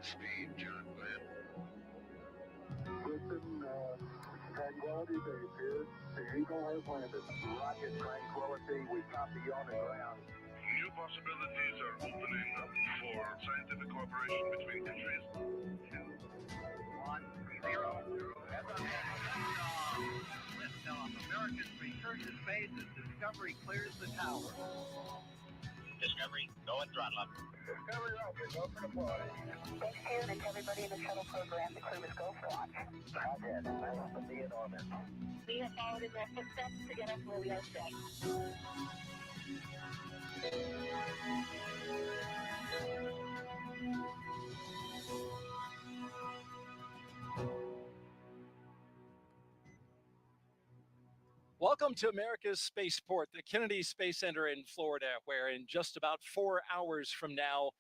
Speed, John Glenn. Listen, Tranquility Base here. The Eagle has landed. Rocket Tranquility, we copy you on the ground. New possibilities are opening up for scientific cooperation between countries. 2, 1, 0. Liftoff. Americans return to space as Discovery clears the tower. Discovery, go and throttle up. Discovery rocket, go for deploy. Thanks, Karen, and to everybody in the shuttle program. The crew is go for launch. Rocket, nice to be in orbit. We have followed in their footsteps to get us where we are today. Welcome to America's Spaceport, the Kennedy Space Center in Florida, where in just about 4 hours from now,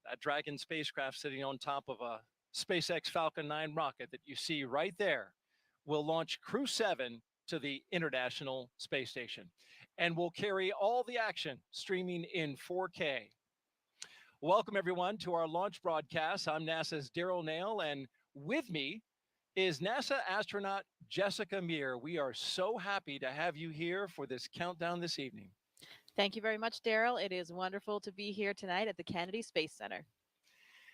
that Dragon spacecraft sitting on top of a SpaceX Falcon 9 rocket that you see right there will launch Crew-7 to the International Space Station and will carry all the action streaming in 4K. Welcome, everyone, to our launch broadcast. I'm NASA's Daryl Nail, and with me is NASA astronaut Jessica Meir. We are so happy to have you here for this countdown this evening. Thank you very much, Daryl. It is wonderful to be here tonight at the Kennedy Space Center.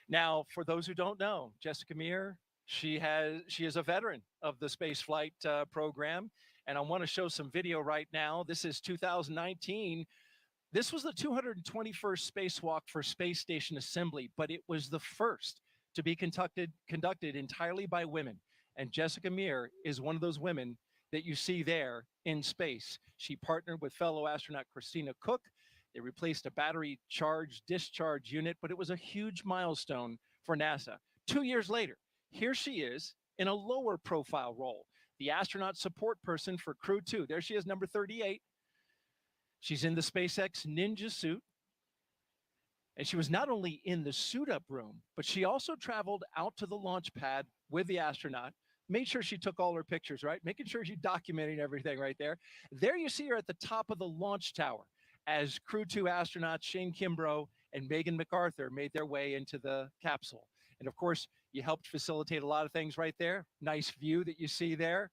Now, for those who don't know, Jessica Meir, she is a veteran of the spaceflight program, and I want to show some video right now. This is 2019. This was the 221st spacewalk for Space Station Assembly, but it was the first to be conducted entirely by women. And Jessica Meir is one of those women that you see there in space. She partnered with fellow astronaut Christina Cook. They replaced a battery charge discharge unit, but it was a huge milestone for NASA. 2 years later, here she is in a lower profile role, the astronaut support person for Crew-2. There she is, number 38. She's in the SpaceX Ninja suit. And she was not only in the suit-up room, but she also traveled out to the launch pad with the astronaut, made sure she took all her pictures, right? Making sure she's documenting everything right there. There you see her at the top of the launch tower as Crew-2 astronauts Shane Kimbrough and Megan MacArthur made their way into the capsule. And of course, you helped facilitate a lot of things right there. Nice view that you see there.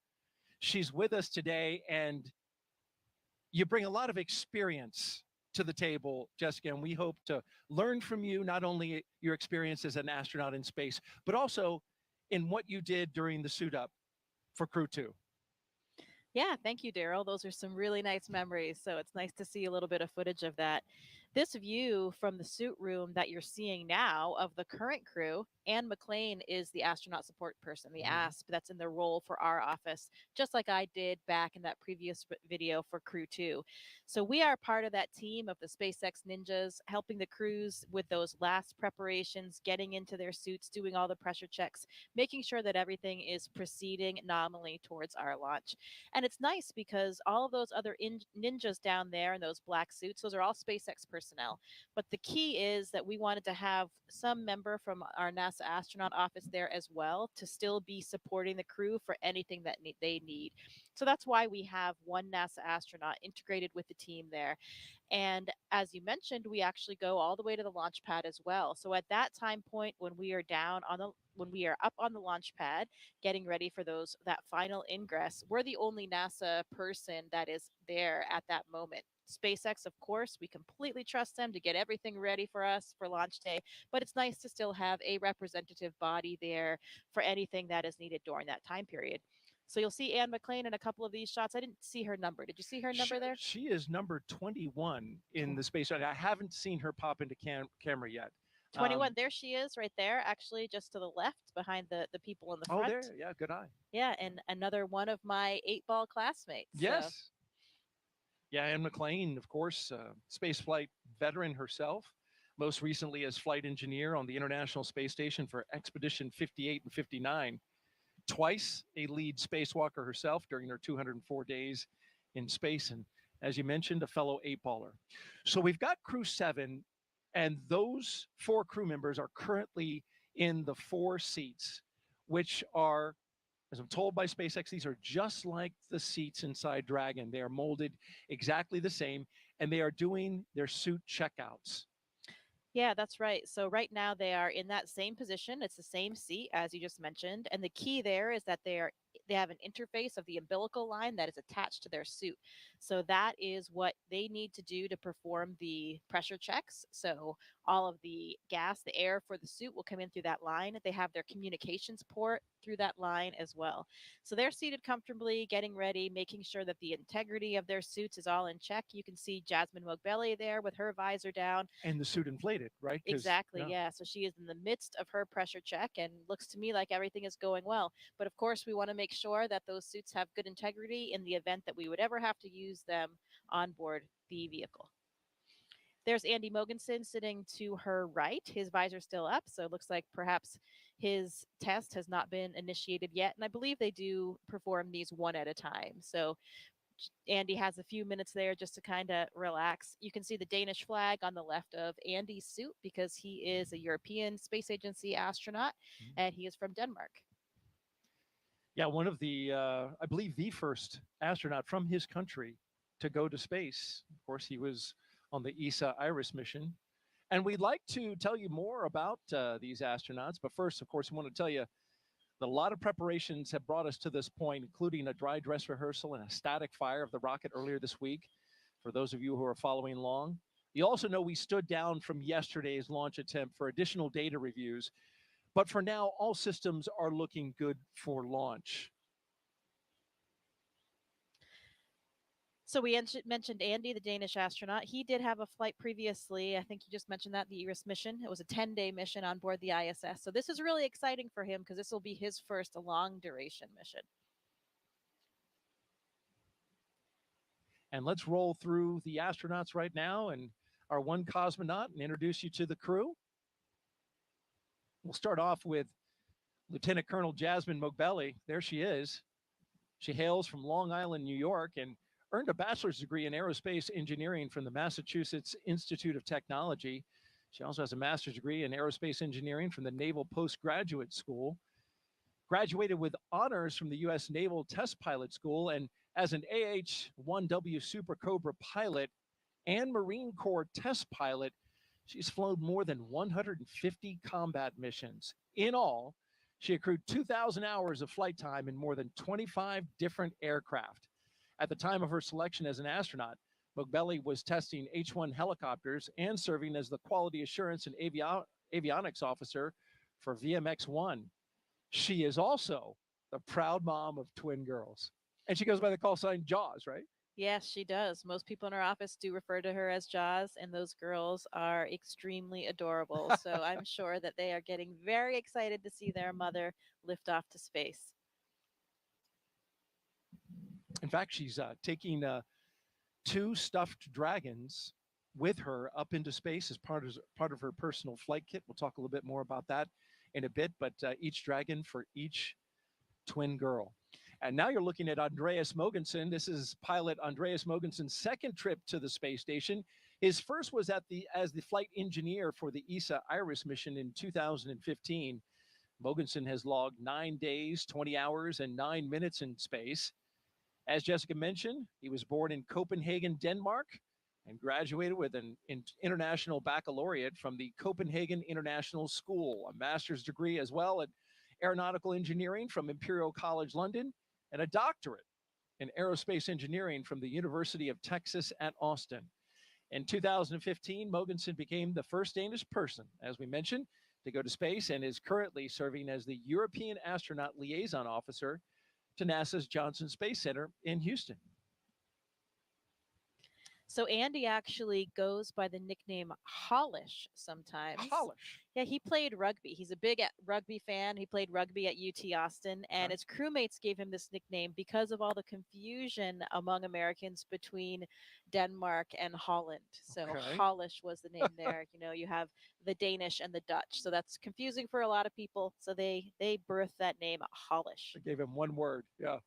She's with us today, and you bring a lot of experience to the table, Jessica, and we hope to learn from you, not only your experience as an astronaut in space, but also in what you did during the suit up for Crew-2. Yeah, thank you, Daryl. Those are some really nice memories. So it's nice to see a little bit of footage of that. This view from the suit room that you're seeing now of the current crew, Anne McLean is the astronaut support person, the ASP that's in the role for our office, just like I did back in that previous video for Crew-2. So we are part of that team of the SpaceX Ninjas, helping the crews with those last preparations, getting into their suits, doing all the pressure checks, making sure that everything is proceeding nominally towards our launch. And it's nice because all of those other ninjas down there in those black suits, those are all SpaceX personnel. But the key is that we wanted to have some member from our NASA astronaut office there as well to still be supporting the crew for anything that they need. So that's why we have one NASA astronaut integrated with the team there. And as you mentioned, we actually go all the way to the launch pad as well. So at that time point, when we are up on the launch pad, getting ready for that final ingress, we're the only NASA person that is there at that moment. SpaceX, of course, we completely trust them to get everything ready for us for launch day, but it's nice to still have a representative body there for anything that is needed during that time period. So you'll see Anne McLean in a couple of these shots. I didn't see her number. Did you see her number there? She is number 21 in the space. I haven't seen her pop into camera yet. 21. There she is right there, actually just to the left behind the people in the front. Oh, there. Yeah, good eye. Yeah, and another one of my 8-ball classmates. Yes. So. Yeah, Anne McLean, of course, spaceflight veteran herself, most recently as flight engineer on the International Space Station for Expedition 58 and 59. Twice a lead spacewalker herself during her 204 days in space. And as you mentioned, a fellow 8-baller. So we've got Crew-7, and those 4 crew members are currently in the 4 seats, which are, as I'm told by SpaceX, these are just like the seats inside Dragon. They are molded exactly the same, and they are doing their suit checkouts. Yeah, that's right. So right now they are in that same position. It's the same seat as you just mentioned, and the key there is that they have an interface of the umbilical line that is attached to their suit. So that is what they need to do to perform the pressure checks. So all of the gas, the air for the suit will come in through that line. They have their communications port through that line as well. So they're seated comfortably, getting ready, making sure that the integrity of their suits is all in check. You can see Jasmin Moghbeli there with her visor down. And the suit inflated, right? Exactly, Yeah. yeah. So she is in the midst of her pressure check and looks to me like everything is going well. But of course, we want to make sure that those suits have good integrity in the event that we would ever have to use them on board the vehicle. There's Andy Mogensen sitting to her right. His visor's still up, so it looks like perhaps his test has not been initiated yet. And I believe they do perform these one at a time. So Andy has a few minutes there just to kind of relax. You can see the Danish flag on the left of Andy's suit because he is a European Space Agency astronaut and he is from Denmark. Yeah, one of the, I believe, the first astronaut from his country to go to space. Of course, he was on the ESA Iris mission. And we'd like to tell you more about these astronauts. But first, of course, we want to tell you that a lot of preparations have brought us to this point, including a dry dress rehearsal and a static fire of the rocket earlier this week, for those of you who are following along. You also know we stood down from yesterday's launch attempt for additional data reviews. But for now, all systems are looking good for launch. So we mentioned Andy, the Danish astronaut. He did have a flight previously. I think you just mentioned that, the Iris mission. It was a 10-day mission on board the ISS. So this is really exciting for him because this will be his first long duration mission. And let's roll through the astronauts right now and our one cosmonaut and introduce you to the crew. We'll start off with Lieutenant Colonel Jasmin Moghbeli. There she is. She hails from Long Island, New York, and earned a bachelor's degree in aerospace engineering from the Massachusetts Institute of Technology. She also has a master's degree in aerospace engineering from the Naval Postgraduate School. Graduated with honors from the U.S. Naval Test Pilot School, and as an AH-1W Super Cobra pilot and Marine Corps test pilot, she's flown more than 150 combat missions. In all, she accrued 2,000 hours of flight time in more than 25 different aircraft. At the time of her selection as an astronaut, Moghbeli was testing H-1 helicopters and serving as the quality assurance and avionics officer for VMX-1. She is also the proud mom of twin girls. And she goes by the call sign Jaws, right? Yes, she does. Most people in her office do refer to her as Jaws, and those girls are extremely adorable. So I'm sure that they are getting very excited to see their mother lift off to space. In fact, she's taking 2 stuffed dragons with her up into space as part of her personal flight kit. We'll talk a little bit more about that in a bit, but each dragon for each twin girl. And now you're looking at Andreas Mogensen. This is pilot Andreas Mogensen's second trip to the space station. His first was as the flight engineer for the ESA Iris mission in 2015. Mogensen has logged 9 days, 20 hours, and 9 minutes in space. As Jessica mentioned, he was born in Copenhagen, Denmark, and graduated with an international baccalaureate from the Copenhagen International School, a master's degree as well at aeronautical engineering from Imperial College London, and a doctorate in aerospace engineering from the University of Texas at Austin. In 2015, Mogensen became the first Danish person, as we mentioned, to go to space and is currently serving as the European Astronaut Liaison Officer to NASA's Johnson Space Center in Houston. So Andy actually goes by the nickname Hollis sometimes. Hollis. Yeah, he played rugby. He's a big rugby fan. He played rugby at UT Austin, and his crewmates gave him this nickname because of all the confusion among Americans between Denmark and Holland. So Hollis was the name there. You know, you have the Danish and the Dutch, so that's confusing for a lot of people. So they birthed that name Hollis. They gave him one word, yeah.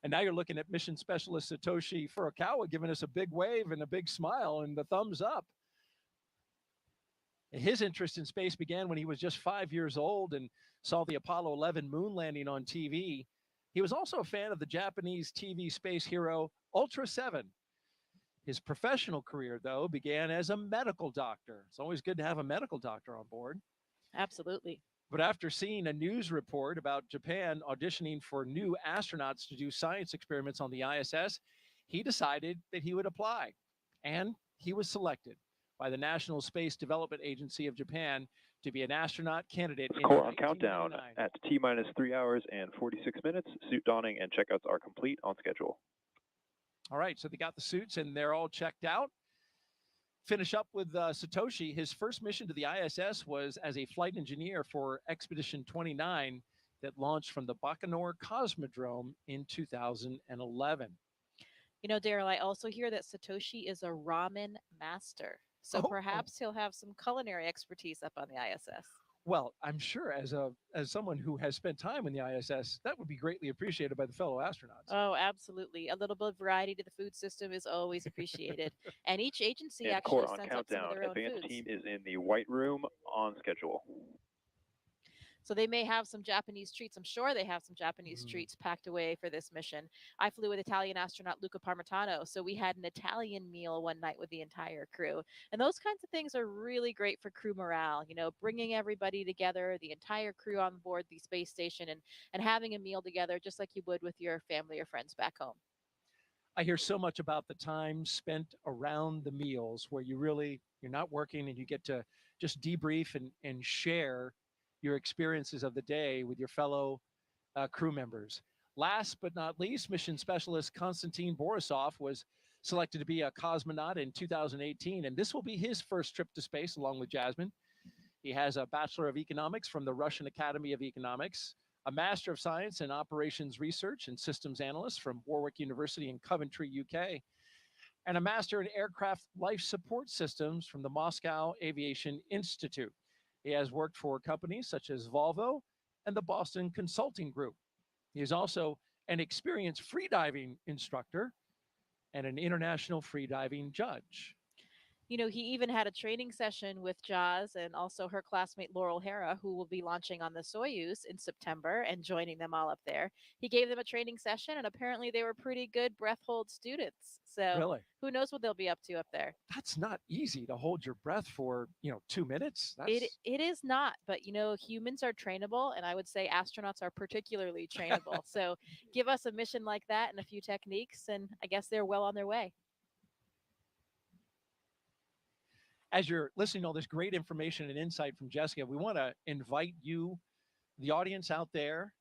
And now you're looking at mission specialist Satoshi Furukawa giving us a big wave and a big smile and the thumbs up. His interest in space began when he was just 5 years old and saw the Apollo 11 moon landing on TV. He was also a fan of the Japanese TV space hero Ultra 7. His professional career, though, began as a medical doctor. It's always good to have a medical doctor on board. Absolutely. But after seeing a news report about Japan auditioning for new astronauts to do science experiments on the ISS, he decided that he would apply. And he was selected by the National Space Development Agency of Japan to be an astronaut candidate in Core on countdown 1999. at T-minus 3 hours and 46 minutes. Suit donning and checkouts are complete on schedule. All right, so they got the suits and they're all checked out. Finish up with Satoshi. His first mission to the ISS was as a flight engineer for Expedition 29 that launched from the Baikonur Cosmodrome in 2011. You know, Daryl, I also hear that Satoshi is a ramen master. So perhaps he'll have some culinary expertise up on the ISS. Well, I'm sure as someone who has spent time in the ISS, that would be greatly appreciated by the fellow astronauts. Oh, absolutely. A little bit of variety to the food system is always appreciated. And each agency And actually core on sends up some of countdown. their own Advanced foods. team is in the White Room on schedule. So they may have some Japanese treats. I'm sure they have some Japanese treats packed away for this mission. I flew with Italian astronaut Luca Parmitano, so we had an Italian meal one night with the entire crew. And those kinds of things are really great for crew morale, you know, bringing everybody together, the entire crew on board the space station, and having a meal together just like you would with your family or friends back home. I hear so much about the time spent around the meals where you're not working and you get to just debrief and share your experiences of the day with your fellow crew members. Last but not least, mission specialist Konstantin Borisov was selected to be a cosmonaut in 2018, and this will be his first trip to space along with Jasmin. He has a Bachelor of Economics from the Russian Academy of Economics, a Master of Science in Operations Research and Systems Analyst from Warwick University in Coventry, UK, and a Master in Aircraft Life Support Systems from the Moscow Aviation Institute. He has worked for companies such as Volvo and the Boston Consulting Group. He is also an experienced freediving instructor and an international freediving judge. You know, he even had a training session with Jaz and also her classmate Laurel Hera, who will be launching on the Soyuz in September and joining them all up there. He gave them a training session, and apparently they were pretty good breath hold students. So Really? who knows what they'll be up to up there? That's not easy to hold your breath for, 2 minutes. It is not, but you know, humans are trainable, and I would say astronauts are particularly trainable. So give us a mission like that and a few techniques, and I guess they're well on their way. As you're listening to all this great information and insight from Jessica, we want to invite you, the audience out there,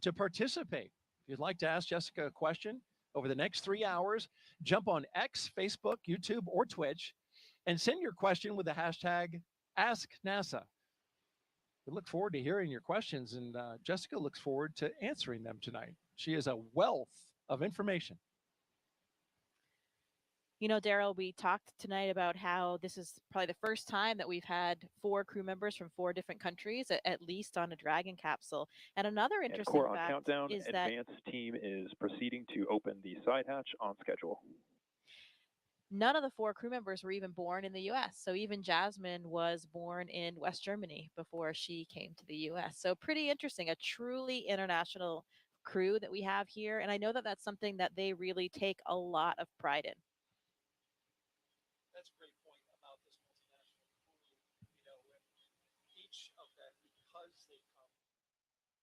to participate. If you'd like to ask Jessica a question over the next 3 hours, jump on X, Facebook, YouTube, or Twitch, and send your question with the hashtag AskNASA. We look forward to hearing your questions, and Jessica looks forward to answering them tonight. She is a wealth of information. You know, Daryl, we talked tonight about how this is probably the first time that we've had 4 crew members from 4 different countries, at least on a Dragon capsule. And another interesting core on fact countdown. is that Advanced team is proceeding to open the side hatch on schedule. none of the 4 crew members were even born in the U.S. So even Jasmin was born in West Germany before she came to the U.S. So pretty interesting, a truly international crew that we have here. And I know that that's something that they really take a lot of pride in. That's a great point about this multinational crew. Each of them, because they come from a different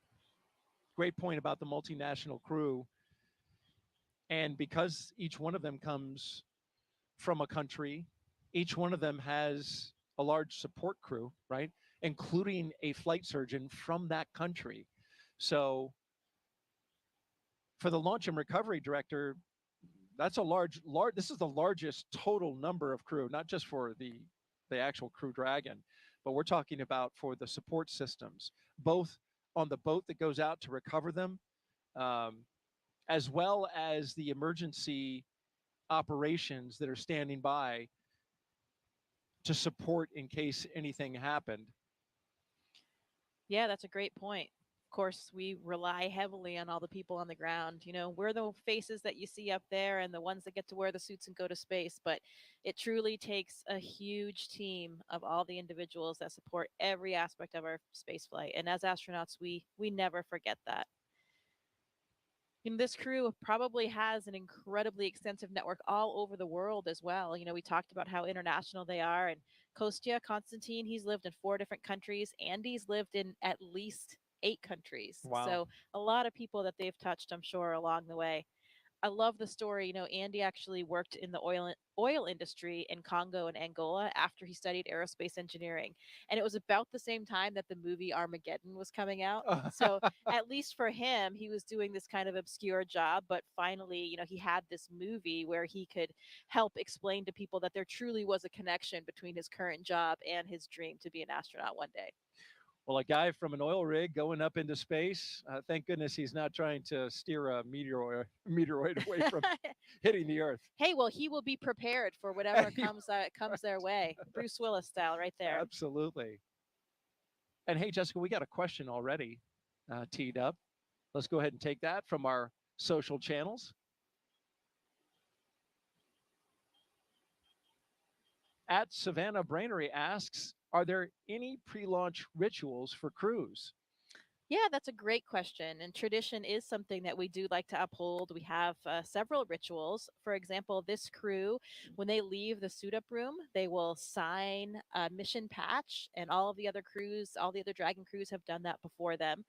country. Great point about the multinational crew. And because each one of them comes from a country, each one of them has a large support crew, right? Including a flight surgeon from that country. So for the launch and recovery director, that's a large, this is the largest total number of crew, not just for the actual Crew Dragon, but we're talking about for the support systems, both on the boat that goes out to recover them, as well as the emergency operations that are standing by to support in case anything happened. Yeah, that's a great point. Of course, we rely heavily on all the people on the ground. You know, we're the faces that you see up there and the ones that get to wear the suits and go to space. But it truly takes a huge team of all the individuals that support every aspect of our space flight. And as astronauts, we never forget that. And this crew probably has an incredibly extensive network all over the world as well. We talked about how international they are. And Kostya, Konstantin, he's lived in 4 different countries. Andy's lived in at least 8 countries. Wow. So a lot of people that they've touched, I'm sure, along the way. I love the story. Andy actually worked in the oil industry in Congo and Angola after he studied aerospace engineering, and it was about the same time that the movie Armageddon was coming out. So at least for him, he was doing this kind of obscure job, but finally, he had this movie where he could help explain to people that there truly was a connection between his current job and his dream to be an astronaut one day. Well, a guy from an oil rig going up into space. Thank goodness he's not trying to steer a meteoroid away from hitting the Earth. Hey, well, he will be prepared for whatever comes their way. Bruce Willis style, right there. Absolutely. And hey, Jessica, we got a question already teed up. Let's go ahead and take that from our social channels. At Savannah Brainery asks, are there any pre-launch rituals for crews? Yeah, that's a great question. And tradition is something that we do like to uphold. We have several rituals. For example, this crew, when they leave the suit up room, they will sign a mission patch, and all of the other crews, all the other Dragon crews have done that before them.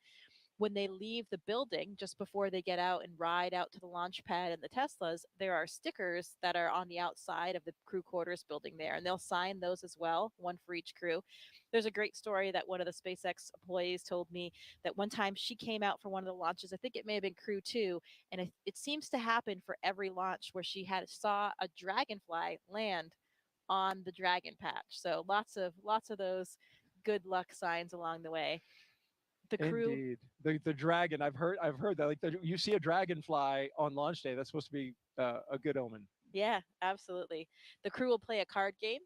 When they leave the building, just before they get out and ride out to the launch pad and the Teslas, there are stickers that are on the outside of the crew quarters building there, and they'll sign those as well, one for each crew. There's a great story that one of the SpaceX employees told me that one time she came out for one of the launches. I think it may have been Crew-2, and it seems to happen for every launch where she saw a dragonfly land on the Dragon patch. So lots of those good luck signs along the way. The crew. Indeed, the dragon. I've heard that. Like you see a dragonfly on launch day, that's supposed to be a good omen. Yeah, absolutely. The crew will play a card game.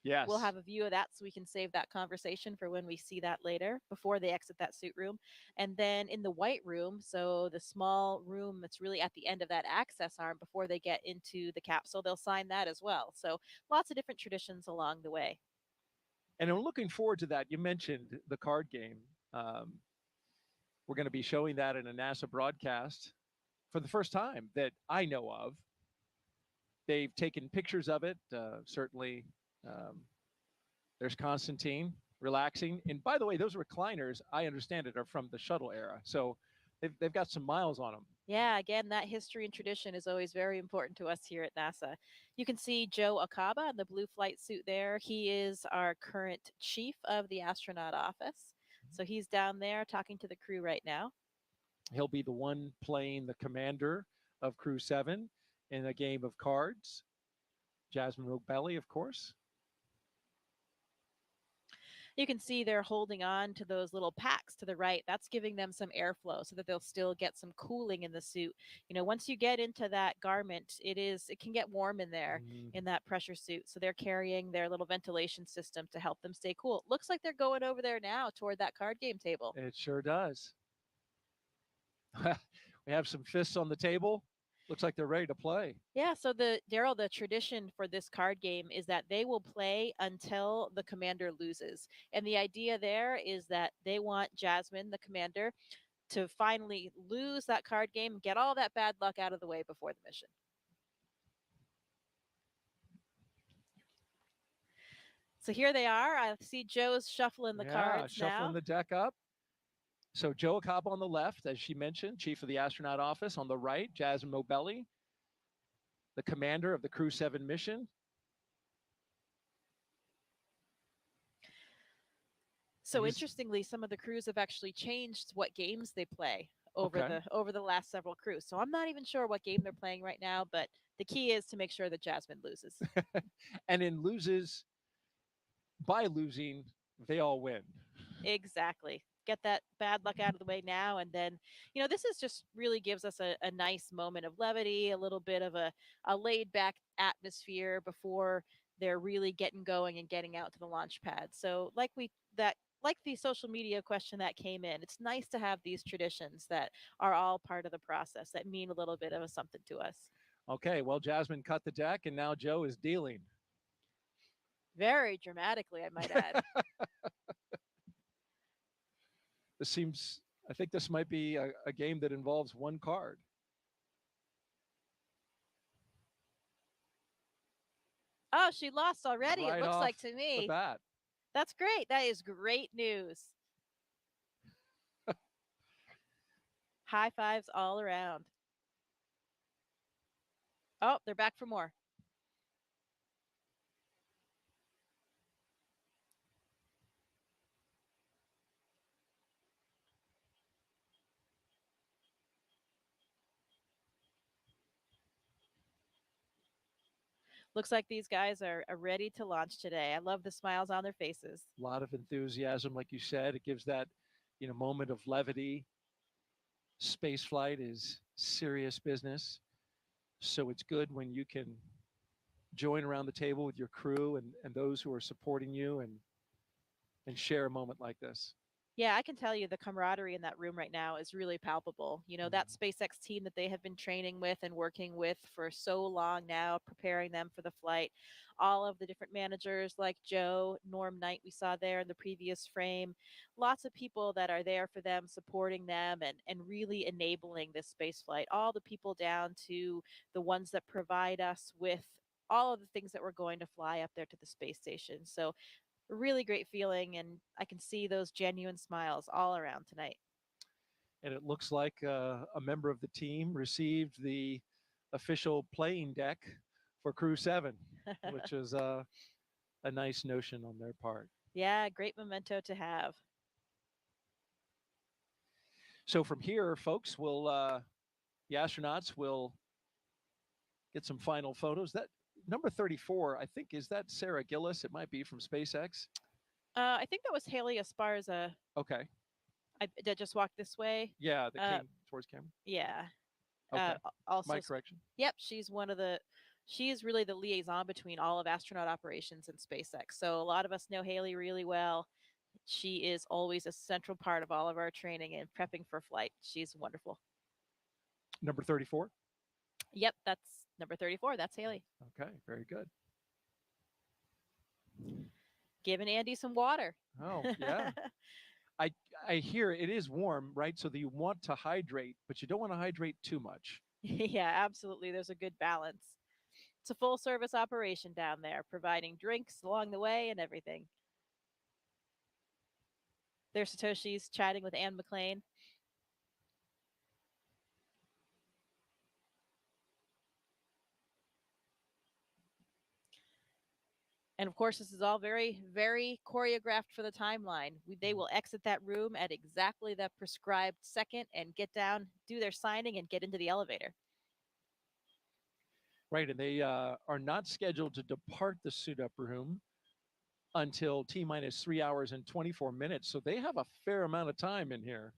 Yes. We'll have a view of that so we can save that conversation for when we see that later before they exit that suit room. And then in the white room, so the small room that's really at the end of that access arm before they get into the capsule, they'll sign that as well. So lots of different traditions along the way. And I'm looking forward to that. You mentioned the card game. We're going to be showing that in a NASA broadcast for the first time that I know of. They've taken pictures of it. Certainly, there's Konstantin relaxing. And by the way, those recliners, I understand it, are from the shuttle era. So they've got some miles on them. Yeah, again, that history and tradition is always very important to us here at NASA. You can see Joe Akaba in the blue flight suit there. He is our current chief of the astronaut office. So he's down there talking to the crew right now. He'll be the one playing the commander of Crew-7 in a game of cards. Jasmin Moghbeli, of course. You can see they're holding on to those little packs to the right. That's giving them some airflow so that they'll still get some cooling in the suit. Once you get into that garment, it can get warm in there in that pressure suit. So they're carrying their little ventilation system to help them stay cool. Looks like they're going over there now toward that card game table. It sure does. We have some fists on the table. Looks like they're ready to play. Yeah, so Daryl, the tradition for this card game is that they will play until the commander loses. And the idea there is that they want Jasmin, the commander, to finally lose that card game, get all that bad luck out of the way before the mission. So here they are. I see Joe's shuffling the cards now. Shuffling the deck up. So Joe Akaba on the left, as she mentioned, chief of the astronaut office. On the right, Jasmin Moghbeli, the commander of the Crew-7 mission. So interestingly, some of the crews have actually changed what games they play over the last several crews. So I'm not even sure what game they're playing right now, but the key is to make sure that Jasmin loses. And by losing, they all win. Exactly. Get that bad luck out of the way now. And then, this is just really gives us a nice moment of levity, a little bit of a laid back atmosphere before they're really getting going and getting out to the launch pad. So like the social media question that came in, it's nice to have these traditions that are all part of the process that mean a little bit of something to us. Okay, well, Jasmin cut the deck and now Joe is dealing. Very dramatically, I might add. I think this might be a game that involves one card. Oh, she lost already, right it looks off like to the me. bat. That's great. That is great news. High fives all around. Oh, they're back for more. Looks like these guys are ready to launch today. I love the smiles on their faces. A lot of enthusiasm, like you said. It gives that, moment of levity. Space flight is serious business. So it's good when you can join around the table with your crew and those who are supporting you and share a moment like this. Yeah, I can tell you the camaraderie in that room right now is really palpable. You know, that SpaceX team that they have been training with and working with for so long now, preparing them for the flight. All of the different managers like Joe, Norm Knight, we saw there in the previous frame. Lots of people that are there for them, supporting them and really enabling this space flight. All the people down to the ones that provide us with all of the things that we're going to fly up there to the space station. So really great feeling, and I can see those genuine smiles all around tonight. And it looks like a member of the team received the official playing deck for Crew-7, which is a nice notion on their part. Yeah, great memento to have. So from here, folks, the astronauts will get some final photos. That number 34, I think, is that Sarah Gillis? It might be from SpaceX. I think that was Haley Esparza. Okay. That just walked this way. Yeah, that came towards camera. Yeah. Okay. Also, my correction. Yep, she's really the liaison between all of astronaut operations and SpaceX. So a lot of us know Haley really well. She is always a central part of all of our training and prepping for flight. She's wonderful. Number 34? Yep, that's number 34. That's Haley. Okay, very good. Giving Andy some water. Oh, yeah. I hear it is warm, right? So that you want to hydrate, but you don't want to hydrate too much. Yeah, absolutely. There's a good balance. It's a full service operation down there, providing drinks along the way and everything. There's Satoshi's chatting with Anne McLean. And of course, this is all very, very choreographed for the timeline. They will exit that room at exactly that prescribed second and get down, do their signing, and get into the elevator. Right, and they are not scheduled to depart the suit-up room until T-minus 3 hours and 24 minutes. So they have a fair amount of time in here.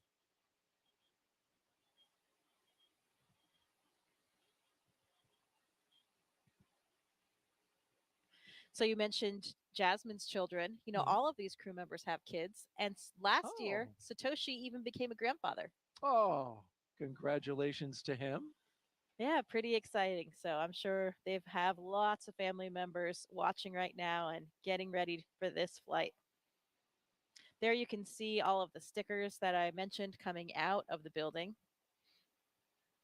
So you mentioned Jasmin's children. You know, all of these crew members have kids. And last year, Satoshi even became a grandfather. Oh, congratulations to him. Yeah, pretty exciting. So I'm sure they have lots of family members watching right now and getting ready for this flight. There you can see all of the stickers that I mentioned coming out of the building.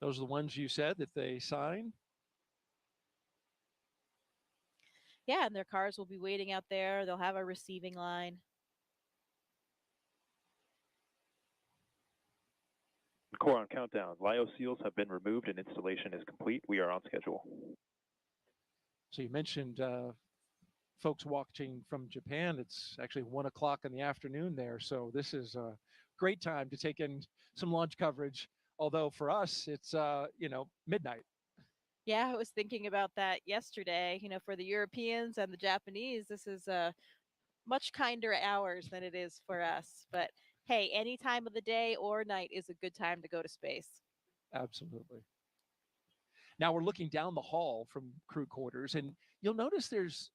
Those are the ones you said that they sign? Yeah, and their cars will be waiting out there. They'll have a receiving line. Core on countdown. Lyo seals have been removed and installation is complete. We are on schedule. So you mentioned folks watching from Japan. It's actually 1 o'clock in the afternoon there. So this is a great time to take in some launch coverage. Although for us, it's, midnight. Yeah, I was thinking about that yesterday. You know, for the Europeans and the Japanese, this is much kinder hours than it is for us. But hey, any time of the day or night is a good time to go to space. Absolutely. Now we're looking down the hall from crew quarters, and you'll notice there's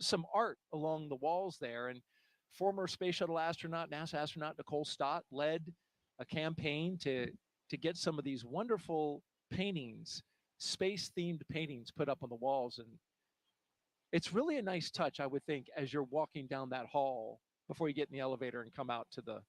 some art along the walls there. And former space shuttle astronaut, NASA astronaut Nicole Stott led a campaign to get some of these wonderful paintings, space-themed paintings, put up on the walls. And it's really a nice touch, I would think, as you're walking down that hall before you get in the elevator and come out to the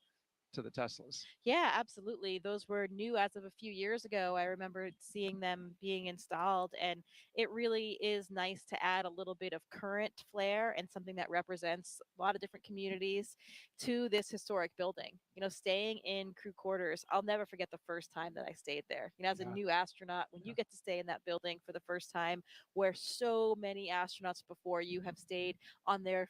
to the Teslas. Yeah, absolutely. Those were new as of a few years ago. I remember seeing them being installed, and it really is nice to add a little bit of current flair and something that represents a lot of different communities to this historic building. Staying in crew quarters, I'll never forget the first time that I stayed there. As a Yeah. new astronaut, when you get to stay in that building for the first time, where so many astronauts before you have stayed on their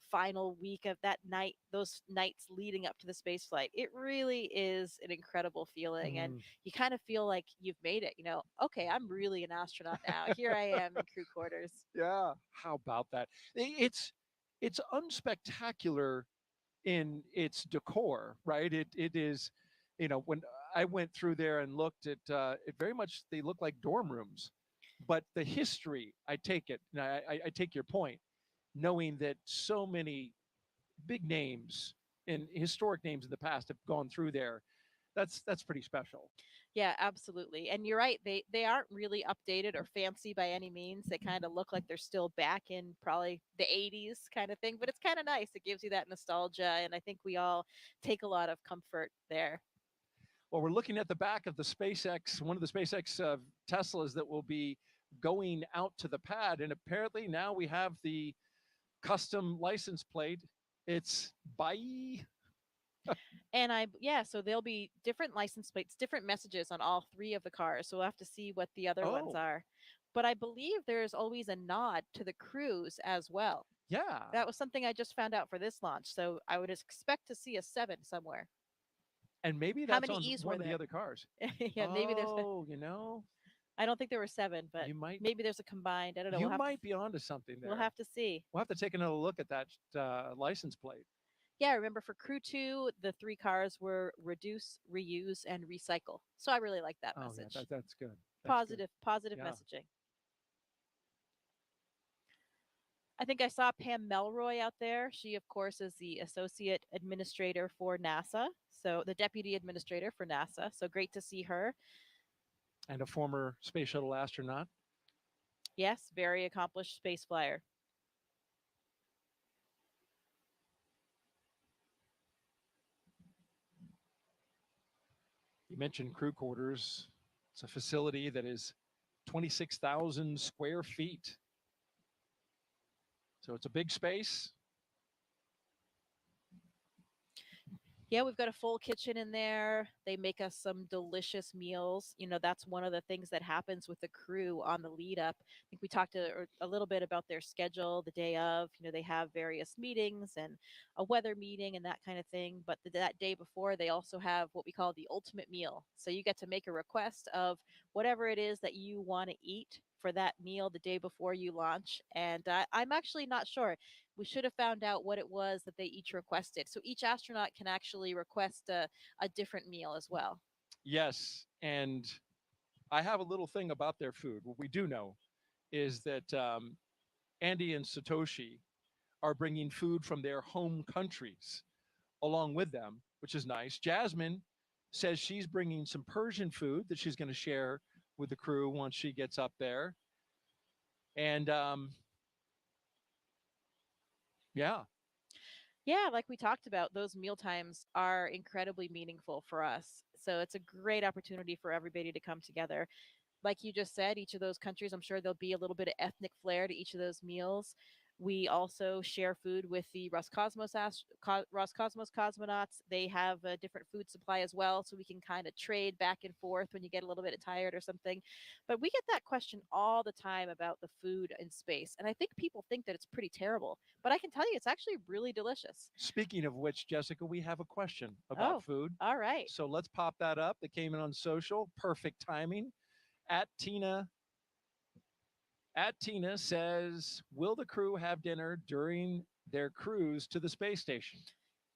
final week of that night, those nights leading up to the space flight, it really is an incredible feeling. And you kind of feel like you've made it. Okay, I'm really an astronaut now. Here I am in crew quarters. Yeah. How about that? It's unspectacular in its decor, right? It is, when I went through there and looked at it, very much they look like dorm rooms. But the history, I take it, and I take your point, knowing that so many big names and historic names in the past have gone through there. That's pretty special. Yeah, absolutely. And you're right. They aren't really updated or fancy by any means. They kind of look like they're still back in probably the 80s kind of thing, but it's kind of nice. It gives you that nostalgia, and I think we all take a lot of comfort there. Well, we're looking at the back of the SpaceX, one of the SpaceX Teslas that will be going out to the pad, and apparently now we have the custom license plate. It's bye. And so there'll be different license plates, different messages on all three of the cars. So we'll have to see what the other ones Oh. are. But I believe there's always a nod to the crews as well. Yeah. That was something I just found out for this launch. So I would expect to see a 7 somewhere. And maybe How that's many on E's one were of the there? other cars. Yeah, maybe there's. Oh, I don't think there were 7, but maybe there's a combined. I don't know. You might be onto something there. We'll have to see. We'll have to take another look at that license plate. Yeah, remember for Crew 2, the 3 cars were reduce, reuse, and recycle. So I really like that message. Yeah, that's good. Positive Yeah. messaging. I think I saw Pam Melroy out there. She, of course, is the associate administrator for NASA. So the deputy administrator for NASA. So great to see her. And a former space shuttle astronaut. Yes, very accomplished space flyer. You mentioned crew quarters. It's a facility that is 26,000 square feet. So it's a big space. Yeah, we've got a full kitchen in there. They make us some delicious meals. That's one of the things that happens with the crew on the lead up. I think we talked a little bit about their schedule the day of. They have various meetings and a weather meeting and that kind of thing. But that day before, they also have what we call the ultimate meal. So you get to make a request of whatever it is that you want to eat for that meal the day before you launch. And I'm actually not sure. We should have found out what it was that they each requested. So each astronaut can actually request a different meal as well. Yes. And I have a little thing about their food. What we do know is that Andy and Satoshi are bringing food from their home countries along with them, which is nice. Jasmin says she's bringing some Persian food that she's going to share with the crew once she gets up there. And yeah, like we talked about, those meal times are incredibly meaningful for us. So it's a great opportunity for everybody to come together. Like you just said, each of those countries, I'm sure there'll be a little bit of ethnic flair to each of those meals. We also share food with the Roscosmos cosmonauts. They have a different food supply as well, so we can kind of trade back and forth when you get a little bit tired or something. But we get that question all the time about the food in space, and I think people think that it's pretty terrible. But I can tell you, it's actually really delicious. Speaking of which, Jessica, we have a question about food. All right. So let's pop that up. That came in on social. Perfect timing. At Tina says, will the crew have dinner during their cruise to the space station?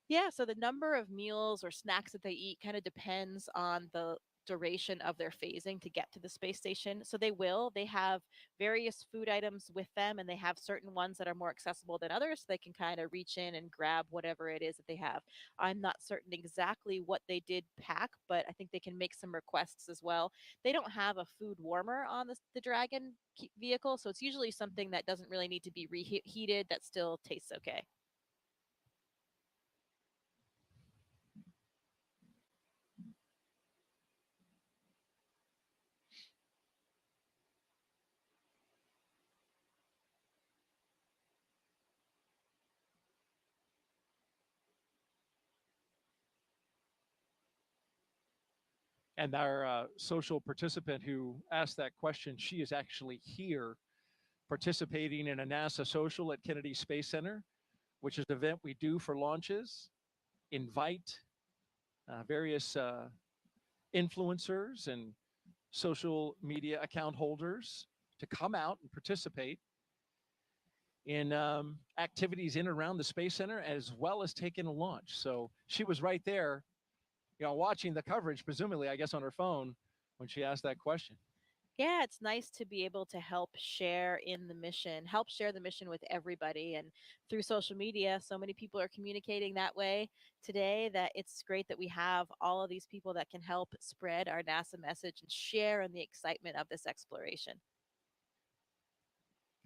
Yeah, so the number of meals or snacks that they eat kind of depends on the duration of their phasing to get to the space station. So they have various food items with them, and they have certain ones that are more accessible than others. So they can kind of reach in and grab whatever it is that they have. I'm not certain exactly what they did pack, but I think they can make some requests as well. They don't have a food warmer on the Dragon vehicle, so it's usually something that doesn't really need to be reheated that still tastes okay. And our social participant who asked that question, she is actually here participating in a NASA social at Kennedy Space Center, which is an event we do for launches, invite various influencers and social media account holders to come out and participate in activities in and around the Space Center, as well as taking a launch. So she was right there, watching the coverage, presumably, I guess, on her phone when she asked that question. Yeah, it's nice to be able to help share in the mission, help share the mission with everybody. And through social media, so many people are communicating that way today that it's great that we have all of these people that can help spread our NASA message and share in the excitement of this exploration.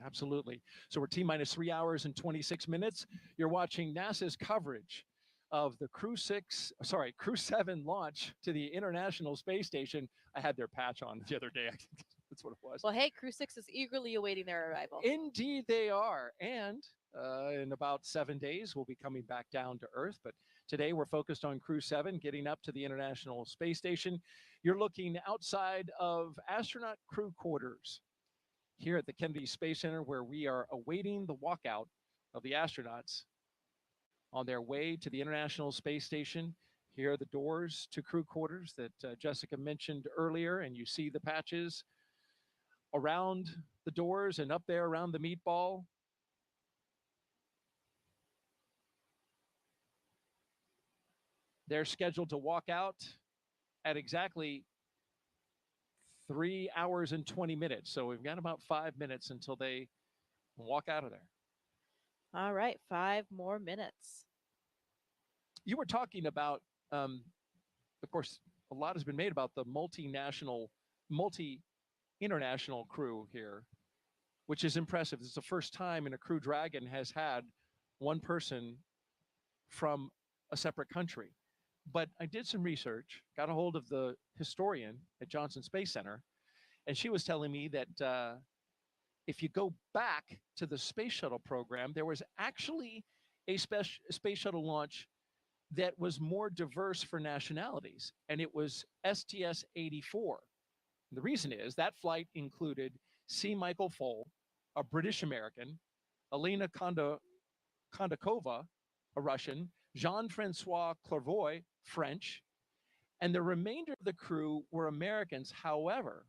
Absolutely. So we're T-minus 3 hours and 26 minutes. You're watching NASA's coverage of the Crew-7 launch to the International Space Station. I had their patch on the other day. I think that's what it was. Well, hey, Crew-6 is eagerly awaiting their arrival. Indeed they are. And in about 7 days, we'll be coming back down to Earth. But today we're focused on Crew-7 getting up to the International Space Station. You're looking outside of astronaut crew quarters here at the Kennedy Space Center, where we are awaiting the walkout of the astronauts on their way to the International Space Station. Here are the doors to crew quarters that Jessica mentioned earlier, and you see the patches around the doors and up there around the meatball. They're scheduled to walk out at exactly 3 hours and 20 minutes. So we've got about 5 minutes until they walk out of there. All right, 5 more minutes. You were talking about, of course, a lot has been made about the multi-international crew here, which is impressive. It's the first time in a Crew Dragon has had one person from a separate country. But I did some research, got a hold of the historian at Johnson Space Center, and she was telling me that if you go back to the space shuttle program, there was actually a space shuttle launch that was more diverse for nationalities, and it was STS-84. The reason is that flight included C. Michael Foale, a British American, Elena Kondakova, a Russian, Jean-Francois Clairvoy, French, and the remainder of the crew were Americans. However,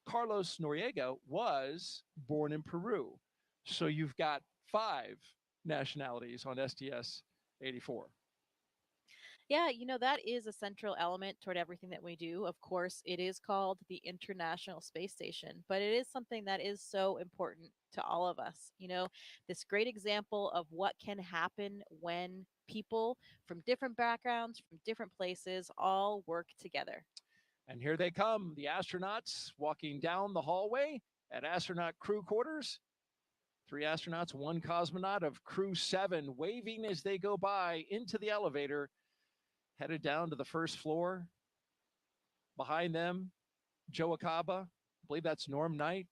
Carlos Noriega was born in Peru. So you've got 5 nationalities on STS-84. Yeah, that is a central element toward everything that we do. Of course, it is called the International Space Station, but it is something that is so important to all of us. This great example of what can happen when people from different backgrounds, from different places, all work together. And here they come, the astronauts walking down the hallway at astronaut crew quarters. 3 astronauts, 1 cosmonaut of Crew-7 waving as they go by into the elevator, headed down to the first floor. Behind them, Joe Akaba, I believe that's Norm Knight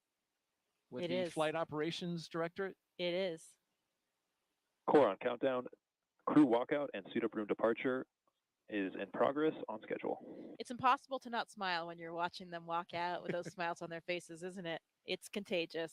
with the Flight Operations Directorate. It is. Core on countdown. Crew walkout and suit up room departure is in progress on schedule. It's impossible to not smile when you're watching them walk out with those smiles on their faces, isn't it? It's contagious.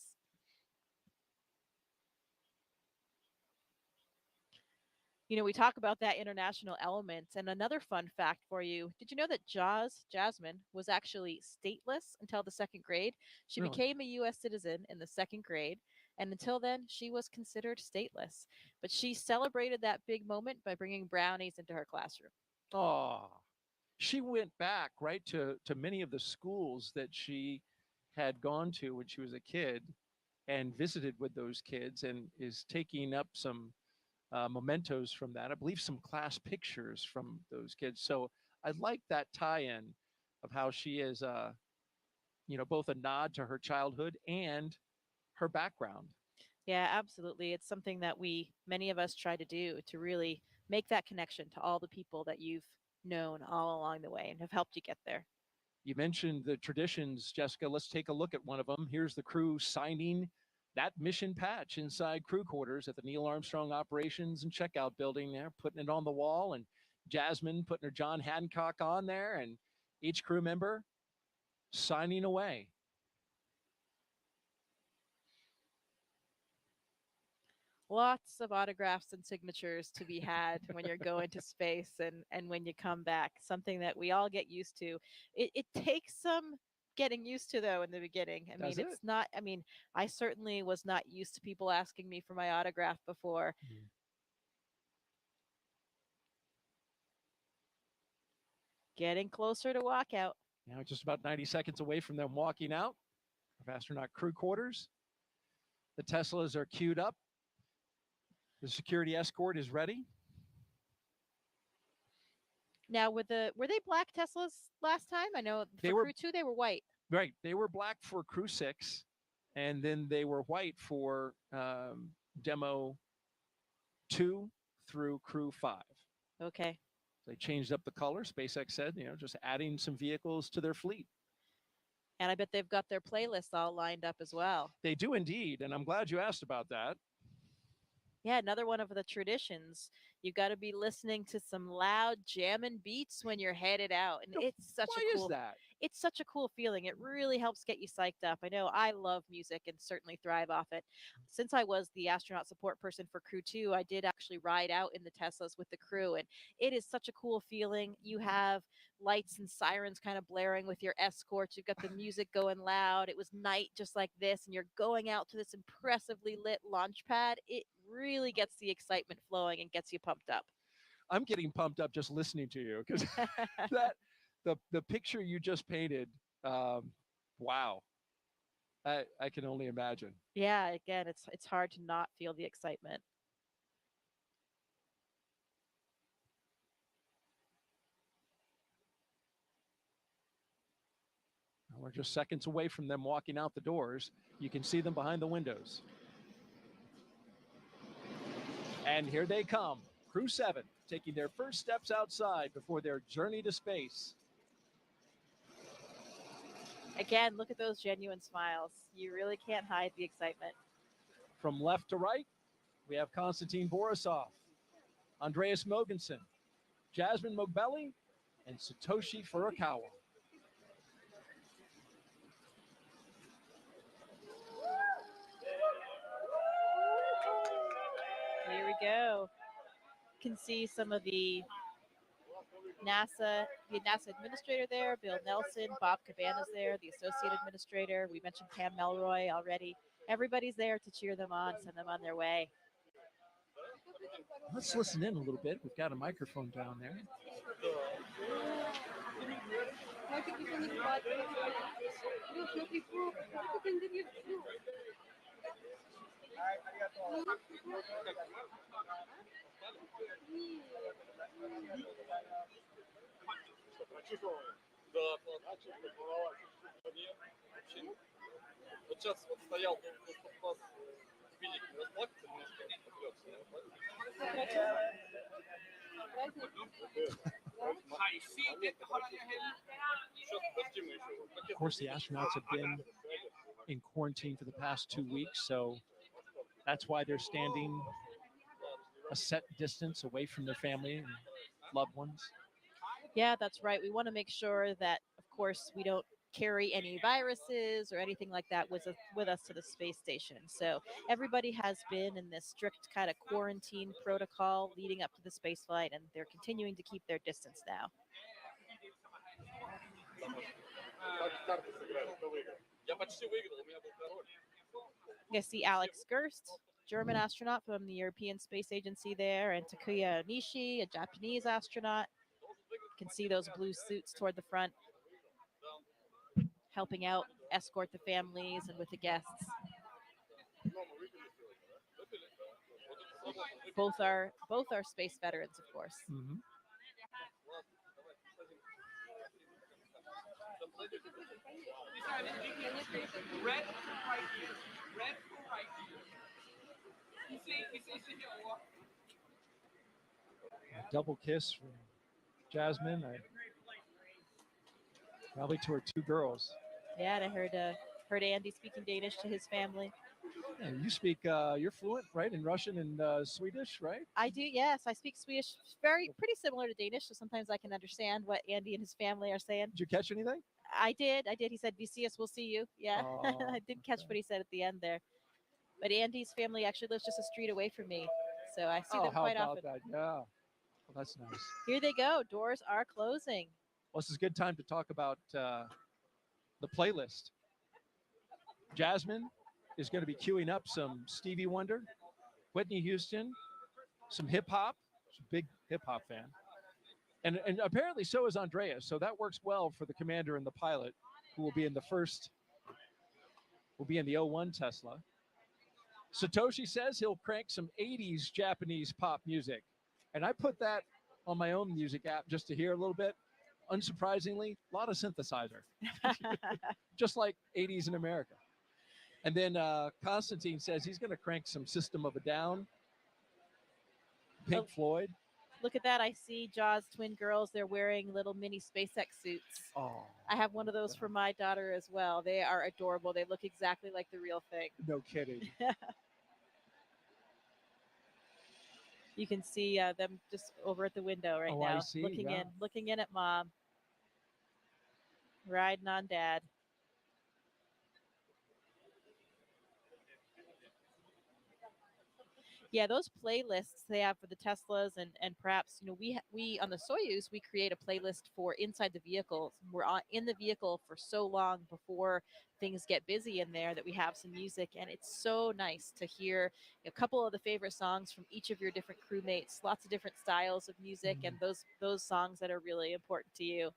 We talk about that international element, and another fun fact for you. Did you know that Jasmin was actually stateless until the 2nd grade? She Really? became a U.S. citizen in the 2nd grade, and until then, she was considered stateless. But she celebrated that big moment by bringing brownies into her classroom. Oh, she went back, right, to many of the schools that she had gone to when she was a kid and visited with those kids, and is taking up some mementos from that. I believe some class pictures from those kids. So I like that tie-in of how she is, both a nod to her childhood and her background. Yeah, absolutely. It's something that many of us try to do, to really make that connection to all the people that you've known all along the way and have helped you get there. You mentioned the traditions, Jessica. Let's take a look at one of them. Here's the crew signing that mission patch inside crew quarters at the Neil Armstrong Operations and Checkout Building there, putting it on the wall, and Jasmin putting her John Hancock on there. And Each crew member signing away. Lots of autographs and signatures to be had when you're going to space and when you come back. Something that we all get used to. It takes some getting used to, though, in the beginning. I Does mean, it? it's not, I mean, I certainly was not used to people asking me for my autograph before. Getting closer to walkout. Now just about 90 seconds away from them walking out of astronaut crew quarters. The Teslas are queued up. The security escort is ready. Now, were they black Teslas last time? I know They for were- Crew 2 they were white. Right. They were black for Crew 6, and then they were white for Demo 2 through Crew 5. Okay. They changed up the color. SpaceX said, just adding some vehicles to their fleet. And I bet they've got their playlists all lined up as well. They do indeed, and I'm glad you asked about that. Yeah, another one of the traditions. You got to be listening to some loud jamming beats when you're headed out, and it's such Why a cool. is that? It's such a cool feeling. It really helps get you psyched up. I know I love music and certainly thrive off it. Since I was the astronaut support person for Crew 2, I did actually ride out in the Teslas with the crew, and it is such a cool feeling. You have lights and sirens kind of blaring with your escorts. You've got the music going loud. It was night just like this, and you're going out to this impressively lit launch pad. It really gets the excitement flowing and gets you pumped up. I'm getting pumped up just listening to you because the picture you just painted, wow. I can only imagine. Yeah, again, it's hard to not feel the excitement. We're just seconds away from them walking out the doors. You can see them behind the windows. And here they come, Crew-7, taking their first steps outside before their journey to space. Again, look at those genuine smiles. You really can't hide the excitement. From left to right, we have Konstantin Borisov, Andreas Mogensen, Jasmin Moghbeli, and Satoshi Furukawa. Here we go. You can see some of the NASA administrator there, Bill Nelson, Bob Cabana's there, the associate administrator. We mentioned Pam Melroy already. Everybody's there to cheer them on, send them on their way. Let's listen in a little bit. We've got a microphone down there. Вот сейчас вот стоял после великий расплакаться немножко отвлекся. Of course, the astronauts have been in quarantine for the past 2 weeks, so that's why they're standing a set distance away from their family and loved ones. Yeah, that's right. We want to make sure that, of course, we don't carry any viruses or anything like that with us to the space station. So everybody has been in this strict kind of quarantine protocol leading up to the space flight, and they're continuing to keep their distance now. You see Alex Gerst, German astronaut from the European Space Agency there, and Takuya Nishi, a Japanese astronaut. You can see those blue suits toward the front, helping out, escort the families and with the guests. Both are space veterans, of course. Mm-hmm. Red right here. Red right here. You see here. A double kiss from Jasmin. Probably to her 2 girls. Yeah, and I heard Andy speaking Danish to his family. Yeah, you speak, you're fluent, right, in Russian and Swedish, right? I do, yes. I speak Swedish, pretty similar to Danish, so sometimes I can understand what Andy and his family are saying. Did you catch anything? I did. He said, "We see us, we'll see you." Yeah, Oh, I did catch what he said at the end there. But Andy's family actually lives just a street away from me, so I see Oh, them how quite about often. that? Yeah. Well, that's nice. Here they go. Doors are closing. Well, this is a good time to talk about the playlist. Jasmin is going to be queuing up some Stevie Wonder, Whitney Houston, some hip hop. She's a big hip hop fan. And apparently so is Andreas. So that works well for the commander and the pilot, who will be in the 01 Tesla. Satoshi says he'll crank some 80s Japanese pop music. And I put that on my own music app just to hear a little bit. Unsurprisingly, a lot of synthesizer, just like 80s in America. And then Konstantin says he's going to crank some System of a Down, Pink Floyd. Look at that. I see Jaws twin girls. They're wearing little mini SpaceX suits. Oh, I have one of those for my daughter as well. They are adorable. They look exactly like the real thing. No kidding. You can see them just over at the window right now, I see, looking in at mom, riding on dad. Yeah, those playlists they have for the Teslas and perhaps, we on the Soyuz, we create a playlist for inside the vehicle. We're in the vehicle for so long before things get busy in there that we have some music, and it's so nice to hear a couple of the favorite songs from each of your different crewmates, lots of different styles of music, and those songs that are really important to you.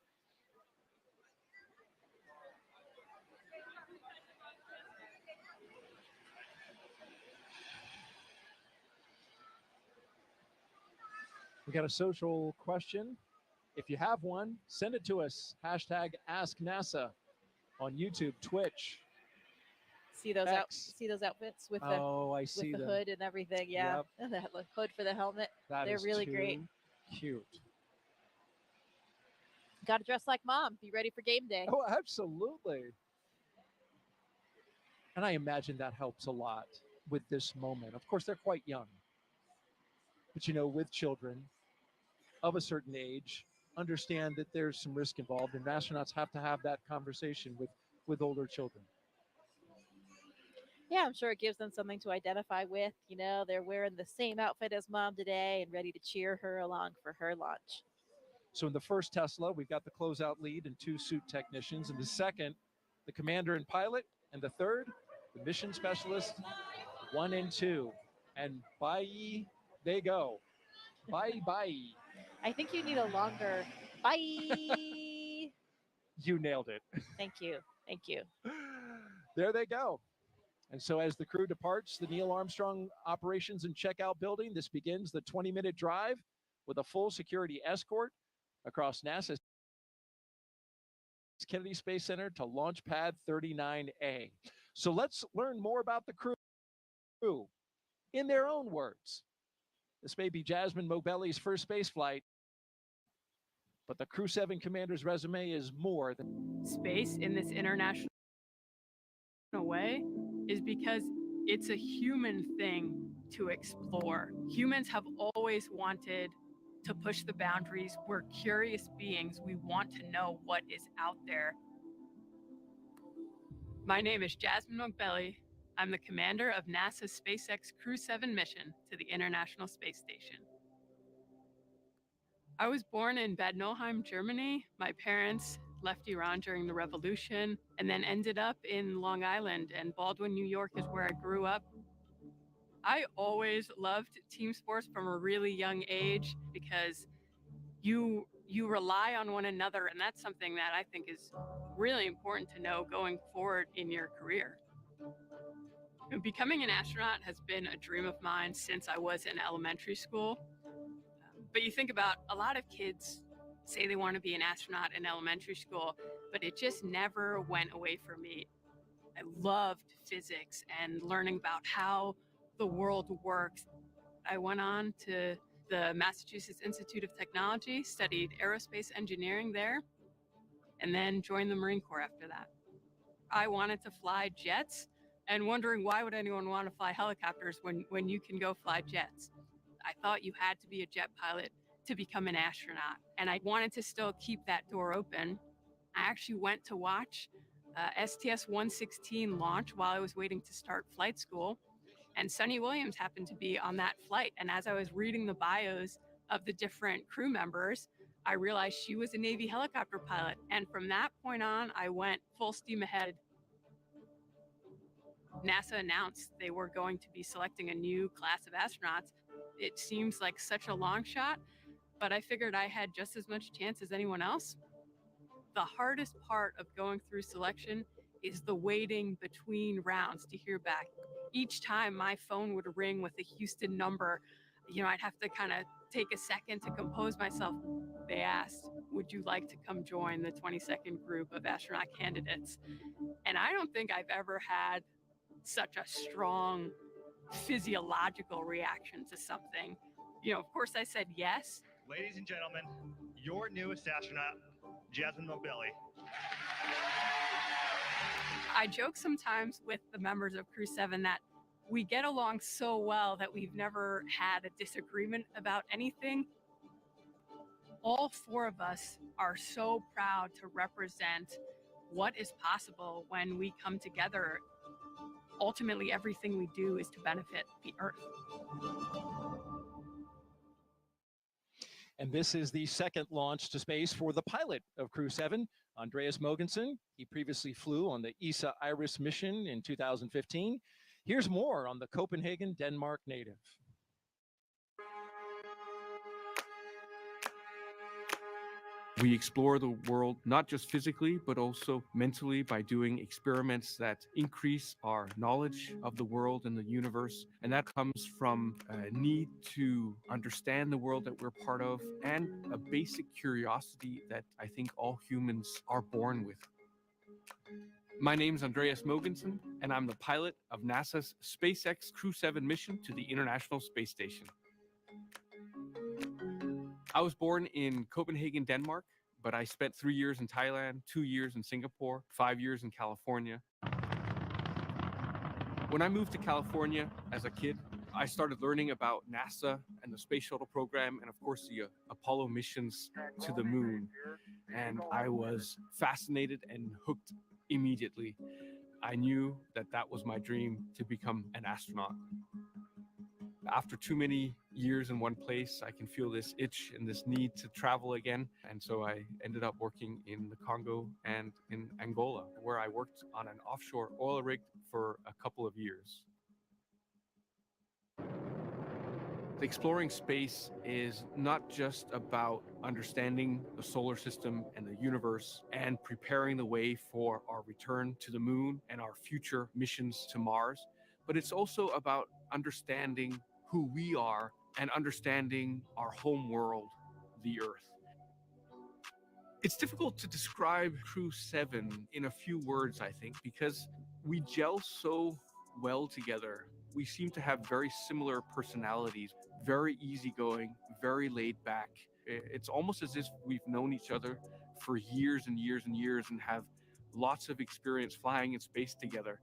We got a social question. If you have one, send it to us. Hashtag Ask NASA on YouTube, Twitch. See those outfits with the hood and everything. Yeah, yep. That hood for the helmet. They're really great. Cute. Got to dress like mom. Be ready for game day. Oh, absolutely. And I imagine that helps a lot with this moment. Of course, they're quite young. But, with children of a certain age, understand that there's some risk involved, and astronauts have to have that conversation with older children. Yeah, I'm sure it gives them something to identify with. They're wearing the same outfit as mom today and ready to cheer her along for her launch. So in the first Tesla, we've got the closeout lead and 2 suit technicians. In the second, the commander and pilot. And the third, the mission specialist, 1 and 2. And bye, they go. Bye. I think you need a longer bye. You nailed it. Thank you. There they go. And so as the crew departs the Neil Armstrong Operations and Checkout Building, this begins the 20-minute drive with a full security escort across NASA's Kennedy Space Center to Launch Pad 39A. So let's learn more about the crew in their own words. This may be Jasmin Moghbeli's first space flight, but the Crew-7 commander's resume is more than space in this international way is because it's a human thing to explore. Humans have always wanted to push the boundaries. We're curious beings. We want to know what is out there. My name is Jasmin Moghbeli. I'm the commander of NASA's SpaceX Crew-7 mission to the International Space Station. I was born in Bad Nauheim, Germany. My parents left Iran during the revolution and then ended up in Long Island, and Baldwin, New York is where I grew up. I always loved team sports from a really young age because you rely on one another, and that's something that I think is really important to know going forward in your career. Becoming an astronaut has been a dream of mine since I was in elementary school. But you think about a lot of kids say they want to be an astronaut in elementary school, but it just never went away from me. I loved physics and learning about how the world works. I went on to the Massachusetts Institute of Technology, studied aerospace engineering there, and then joined the Marine Corps after that. I wanted to fly jets, and wondering why would anyone want to fly helicopters when you can go fly jets. I thought you had to be a jet pilot to become an astronaut, and I wanted to still keep that door open. I actually went to watch STS-116 launch while I was waiting to start flight school, and Sunny Williams happened to be on that flight. And as I was reading the bios of the different crew members, I realized she was a Navy helicopter pilot. And from that point on, I went full steam ahead. NASA announced they were going to be selecting a new class of astronauts. It seems like such a long shot, but I figured I had just as much chance as anyone else. The hardest part of going through selection is the waiting between rounds to hear back. Each time my phone would ring with a Houston number, I'd have to kind of take a second to compose myself. They asked, would you like to come join the 22nd group of astronaut candidates? And I don't think I've ever had such a strong physiological reaction to something. Of course I said yes. Ladies and gentlemen, your newest astronaut, Jasmin Moghbeli. I joke sometimes with the members of Crew-7 that we get along so well that we've never had a disagreement about anything. All four of us are so proud to represent what is possible when we come together. Ultimately, everything we do is to benefit the Earth. And this is the second launch to space for the pilot of Crew-7, Andreas Mogensen. He previously flew on the ESA Iris mission in 2015. Here's more on the Copenhagen, Denmark native. We explore the world not just physically, but also mentally by doing experiments that increase our knowledge of the world and the universe. And that comes from a need to understand the world that we're part of and a basic curiosity that I think all humans are born with. My name is Andreas Mogensen, and I'm the pilot of NASA's SpaceX Crew-7 mission to the International Space Station. I was born in Copenhagen, Denmark, but I spent 3 years in Thailand, 2 years in Singapore, 5 years in California. When I moved to California as a kid, I started learning about NASA and the space shuttle program and of course the Apollo missions to the moon. And I was fascinated and hooked immediately. I knew that that was my dream, to become an astronaut. After too many years in one place, I can feel this itch and this need to travel again. And so I ended up working in the Congo and in Angola, where I worked on an offshore oil rig for a couple of years. Exploring space is not just about understanding the solar system and the universe and preparing the way for our return to the moon and our future missions to Mars, but it's also about understanding who we are and understanding our home world, the Earth. It's difficult to describe Crew-7 in a few words, I think, because we gel so well together. We seem to have very similar personalities, very easygoing, very laid back. It's almost as if we've known each other for years and years and years and have lots of experience flying in space together.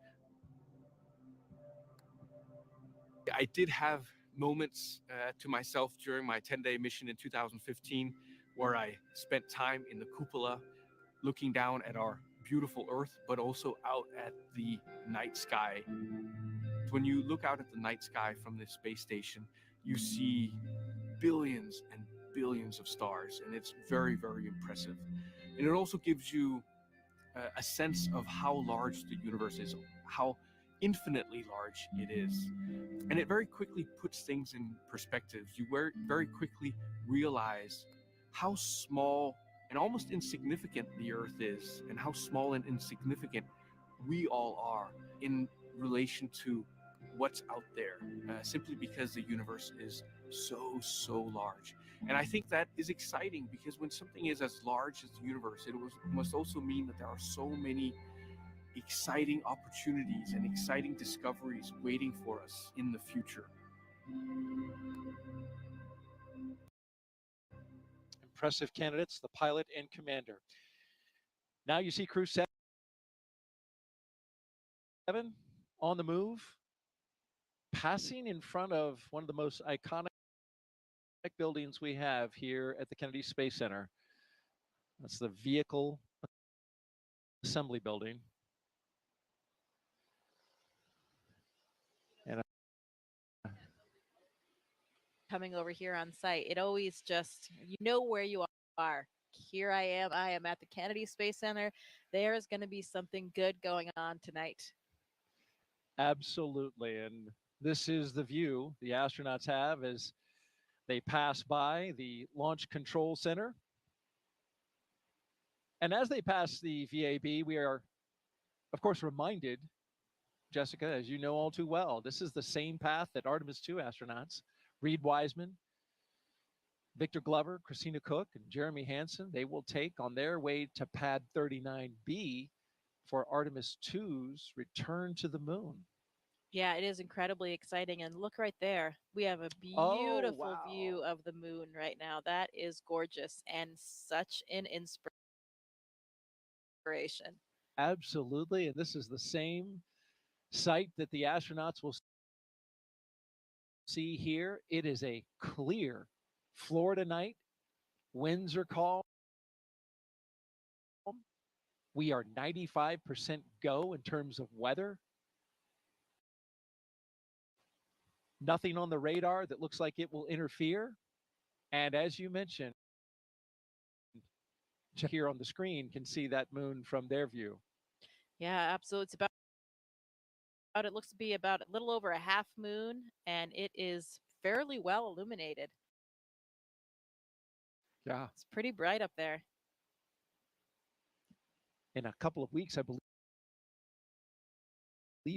I did have moments to myself during my 10-day mission in 2015 where I spent time in the cupola looking down at our beautiful Earth, but also out at the night sky. When you look out at the night sky from the space station, you see billions and billions of stars, and it's very, very impressive. And it also gives you a sense of how large the universe is, how infinitely large it is. And it very quickly puts things in perspective. You very quickly realize how small and almost insignificant the Earth is, and how small and insignificant we all are in relation to what's out there, simply because the universe is so large. And I think that is exciting, because when something is as large as the universe, it must also mean that there are so many exciting opportunities and exciting discoveries waiting for us in the future. Impressive candidates, the pilot and commander. Now you see Crew-7 on the move, passing in front of one of the most iconic buildings we have here at the Kennedy Space Center. That's the Vehicle Assembly Building. And coming over here on site, it always just, you know where you are. Here I am at the Kennedy Space Center. There's going to be something good going on tonight. Absolutely. And this is the view the astronauts have as they pass by the Launch Control Center. And as they pass the VAB, we are, of course, reminded, Jessica, as you know all too well, this is the same path that Artemis II astronauts, Reed Wiseman, Victor Glover, Christina Cook, and Jeremy Hansen, they will take on their way to Pad 39B for Artemis II's return to the moon. Yeah, it is incredibly exciting. And look right there. We have a beautiful view of the moon right now. That is gorgeous and such an inspiration. Absolutely. And this is the same site that the astronauts will see here. It is a clear Florida night. Winds are calm. We are 95% go in terms of weather. Nothing on the radar that looks like it will interfere. And as you mentioned, here on the screen can see that moon from their view. Yeah, absolutely. It's about, it looks to be about a little over a half moon, and it is fairly well illuminated. Yeah. It's pretty bright up there. In a couple of weeks, I believe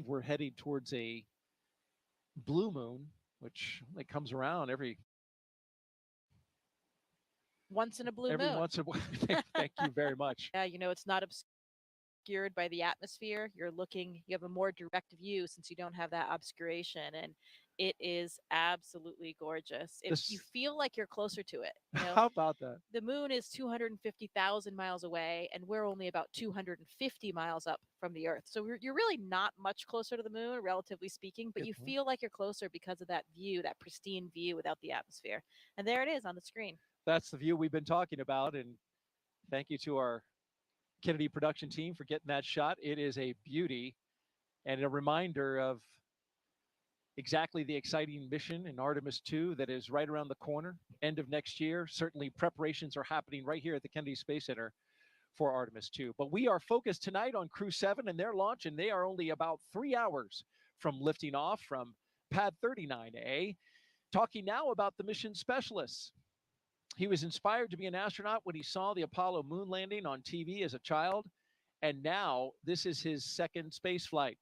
we're heading towards a blue moon, which only comes around every once in a blue moon. Every once in a while. Thank you very much. Yeah, you know, it's not obscured by the atmosphere. You're looking, you have a more direct view since you don't have that obscuration, and it is absolutely gorgeous. You feel like you're closer to it. You know? How about that? The moon is 250,000 miles away, and we're only about 250 miles up from the Earth. So you're really not much closer to the moon, relatively speaking, but you feel like you're closer because of that view, that pristine view without the atmosphere. And there it is on the screen. That's the view we've been talking about, and thank you to our Kennedy production team for getting that shot. It is a beauty and a reminder of exactly the exciting mission in Artemis II that is right around the corner, end of next year. Certainly preparations are happening right here at the Kennedy Space Center for Artemis II. But we are focused tonight on Crew-7 and their launch, and they are only about 3 hours from lifting off from Pad 39A. Talking now about the mission specialists. He was inspired to be an astronaut when he saw the Apollo moon landing on TV as a child, and now this is his second space flight.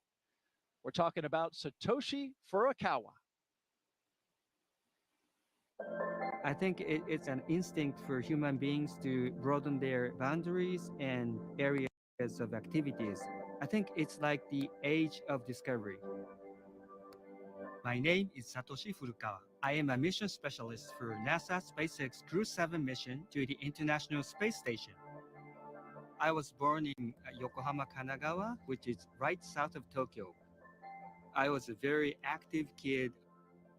We're talking about Satoshi Furukawa. I think it's an instinct for human beings to broaden their boundaries and areas of activities. I think it's like the age of discovery. My name is Satoshi Furukawa. I am a mission specialist for NASA's SpaceX Crew-7 mission to the International Space Station. I was born in Yokohama, Kanagawa, which is right south of Tokyo. I was a very active kid.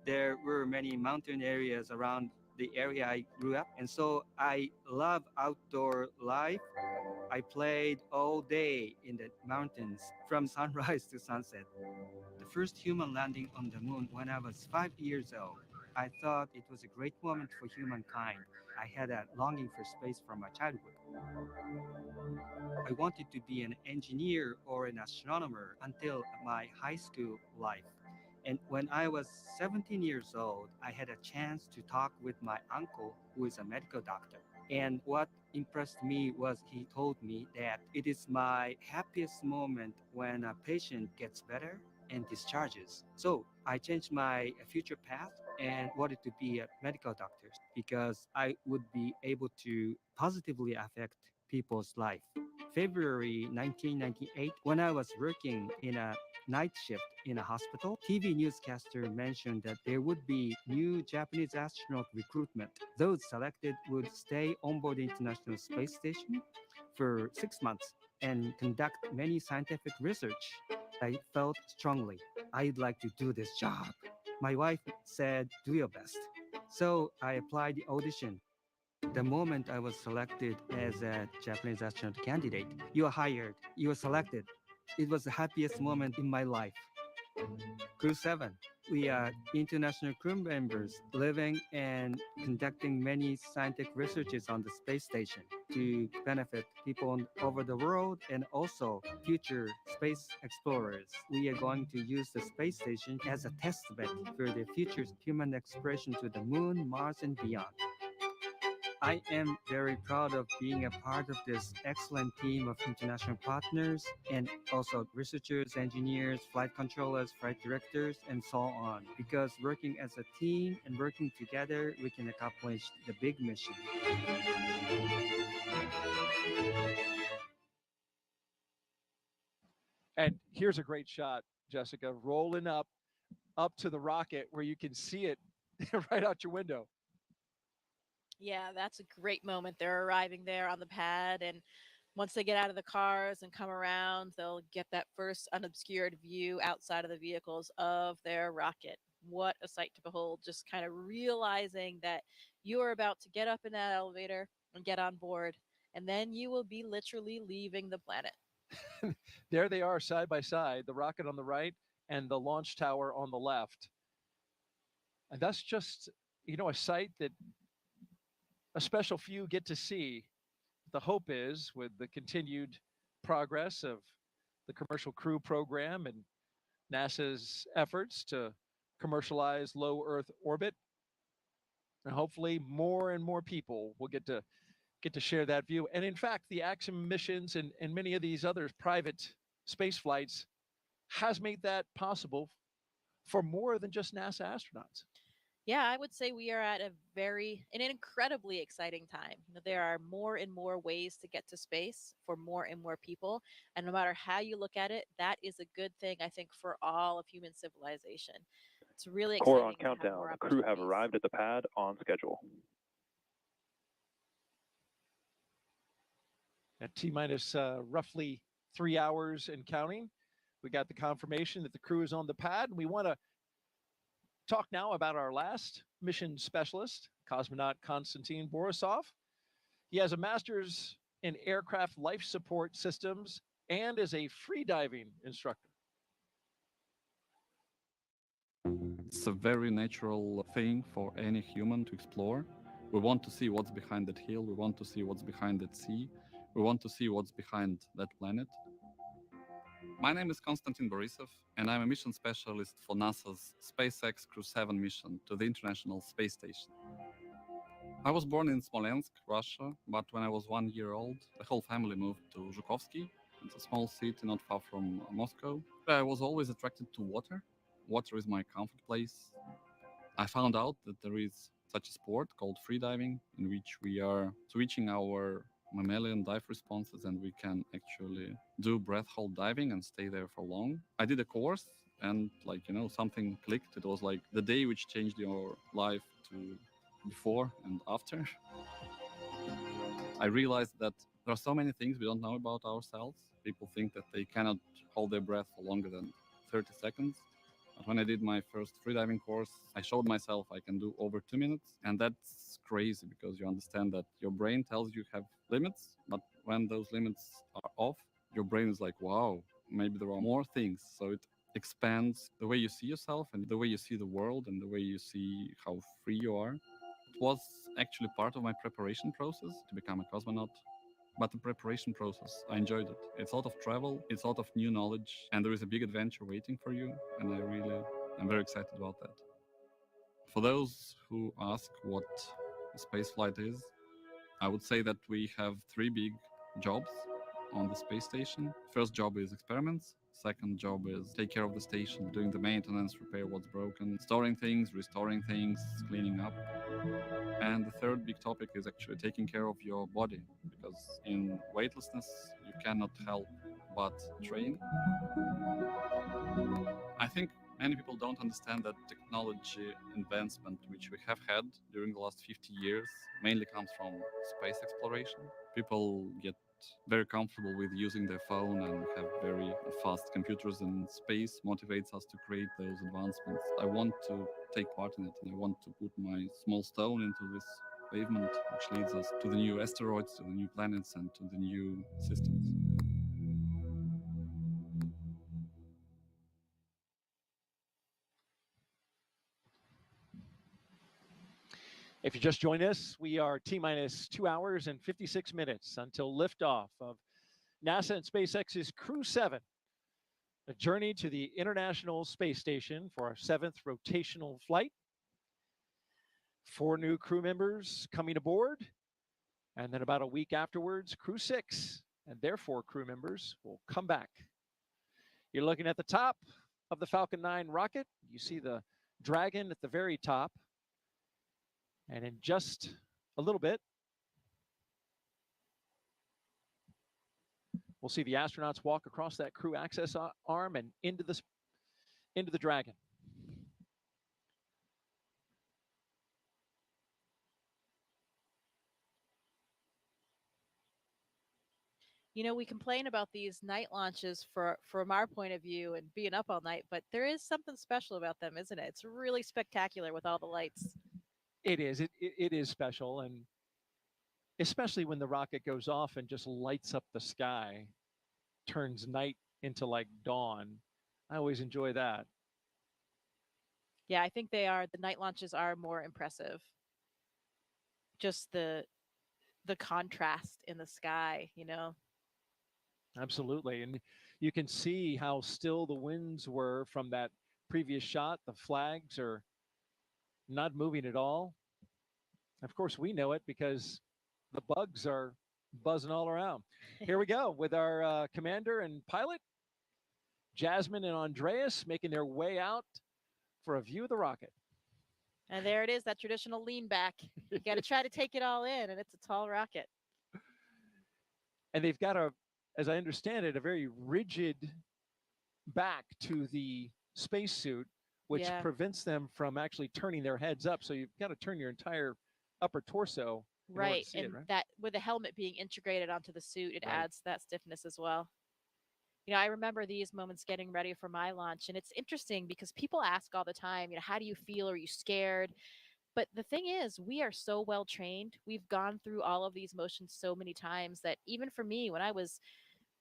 There were many mountain areas around the area I grew up, and so I love outdoor life. I played all day in the mountains from sunrise to sunset. The first human landing on the moon when I was 5 years old. I thought it was a great moment for humankind. I had a longing for space from my childhood. I wanted to be an engineer or an astronomer until my high school life. And when I was 17 years old, I had a chance to talk with my uncle, who is a medical doctor. And what impressed me was he told me that it is my happiest moment when a patient gets better and discharges. So I changed my future path and wanted to be a medical doctor because I would be able to positively affect people's life. February 1998, when I was working in a night shift in a hospital, TV newscaster mentioned that there would be new Japanese astronaut recruitment. Those selected would stay on board the International Space Station for 6 months and conduct many scientific research. I felt strongly, I'd like to do this job. My wife said, do your best. So I applied the audition. The moment I was selected as a Japanese astronaut candidate, you are hired, you are selected. It was the happiest moment in my life. Crew-7. We are international crew members living and conducting many scientific researches on the space station to benefit people over the world and also future space explorers. We are going to use the space station as a test bed for the future human exploration to the moon, Mars, and beyond. I am very proud of being a part of this excellent team of international partners and also researchers, engineers, flight controllers, flight directors, and so on. Because working as a team and working together, we can accomplish the big mission. And here's a great shot, Jessica, rolling up to the rocket where you can see it right out your window. Yeah, that's a great moment. They're arriving there on the pad, and once they get out of the cars and come around, they'll get that first unobscured view outside of the vehicles of their rocket. What a sight to behold, just kind of realizing that you are about to get up in that elevator and get on board, and then you will be literally leaving the planet. There they are side by side, the rocket on the right and the launch tower on the left. And that's just, a sight that a special few get to see. The hope is, with the continued progress of the Commercial Crew program and NASA's efforts to commercialize low Earth orbit, and hopefully more and more people will get to share that view. And in fact, the Axiom missions and many of these other private space flights has made that possible for more than just NASA astronauts. Yeah, I would say we are at an incredibly exciting time. There are more and more ways to get to space for more and more people. And no matter how you look at it, that is a good thing, I think, for all of human civilization. It's really exciting. Core on countdown. The crew have arrived at the pad on schedule. At T-minus roughly 3 hours and counting, we got the confirmation that the crew is on the pad. And we want to talk now about our last mission specialist, cosmonaut Konstantin Borisov. He has a master's in aircraft life support systems and is a freediving instructor. It's a very natural thing for any human to explore. We want to see what's behind that hill. We want to see what's behind that sea. We want to see what's behind that planet. My name is Konstantin Borisov, and I'm a mission specialist for NASA's SpaceX Crew-7 mission to the International Space Station. I was born in Smolensk, Russia, but when I was 1 year old, the whole family moved to Zhukovsky. It's a small city not far from Moscow. I was always attracted to water. Water is my comfort place. I found out that there is such a sport called freediving, in which we are switching our mammalian dive responses and we can actually do breath hold diving and stay there for long. I did a course and something clicked. It was like the day which changed your life to before and after. I realized that there are so many things we don't know about ourselves. People think that they cannot hold their breath for longer than 30 seconds. But when I did my first freediving course, I showed myself I can do over 2 minutes. And that's crazy because you understand that your brain tells you have limits, but when those limits are off, your brain is like, wow, maybe there are more things. So it expands the way you see yourself and the way you see the world and the way you see how free you are. It was actually part of my preparation process to become a cosmonaut. But the preparation process, I enjoyed it. It's a lot of travel, it's a lot of new knowledge, and there is a big adventure waiting for you, and I'm very excited about that. For those who ask what a spaceflight is, I would say that we have 3 big jobs on the space station. First job is experiments. Second job is take care of the station, doing the maintenance, repair what's broken, storing things, restoring things, cleaning up. And the third big topic is actually taking care of your body, because in weightlessness, you cannot help but train. I think Many people don't understand that technology advancement which we have had during the last 50 years mainly comes from space exploration. People get very comfortable with using their phone and have very fast computers, and space motivates us to create those advancements. I want to take part in it, and I want to put my small stone into this pavement which leads us to the new asteroids, to the new planets, and to the new systems. If you just joined us, we are T-minus 2 hours and 56 minutes until liftoff of NASA and SpaceX's Crew-7, a journey to the International Space Station for our 7th rotational flight. 4 new crew members coming aboard, and then about a week afterwards, Crew-6 and their 4 crew members will come back. You're looking at the top of the Falcon 9 rocket. You see the Dragon at the very top. And in just a little bit, we'll see the astronauts walk across that crew access arm and into the Dragon. You know, we complain about these night launches from our point of view and being up all night, but there is something special about them, isn't it? It's really spectacular with all the lights. It is. It is special, and especially when the rocket goes off and just lights up the sky, turns night into like dawn. I always enjoy that. Yeah, I think the night launches are more impressive. Just the contrast in the sky, you know. Absolutely. And you can see how still the winds were from that previous shot. The flags are not moving at all. Of course, we know it because the bugs are buzzing all around. Here we go with our commander and pilot, Jasmin and Andreas, making their way out for a view of the rocket. And there it is, that traditional lean back. You got to try to take it all in, and it's a tall rocket. And they've got as I understand it, a very rigid back to the spacesuit, which prevents them from actually turning their heads up. So you've got to turn your entire upper torso. Right, and that with the helmet being integrated onto the suit, it adds that stiffness as well. You know, I remember these moments getting ready for my launch, and it's interesting because people ask all the time, you know, how do you feel? Are you scared? But the thing is, we are so well trained. We've gone through all of these motions so many times that even for me, when I was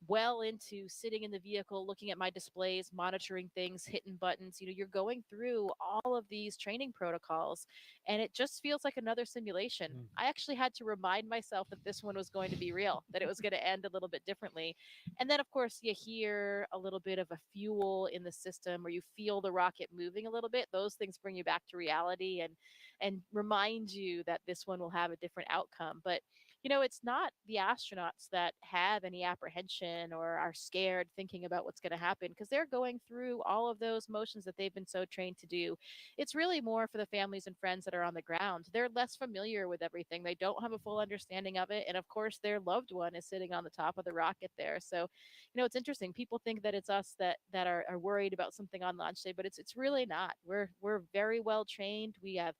well into sitting in the vehicle, looking at my displays, monitoring things, hitting buttons, you know, you're going through all of these training protocols, and it just feels like another simulation. I actually had to remind myself that this one was going to be real, that it was going to end a little bit differently. And then, of course, you hear a little bit of a fuel in the system, or you feel the rocket moving a little bit. Those things bring you back to reality and remind you that this one will have a different outcome. But you know, it's not the astronauts that have any apprehension or are scared thinking about what's going to happen because they're going through all of those motions that they've been so trained to do. It's really more for the families and friends that are on the ground. They're less familiar with everything. They don't have a full understanding of it. And of course, their loved one is sitting on the top of the rocket there. So, you know, it's interesting. People think that it's us that are worried about something on launch day, but it's really not. We're very well trained. We have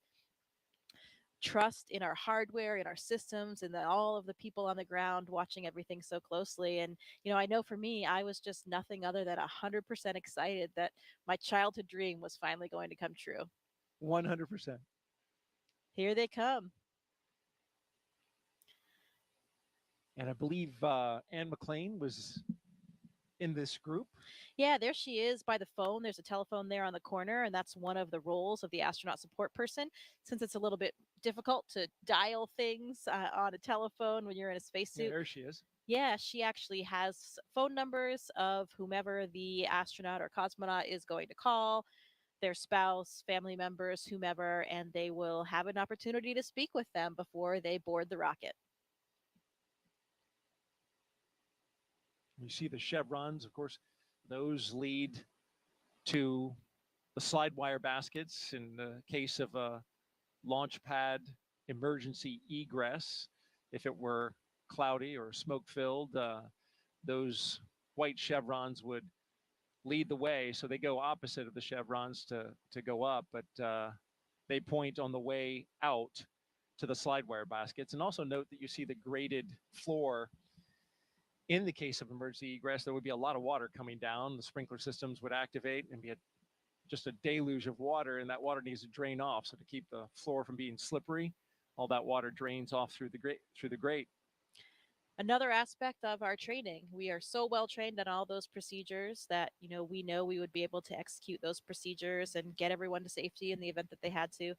trust in our hardware, in our systems, and then all of the people on the ground watching everything so closely. And, you know, I know for me, I was just nothing other than 100% excited that my childhood dream was finally going to come true. 100%. Here they come. And I believe Anne McLean was in this group. Yeah, there she is by the phone. There's a telephone there on the corner, and that's one of the roles of the astronaut support person, since it's a little bit difficult to dial things on a telephone when you're in a spacesuit. There she is. Yeah, she actually has phone numbers of whomever the astronaut or cosmonaut is going to call, their spouse, family members, whomever, and they will have an opportunity to speak with them before they board the rocket. You see the chevrons, of course, those lead to the slide wire baskets in the case of a launch pad emergency egress. If it were cloudy or smoke filled, those white chevrons would lead the way. So they go opposite of the chevrons to go up, but they point on the way out to the slide wire baskets. And also note that you see the graded floor. In the case of emergency egress, there would be a lot of water coming down. The sprinkler systems would activate and be just a deluge of water, and that water needs to drain off. So to keep the floor from being slippery, all that water drains off through the grate. Another aspect of our training, we are so well trained on all those procedures that we know we would be able to execute those procedures and get everyone to safety in the event that they had to. You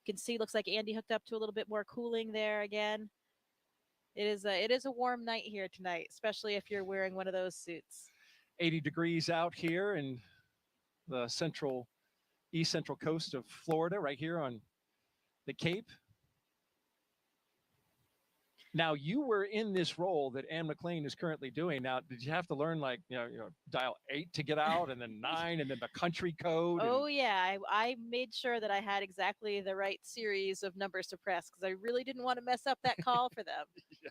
can see, looks like Andy hooked up to a little bit more cooling there again. It is a warm night here tonight, especially if you're wearing one of those suits. 80 degrees out here in the east central coast of Florida, right here on the Cape. Now, you were in this role that Anne McLean is currently doing. Now, did you have to learn, like, dial 8 to get out, and then 9, and then the country code? Oh, yeah. I made sure that I had exactly the right series of numbers to press because I really didn't want to mess up that call for them. Yeah.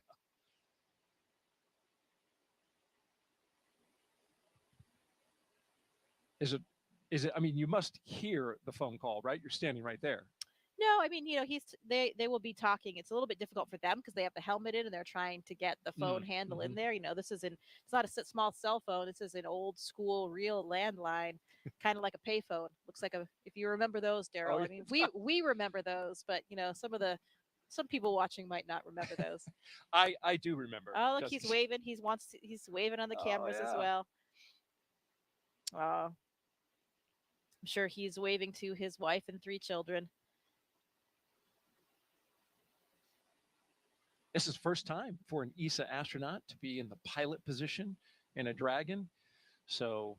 Is it, I mean, you must hear the phone call, right? You're standing right there. No, I mean, they will be talking. It's a little bit difficult for them because they have the helmet in and they're trying to get the phone handle in there. It's not a small cell phone. This is an old school real landline, kind of like a payphone. Looks like if you remember those, Daryl. I mean, we remember those, but some people watching might not remember those. I do remember. Oh, look, he's waving. He's waving on the cameras as well. I'm sure he's waving to his wife and 3 children. This is first time for an ESA astronaut to be in the pilot position in a Dragon. So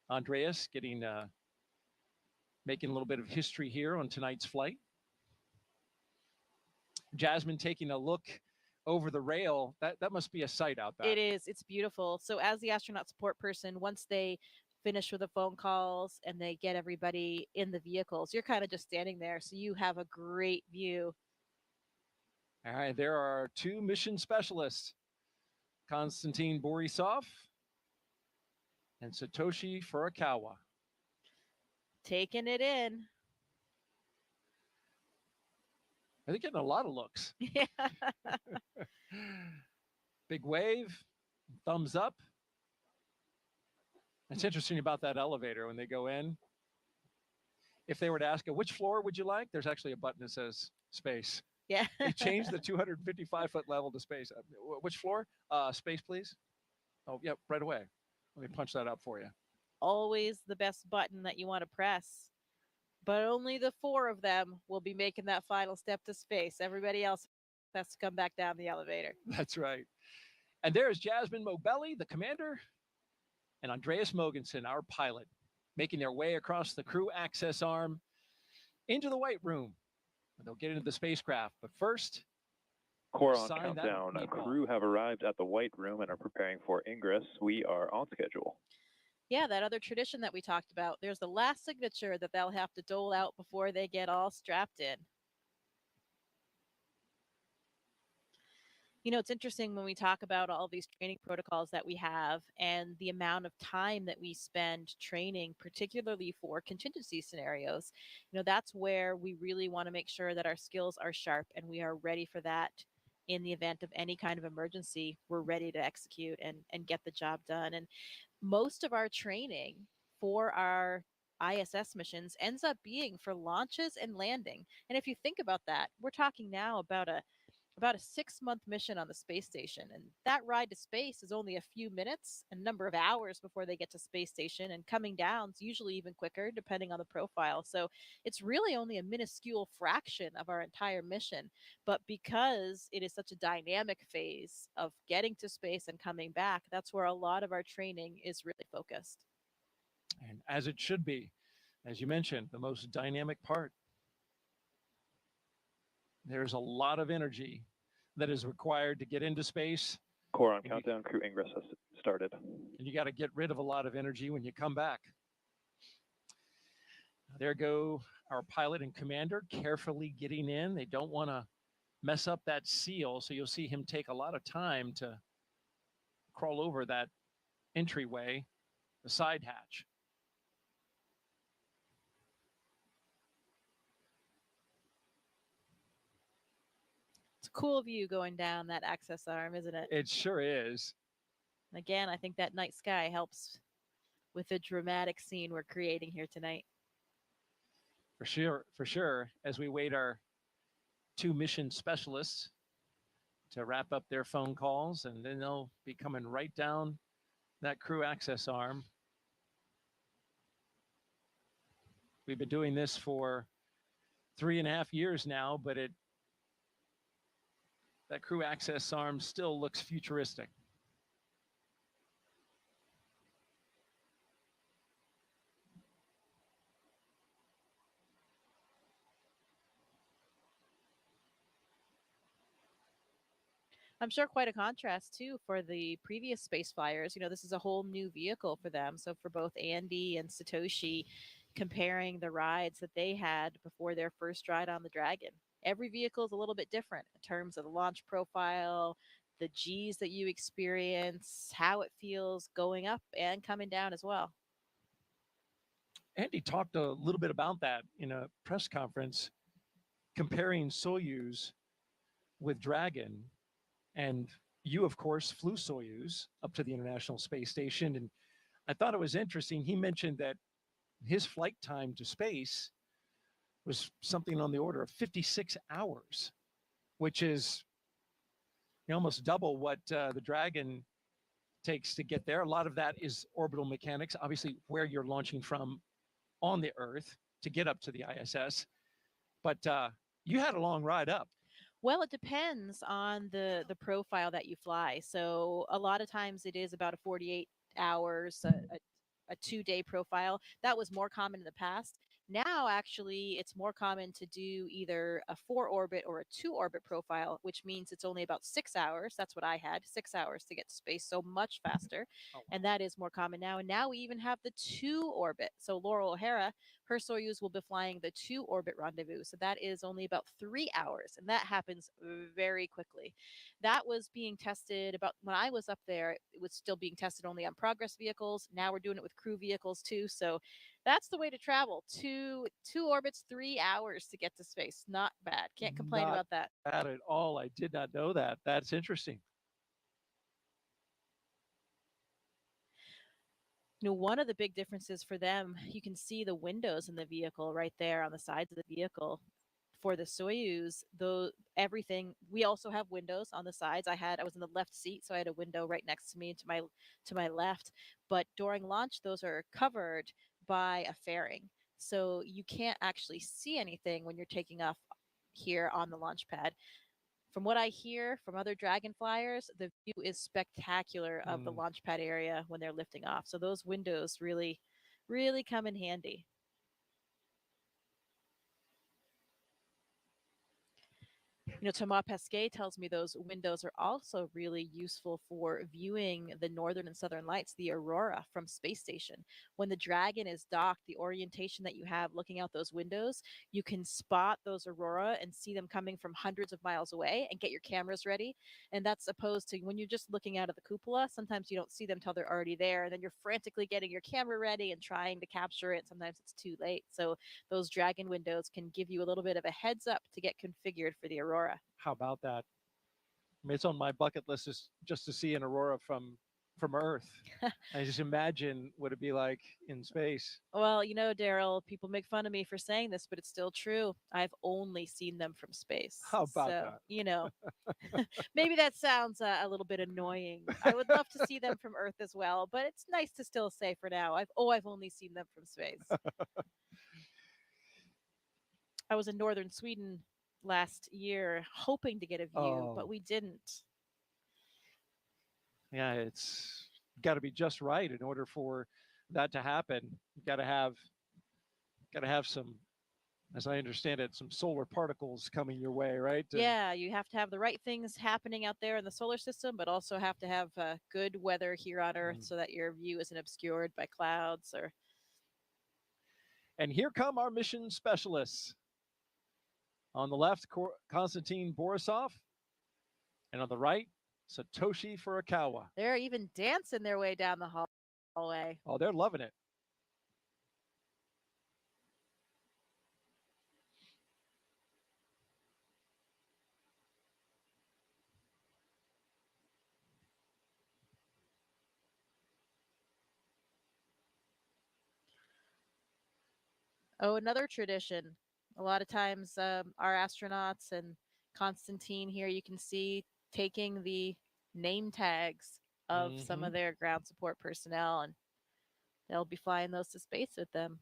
Andreas making a little bit of history here on tonight's flight. Jasmin taking a look over the rail. That must be a sight out there. It is. It's beautiful. So as the astronaut support person, once they finish with the phone calls and they get everybody in the vehicles, you're kind of just standing there. So you have a great view. All right, there are 2 mission specialists, Konstantin Borisov and Satoshi Furukawa. Taking it in. They're getting a lot of looks. Yeah. Big wave, thumbs up. It's interesting about that elevator when they go in. If they were to ask you, which floor would you like? There's actually a button that says space. Yeah. They changed the 255-foot level to space. Which floor? Space, please. Oh, yeah, right away. Let me punch that up for you. Always the best button that you want to press. But only the 4 of them will be making that final step to space. Everybody else has to come back down the elevator. That's right. And there's Jasmin Moghbeli, the commander, and Andreas Mogensen, our pilot, making their way across the crew access arm into the White Room. They'll get into the spacecraft, but first, core on countdown. Crew have arrived at the White Room and are preparing for ingress. We are on schedule. Yeah, that other tradition that we talked about. There's the last signature that they'll have to dole out before they get all strapped in. It's interesting when we talk about all these training protocols that we have and the amount of time that we spend training, particularly for contingency scenarios. That's where we really want to make sure that our skills are sharp and we are ready for that in the event of any kind of emergency. We're ready to execute and get the job done. And most of our training for our ISS missions ends up being for launches and landing. And if you think about that, we're talking now about a 6-month mission on the space station. And that ride to space is only a few minutes, a number of hours before they get to space station, and coming down is usually even quicker depending on the profile. So it's really only a minuscule fraction of our entire mission. But because it is such a dynamic phase of getting to space and coming back, that's where a lot of our training is really focused. And as it should be, as you mentioned, the most dynamic part. There's a lot of energy that is required to get into space. Core on countdown, crew ingress has started. And you got to get rid of a lot of energy when you come back. There go our pilot and commander carefully getting in. They don't want to mess up that seal, so you'll see him take a lot of time to crawl over that entryway the side hatch. It's a cool view going down that access arm, isn't it? It sure is. Again, I think that night sky helps with the dramatic scene we're creating here tonight. For sure, as we wait our 2 mission specialists to wrap up their phone calls, and then they'll be coming right down that crew access arm. We've been doing this for 3.5 years now, but that crew access arm still looks futuristic. I'm sure quite a contrast too for the previous space flyers. You know, this is a whole new vehicle for them. So for both Andy and Satoshi, comparing the rides that they had before their first ride on the Dragon. Every vehicle is a little bit different in terms of the launch profile, the G's that you experience, how it feels going up and coming down as well. Andy talked a little bit about that in a press conference, comparing Soyuz with Dragon. And you, of course, flew Soyuz up to the International Space Station. And I thought it was interesting. He mentioned that his flight time to space was something on the order of 56 hours, which is almost double what the Dragon takes to get there. A lot of that is orbital mechanics, obviously where you're launching from on the Earth to get up to the ISS. But you had a long ride up. Well, it depends on the profile that you fly. So a lot of times it is about a 48 hours, a 2-day profile. That was more common in the past. Now, actually, it's more common to do either a 4-orbit or a 2-orbit profile, which means it's only about 6 hours. That's what I had, 6 hours to get to space, so much faster. Oh, wow. And that is more common now. And now we even have the 2-orbit. So Laurel O'Hara, her Soyuz will be flying the 2-orbit rendezvous. So that is only about 3 hours. And that happens very quickly. That was being tested about when I was up there. It was still being tested only on Progress vehicles. Now we're doing it with crew vehicles too. So that's the way to travel. Two orbits, 3 hours to get to space. Not bad. Can't complain about that. Not bad at all. I did not know that. That's interesting. You know, one of the big differences for them, you can see the windows in the vehicle right there on the sides of the vehicle. For the Soyuz, though, everything, we also have windows on the sides. I was in the left seat, so I had a window right next to me to my left. But during launch, those are covered by a fairing. So you can't actually see anything when you're taking off here on the launch pad. From what I hear from other Dragon flyers, the view is spectacular of the launch pad area when they're lifting off. So those windows really, really come in handy. You know, Thomas Pesquet tells me those windows are also really useful for viewing the northern and southern lights, the aurora from space station. When the Dragon is docked, the orientation that you have looking out those windows, you can spot those aurora and see them coming from hundreds of miles away and get your cameras ready. And that's opposed to when you're just looking out of the cupola, sometimes you don't see them till they're already there. And then you're frantically getting your camera ready and trying to capture it. Sometimes it's too late. So those Dragon windows can give you a little bit of a heads up to get configured for the aurora. How about that? I mean, it's on my bucket list just to see an aurora from Earth. I just imagine what it'd be like in space. Well, you know, Daryl, people make fun of me for saying this, but it's still true. I've only seen them from space. How about that? You know, maybe that sounds a little bit annoying. I would love to see them from Earth as well, but it's nice to still say for now, I've only seen them from space. I was in northern Sweden last year hoping to get a view, but we didn't. Yeah, it's got to be just right in order for that to happen. You've got to have some, as I understand it, some solar particles coming your way, right? Yeah, you have to have the right things happening out there in the solar system, but also have to have good weather here on Earth so that your view isn't obscured by clouds or. And here come our mission specialists. On the left, Konstantin Borisov, and on the right, Satoshi Furukawa. They're even dancing their way down the hall. hallway. Oh, they're loving it. Oh, another tradition. A lot of times, our astronauts and Konstantin here, you can see taking the name tags of some of their ground support personnel, and they'll be flying those to space with them.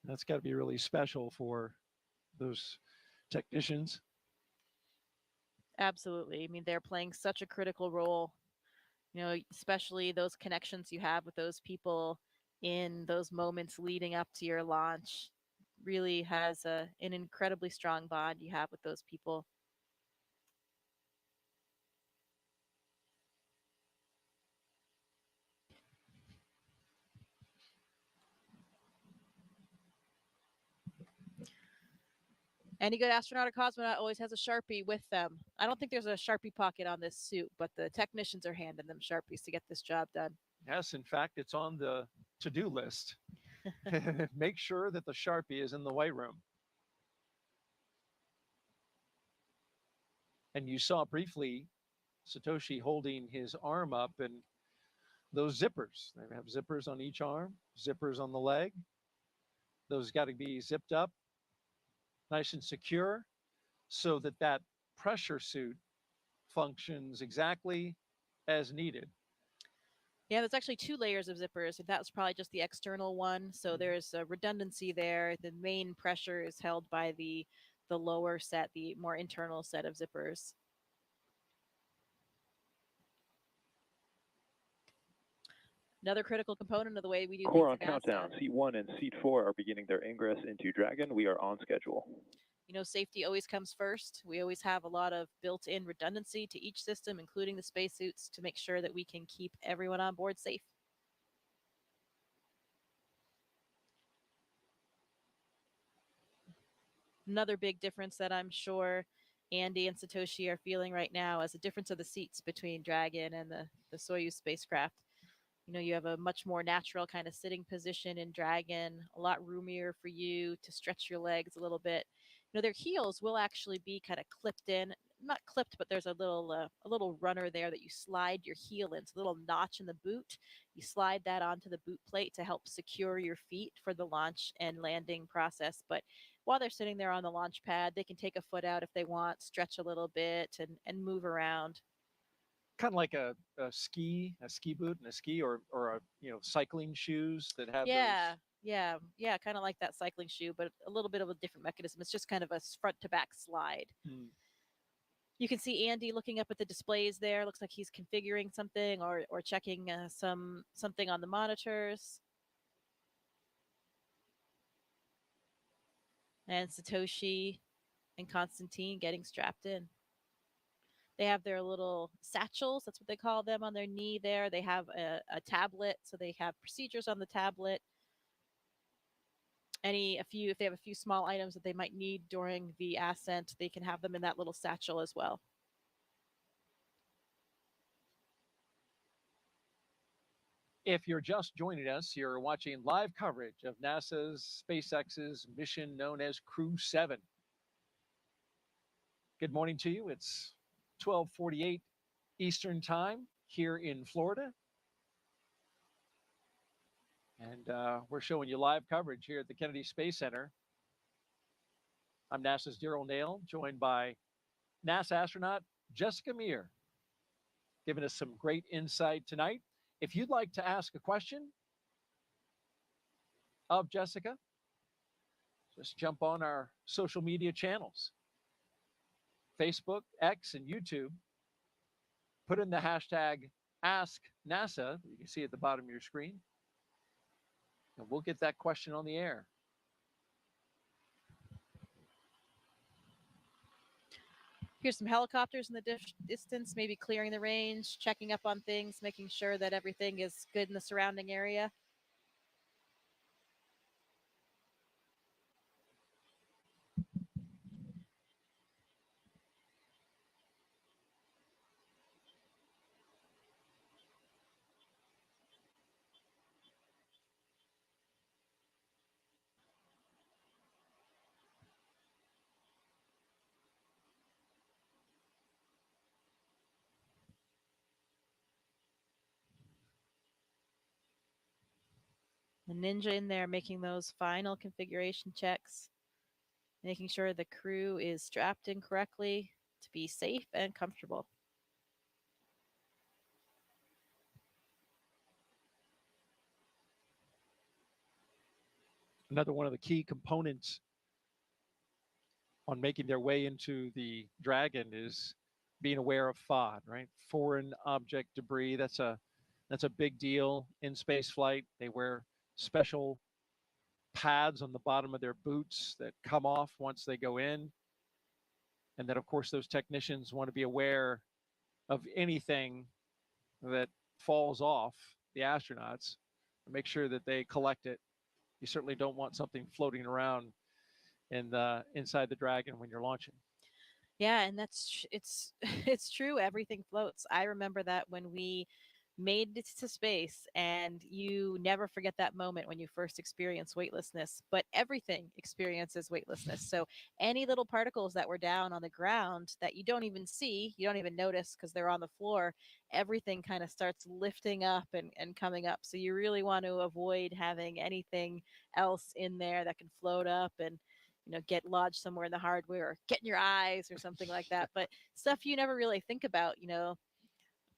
That's got to be really special for those technicians. Absolutely. I mean, they're playing such a critical role, you know, especially those connections you have with those people in those moments leading up to your launch. Really has an incredibly strong bond you have with those people. Any good astronaut or cosmonaut always has a Sharpie with them. I don't think there's a Sharpie pocket on this suit, but the technicians are handing them Sharpies to get this job done. Yes, in fact, it's on the to-do list. Make sure that the Sharpie is in the white room. And you saw briefly Satoshi holding his arm up, and those zippers, they have zippers on each arm, zippers on the leg. Those got to be zipped up nice and secure so that that pressure suit functions exactly as needed. Yeah, there's actually 2 layers of zippers. That was probably just the external one. So there's a redundancy there. The main pressure is held by the lower set, the more internal set of zippers. Another critical component of the way we do Core on things at countdown. NASA. Seat 1 and Seat 4 are beginning their ingress into Dragon. We are on schedule. You know, safety always comes first. We always have a lot of built-in redundancy to each system, including the spacesuits, to make sure that we can keep everyone on board safe. Another big difference that I'm sure Andy and Satoshi are feeling right now is the difference of the seats between Dragon and the Soyuz spacecraft. You know, you have a much more natural kind of sitting position in Dragon, a lot roomier for you to stretch your legs a little bit. You know, their heels will actually be kind of clipped in, not clipped, but there's a little runner there that you slide your heel into, a little notch in the boot. You slide that onto the boot plate to help secure your feet for the launch and landing process. But while they're sitting there on the launch pad, they can take a foot out if they want, stretch a little bit, and move around. Kind of like a ski boot and a ski or a cycling shoes that have Yeah, those. yeah, kind of like that cycling shoe, but a little bit of a different mechanism. It's just kind of a front to back slide. You can see Andy looking up at the displays there. Looks like he's configuring something or checking something on the monitors. And Satoshi and Konstantin getting strapped in. They have their little satchels, that's what they call them, on their knee there. They have a tablet, so they have procedures on the tablet. If they have a few small items that they might need during the ascent, they can have them in that little satchel as well. If you're just joining us, you're watching live coverage of NASA's SpaceX's mission known as Crew-7. Good morning to you. It's 12:48 Eastern Time here in Florida. And we're showing you live coverage here at the Kennedy Space Center. I'm NASA's Daryl Nail, joined by NASA astronaut Jessica Meir, giving us some great insight tonight. If you'd like to ask a question of Jessica, just jump on our social media channels, Facebook, X, and YouTube. Put in the hashtag AskNASA, you can see at the bottom of your screen, and we'll get that question on the air. Here's some helicopters in the distance, maybe clearing the range, checking up on things, making sure that everything is good in the surrounding area. The ninja in there making those final configuration checks, making sure the crew is strapped in correctly to be safe and comfortable. Another one of the key components on making their way into the Dragon is being aware of FOD, right? Foreign object debris. That's a big deal in space flight. They wear special pads on the bottom of their boots that come off once they go in. And then, of course, those technicians want to be aware of anything that falls off the astronauts and make sure that they collect it. You certainly don't want something floating around in inside the Dragon when you're launching. Yeah, and it's it's true. Everything floats. I remember that when we made it to space, and you never forget that moment when you first experience weightlessness. But everything experiences weightlessness. So any little particles that were down on the ground that you don't even see, you don't even notice because they're on the floor, everything kind of starts lifting up and coming up. So you really want to avoid having anything else in there that can float up and get lodged somewhere in the hardware or get in your eyes or something like that. But stuff you never really think about,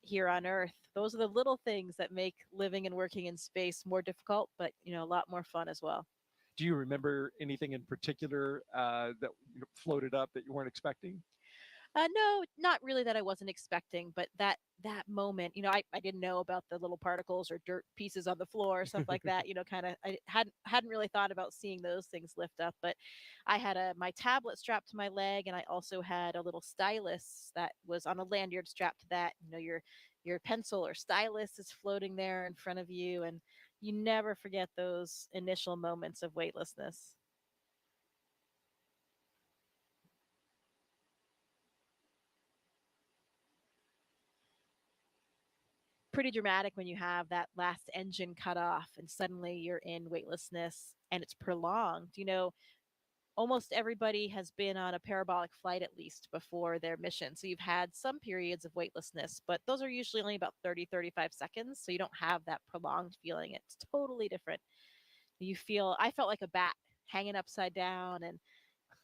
here on Earth. Those are the little things that make living and working in space more difficult, but a lot more fun as well. Do you remember anything in particular that floated up that you weren't expecting? No, not really that I wasn't expecting, but that moment, I didn't know about the little particles or dirt pieces on the floor or stuff like that. Kind of I hadn't really thought about seeing those things lift up, but I had my tablet strapped to my leg, and I also had a little stylus that was on a lanyard strapped to that. Your pencil or stylus is floating there in front of you, and you never forget those initial moments of weightlessness. Pretty dramatic when you have that last engine cut off and suddenly you're in weightlessness and it's prolonged. Almost everybody has been on a parabolic flight at least before their mission. So you've had some periods of weightlessness, but those are usually only about 30-35 seconds. So you don't have that prolonged feeling. It's totally different. I felt like a bat hanging upside down, and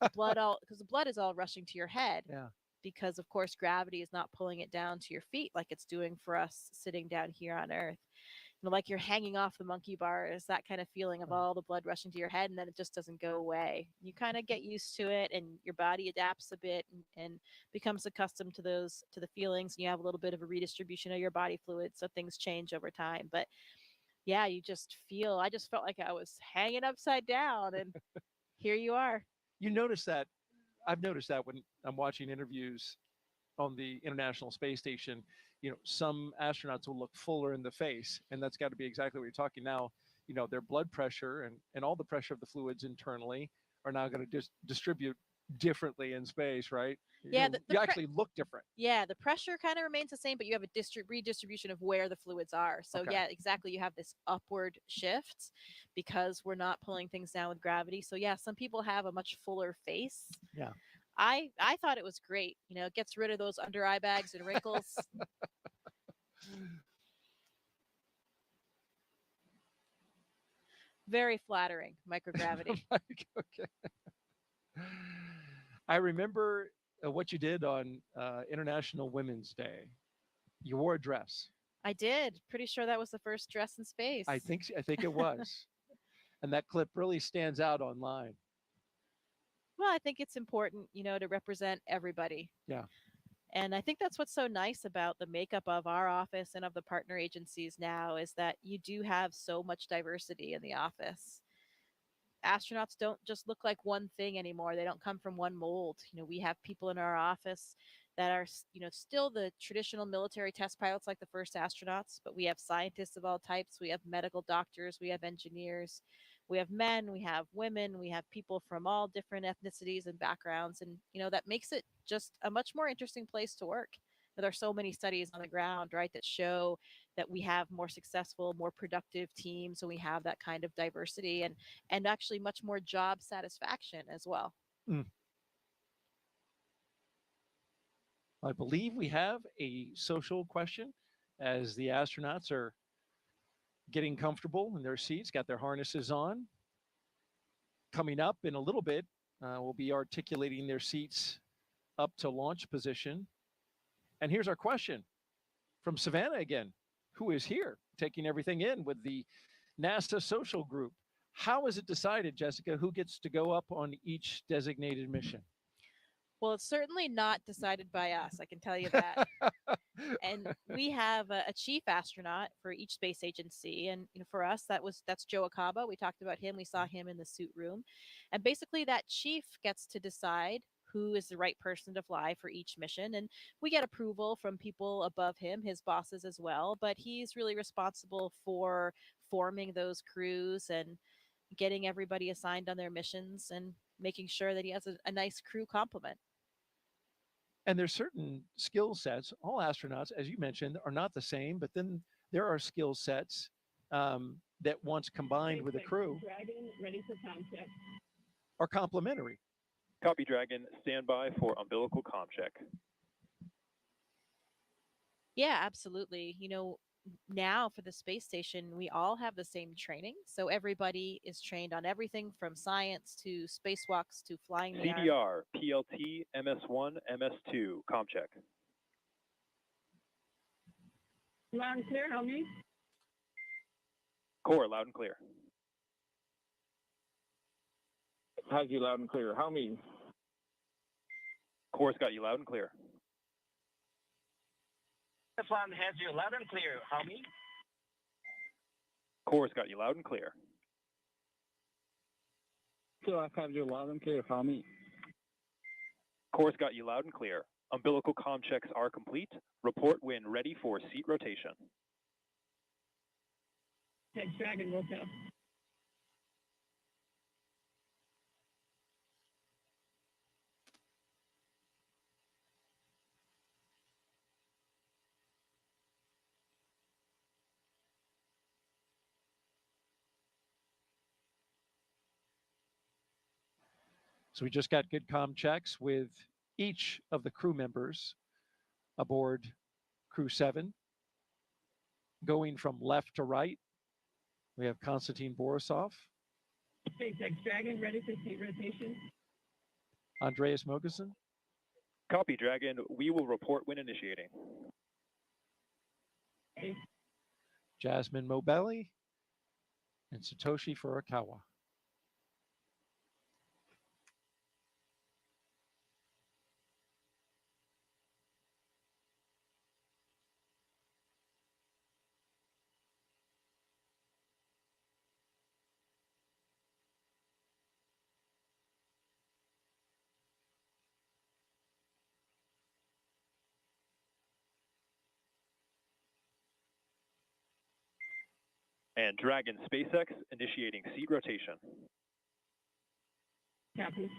because the blood is all rushing to your head. Yeah. Because of course gravity is not pulling it down to your feet like it's doing for us sitting down here on Earth. Like you're hanging off the monkey bars, that kind of feeling of all the blood rushing to your head, and then it just doesn't go away. You kind of get used to it, and your body adapts a bit and becomes accustomed to the feelings, and you have a little bit of a redistribution of your body fluid, so things change over time. But yeah, I just felt like I was hanging upside down, and here you are. You notice that I've noticed that when I'm watching interviews on the International Space Station, some astronauts will look fuller in the face, and that's got to be exactly what you're talking now. Their blood pressure and all the pressure of the fluids internally are now going to distribute differently in space, right? Yeah, you actually look different. Yeah, the pressure kind of remains the same, but you have a redistribution of where the fluids are. So Okay. yeah, exactly. You have this upward shift because we're not pulling things down with gravity. So yeah, some people have a much fuller face. Yeah. I thought it was great. It gets rid of those under eye bags and wrinkles. Very flattering, microgravity. Okay. I remember what you did on International Women's Day. You wore a dress. I did. Pretty sure that was the first dress in space. I think it was. And that clip really stands out online. Well, I think it's important, to represent everybody. Yeah. And I think that's what's so nice about the makeup of our office and of the partner agencies now is that you do have so much diversity in the office. Astronauts don't just look like one thing anymore. They don't come from one mold. We have people in our office that are, still the traditional military test pilots like the first astronauts, but we have scientists of all types. We have medical doctors, we have engineers, we have men, we have women, we have people from all different ethnicities and backgrounds. And, that makes it just a much more interesting place to work. There are so many studies on the ground, right, that show that we have more successful, more productive teams, and we have that kind of diversity and actually much more job satisfaction as well. I believe we have a social question as the astronauts are getting comfortable in their seats, got their harnesses on. Coming up in a little bit, we'll be articulating their seats up to launch position. And here's our question from Savannah again, who is here taking everything in with the NASA social group. How is it decided, Jessica, who gets to go up on each designated mission? Well, it's certainly not decided by us, I can tell you that. And we have a chief astronaut for each space agency, and for us that's Joe Acaba. We talked about him. We saw him in the suit room, and basically that chief gets to decide who is the right person to fly for each mission, and we get approval from people above him, his bosses as well, but he's really responsible for forming those crews and getting everybody assigned on their missions and making sure that he has a nice crew complement. And there's certain skill sets. All astronauts, as you mentioned, are not the same, but then there are skill sets that once combined with a crew Dragon, ready for comm check. are complementary. Copy, Dragon. Stand by for umbilical comm check. Yeah, absolutely. Now for the space station, we all have the same training. So everybody is trained on everything from science to spacewalks to flying the arm. CDR, PLT, MS1, MS2, comm check. Loud and clear, help me. Core, loud and clear. Has you loud and clear. How me? Core's got you loud and clear. This one has you loud and clear, homie. Core's got you loud and clear. So I have you loud and clear. How me? Core's got you loud and clear. Umbilical comm checks are complete. Report when ready for seat rotation. Tech Dragon, Walkout. So we just got good comm checks with each of the crew members aboard Crew-7. Going from left to right, we have Konstantin Borisov. SpaceX Dragon, ready for seat rotation. Andreas Mogensen. Copy, Dragon. We will report when initiating. Okay. Jasmin Moghbeli and Satoshi Furukawa. And Dragon SpaceX initiating seat rotation. Copy.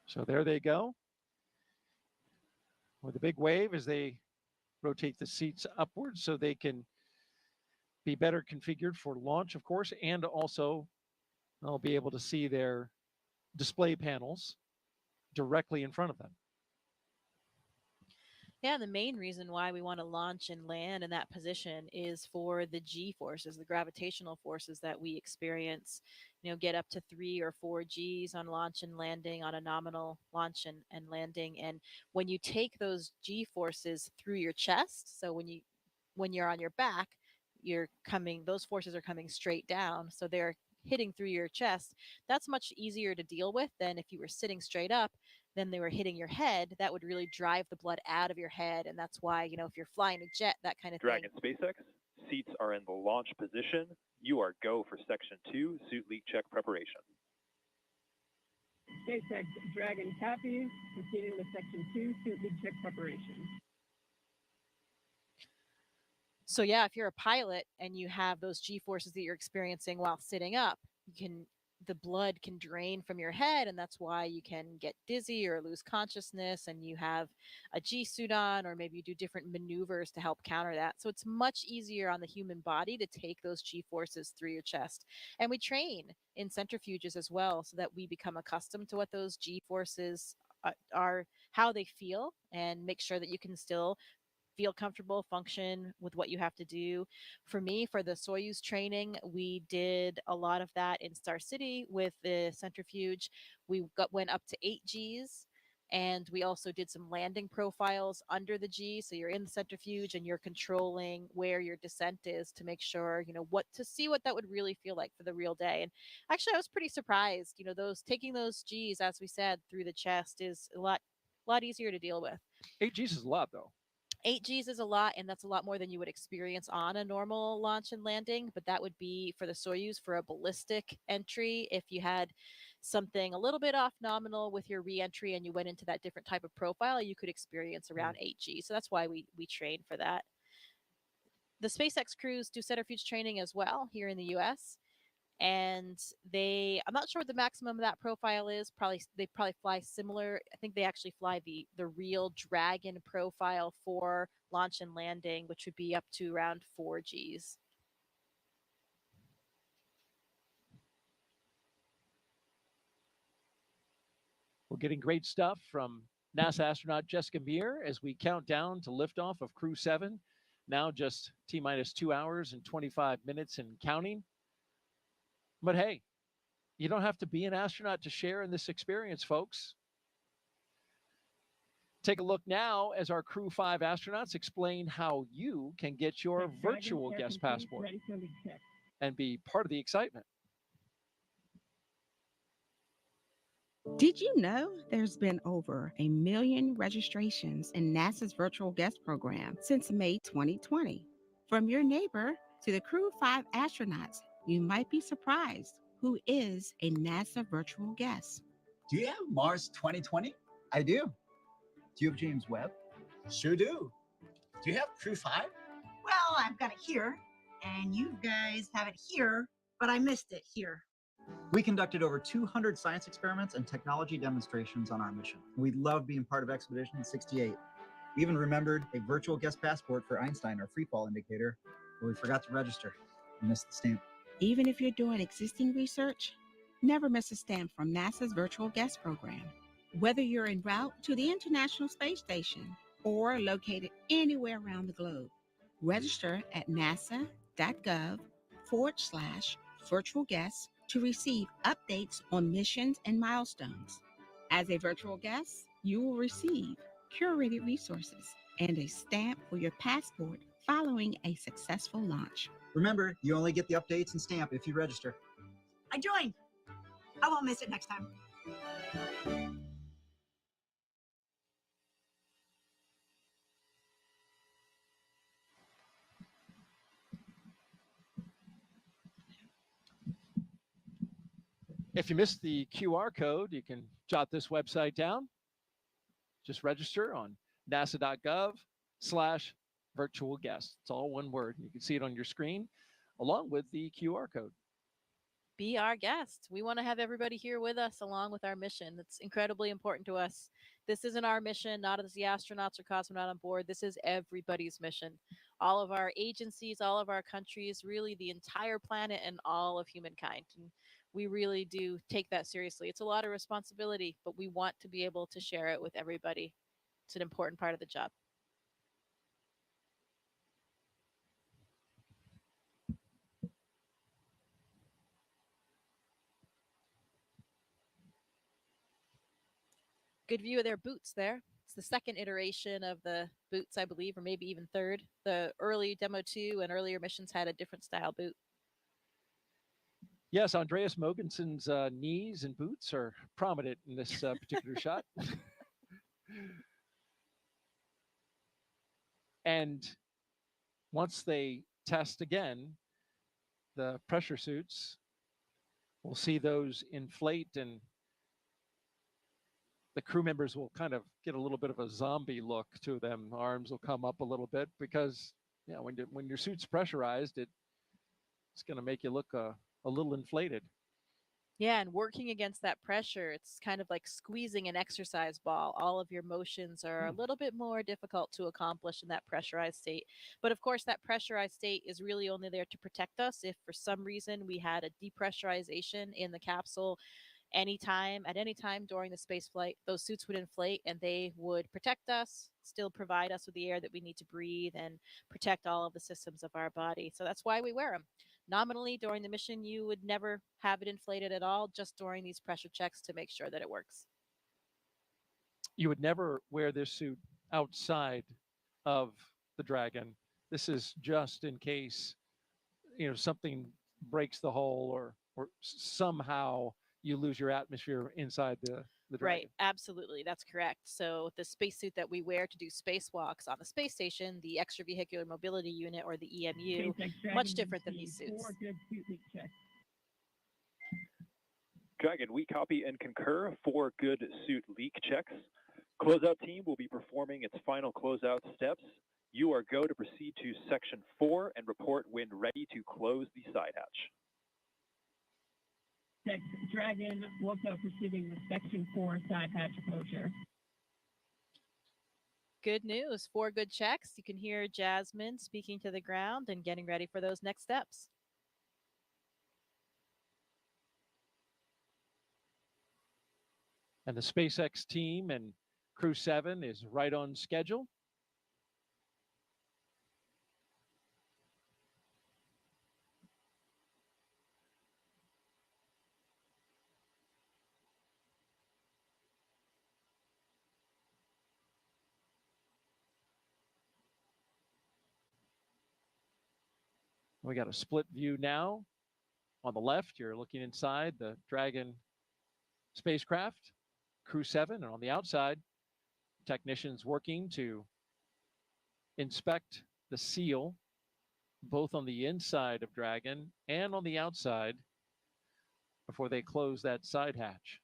So there they go. With a big wave as they rotate the seats upwards so they can be better configured for launch, of course, and also they'll be able to see their display panels directly in front of them. Yeah, the main reason why we want to launch and land in that position is for the G forces, the gravitational forces that we experience, get up to 3 or 4 Gs on launch and landing on a nominal launch and landing. And when you take those G forces through your chest, so when you're on your back, those forces are coming straight down. So they're hitting through your chest. That's much easier to deal with than if you were sitting straight up, then they were hitting your head. That would really drive the blood out of your head. And that's why, if you're flying a jet, that kind of Dragon thing. SpaceX, seats are in the launch position. You are go for Section 2, suit leak check preparation. SpaceX Dragon, copy. Proceeding with Section 2, suit leak check preparation. So yeah, if you're a pilot and you have those G forces that you're experiencing while sitting up, you can the blood can drain from your head, and that's why you can get dizzy or lose consciousness, and you have a G suit on, or maybe you do different maneuvers to help counter that. So it's much easier on the human body to take those G forces through your chest. And we train in centrifuges as well so that we become accustomed to what those G forces are, how they feel, and make sure that you can still feel comfortable, function with what you have to do. For me, for the Soyuz training, we did a lot of that in Star City with the centrifuge. Went up to 8 Gs. And we also did some landing profiles under the G. So you're in the centrifuge and you're controlling where your descent is to make sure, what to see what that would really feel like for the real day. And actually, I was pretty surprised. Those taking those Gs, as we said, through the chest is a lot easier to deal with. 8 Gs is a lot, though. 8 Gs is a lot, and that's a lot more than you would experience on a normal launch and landing. But that would be for the Soyuz for a ballistic entry. If you had something a little bit off nominal with your reentry and you went into that different type of profile, you could experience around 8G. So that's why we train for that. The SpaceX crews do centrifuge training as well here in the US. And I'm not sure what the maximum of that profile is. They probably fly similar. I think they actually fly the real Dragon profile for launch and landing, which would be up to around 4 Gs. We're getting great stuff from NASA astronaut Jessica Meir as we count down to liftoff of Crew-7. Now just T-minus 2 hours and 25 minutes and counting. But hey, you don't have to be an astronaut to share in this experience, folks. Take a look now as our Crew-5 astronauts explain how you can get your virtual guest passport and be part of the excitement. Did you know there's been over 1 million registrations in NASA's virtual guest program since May 2020? From your neighbor to the Crew-5 astronauts, you might be surprised who is a NASA virtual guest. Do you have Mars 2020? I do. Do you have James Webb? Sure do. Do you have Crew-5? Well, I've got it here, and you guys have it here, but I missed it here. We conducted over 200 science experiments and technology demonstrations on our mission. We loved being part of Expedition 68. We even remembered a virtual guest passport for Einstein, our freefall indicator, but we forgot to register. We missed the stamp. Even if you're doing existing research, never miss a stamp from NASA's virtual guest program. Whether you're en route to the International Space Station or located anywhere around the globe, register at nasa.gov/virtual guests to receive updates on missions and milestones. As a virtual guest, you will receive curated resources and a stamp for your passport following a successful launch. Remember, you only get the updates and stamp if you register. I joined. I won't miss it next time. If you missed the QR code, you can jot this website down. Just register on nasa.gov/virtual guest. It's all one word. You can see it on your screen along with the QR code. Be our guest. We want to have everybody here with us along with our mission. It's incredibly important to us. This isn't our mission, not as the astronauts or cosmonaut on board. This is everybody's mission. All of our agencies, all of our countries, really the entire planet and all of humankind. And we really do take that seriously. It's a lot of responsibility, but we want to be able to share it with everybody. It's an important part of the job. Good view of their boots there. It's the second iteration of the boots, I believe, or maybe even third. The early Demo 2 and earlier missions had a different style boot. Yes, Andreas Mogensen's knees and boots are prominent in this particular shot. And once they test again, the pressure suits, we'll see those inflate and the crew members will kind of get a little bit of a zombie look to them. Arms will come up a little bit because, yeah, when your suit's pressurized, it's going to make you look a little inflated. Yeah, and working against that pressure, it's kind of like squeezing an exercise ball. All of your motions are a little bit more difficult to accomplish in that pressurized state. But of course, that pressurized state is really only there to protect us if for some reason we had a depressurization in the capsule at any time during the space flight. Those suits would inflate and they would protect us, still provide us with the air that we need to breathe and protect all of the systems of our body. So that's why we wear them. Nominally, during the mission, you would never have it inflated at all, just during these pressure checks to make sure that it works. You would never wear this suit outside of the Dragon. This is just in case, something breaks the hull or somehow you lose your atmosphere inside the Dragon. Right, absolutely. That's correct. So the spacesuit that we wear to do spacewalks on the space station, the extravehicular mobility unit or the EMU, much different than these suits. Dragon, we copy and concur 4 good suit leak checks. Closeout team will be performing its final closeout steps. You are go to proceed to section 4 and report when ready to close the side hatch. Dragon, Walkout proceeding with section 4 side hatch closure. Good news. 4 good checks. You can hear Jasmin speaking to the ground and getting ready for those next steps. And the SpaceX team and Crew-7 is right on schedule. We got a split view now. On the left, you're looking inside the Dragon spacecraft, Crew-7, and on the outside, technicians working to inspect the seal, both on the inside of Dragon and on the outside, before they close that side hatch.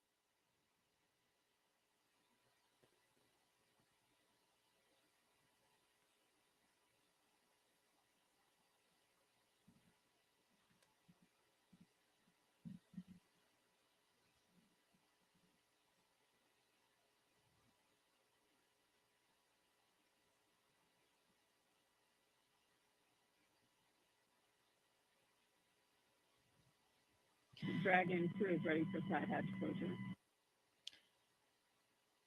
Dragon crew is ready for side hatch closure.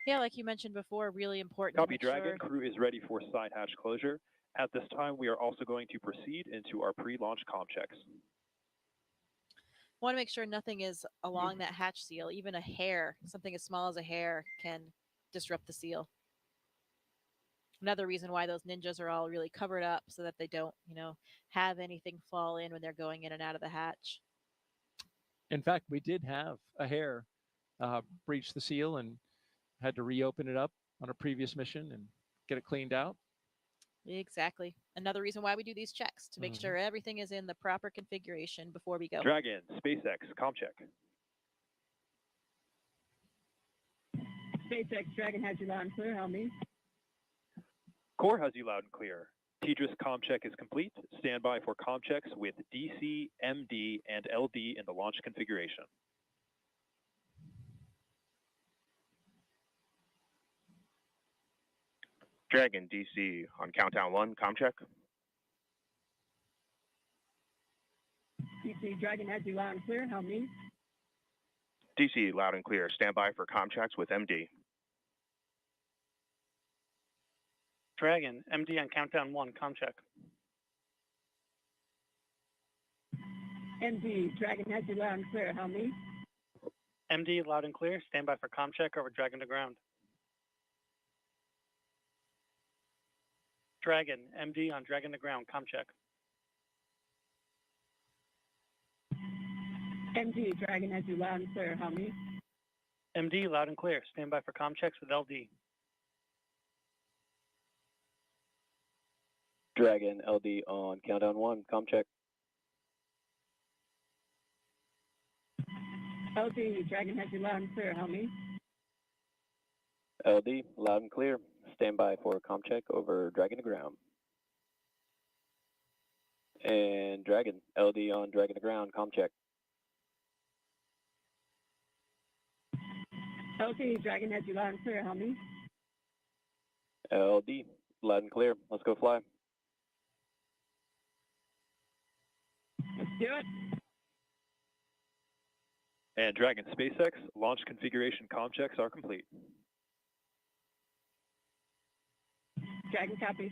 Yeah, like you mentioned before, really important. Copy, Dragon. Crew is ready for side hatch closure. At this time, we are also going to proceed into our pre-launch comm checks. Want to make sure nothing is along that hatch seal. Even a hair, something as small as a hair, can disrupt the seal. Another reason why those ninjas are all really covered up so that they don't, have anything fall in when they're going in and out of the hatch. In fact, we did have a hair breach the seal and had to reopen it up on a previous mission and get it cleaned out. Exactly. Another reason why we do these checks, to make sure everything is in the proper configuration before we go. Dragon, SpaceX, comm check. SpaceX, Dragon has you loud and clear. How me? Core has you loud and clear. TDRS comm check is complete. Stand by for comm checks with DC, MD, and LD in the launch configuration. Dragon, DC, on countdown 1, comm check. DC, Dragon has you loud and clear. How me? DC, loud and clear. Stand by for comm checks with MD. Dragon, MD on countdown 1, comm check. MD, Dragon has you loud and clear. How me? MD, loud and clear. Stand by for comm check over Dragon to ground. Dragon, MD on Dragon to ground, comm check. MD, Dragon has you loud and clear. How me? MD, loud and clear. Stand by for comm checks with LD. Dragon, LD on countdown 1, comm check. LD, Dragon has you loud and clear. How me? LD, loud and clear. Stand by for comm check over Dragon to ground. And Dragon, LD on Dragon to ground, comm check. Okay, Dragon has you loud and clear. How many? LD, loud and clear. Let's go fly. Let's do it. And Dragon SpaceX, launch configuration comm checks are complete. Dragon copy.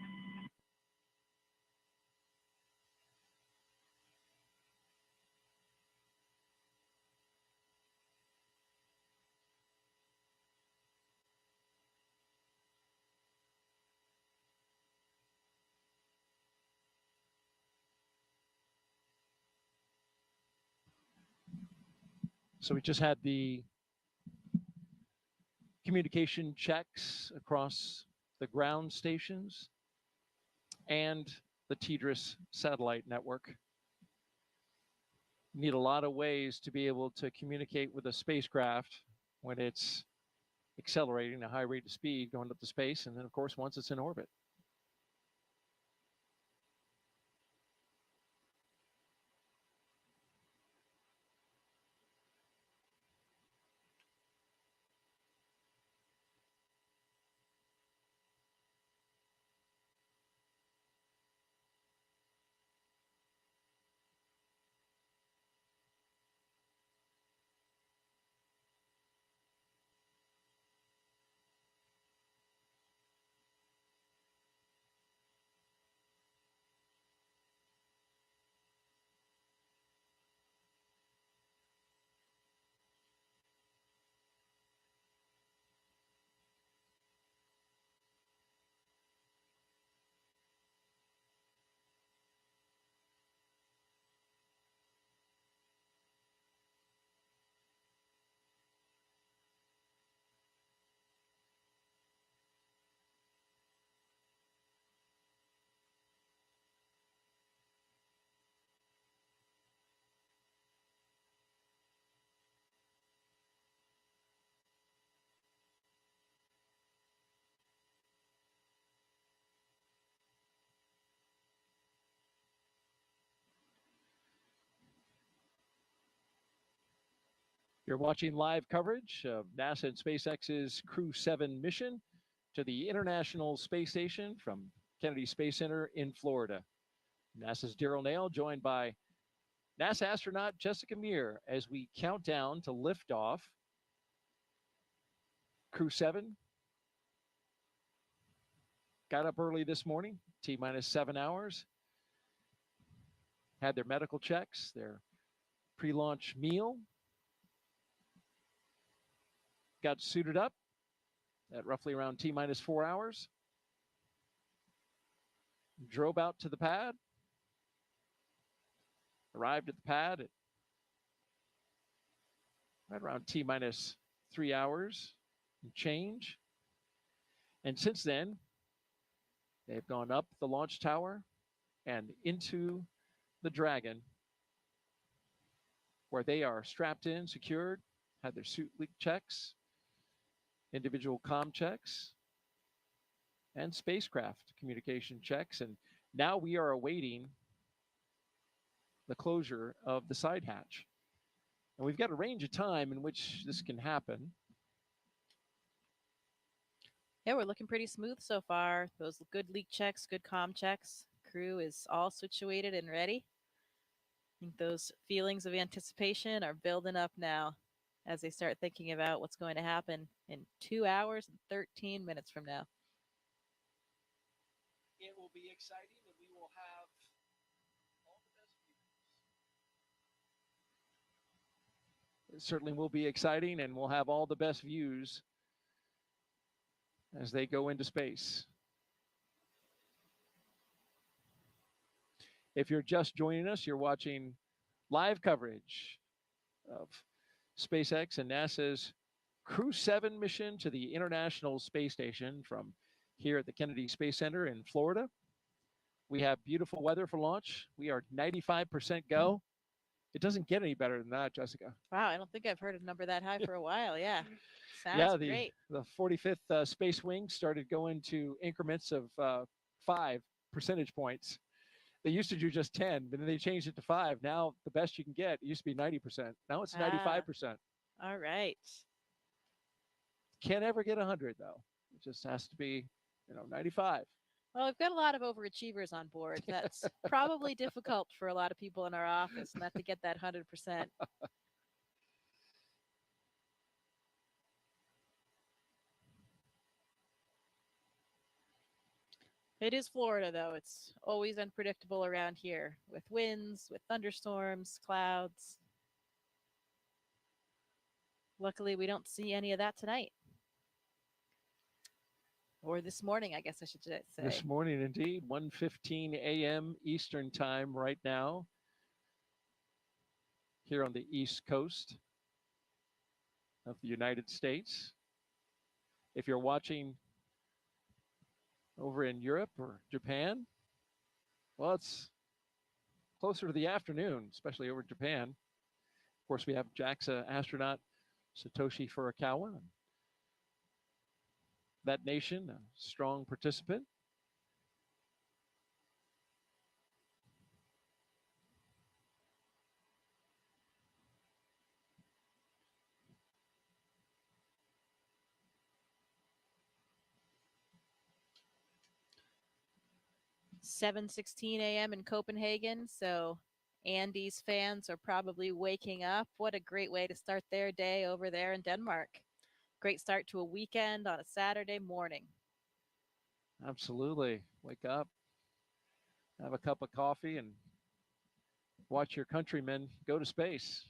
So we just had the communication checks across the ground stations and the TDRS satellite network. You need a lot of ways to be able to communicate with a spacecraft when it's accelerating at a high rate of speed going up to space, and then of course once it's in orbit. You're watching live coverage of NASA and SpaceX's Crew-7 mission to the International Space Station from Kennedy Space Center in Florida. NASA's Daryl Nail, joined by NASA astronaut Jessica Meir, as we count down to liftoff. Crew-7 got up early this morning, T-minus 7 hours, had their medical checks, their pre-launch meal, got suited up at roughly around T-minus 4 hours, drove out to the pad, arrived at the pad at right around T-minus 3 hours and change. And since then, they've gone up the launch tower and into the Dragon, where they are strapped in, secured, had their suit leak checks, individual comm checks, and spacecraft communication checks. And now we are awaiting the closure of the side hatch. And we've got a range of time in which this can happen. Yeah, we're looking pretty smooth so far. Those good leak checks, good comm checks. Crew is all situated and ready. I think those feelings of anticipation are building up now as they start thinking about what's going to happen in 2 hours and 13 minutes from now. It will be exciting, and we will have all the best views. It certainly will be exciting, and we'll have all the best views as they go into space. If you're just joining us, you're watching live coverage of SpaceX and NASA's Crew-7 mission to the International Space Station from here at the Kennedy Space Center in Florida. We have beautiful weather for launch. We are 95% go. It doesn't get any better than that, Jessica. Wow, I don't think I've heard a number that high for a while. Yeah, sounds great. The 45th Space Wing started going to increments of 5 percentage points. They used to do just 10, but then they changed it to 5. Now the best you can get, it used to be 90%. Now it's 95%. All right. Can't ever get 100 though. It just has to be, 95. Well, we've got a lot of overachievers on board. That's probably difficult for a lot of people in our office not to get that 100%. It is Florida, though. It's always unpredictable around here with winds, with thunderstorms, clouds. Luckily, we don't see any of that tonight. Or this morning, I guess I should say. This morning, indeed, 1:15 a.m. Eastern Time right now here on the East Coast of the United States. If you're watching over in Europe or Japan, well, it's closer to the afternoon, especially over Japan. Of course, we have JAXA astronaut Satoshi Furukawa. That nation, a strong participant. "7:16 a.m. in Copenhagen, so Andy's fans are probably waking up. What a great way to start their day over there in Denmark. Great start to a weekend on a Saturday morning. Absolutely. Wake up, have a cup of coffee, and watch your countrymen go to space.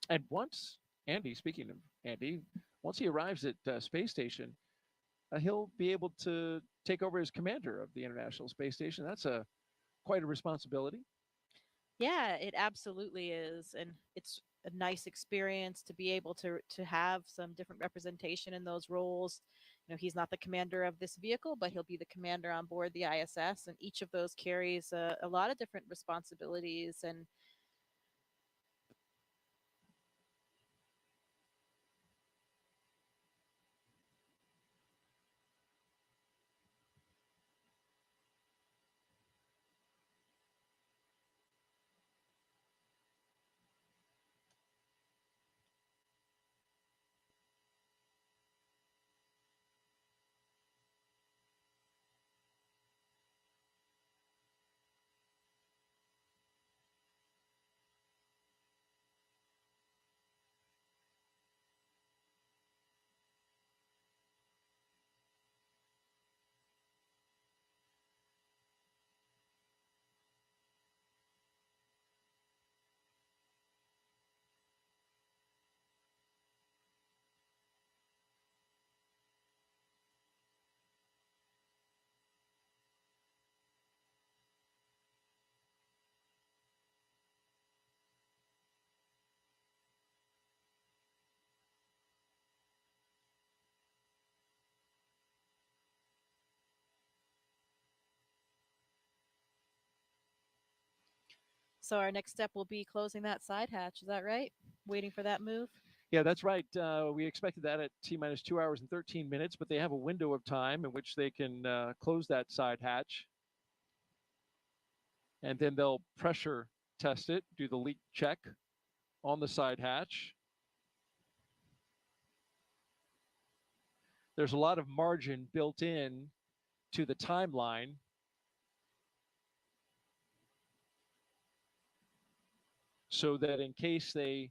And once Andy, speaking of Andy, once he arrives at space station, he'll be able to take over as commander of the International Space Station. That's quite a responsibility. Yeah, it absolutely is. And it's a nice experience to be able to have some different representation in those roles. He's not the commander of this vehicle, but he'll be the commander on board the ISS. And each of those carries a lot of different responsibilities. And so our next step will be closing that side hatch. Is that right? Waiting for that move? Yeah, that's right. We expected that at T-minus 2 hours and 13 minutes, but they have a window of time in which they can close that side hatch. And then they'll pressure test it, do the leak check on the side hatch. There's a lot of margin built in to the timeline. So that in case they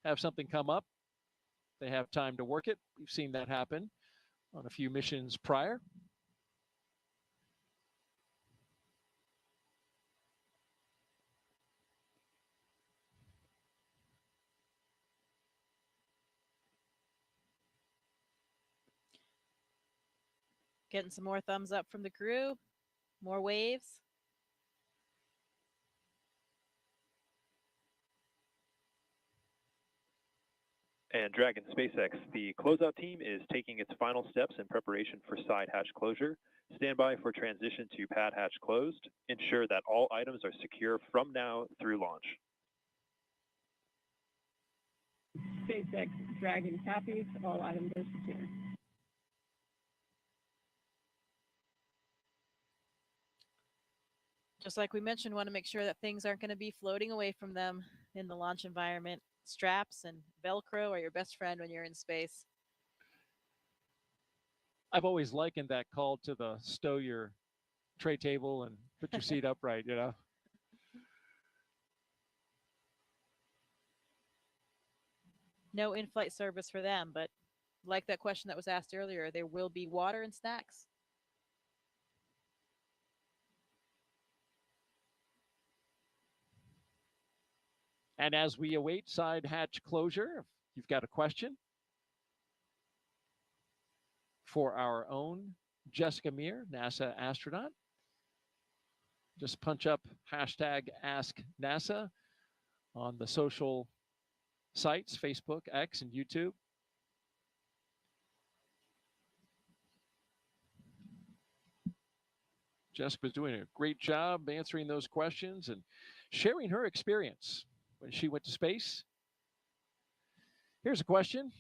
have something come up, they have time to work it. We've seen that happen on a few missions prior. Getting some more thumbs up from the crew. More waves. And Dragon SpaceX, the closeout team is taking its final steps in preparation for side hatch closure. Stand by for transition to pad hatch closed. Ensure that all items are secure from now through launch. SpaceX Dragon copies. All items are secure. Just like we mentioned, want to make sure that things aren't going to be floating away from them in the launch environment. straps and Velcro are your best friend when you're in space. I've always likened that call to the stow your tray table and put your seat upright, you know. No in-flight service for them, but like that question that was asked earlier, there will be water and snacks. And as we await side hatch closure, if you've got a question for our own Jessica Meir, NASA astronaut, just punch up hashtag Ask NASA on the social sites, Facebook, X, and YouTube. Jessica's doing a great job answering those questions and sharing her experience when she went to space. Here's a question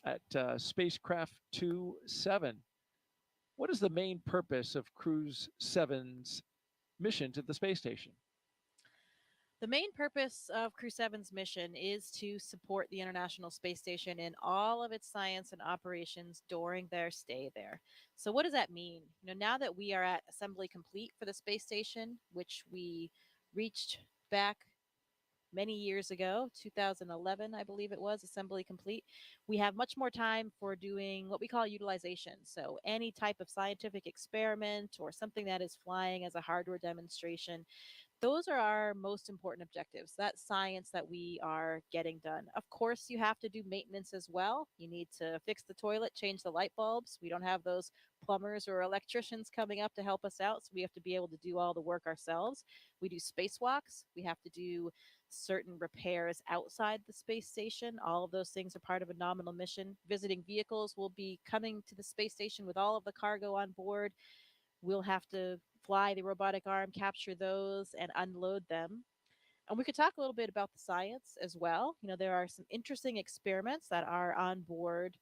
at spacecraft 2-7. What is the main purpose of Crew-7's mission to the space station? The main purpose of Crew-7's mission is to support the International Space Station in all of its science and operations during their stay there. So what does that mean? Now that we are at assembly complete for the space station, which we reached back many years ago, 2011, I believe it was, assembly complete, we have much more time for doing what we call utilization. So any type of scientific experiment or something that is flying as a hardware demonstration, those are our most important objectives. That science that we are getting done. Of course, you have to do maintenance as well. You need to fix the toilet, change the light bulbs. We don't have those plumbers or electricians coming up to help us out, so we have to be able to do all the work ourselves. We do spacewalks. We have to do certain repairs outside the space station. All of those things are part of a nominal mission. Visiting vehicles will be coming to the space station with all of the cargo on board. We'll have to fly the robotic arm, capture those, and unload them. And we could talk a little bit about the science as well. There are some interesting experiments that are on board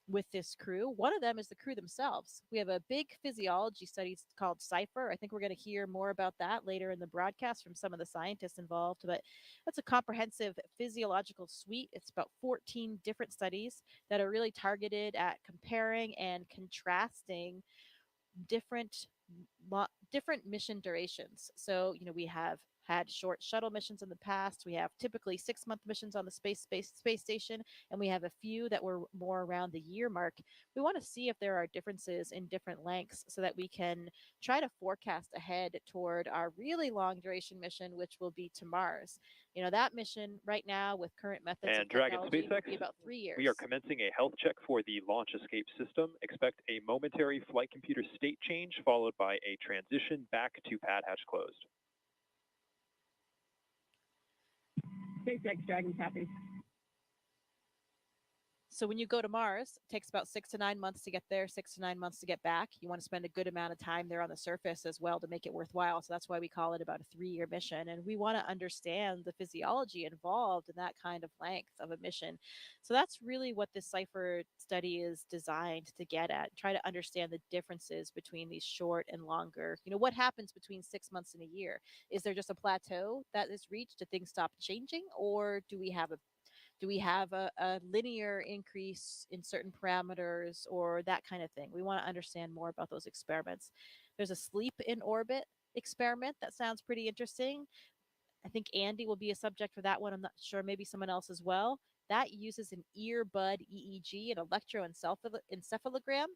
with this crew. One of them is the crew themselves. We have a big physiology study called CIPHER. I think we're going to hear more about that later in the broadcast from some of the scientists involved, but that's a comprehensive physiological suite. It's about 14 different studies that are really targeted at comparing and contrasting different mission durations. So, we have had short shuttle missions in the past. We have typically 6-month missions on the space station, and we have a few that were more around the year mark. We want to see if there are differences in different lengths so that we can try to forecast ahead toward our really long duration mission, which will be to Mars. That mission right now with current methods and of Dragon technology will be SpaceX, about 3 years. we are commencing a health check for the launch escape system. Expect a momentary flight computer state change followed by a transition back to pad hatch closed. SpaceX Dragon copy. So when you go to Mars, it takes about 6 to 9 months to get there, 6 to 9 months to get back. You want to spend a good amount of time there on the surface as well to make it worthwhile. So that's why we call it about a 3-year mission. And we want to understand the physiology involved in that kind of length of a mission. So that's really what this CIPHER study is designed to get at. Try to understand the differences between these short and longer. What happens between 6 months and a year? Is there just a plateau that is reached? Do things stop changing? Or do we have a linear increase in certain parameters or that kind of thing? We want to understand more about those experiments. There's a sleep in orbit experiment that sounds pretty interesting. I think Andy will be a subject for that one. I'm not sure, maybe someone else as well. That uses an earbud EEG, an electroencephalogram,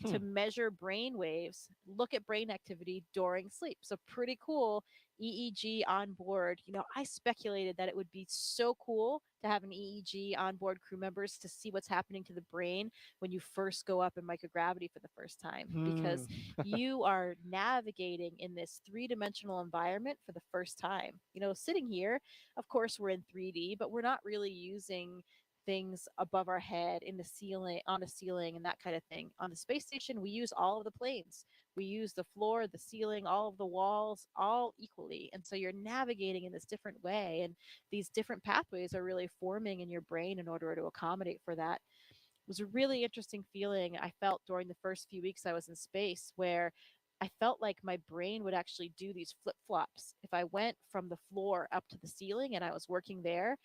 to measure brain waves, look at brain activity during sleep. So pretty cool EEG on board. I speculated that it would be so cool to have an EEG on board crew members to see what's happening to the brain when you first go up in microgravity for the first time, because you are navigating in this 3-dimensional environment for the first time. Sitting here, of course, we're in 3D, but we're not really using things above our head, in the ceiling, on the ceiling, and that kind of thing. On the space station, we use all of the planes. We use the floor, the ceiling, all of the walls, all equally. And so you're navigating in this different way. And these different pathways are really forming in your brain in order to accommodate for that. It was a really interesting feeling I felt during the first few weeks I was in space, where I felt like my brain would actually do these flip flops. If I went from the floor up to the ceiling and I was working there,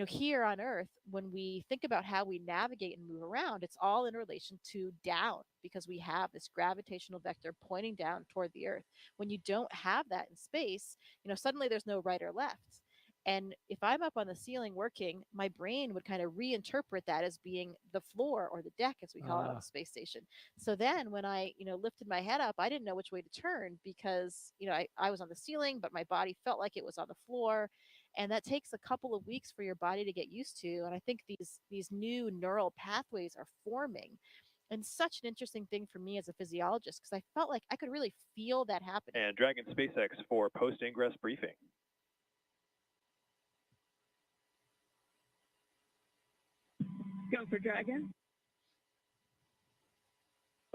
here on Earth, when we think about how we navigate and move around, it's all in relation to down because we have this gravitational vector pointing down toward the Earth. When you don't have that in space, suddenly there's no right or left. And if I'm up on the ceiling working, my brain would kind of reinterpret that as being the floor or the deck, as we call it on the space station. So then when I, lifted my head up, I didn't know which way to turn because, I was on the ceiling, but my body felt like it was on the floor. And that takes a couple of weeks for your body to get used to. And I think these new neural pathways are forming. And such an interesting thing for me as a physiologist because I felt like I could really feel that happening. And Dragon SpaceX for post-ingress briefing. Go for Dragon.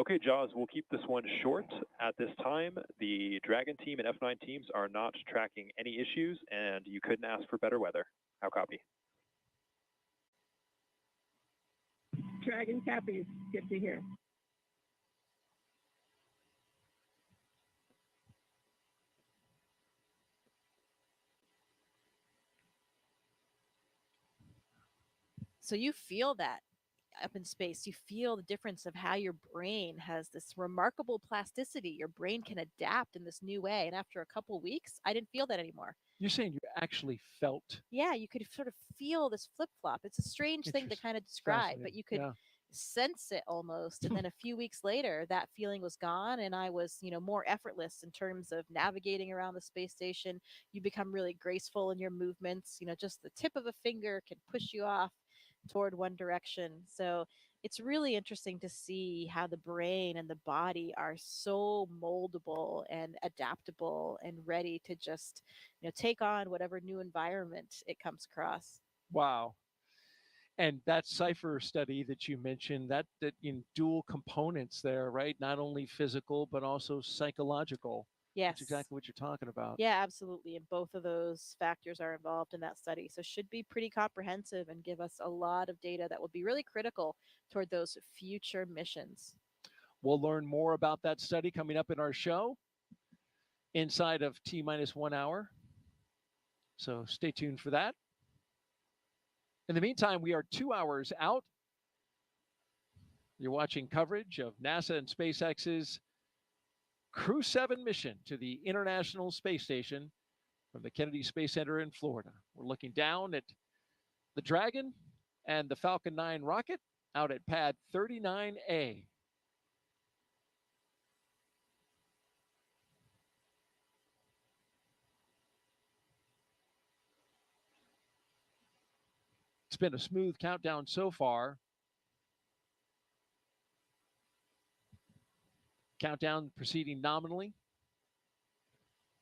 Okay, Jaws, we'll keep this one short. At this time, the Dragon team and F9 teams are not tracking any issues, and you couldn't ask for better weather. How copy? Dragon copies. Good to hear. So you feel that up in space. You feel the difference of how your brain has this remarkable plasticity. Your brain can adapt in this new way. And after a couple of weeks, I didn't feel that anymore. You're saying you actually felt? Yeah, you could sort of feel this flip-flop. It's a strange thing to kind of describe, but you could sense it almost. And then a few weeks later, that feeling was gone and I was, more effortless in terms of navigating around the space station. You become really graceful in your movements. Just the tip of a finger can push you off toward one direction. So it's really interesting to see how the brain and the body are so moldable and adaptable and ready to just, take on whatever new environment it comes across. Wow. And that Cypher study that you mentioned, that in dual components there, right? Not only physical, but also psychological. Yes. That's exactly what you're talking about. Yeah, absolutely. And both of those factors are involved in that study. So should be pretty comprehensive and give us a lot of data that will be really critical toward those future missions. We'll learn more about that study coming up in our show inside of T-1 hour. So stay tuned for that. In the meantime, we are 2 hours out. You're watching coverage of NASA and SpaceX's Crew-7 mission to the International Space Station from the Kennedy Space Center in Florida. We're looking down at the Dragon and the Falcon 9 rocket out at pad 39A. It's been a smooth countdown so far. Countdown proceeding nominally.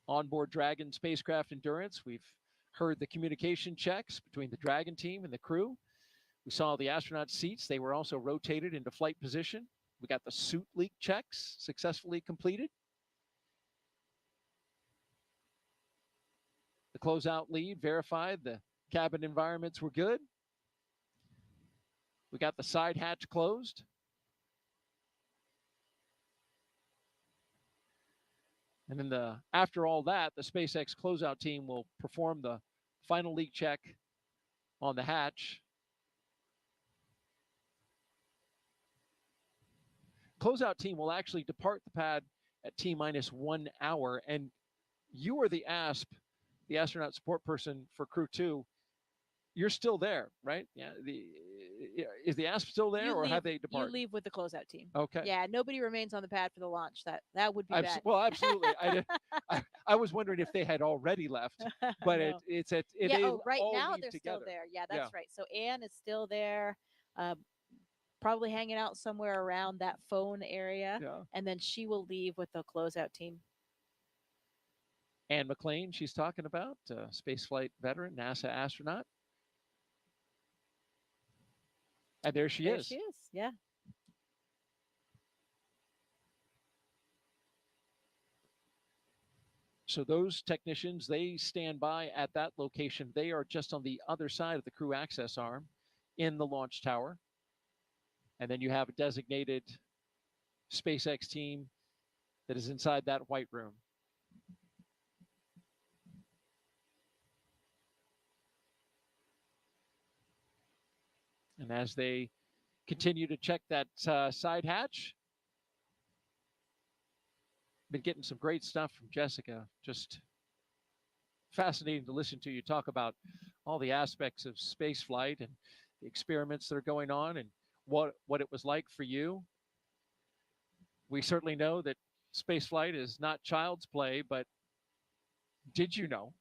Onboard Dragon spacecraft endurance. We've heard the communication checks between the Dragon team and the crew. We saw the astronaut seats. They were also rotated into flight position. We got the suit leak checks successfully completed. The closeout lead verified the cabin environments were good. We got the side hatch closed. And then after all that, the SpaceX closeout team will perform the final leak check on the hatch. Closeout team will actually depart the pad at T-1 hour. And you are the ASP, the astronaut support person for Crew-2. You're still there, right? Yeah. Is the ASP still there, or have they departed? You leave with the closeout team. Okay. Yeah, nobody remains on the pad for the launch. That would be bad. Well, absolutely. I was wondering if they had already left, but No. it's right all now leave they're together. still there. Yeah, that's right. So Anne is still there, probably hanging out somewhere around that phone area, and then she will leave with the closeout team. Anne McLean, she's talking about, spaceflight veteran, NASA astronaut. And there she is. She is, yeah. So those technicians, they stand by at that location. They are just on the other side of the crew access arm in the launch tower. And then you have a designated SpaceX team that is inside that white room. And as they continue to check that side hatch, been getting some great stuff from Jessica. Just fascinating to listen to you talk about all the aspects of space flight and the experiments that are going on and what it was like for you. We certainly know that space flight is not child's play, but did you know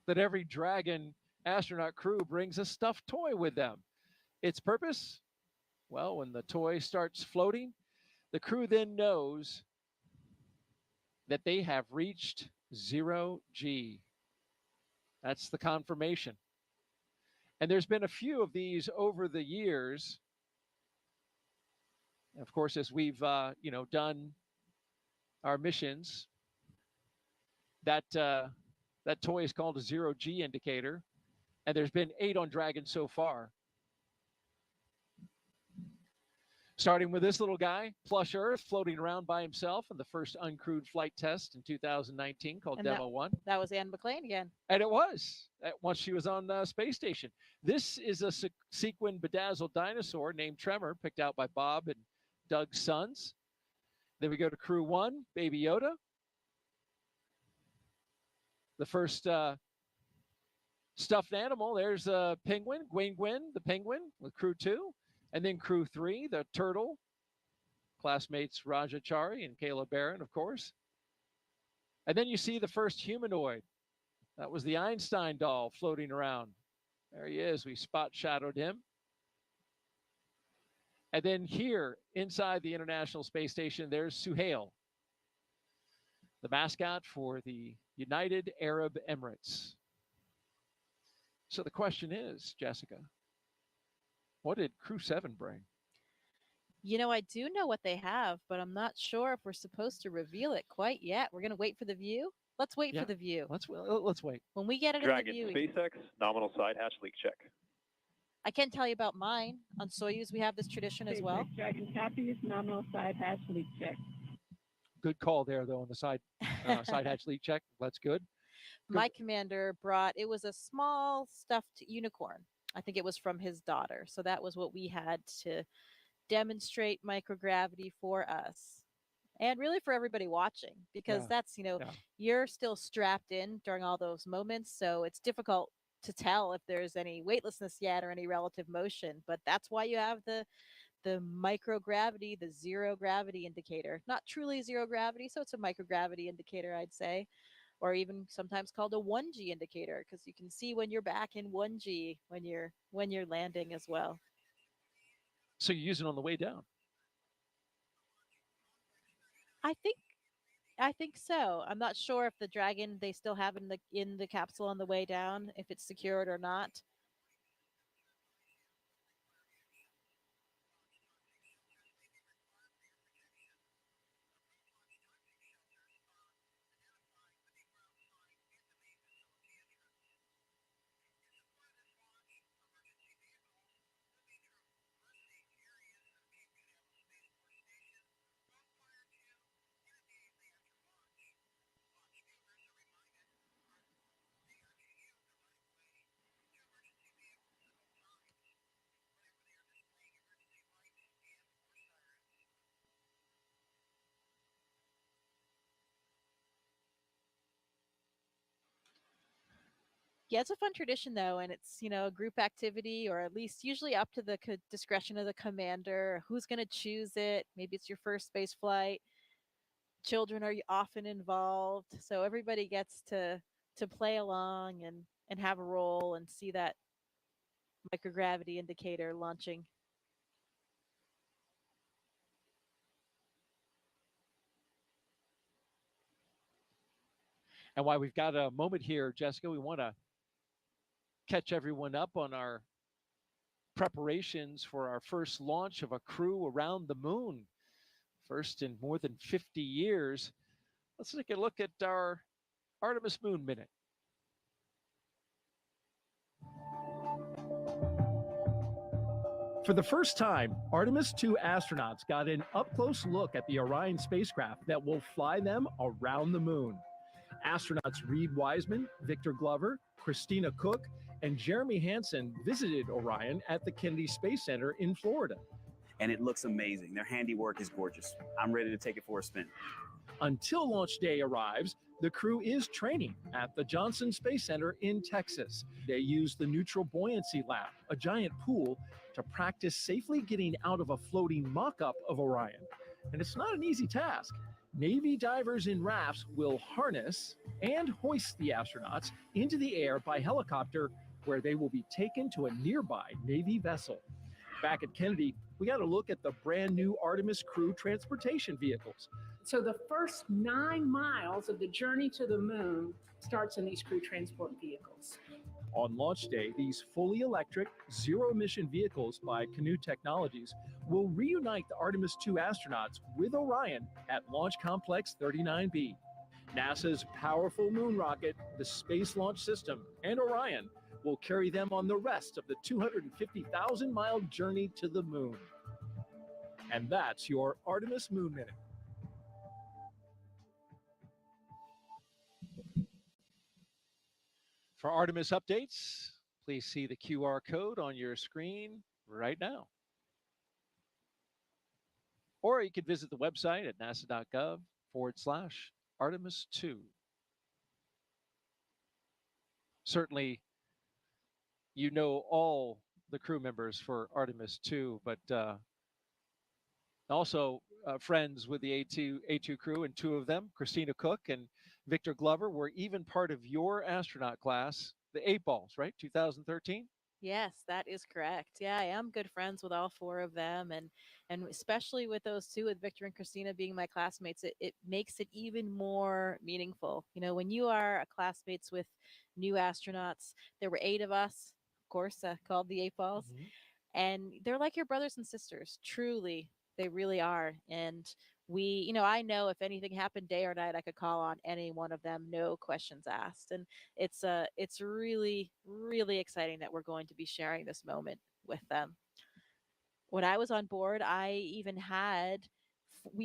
that every Dragon astronaut crew brings a stuffed toy with them? Its purpose? Well, when the toy starts floating, the crew then knows that they have reached 0G. That's the confirmation. And there's been a few of these over the years. Of course, as we've done our missions, that toy is called a 0G indicator, and there's been 8 on Dragon so far. Starting with this little guy, Plush Earth, floating around by himself in the first uncrewed flight test in 2019 called And Demo 1. That was Anne McLean again. And it was, once she was on the space station. This is a sequin bedazzled dinosaur named Tremor, picked out by Bob and Doug's sons. Then we go to Crew 1, Baby Yoda. The first stuffed animal, there's a penguin, Gwyn, the penguin, with Crew 2. And then Crew 3, the turtle, classmates Raja Chari and Kayla Barron, of course. And then you see the first humanoid. That was the Einstein doll floating around. There he is. We spot shadowed him. And then here, inside the International Space Station, there's Suhail, the mascot for the United Arab Emirates. So the question is, Jessica, what did Crew-7 bring? You know, I do know what they have, but I'm not sure if we're supposed to reveal it quite yet. We're going to wait for the view. Let's wait for the view. Let's wait. When we get it Dragon, in the view. SpaceX, nominal side hatch leak check. I can tell you about mine. On Soyuz, we have this tradition as well. Dragon copies, nominal side hatch leak check. Good call there, though, on the side hatch leak check. That's good. My commander brought, it was a small stuffed unicorn. I think it was from his daughter. So that was what we had to demonstrate microgravity for us. And really for everybody watching, because that's, you're still strapped in during all those moments. So it's difficult to tell if there's any weightlessness yet or any relative motion. But that's why you have the microgravity, the zero gravity indicator. Not truly zero gravity, so it's a microgravity indicator, I'd say. Or even sometimes called a 1G indicator, because you can see when you're back in 1G when you're landing as well. So you use it on the way down? I think so. I'm not sure if the Dragon they still have in the capsule on the way down, if it's secured or not. Yeah, it's a fun tradition though, and it's a group activity, or at least usually up to the discretion of the commander. Who's going to choose it? Maybe it's your first space flight. Children are often involved, so everybody gets to play along and have a role and see that microgravity indicator launching. And while we've got a moment here, Jessica, we want to catch everyone up on our preparations for our first launch of a crew around the moon. First in more than 50 years. Let's take a look at our Artemis Moon Minute. For the first time, Artemis II astronauts got an up-close look at the Orion spacecraft that will fly them around the moon. Astronauts Reed Wiseman, Victor Glover, Christina Cook, and Jeremy Hansen visited Orion at the Kennedy Space Center in Florida. And it looks amazing. Their handiwork is gorgeous. I'm ready to take it for a spin. Until launch day arrives, the crew is training at the Johnson Space Center in Texas. They use the Neutral Buoyancy Lab, a giant pool, to practice safely getting out of a floating mock-up of Orion. And it's not an easy task. Navy divers in rafts will harness and hoist the astronauts into the air by helicopter, where they will be taken to a nearby Navy vessel. Back at Kennedy, we got a look at the brand new Artemis Crew transportation vehicles. So the first 9 miles of the journey to the moon starts in these crew transport vehicles. On launch day, these fully electric, zero-emission vehicles by Canoe Technologies will reunite the Artemis II astronauts with Orion at Launch Complex 39B. NASA's powerful moon rocket, the Space Launch System, and Orion will carry them on the rest of the 250,000-mile journey to the moon. And that's your Artemis Moon Minute. For Artemis updates, please see the QR code on your screen right now. Or you could visit the website at nasa.gov/Artemis2. Certainly, you know all the crew members for Artemis 2, but also friends with the A2 crew, and 2 of them, Christina Cook and Victor Glover, were even part of your astronaut class, the 8 Balls, right? 2013? Yes, that is correct. Yeah, I am good friends with all 4 of them, and especially with those 2, with Victor and Christina being my classmates, it makes it even more meaningful. You know, when you are classmates with new astronauts, there were 8 of us, of course, called the 8 Balls, and they're like your brothers and sisters. Truly, they really are. And we, you know, I know if anything happened day or night, I could call on any one of them, no questions asked. And it's really, really exciting that we're going to be sharing this moment with them. When I was on board, I even had,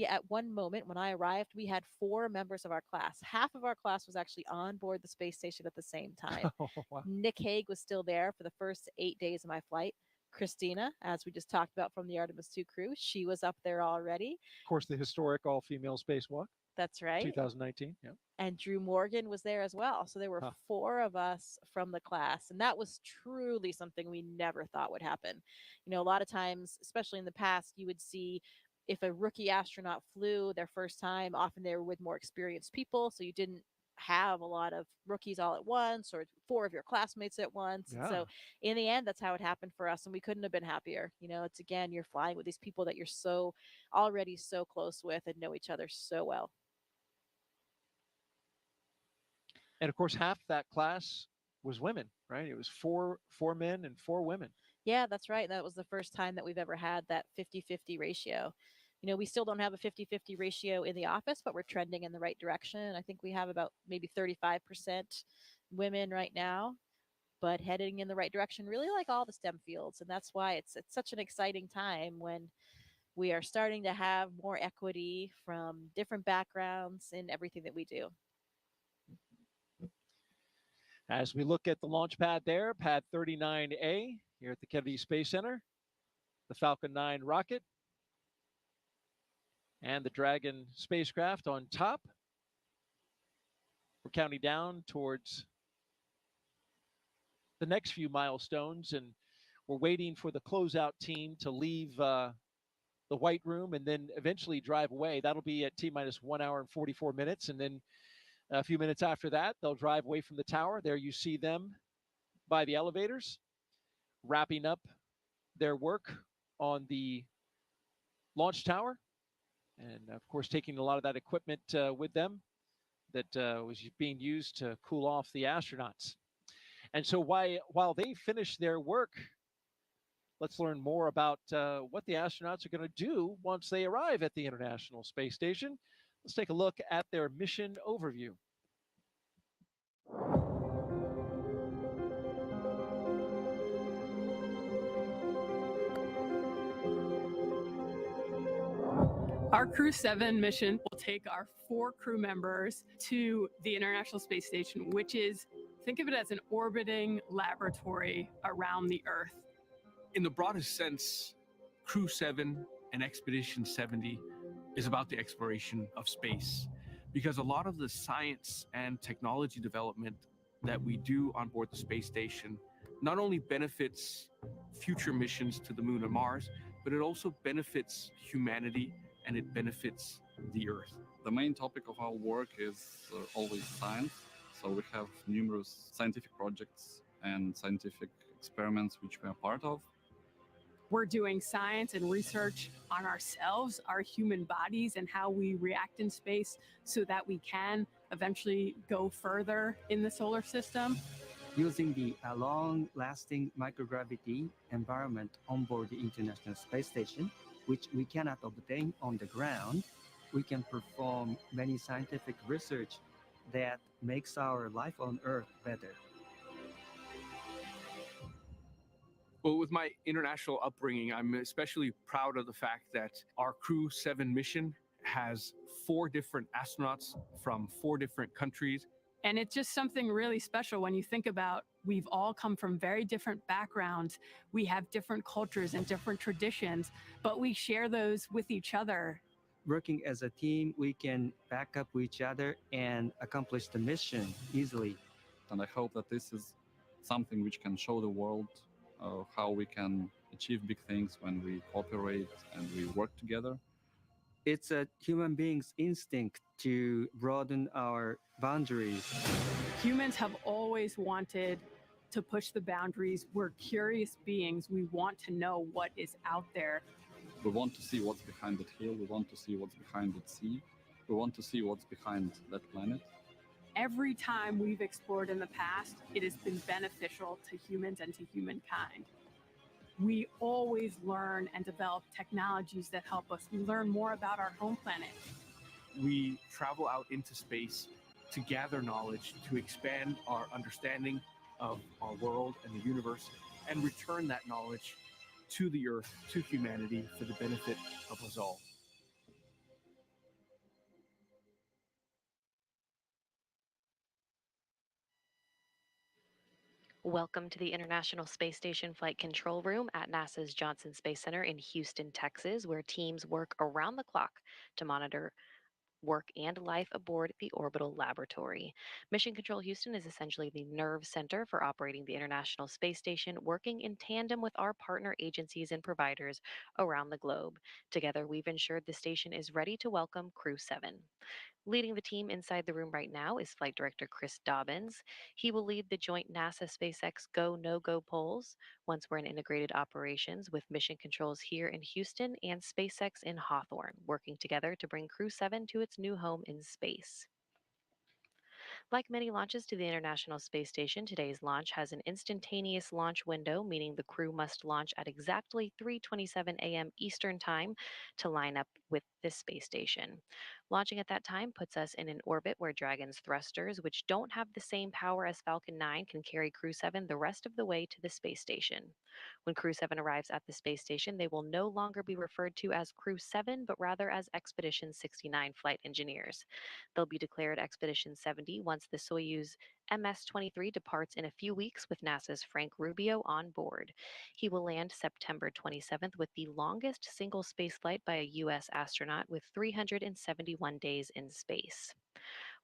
at one moment when I arrived, we had 4 members of our class. Half of our class was actually on board the space station at the same time. Oh, wow. Nick Hague was still there for the first 8 days of my flight. Christina, as we just talked about from the Artemis II crew, she was up there already. Of course, the historic all-female spacewalk. That's right. 2019, yeah. And Drew Morgan was there as well. So there were 4 of us from the class. And that was truly something we never thought would happen. You know, a lot of times, especially in the past, you would see if a rookie astronaut flew their first time, often they were with more experienced people. So you didn't have a lot of rookies all at once, or 4 of your classmates at once. Yeah. And so in the end, that's how it happened for us. And we couldn't have been happier. You know, it's, again, you're flying with these people that you're already so close with and know each other so well. And of course, half that class was women, right? It was four men and 4 women. Yeah, that's right. That was the first time that we've ever had that 50-50 ratio. You know, we still don't have a 50-50 ratio in the office, but we're trending in the right direction. I think we have about maybe 35% women right now, but heading in the right direction, really like all the STEM fields. And that's why it's such an exciting time when we are starting to have more equity from different backgrounds in everything that we do. As we look at the launch pad there, pad 39A here at the Kennedy Space Center, the Falcon 9 rocket, and the Dragon spacecraft on top. We're counting down towards the next few milestones, and we're waiting for the closeout team to leave the White Room and then eventually drive away. That'll be at T-minus 1 hour and 44 minutes. And then a few minutes after that, they'll drive away from the tower. There you see them by the elevators, wrapping up their work on the launch tower. And of course, taking a lot of that equipment with them that was being used to cool off the astronauts. And so while they finish their work, let's learn more about what the astronauts are going to do once they arrive at the International Space Station. Let's take a look at their mission overview. Our Crew-7 mission will take our 4 crew members to the International Space Station, which is, think of it as an orbiting laboratory around the Earth. In the broadest sense, Crew-7 and Expedition 70 is about the exploration of space, because a lot of the science and technology development that we do on board the space station not only benefits future missions to the moon and Mars, but it also benefits humanity and it benefits the Earth. The main topic of our work is always science. So we have numerous scientific projects and scientific experiments which we are part of. We're doing science and research on ourselves, our human bodies, and how we react in space so that we can eventually go further in the solar system. Using the long-lasting microgravity environment on board the International Space Station, which we cannot obtain on the ground, we can perform many scientific research that makes our life on Earth better. Well, with my international upbringing, I'm especially proud of the fact that our Crew-7 mission has 4 different astronauts from 4 different countries. And it's just something really special when you think about we've all come from very different backgrounds. We have different cultures and different traditions, but we share those with each other. Working as a team, we can back up each other and accomplish the mission easily. And I hope that this is something which can show the world how we can achieve big things when we cooperate and we work together. It's a human being's instinct to broaden our boundaries. Humans have always wanted to push the boundaries. We're curious beings. We want to know what is out there. We want to see what's behind that hill. We want to see what's behind that sea. We want to see what's behind that planet. Every time we've explored in the past, it has been beneficial to humans and to humankind. We always learn and develop technologies that help us. We learn more about our home planet. We travel out into space to gather knowledge, to expand our understanding of our world and the universe, and return that knowledge to the Earth, to humanity, for the benefit of us all. Welcome to the International Space Station Flight Control Room at NASA's Johnson Space Center in Houston, Texas, where teams work around the clock to monitor work and life aboard the orbital laboratory. Mission Control Houston is essentially the nerve center for operating the International Space Station, working in tandem with our partner agencies and providers around the globe. Together, we've ensured the station is ready to welcome Crew-7. Leading the team inside the room right now is Flight Director Chris Dobbins. He will lead the joint NASA-SpaceX Go, No-Go polls once we're in integrated operations with mission controls here in Houston and SpaceX in Hawthorne, working together to bring Crew-7 to its new home in space. Like many launches to the International Space Station, today's launch has an instantaneous launch window, meaning the crew must launch at exactly 3:27 a.m. Eastern Time to line up with this space station. Launching at that time puts us in an orbit where Dragon's thrusters, which don't have the same power as Falcon 9, can carry Crew-7 the rest of the way to the space station. When Crew-7 arrives at the space station, they will no longer be referred to as Crew-7, but rather as Expedition 69 flight engineers. They'll be declared Expedition 70 once the Soyuz MS-23 departs in a few weeks with NASA's Frank Rubio on board. He will land September 27th with the longest single spaceflight by a U.S. astronaut with 371 days in space.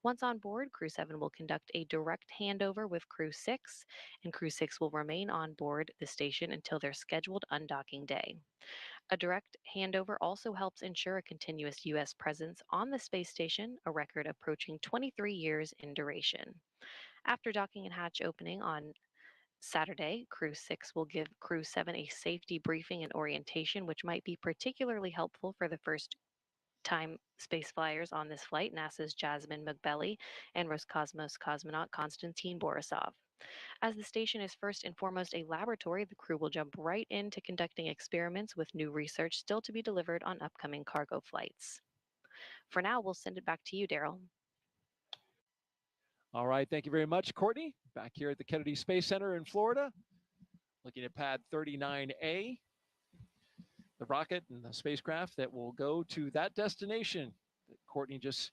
Once on board, Crew-7 will conduct a direct handover with Crew-6, and Crew-6 will remain on board the station until their scheduled undocking day. A direct handover also helps ensure a continuous U.S. presence on the space station, a record approaching 23 years in duration. After docking and hatch opening on Saturday, Crew-6 will give Crew-7 a safety briefing and orientation, which might be particularly helpful for the first time space flyers on this flight, NASA's Jasmin Moghbeli and Roscosmos cosmonaut Konstantin Borisov. As the station is first and foremost a laboratory, the crew will jump right into conducting experiments with new research still to be delivered on upcoming cargo flights. For now, we'll send it back to you, Daryl. All right, thank you very much, Courtney. Back here at the Kennedy Space Center in Florida, looking at pad 39A. the rocket and the spacecraft that will go to that destination that Courtney just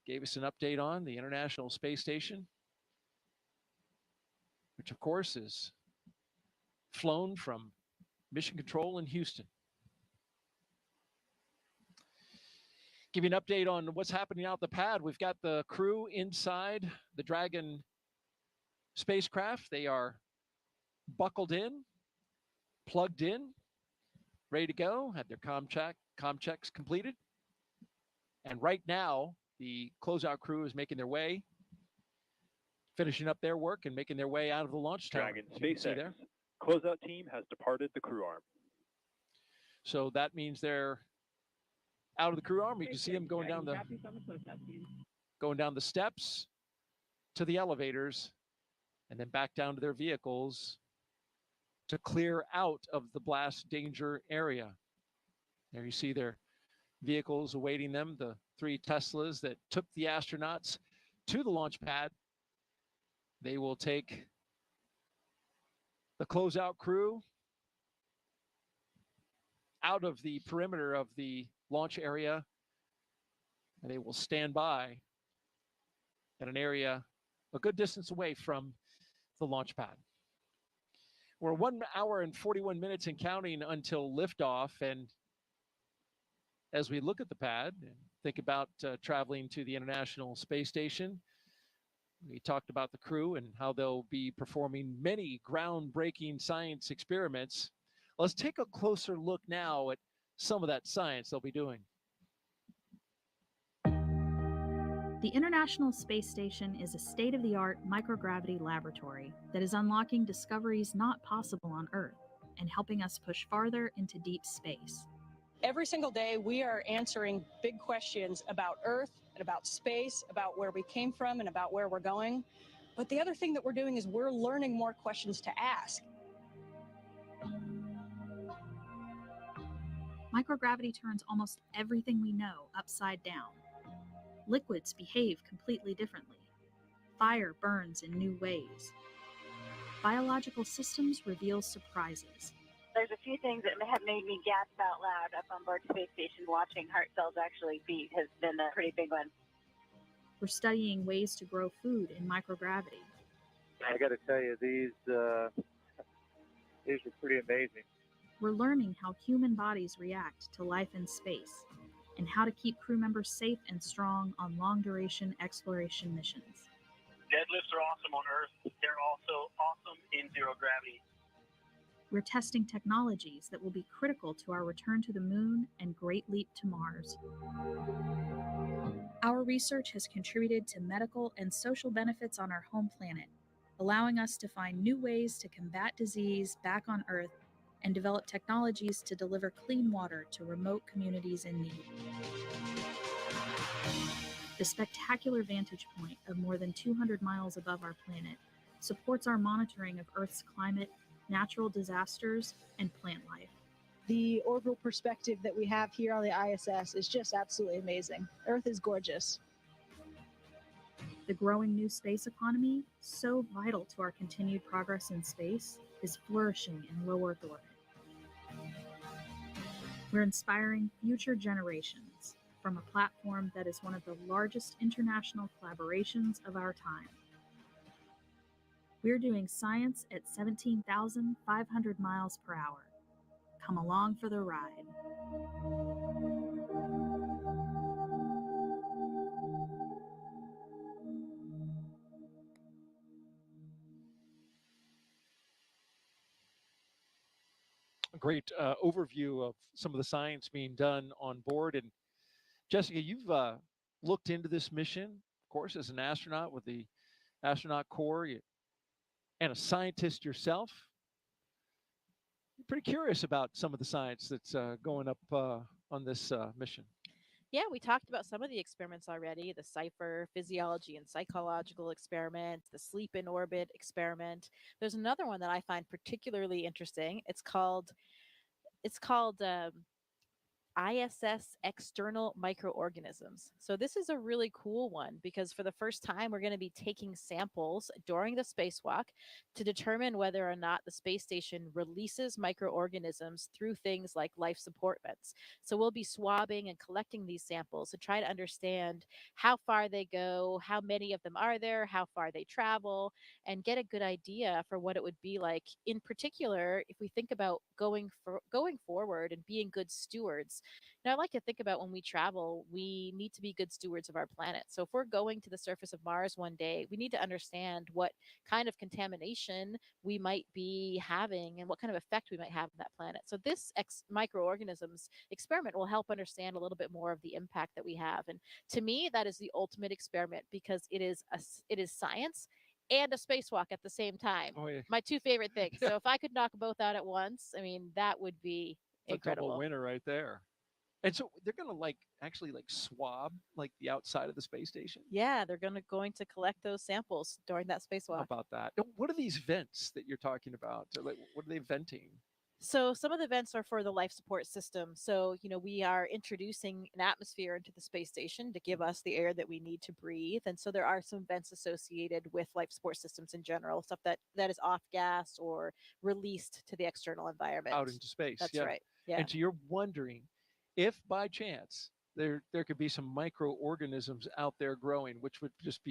gave us an update on, the International Space Station, which of course is flown from Mission Control in Houston. Give you an update on what's happening out the pad. We've got the crew inside the Dragon spacecraft. They are buckled in, plugged in, ready to go, had their com checks completed. And right now, the closeout crew is making their way, finishing up their work and making their way out of the launch tower. Dragon SpaceX closeout team has departed the crew arm. So that means they're out of the crew arm. You can see them going down the steps to the elevators and then back down to their vehicles to clear out of the blast danger area. There you see their vehicles awaiting them, the 3 Teslas that took the astronauts to the launch pad. They will take the closeout crew out of the perimeter of the launch area, and they will stand by at an area a good distance away from the launch pad. We're 1 hour and 41 minutes and counting until liftoff, and as we look at the pad and think about traveling to the International Space Station, we talked about the crew and how they'll be performing many groundbreaking science experiments. Let's take a closer look now at some of that science they'll be doing. The International Space Station is a state-of-the-art microgravity laboratory that is unlocking discoveries not possible on Earth and helping us push farther into deep space. Every single day, we are answering big questions about Earth and about space, about where we came from and about where we're going. But the other thing that we're doing is we're learning more questions to ask. Microgravity turns almost everything we know upside down. Liquids behave completely differently. Fire burns in new ways. Biological systems reveal surprises. There's a few things that have made me gasp out loud up on board Space Station. Watching heart cells actually beat has been a pretty big one. We're studying ways to grow food in microgravity. I got to tell you, these are pretty amazing. We're learning how human bodies react to life in space and how to keep crew members safe and strong on long-duration exploration missions. Deadlifts are awesome on Earth. They're also awesome in zero gravity. We're testing technologies that will be critical to our return to the moon and Great Leap to Mars. Our research has contributed to medical and social benefits on our home planet, allowing us to find new ways to combat disease back on Earth and develop technologies to deliver clean water to remote communities in need. The spectacular vantage point of more than 200 miles above our planet supports our monitoring of Earth's climate, natural disasters, and plant life. The orbital perspective that we have here on the ISS is just absolutely amazing. Earth is gorgeous. The growing new space economy, so vital to our continued progress in space, is flourishing in low Earth orbit. We're inspiring future generations from a platform that is one of the largest international collaborations of our time. We're doing science at 17,500 miles per hour. Come along for the ride. A great overview of some of the science being done on board. And Jessica, you've looked into this mission, of course, as an astronaut with the Astronaut Corps and a scientist yourself. You're pretty curious about some of the science that's going up on this mission. Yeah, we talked about some of the experiments already, the CIPHER, physiology and psychological experiment, the sleep in orbit experiment. There's another one that I find particularly interesting. It's called ISS external microorganisms. So, this is a really cool one because for the first time, we're going to be taking samples during the spacewalk to determine whether or not the space station releases microorganisms through things like life support vents. So, we'll be swabbing and collecting these samples to try to understand how far they go, how many of them are there, how far they travel, and get a good idea for what it would be like. In particular, if we think about going forward and being good stewards. Now, I like to think about when we travel, we need to be good stewards of our planet. So, if we're going to the surface of Mars one day, we need to understand what kind of contamination we might be having and what kind of effect we might have on that planet. So, this microorganisms experiment will help understand a little bit more of the impact that we have. And to me, that is the ultimate experiment because it is science and a spacewalk at the same time. Oh, yeah. My two favorite things. So if I could knock both out at once, I mean, that would be It's a double incredible. winner right there. And so they're going to actually swab like the outside of the space station. Yeah, they're going to collect those samples during that How spacewalk. about that? What are these vents that you're talking about? Like, what are they venting? So some of the vents are for the life support system. So, we are introducing an atmosphere into the space station to give us the air that we need to breathe. And so there are some vents associated with life support systems in general, stuff that is off gas or released to the external environment. Out into space. That's yeah. right. Yeah. And so you're wondering if by chance there could be some microorganisms out there growing, which would just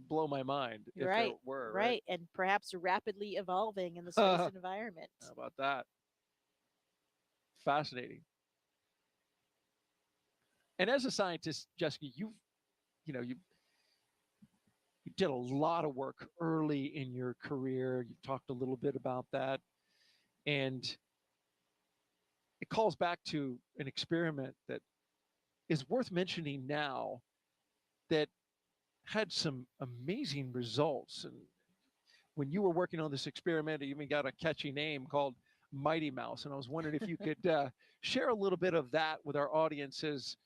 blow my mind if Right. there were. Right. And perhaps rapidly evolving in the space environment. How about that? Fascinating. And as a scientist, Jessica, you did a lot of work early in your career. You talked a little bit about that. And it calls back to an experiment that is worth mentioning now that had some amazing results. And when you were working on this experiment, it even got a catchy name called Mighty Mouse. And I was wondering if you could share a little bit of that with our audiences.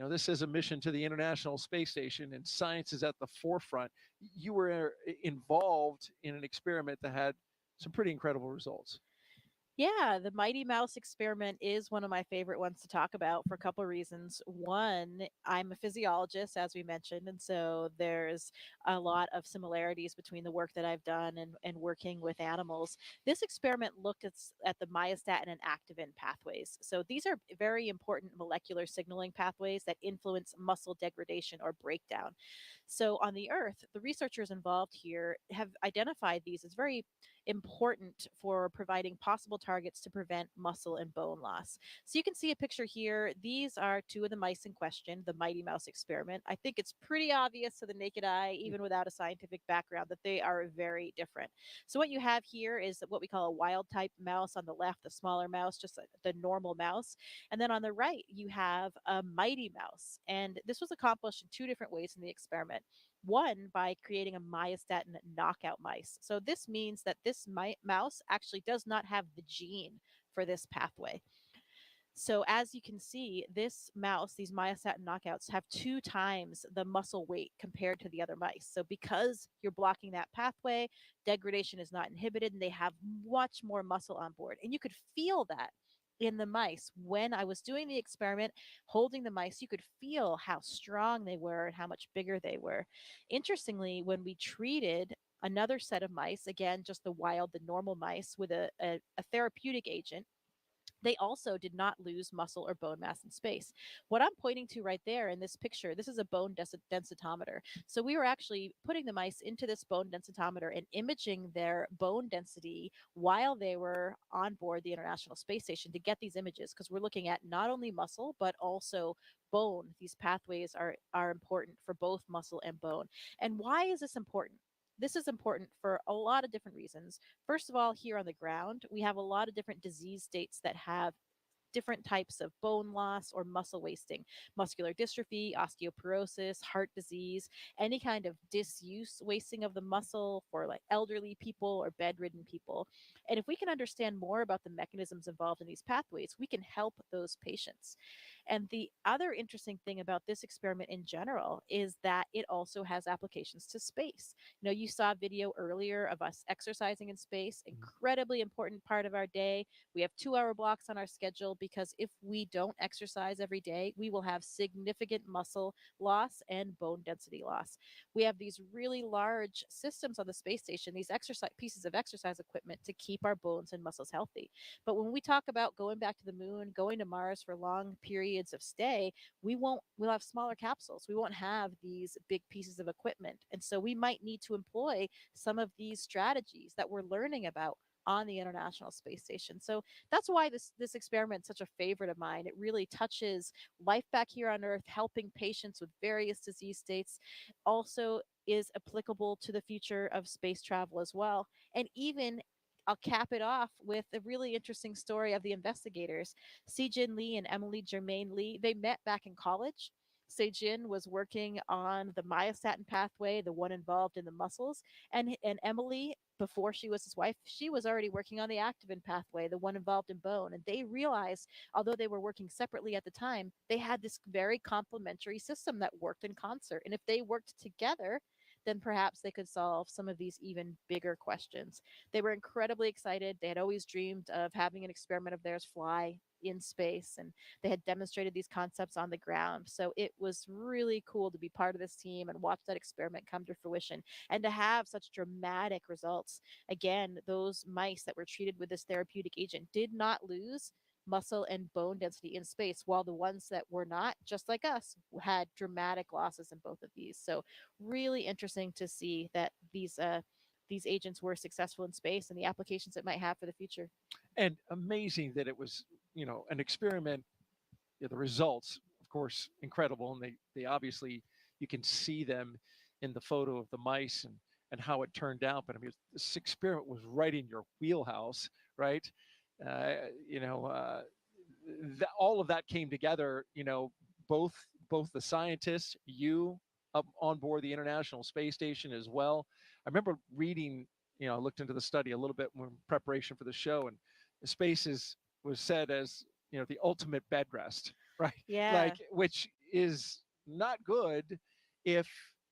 This is a mission to the International Space Station, and science is at the forefront. You were involved in an experiment that had some pretty incredible results. Yeah, the Mighty Mouse experiment is one of my favorite ones to talk about for a couple of reasons. One, I'm a physiologist, as we mentioned, and so there's a lot of similarities between the work that I've done and working with animals. This experiment looked at the myostatin and activin pathways. So these are very important molecular signaling pathways that influence muscle degradation or breakdown. So on the Earth, the researchers involved here have identified these as very important for providing possible targets to prevent muscle and bone loss. So you can see a picture here. These are two of the mice in question, the Mighty Mouse experiment. I think it's pretty obvious to the naked eye, even without a scientific background, that they are very different. So what you have here is what we call a wild type mouse on the left, the smaller mouse, just the normal mouse. And then on the right, you have a mighty mouse. And this was accomplished in two different ways in the experiment. One, by creating a myostatin knockout mice. So this means that this mouse actually does not have the gene for this pathway. So as you can see, this mouse, these myostatin knockouts have 2 times the muscle weight compared to the other mice. So because you're blocking that pathway, degradation is not inhibited and they have much more muscle on board. And you could feel that in the mice. When I was doing the experiment, holding the mice, you could feel how strong they were and how much bigger they were. Interestingly, when we treated another set of mice, again, just the normal mice with a therapeutic agent, they also did not lose muscle or bone mass in space. What I'm pointing to right there in this picture, this is a bone densitometer. So we were actually putting the mice into this bone densitometer and imaging their bone density while they were on board the International Space Station to get these images, because we're looking at not only muscle, but also bone. These pathways are important for both muscle and bone. And why is this important? This is important for a lot of different reasons. First of all, here on the ground, we have a lot of different disease states that have different types of bone loss or muscle wasting, muscular dystrophy, osteoporosis, heart disease, any kind of disuse wasting of the muscle for like elderly people or bedridden people. And if we can understand more about the mechanisms involved in these pathways, we can help those patients. And the other interesting thing about this experiment in general is that it also has applications to space. You know, you saw a video earlier of us exercising in space, incredibly important part of our day. We have 2-hour blocks on our schedule because if we don't exercise every day, we will have significant muscle loss and bone density loss. We have these really large systems on the space station, these exercise pieces of exercise equipment to keep our bones and muscles healthy. But when we talk about going back to the moon, going to Mars for long periods of stay, we'll have smaller capsules. We won't have these big pieces of equipment. And so we might need to employ some of these strategies that we're learning about on the International Space Station. So that's why this experiment is such a favorite of mine. It really touches life back here on Earth, helping patients with various disease states, also is applicable to the future of space travel as well. And even I'll cap it off with a really interesting story of the investigators. Sejin Lee and Emily Germain Lee, they met back in college. Sejin was working on the myostatin pathway, the one involved in the muscles, and Emily, before she was his wife, she was already working on the activin pathway, the one involved in bone. And they realized, although they were working separately at the time, they had this very complementary system that worked in concert. And if they worked together, then perhaps they could solve some of these even bigger questions. They were incredibly excited. They had always dreamed of having an experiment of theirs fly in space, and they had demonstrated these concepts on the ground. So it was really cool to be part of this team and watch that experiment come to fruition and to have such dramatic results. Again, those mice that were treated with this therapeutic agent did not lose muscle and bone density in space, while the ones that were not, just like us, had dramatic losses in both of these. So really interesting to see that these agents were successful in space and the applications it might have for the future. And amazing that it was, an experiment. The results, of course, incredible, and they obviously, you can see them in the photo of the mice and how it turned out. But I mean, this experiment was right in your wheelhouse, right? Uh, you know, uh, all of that came together. Both the scientists, you up on board the International Space Station as well. I remember reading. I looked into the study a little bit in preparation for the show, and space was said as the ultimate bed rest, right? Yeah. Like, which is not good if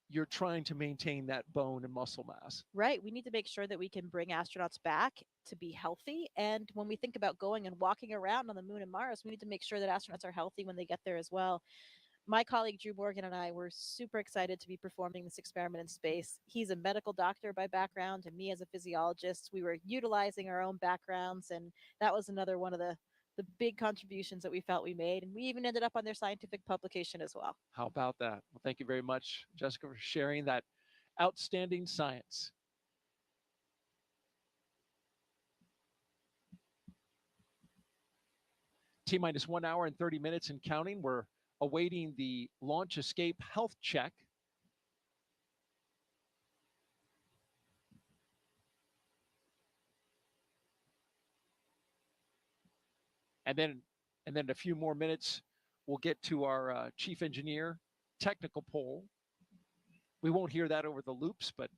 you're trying to maintain that bone and muscle mass. Right. We need to make sure that we can bring astronauts back to be healthy. And when we think about going and walking around on the moon and Mars, we need to make sure that astronauts are healthy when they get there as well. My colleague Drew Morgan and I were super excited to be performing this experiment in space. He's a medical doctor by background, and me as a physiologist. We were utilizing our own backgrounds, and that was another one of the big contributions that we felt we made. And we even ended up on their scientific publication as well. How about that? Well, thank you very much, Jessica, for sharing that outstanding science. T-minus 1 hour and 30 minutes and counting. We're awaiting the launch escape health check. And then in a few more minutes, we'll get to our chief engineer technical poll. We won't hear that over the loops, but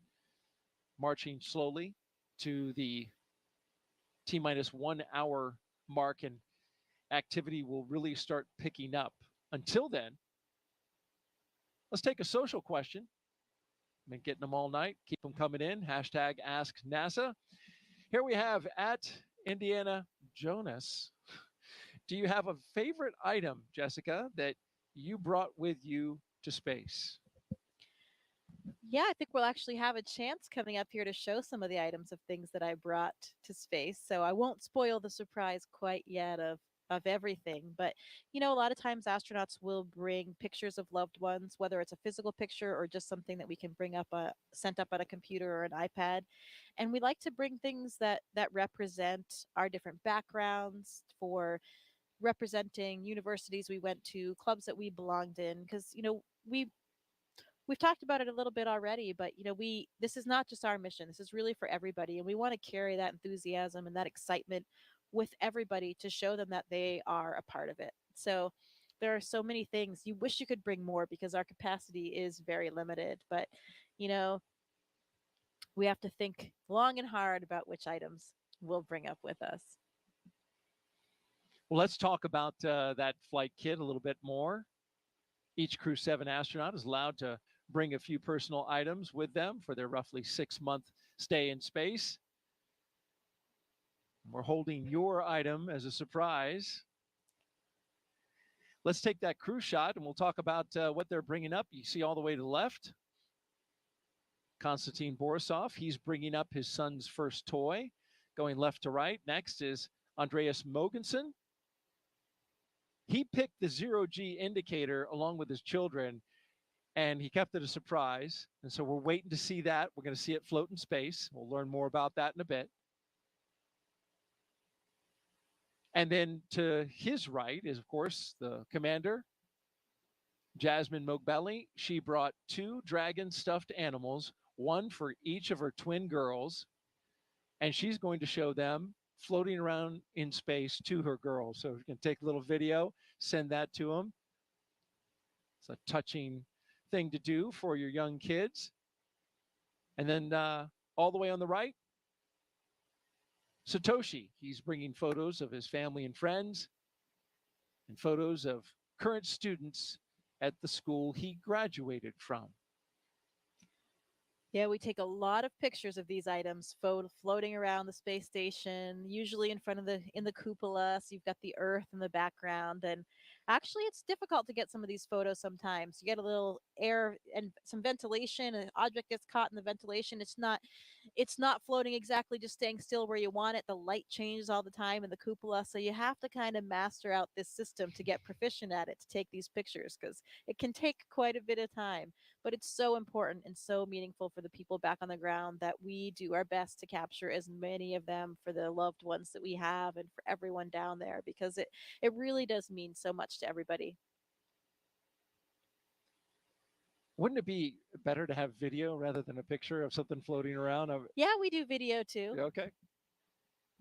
marching slowly to the T-minus 1 hour mark, and activity will really start picking up. Until then, let's take a social question. I've been getting them all night. Keep them coming in. Hashtag Ask NASA. Here we have at Indiana Jonas. Do you have a favorite item, Jessica, that you brought with you to space? Yeah, I think we'll actually have a chance coming up here to show some of the items of things that I brought to space. So I won't spoil the surprise quite yet of everything. But, a lot of times astronauts will bring pictures of loved ones, whether it's a physical picture or just something that we can bring up, sent up on a computer or an iPad. And we like to bring things that represent our different backgrounds, for representing universities we went to, clubs that we belonged in, because, we've talked about it a little bit already, but this is not just our mission. This is really for everybody, and we want to carry that enthusiasm and that excitement with everybody to show them that they are a part of it. So there are so many things. You wish you could bring more because our capacity is very limited, but we have to think long and hard about which items we'll bring up with us. Well, let's talk about that flight kit a little bit more. Each Crew-7 astronaut is allowed to bring a few personal items with them for their roughly 6-month stay in space. We're holding your item as a surprise. Let's take that crew shot and we'll talk about what they're bringing up. You see all the way to the left, Konstantin Borisov. He's bringing up his son's first toy, going left to right. Next is Andreas Mogensen. He picked the zero-G indicator along with his children, and he kept it a surprise. And so we're waiting to see that. We're going to see it float in space. We'll learn more about that in a bit. And then to his right is, of course, the commander, Jasmin Moghbeli. She brought 2 dragon stuffed animals, one for each of her twin girls, and she's going to show them floating around in space to her girls. So you can take a little video, send that to them. It's a touching thing to do for your young kids. And then all the way on the right, Satoshi. He's bringing photos of his family and friends and photos of current students at the school he graduated from. Yeah, we take a lot of pictures of these items floating around the space station, usually in front of in the cupola. So you've got the Earth in the background, and actually it's difficult to get some of these photos sometimes. You get a little air and some ventilation, an object gets caught in the ventilation. It's not floating exactly, just staying still where you want it. The light changes all the time in the cupola, so you have to kind of master out this system to get proficient at it to take these pictures, because it can take quite a bit of time. But it's so important and so meaningful for the people back on the ground that we do our best to capture as many of them for the loved ones that we have and for everyone down there, because it really does mean so much to everybody. Wouldn't it be better to have video rather than a picture of something floating around? Yeah, we do video too. Okay.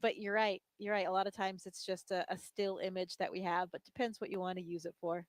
But you're right. You're right. A lot of times it's just a still image that we have, but depends what you want to use it for.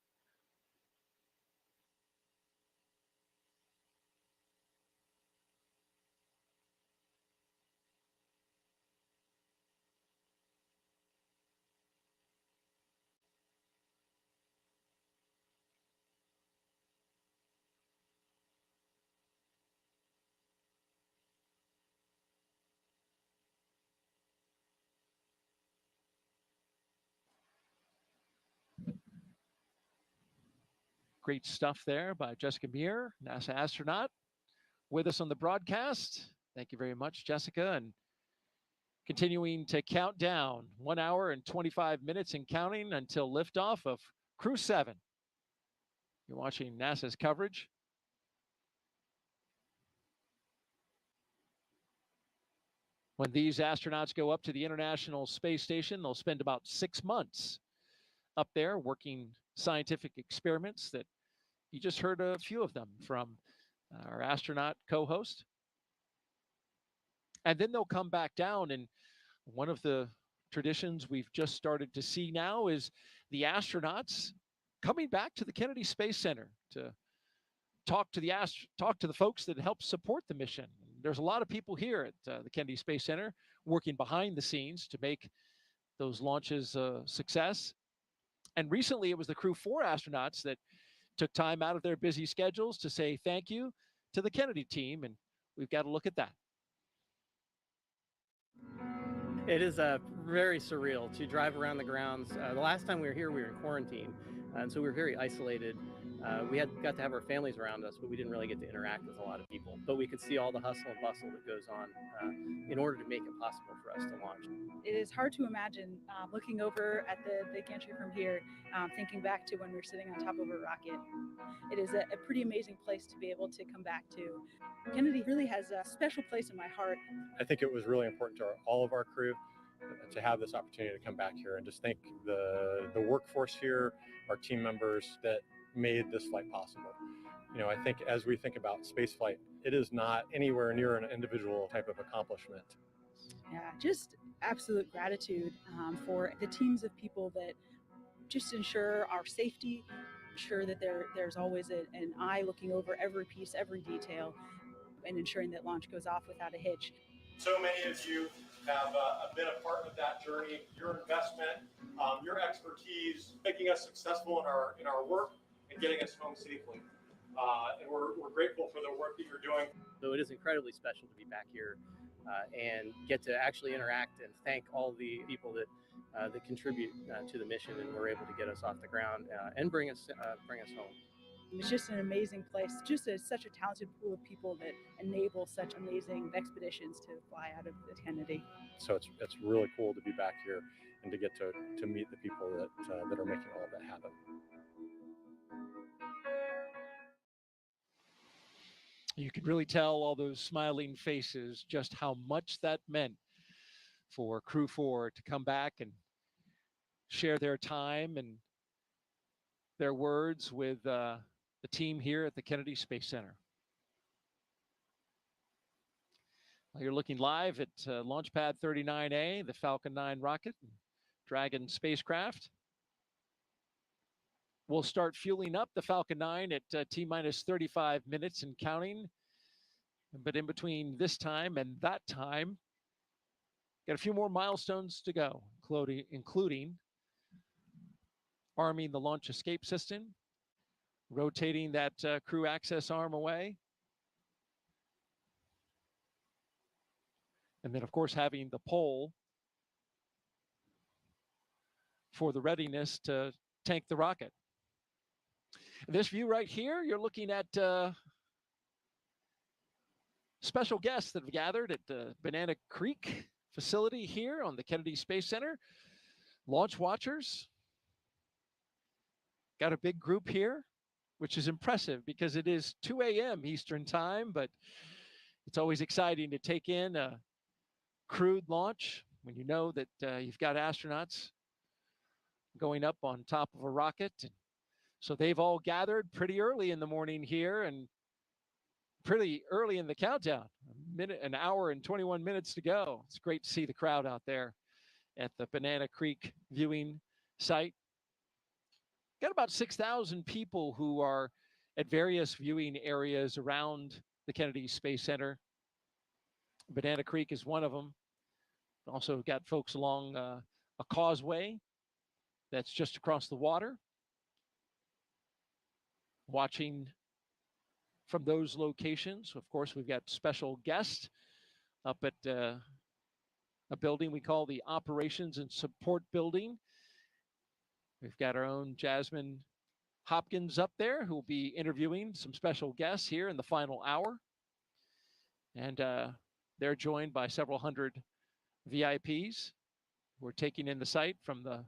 Great stuff there by Jessica Meir, NASA astronaut, with us on the broadcast. Thank you very much, Jessica. And continuing to count down 1 hour and 25 minutes and counting until liftoff of Crew-7. You're watching NASA's coverage. When these astronauts go up to the International Space Station, they'll spend about 6 months up there working scientific experiments that you just heard a few of them from our astronaut co-host. And then they'll come back down, and one of the traditions we've just started to see now is the astronauts coming back to the Kennedy Space Center to talk to the folks that help support the mission. There's a lot of people here at the Kennedy Space Center working behind the scenes to make those launches a success. And recently it was the Crew-4 astronauts that took time out of their busy schedules to say thank you to the Kennedy team, and we've got to look at that. It is very surreal to drive around the grounds. The last time we were here, we were in quarantine, and so we were very isolated. We got to have our families around us, but we didn't really get to interact with a lot of people. But we could see all the hustle and bustle that goes on in order to make it possible for us to launch. It is hard to imagine looking over at the gantry from here, thinking back to when we were sitting on top of a rocket. It is a pretty amazing place to be able to come back to. Kennedy really has a special place in my heart. I think it was really important to all of our crew to have this opportunity to come back here and just thank the workforce here, our team members that made this flight possible. You know, I think as we think about spaceflight, it is not anywhere near an individual type of accomplishment. Yeah, just absolute gratitude for the teams of people that just ensure our safety, ensure that there's always an eye looking over every piece, every detail, and ensuring that launch goes off without a hitch. So many of you have been a part of that journey. Your investment, your expertise, making us successful in our work and getting us home safely. And we're grateful for the work that you're doing. So it is incredibly special to be back here and get to actually interact and thank all the people that contribute to the mission and were able to get us off the ground and bring us home. It's just an amazing place, just such a talented pool of people that enable such amazing expeditions to fly out of the Kennedy. So it's really cool to be back here and to get to meet the people that are making all of that happen. You could really tell all those smiling faces just how much that meant for Crew 4 to come back and share their time and their words with the team here at the Kennedy Space Center. Well, you're looking live at Launch Pad 39A, the Falcon 9 rocket, Dragon spacecraft. We'll start fueling up the Falcon 9 at T-minus 35 minutes and counting. But in between this time and that time, got a few more milestones to go, including arming the launch escape system, rotating that crew access arm away, and then, of course, having the pole for the readiness to tank the rocket. This view right here, you're looking at special guests that have gathered at the Banana Creek facility here on the Kennedy Space Center. Launch watchers. Got a big group here, which is impressive because it is 2 a.m. Eastern time, but it's always exciting to take in a crewed launch when you know that you've got astronauts going up on top of a rocket. And so they've all gathered pretty early in the morning here and pretty early in the countdown, an hour and 21 minutes to go. It's great to see the crowd out there at the Banana Creek viewing site. Got about 6,000 people who are at various viewing areas around the Kennedy Space Center. Banana Creek is one of them. Also got folks along a causeway that's just across the water, watching from those locations. Of course, we've got special guests up at a building we call the Operations and Support Building. We've got our own Jasmin Hopkins up there who will be interviewing some special guests here in the final hour. And they're joined by several hundred VIPs who are taking in the site from the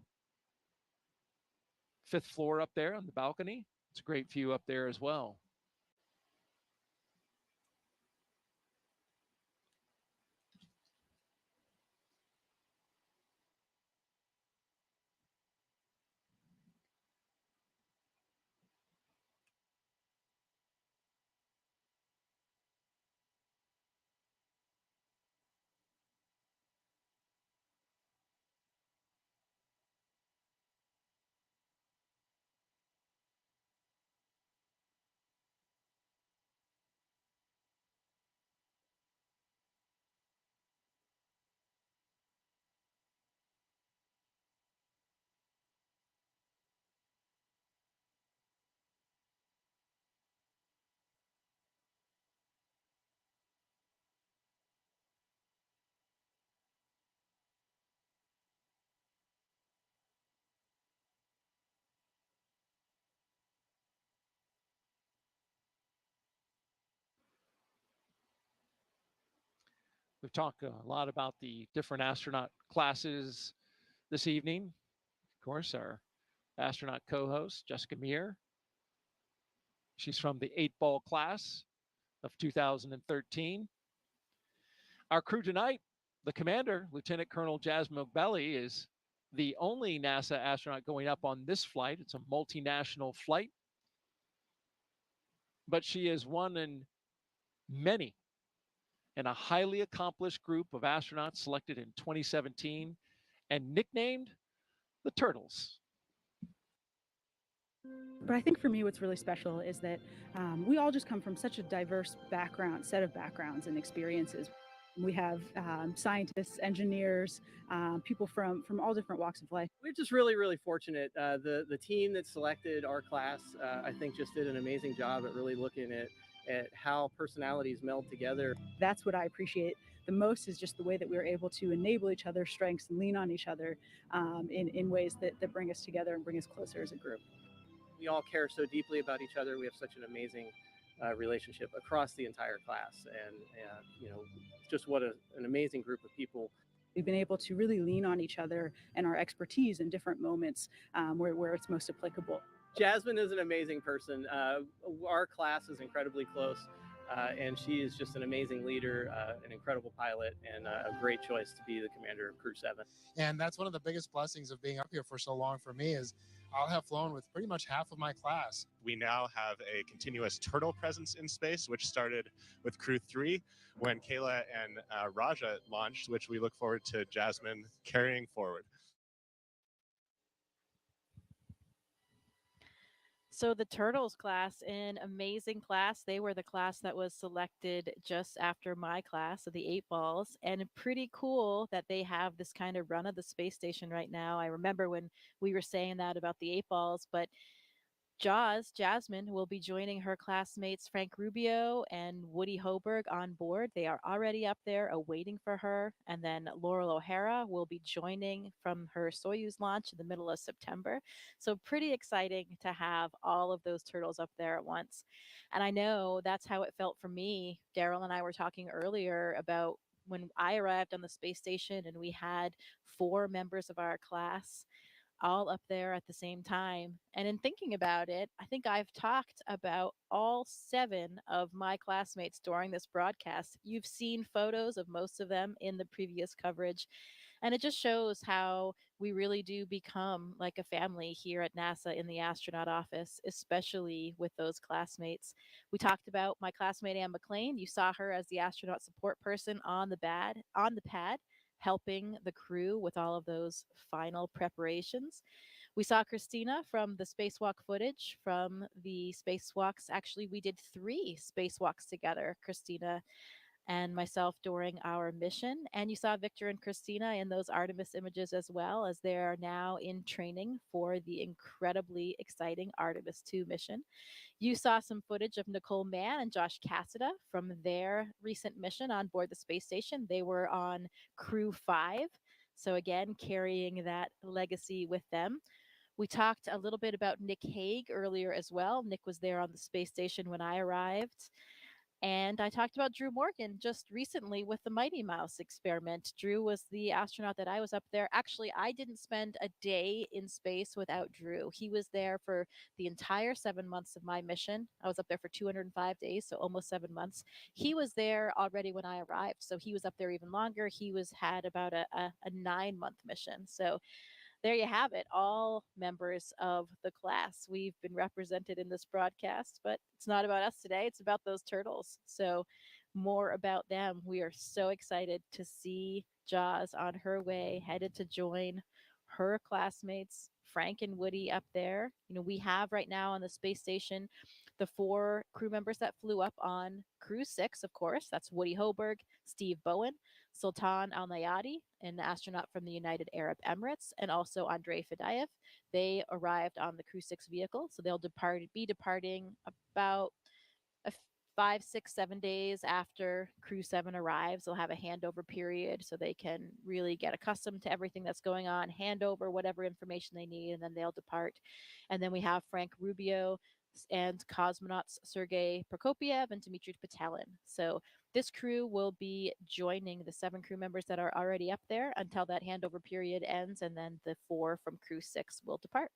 5th floor up there on the balcony. It's a great view up there as well. We've talked a lot about the different astronaut classes this evening. Of course, our astronaut co-host, Jessica Meir. She's from the 8-ball class of 2013. Our crew tonight, the commander, Lieutenant Colonel Jasmin Moghbeli, is the only NASA astronaut going up on this flight. It's a multinational flight. But she is one in many and a highly accomplished group of astronauts selected in 2017 and nicknamed the Turtles. But I think for me, what's really special is that we all just come from such a diverse set of backgrounds and experiences. We have scientists, engineers, people from all different walks of life. We're just really, really fortunate. The team that selected our class, I think, just did an amazing job at really looking at how personalities meld together. That's what I appreciate the most, is just the way that we're able to enable each other's strengths and lean on each other in ways that bring us together and bring us closer as a group. We all care so deeply about each other. We have such an amazing relationship across the entire class, and you know, just what an amazing group of people. We've been able to really lean on each other and our expertise in different moments where it's most applicable. Jasmin is an amazing person. Our class is incredibly close, and she is just an amazing leader, an incredible pilot, and a great choice to be the commander of Crew-7. And that's one of the biggest blessings of being up here for so long for me, is I'll have flown with pretty much half of my class. We now have a continuous turtle presence in space, which started with Crew-3 when Kayla and Raja launched, which we look forward to Jasmin carrying forward. So the Turtles class, an amazing class. They were the class that was selected just after my class of the 8 balls, and pretty cool that they have this kind of run of the space station right now. I remember when we were saying that about the 8 balls, but Jasmin will be joining her classmates Frank Rubio and Woody Hoberg on board. They are already up there awaiting for her. And then Laurel O'Hara will be joining from her Soyuz launch in the middle of September. So pretty exciting to have all of those turtles up there at once. And I know that's how it felt for me. Daryl and I were talking earlier about when I arrived on the space station and we had 4 members of our class all up there at the same time. And in thinking about it, I think I've talked about all 7 of my classmates during this broadcast. You've seen photos of most of them in the previous coverage. And it just shows how we really do become like a family here at NASA in the astronaut office, especially with those classmates. We talked about my classmate Anne McLean. You saw her as the astronaut support person on the pad, helping the crew with all of those final preparations. We saw Christina from the spacewalk footage from the spacewalks. Actually, we did 3 spacewalks together, Christina and myself, during our mission. And you saw Victor and Christina in those Artemis images as well, as they are now in training for the incredibly exciting Artemis 2 mission. You saw some footage of Nicole Mann and Josh Cassada from their recent mission on board the space station. They were on Crew-5. So again, carrying that legacy with them. We talked a little bit about Nick Hague earlier as well. Nick was there on the space station when I arrived. And I talked about Drew Morgan just recently with the Mighty Mouse experiment. Drew was the astronaut that I was up there. Actually, I didn't spend a day in space without Drew. He was there for the entire 7 months of my mission. I was up there for 205 days, so almost 7 months. He was there already when I arrived, so he was up there even longer. He had about a 9-month mission. So there you have it, all members of the class. We've been represented in this broadcast, but it's not about us today. It's about those turtles. So more about them. We are so excited to see Jaws on her way, headed to join her classmates, Frank and Woody, up there. You know, we have right now on the space station the 4 crew members that flew up on Crew-6, of course. That's Woody Hoberg, Steve Bowen, Sultan Al Nayati, an astronaut from the United Arab Emirates, and also Andrei Fadayev. They arrived on the Crew-6 vehicle, so they'll be departing about 5, 6, 7 days after Crew-7 arrives. They'll have a handover period so they can really get accustomed to everything that's going on, hand over whatever information they need, and then they'll depart. And then we have Frank Rubio and cosmonauts Sergei Prokopiev and Dmitry Patelin. So this crew will be joining the 7 crew members that are already up there until that handover period ends, and then the 4 from Crew-6 will depart.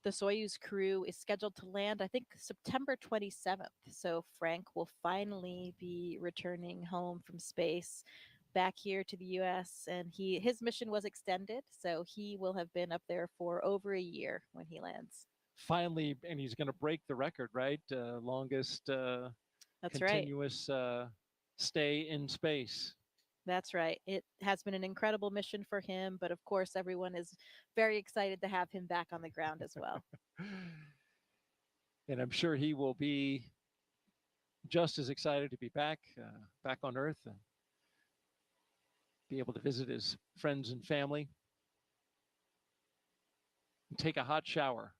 The Soyuz crew is scheduled to land, I think, September 27th. So Frank will finally be returning home from space back here to the U.S. And his mission was extended, so he will have been up there for over a year when he lands. Finally, and he's going to break the record, right? Longest That's continuous stay in space. That's right. It has been an incredible mission for him, but of course, everyone is very excited to have him back on the ground as well. And I'm sure he will be just as excited to be back on Earth and be able to visit his friends and family and take a hot shower.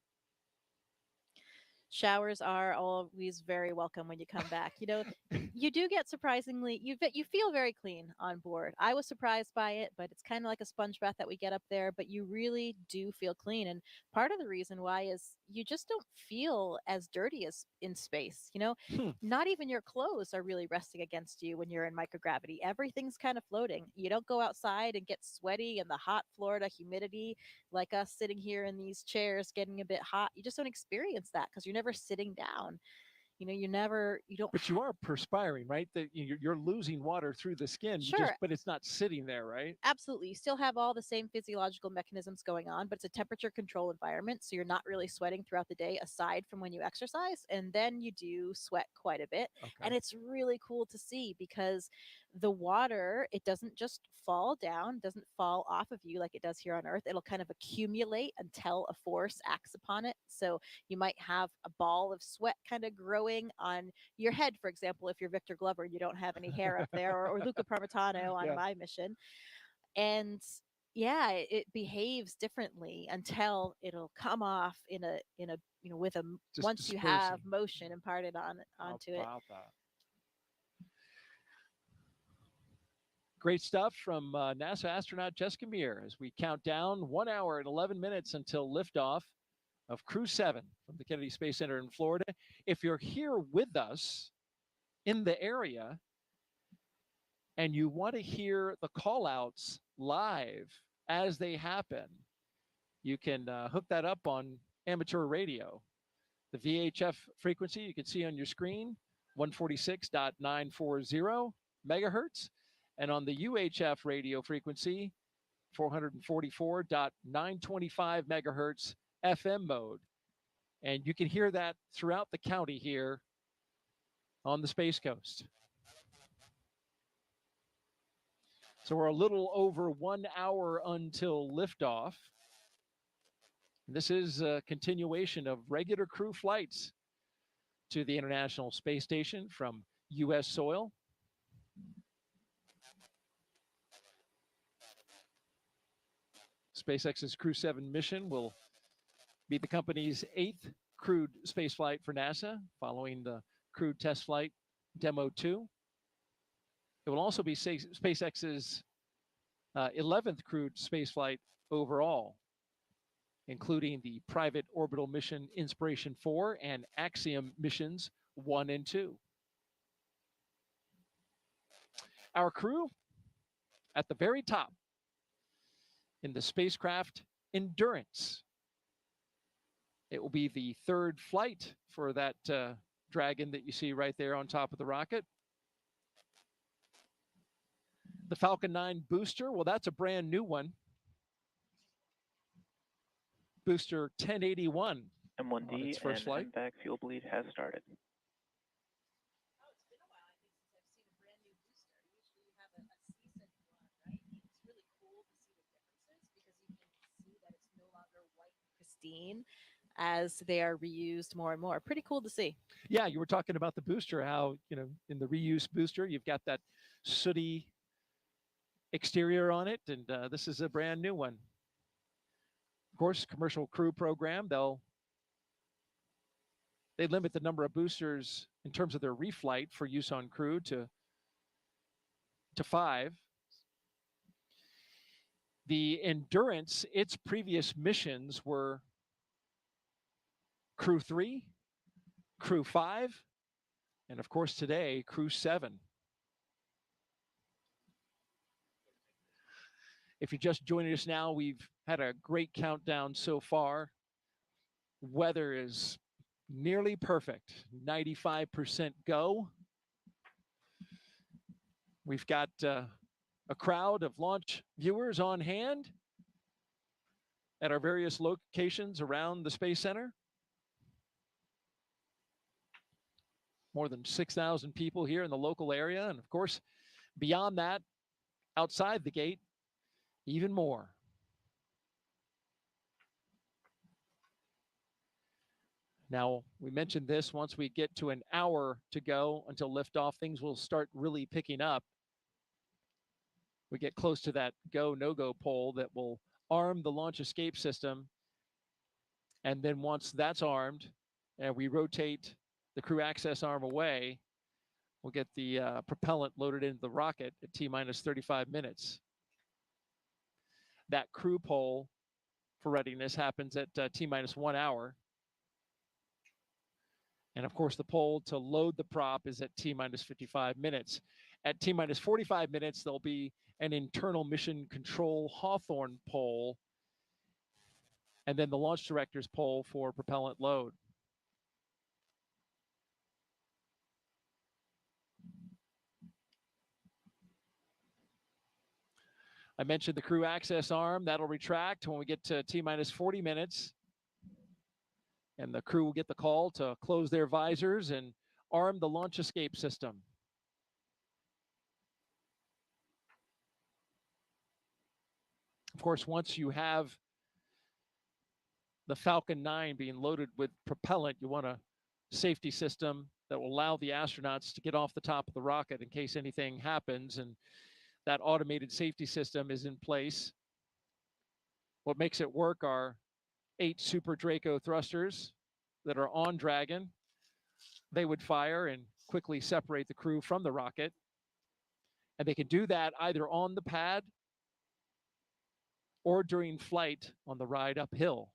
Showers are always very welcome when you come back. You know, you do get surprisingly, you feel very clean on board. I was surprised by it, but it's kind of like a sponge bath that we get up there, but you really do feel clean. And part of the reason why is you just don't feel as dirty as in space. You know, not even your clothes are really resting against you when you're in microgravity. Everything's kind of floating. You don't go outside and get sweaty in the hot Florida humidity like us sitting here in these chairs getting a bit hot. You just don't experience that because you're never sitting down. You know, you don't. But you are perspiring, right? That you're losing water through the skin. Sure. But it's not sitting there, right? Absolutely. You still have all the same physiological mechanisms going on, but it's a temperature control environment. So you're not really sweating throughout the day aside from when you exercise. And then you do sweat quite a bit. Okay. And it's really cool to see because the water, it doesn't just fall down, doesn't fall off of you like it does here on Earth. It'll kind of accumulate until a force acts upon it. So you might have a ball of sweat kind of growing on your head, for example, if you're Victor Glover and you don't have any hair up there, or Luca Parmitano on my mission. And yeah, it behaves differently until it'll come off in a with a just once dispersing. You have motion imparted onto it. Great stuff from NASA astronaut Jasmin Moghbeli as we count down 1 hour and 11 minutes until liftoff of Crew-7 from the Kennedy Space Center in Florida. If you're here with us in the area and you want to hear the call-outs live as they happen, you can hook that up on amateur radio. The VHF frequency you can see on your screen, 146.940 megahertz. And on the UHF radio frequency, 444.925 megahertz FM mode. And you can hear that throughout the county here on the Space Coast. So we're a little over 1 hour until liftoff. This is a continuation of regular crew flights to the International Space Station from U.S. soil. SpaceX's Crew-7 mission will be the company's 8th crewed spaceflight for NASA, following the crewed test flight Demo 2. It will also be SpaceX's 11th crewed spaceflight overall, including the private orbital mission Inspiration 4 and Axiom missions 1 and 2. Our crew at the very top in the spacecraft Endurance. It will be the 3rd flight for that Dragon that you see right there on top of the rocket. The Falcon 9 booster, well, that's a brand new one. Booster 1081 M1D on its first flight. And MVAC fuel bleed has started. As they are reused more and more. Pretty cool to see. Yeah, you were talking about the booster, how, in the reuse booster, you've got that sooty exterior on it, and this is a brand new one. Of course, commercial crew program, they limit the number of boosters in terms of their reflight for use on crew to 5. The Endurance, its previous missions were Crew-3, Crew-5, and of course today, Crew-7. If you're just joining us now, we've had a great countdown so far. Weather is nearly perfect, 95% go. We've got a crowd of launch viewers on hand at our various locations around the Space Center. More than 6,000 people here in the local area. And of course, beyond that, outside the gate, even more. Now, we mentioned this, once we get to an hour to go until liftoff, things will start really picking up. We get close to that go, no-go pole that will arm the launch escape system. And then once that's armed and we rotate the crew access arm away, we'll get the propellant loaded into the rocket at T-minus 35 minutes. That crew pole for readiness happens at T-minus 1 hour. And of course, the pole to load the prop is at T-minus 55 minutes. At T-minus 45 minutes, there'll be an internal mission control Hawthorne pole, and then the launch director's pole for propellant load. I mentioned the crew access arm. That'll retract when we get to T-minus 40 minutes. And the crew will get the call to close their visors and arm the launch escape system. Of course, once you have the Falcon 9 being loaded with propellant, you want a safety system that will allow the astronauts to get off the top of the rocket in case anything happens. And that automated safety system is in place. What makes it work are 8 Super Draco thrusters that are on Dragon. They would fire and quickly separate the crew from the rocket. And they can do that either on the pad or during flight on the ride uphill.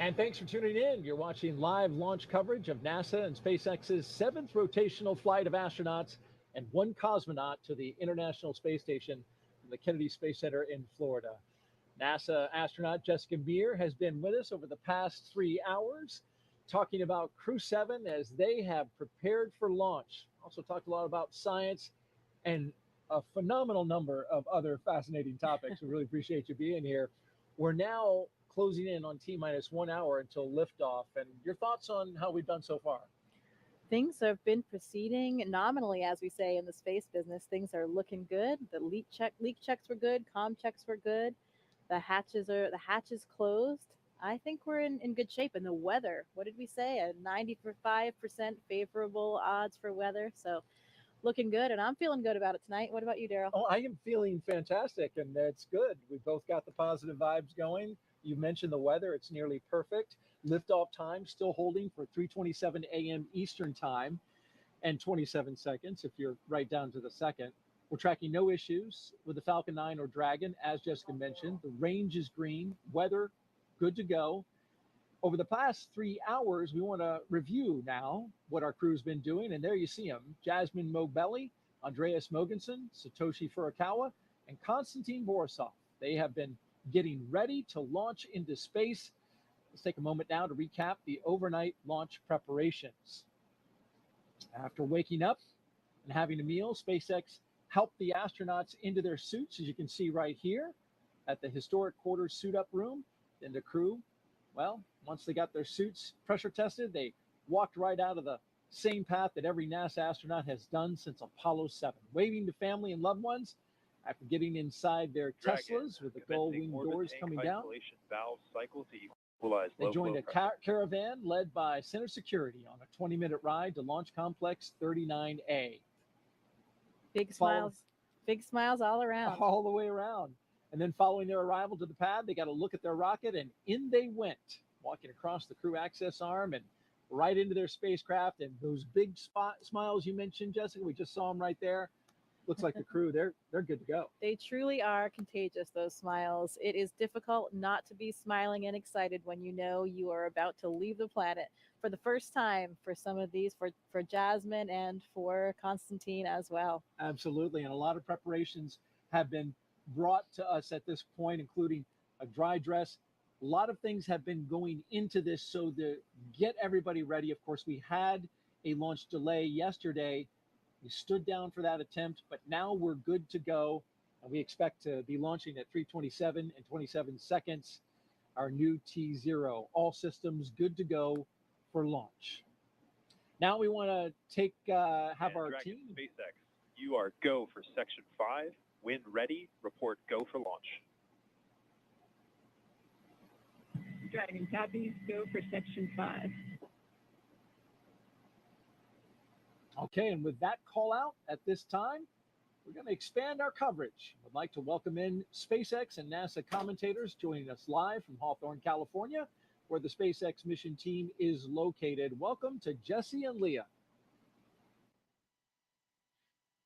And thanks for tuning in. You're watching live launch coverage of NASA and SpaceX's 7th rotational flight of astronauts and one cosmonaut to the International Space Station from the Kennedy Space Center in Florida. NASA astronaut Jessica Meir has been with us over the past 3 hours, talking about Crew-7 as they have prepared for launch. Also talked a lot about science and a phenomenal number of other fascinating topics. We really appreciate you being here. We're now closing in on T-minus 1 hour until liftoff. And your thoughts on how we've done so far? Things have been proceeding nominally, as we say in the space business. Things are looking good. The leak checks were good. Comm checks were good. The hatches closed. I think we're in good shape. And the weather, what did we say? A 95% favorable odds for weather. So looking good, and I'm feeling good about it tonight. What about you, Daryl? Oh, I am feeling fantastic, and it's good. We both got the positive vibes going. You mentioned the weather. It's nearly perfect. Liftoff time still holding for 3:27 a.m. Eastern time and 27 seconds if you're right down to the second. We're tracking no issues with the Falcon 9 or Dragon, as Jessica mentioned. The range is green, weather good to go. Over the past 3 hours, we want to review now what our crew's been doing. And there you see them, Jasmin Moghbeli, Andreas Mogensen, Satoshi Furukawa, and Konstantin Borisov. They have been getting ready to launch into space. Let's take a moment now to recap the overnight launch preparations. After waking up and having a meal, SpaceX helped the astronauts into their suits, as you can see right here at the historic quarters suit-up room. Then the crew, well, once they got their suits pressure tested, they walked right out of the same path that every NASA astronaut has done since Apollo 7, waving to family and loved ones after getting inside their Teslas with the gull-wing doors coming down. Valve cycle to equalize They joined a caravan led by Center Security on a 20-minute ride to Launch Complex 39A. Big smiles all around. All the way around. And then following their arrival to the pad, they got a look at their rocket, and in they went, walking across the crew access arm and right into their spacecraft. And those big smiles you mentioned, Jessica, we just saw them right there. Looks like the crew, they're good to go. They truly are contagious, those smiles. It is difficult not to be smiling and excited when you know you are about to leave the planet for the first time for some of these, for Jasmin and for Konstantin as well. Absolutely. And a lot of preparations have been brought to us at this point, including a dry dress. A lot of things have been going into this so to get everybody ready. Of course, we had a launch delay yesterday. We stood down for that attempt, but now we're good to go. And we expect to be launching at 3:27 and 27 seconds, our new T0. All systems good to go for launch. Now we want to have our Dragon team. SpaceX, you are go for Section 5. When ready, report go for launch. Dragon copies, go for Section 5. Okay, and with that call out at this time, we're going to expand our coverage. I'd like to welcome in SpaceX and NASA commentators joining us live from Hawthorne, California, where the SpaceX mission team is located. Welcome to Jesse and Leah.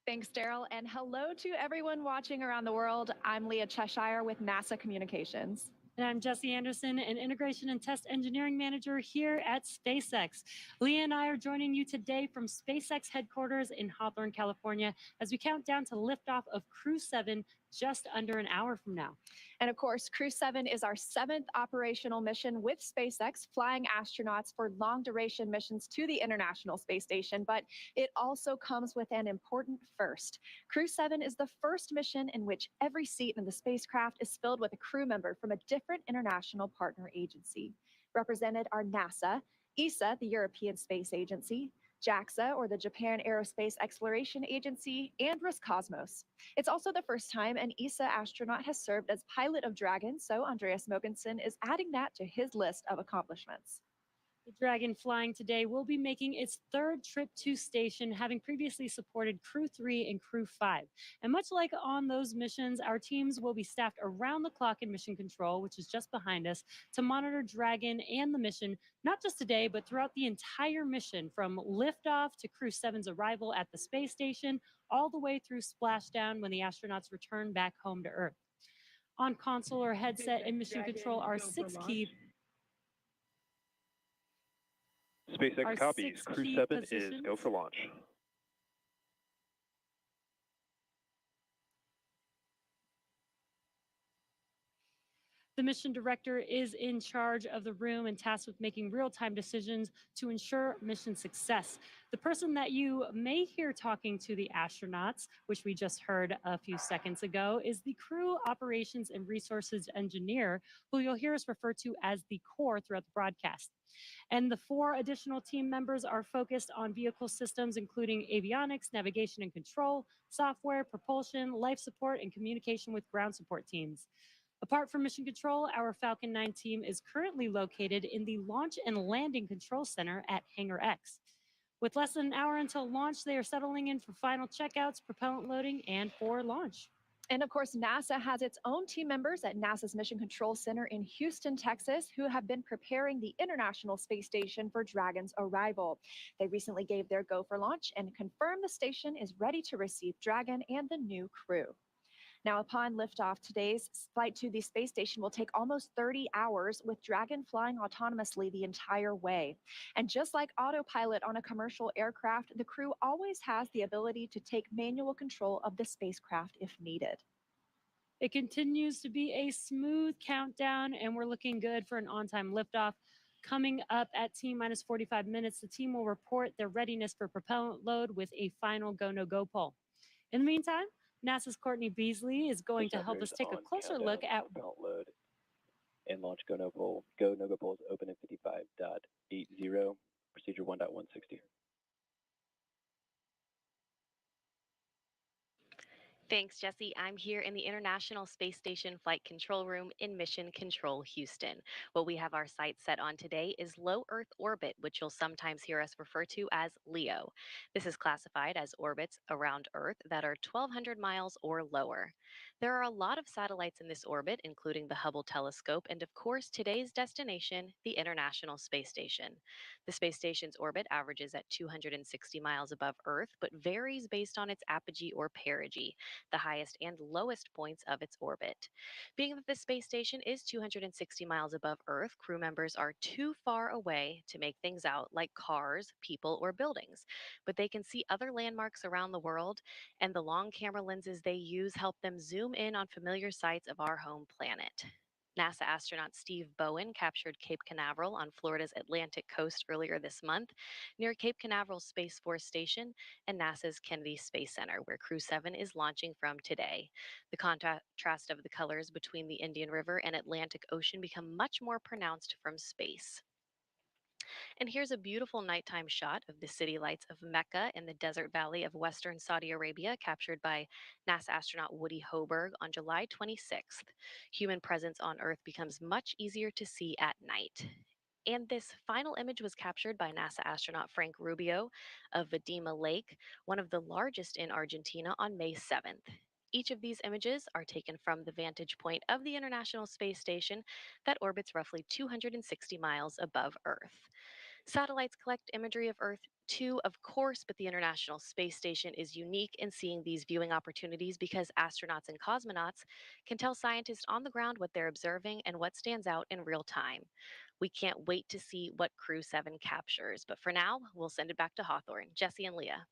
Thanks, Daryl, and hello to everyone watching around the world. I'm Leah Cheshire with NASA Communications. And I'm Jesse Anderson, an Integration and Test Engineering Manager here at SpaceX. Leah and I are joining you today from SpaceX headquarters in Hawthorne, California, as we count down to liftoff of Crew-7 just under an hour from now. And of course, Crew-7 is our 7th operational mission with SpaceX, flying astronauts for long-duration missions to the International Space Station, but it also comes with an important first. Crew-7 is the first mission in which every seat in the spacecraft is filled with a crew member from a different international partner agency. Represented are NASA, ESA, the European Space Agency, JAXA, or the Japan Aerospace Exploration Agency, and Roscosmos. It's also the first time an ESA astronaut has served as pilot of Dragon, so Andreas Mogensen is adding that to his list of accomplishments. The Dragon flying today will be making its 3rd trip to station, having previously supported Crew-3 and Crew-5. And much like on those missions, our teams will be staffed around the clock in mission control, which is just behind us, to monitor Dragon and the mission, not just today, but throughout the entire mission, from liftoff to Crew-7's arrival at the space station, all the way through splashdown when the astronauts return back home to Earth. On console or headset and mission control are 6 key SpaceX Our copies. 6 Crew key 7 is positions. go for launch. The mission director is in charge of the room and tasked with making real-time decisions to ensure mission success. The person that you may hear talking to the astronauts, which we just heard a few seconds ago, is the Crew Operations and Resources Engineer, who you'll hear us refer to as the core throughout the broadcast. And the 4 additional team members are focused on vehicle systems, including avionics, navigation and control, software, propulsion, life support, and communication with ground support teams. Apart from mission control, our Falcon 9 team is currently located in the Launch and Landing Control Center at Hangar X. With less than an hour until launch, they are settling in for final checkouts, propellant loading, and for launch. And of course, NASA has its own team members at NASA's Mission Control Center in Houston, Texas, who have been preparing the International Space Station for Dragon's arrival. They recently gave their go for launch and confirmed the station is ready to receive Dragon and the new crew. Now, upon liftoff, today's flight to the space station will take almost 30 hours, with Dragon flying autonomously the entire way. And just like autopilot on a commercial aircraft, the crew always has the ability to take manual control of the spacecraft if needed. It continues to be a smooth countdown, and we're looking good for an on-time liftoff. Coming up at T-minus 45 minutes, the team will report their readiness for propellant load with a final go-no-go poll. In the meantime, NASA's Courtney Beasley is going to help us take a closer look at propellant load and launch go-no poll. Go-no-go poll is open at 55.80, procedure 1.160. Thanks, Jesse. I'm here in the International Space Station Flight Control Room in Mission Control, Houston. What we have our sights set on today is low Earth orbit, which you'll sometimes hear us refer to as LEO. This is classified as orbits around Earth that are 1,200 miles or lower. There are a lot of satellites in this orbit, including the Hubble telescope, and of course, today's destination, the International Space Station. The space station's orbit averages at 260 miles above Earth, but varies based on its apogee or perigee, the highest and lowest points of its orbit. Being that the space station is 260 miles above Earth, crew members are too far away to make things out like cars, people, or buildings, but they can see other landmarks around the world, and the long camera lenses they use help them zoom in on familiar sights of our home planet. NASA astronaut Steve Bowen captured Cape Canaveral on Florida's Atlantic coast earlier this month, near Cape Canaveral Space Force Station and NASA's Kennedy Space Center, where Crew-7 is launching from today. The contrast of the colors between the Indian River and Atlantic Ocean become much more pronounced from space. And here's a beautiful nighttime shot of the city lights of Mecca in the desert valley of western Saudi Arabia, captured by NASA astronaut Woody Hoberg on July 26th. Human presence on Earth becomes much easier to see at night. And this final image was captured by NASA astronaut Frank Rubio of Vadima Lake, one of the largest in Argentina, on May 7th. Each of these images are taken from the vantage point of the International Space Station that orbits roughly 260 miles above Earth. Satellites collect imagery of Earth too, of course, but the International Space Station is unique in seeing these viewing opportunities because astronauts and cosmonauts can tell scientists on the ground what they're observing and what stands out in real time. We can't wait to see what Crew-7 captures, but for now, we'll send it back to Hawthorne. Jesse and Leah.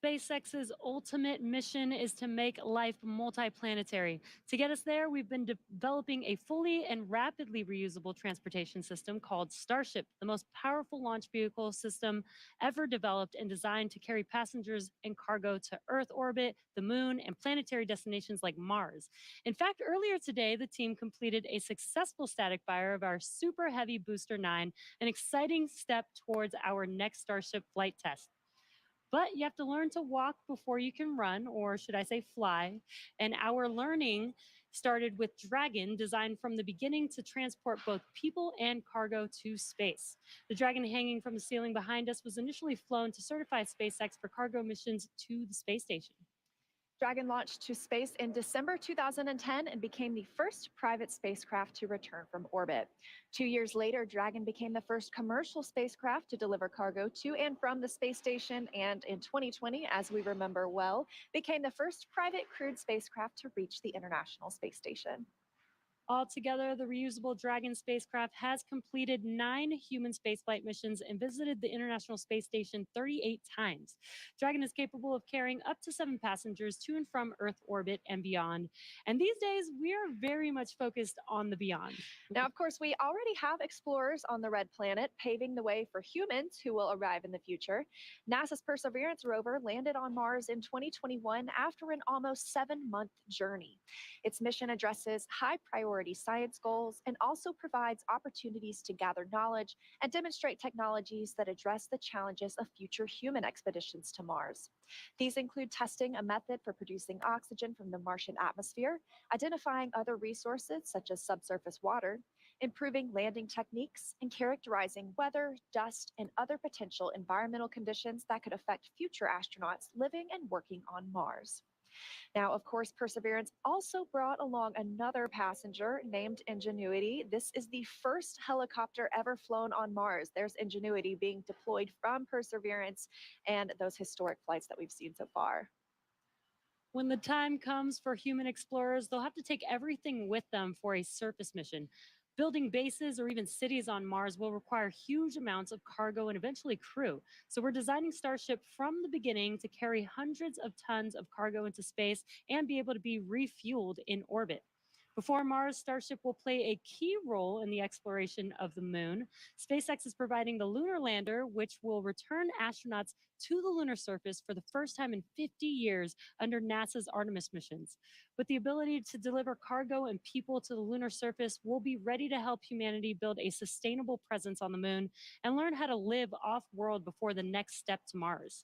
SpaceX's ultimate mission is to make life multiplanetary. To get us there, we've been developing a fully and rapidly reusable transportation system called Starship, the most powerful launch vehicle system ever developed and designed to carry passengers and cargo to Earth orbit, the moon, and planetary destinations like Mars. In fact, earlier today, the team completed a successful static fire of our Super Heavy Booster 9, an exciting step towards our next Starship flight test. But you have to learn to walk before you can run, or should I say fly. And our learning started with Dragon, designed from the beginning to transport both people and cargo to space. The Dragon hanging from the ceiling behind us was initially flown to certify SpaceX for cargo missions to the space station. Dragon launched to space in December 2010 and became the first private spacecraft to return from orbit. 2 years later, Dragon became the first commercial spacecraft to deliver cargo to and from the space station, and in 2020, as we remember well, became the first private crewed spacecraft to reach the International Space Station. Altogether, the reusable Dragon spacecraft has completed 9 human spaceflight missions and visited the International Space Station 38 times. Dragon is capable of carrying up to 7 passengers to and from Earth orbit and beyond. And these days, we are very much focused on the beyond. Now, of course, we already have explorers on the Red Planet, paving the way for humans who will arrive in the future. NASA's Perseverance rover landed on Mars in 2021 after an almost 7-month journey. Its mission addresses high-priority science goals and also provides opportunities to gather knowledge and demonstrate technologies that address the challenges of future human expeditions to Mars. These include testing a method for producing oxygen from the Martian atmosphere, identifying other resources such as subsurface water, improving landing techniques, and characterizing weather, dust, and other potential environmental conditions that could affect future astronauts living and working on Mars. Now, of course, Perseverance also brought along another passenger named Ingenuity. This is the first helicopter ever flown on Mars. There's Ingenuity being deployed from Perseverance and those historic flights that we've seen so far. When the time comes for human explorers, they'll have to take everything with them for a surface mission. Building bases or even cities on Mars will require huge amounts of cargo and eventually crew. So we're designing Starship from the beginning to carry hundreds of tons of cargo into space and be able to be refueled in orbit. Before Mars, Starship will play a key role in the exploration of the moon. SpaceX is providing the lunar lander, which will return astronauts to the lunar surface for the first time in 50 years under NASA's Artemis missions. With the ability to deliver cargo and people to the lunar surface, we'll be ready to help humanity build a sustainable presence on the moon and learn how to live off-world before the next step to Mars.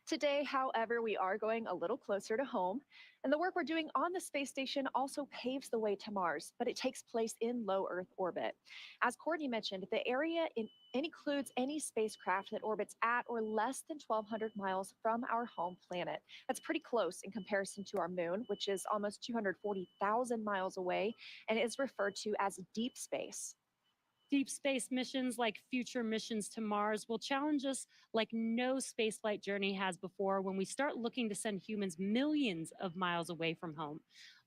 Today, however, we are going a little closer to home, and the work we're doing on the space station also paves the way to Mars, but it takes place in low Earth orbit. As Courtney mentioned, the area includes any spacecraft that orbits at or less than 1,200 miles from our home planet. That's pretty close in comparison to our moon, which is almost 240,000 miles away and is referred to as deep space. Deep space missions like future missions to Mars will challenge us like no spaceflight journey has before when we start looking to send humans millions of miles away from home.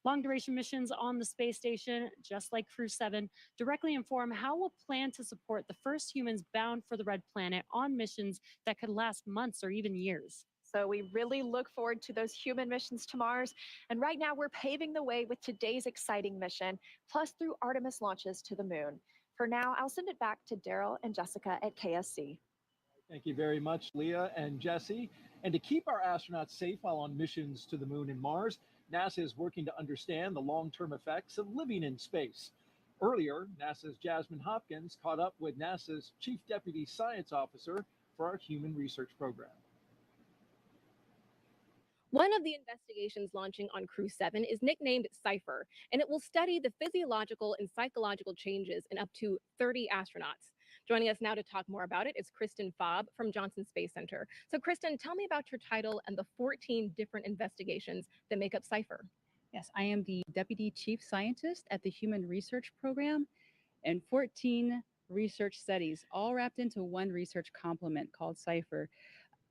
Long-duration missions on the space station, just like Crew-7, directly inform how we'll plan to support the first humans bound for the Red Planet on missions that could last months or even years. So we really look forward to those human missions to Mars. And right now we're paving the way with today's exciting mission, plus through Artemis launches to the moon. For now, I'll send it back to Daryl and Jessica at KSC. Thank you very much, Leah and Jesse. And to keep our astronauts safe while on missions to the moon and Mars, NASA is working to understand the long-term effects of living in space. Earlier, NASA's Jasmin Hopkins caught up with NASA's Chief Deputy Science Officer for our Human Research Program. One of the investigations launching on Crew-7 is nicknamed CYPHER, and it will study the physiological and psychological changes in up to 30 astronauts. Joining us now to talk more about it is Kristen Faub from Johnson Space Center. So Kristen, tell me about your title and the 14 different investigations that make up CYPHER. Yes, I am the Deputy Chief Scientist at the Human Research Program, and 14 research studies, all wrapped into one research complement called CYPHER.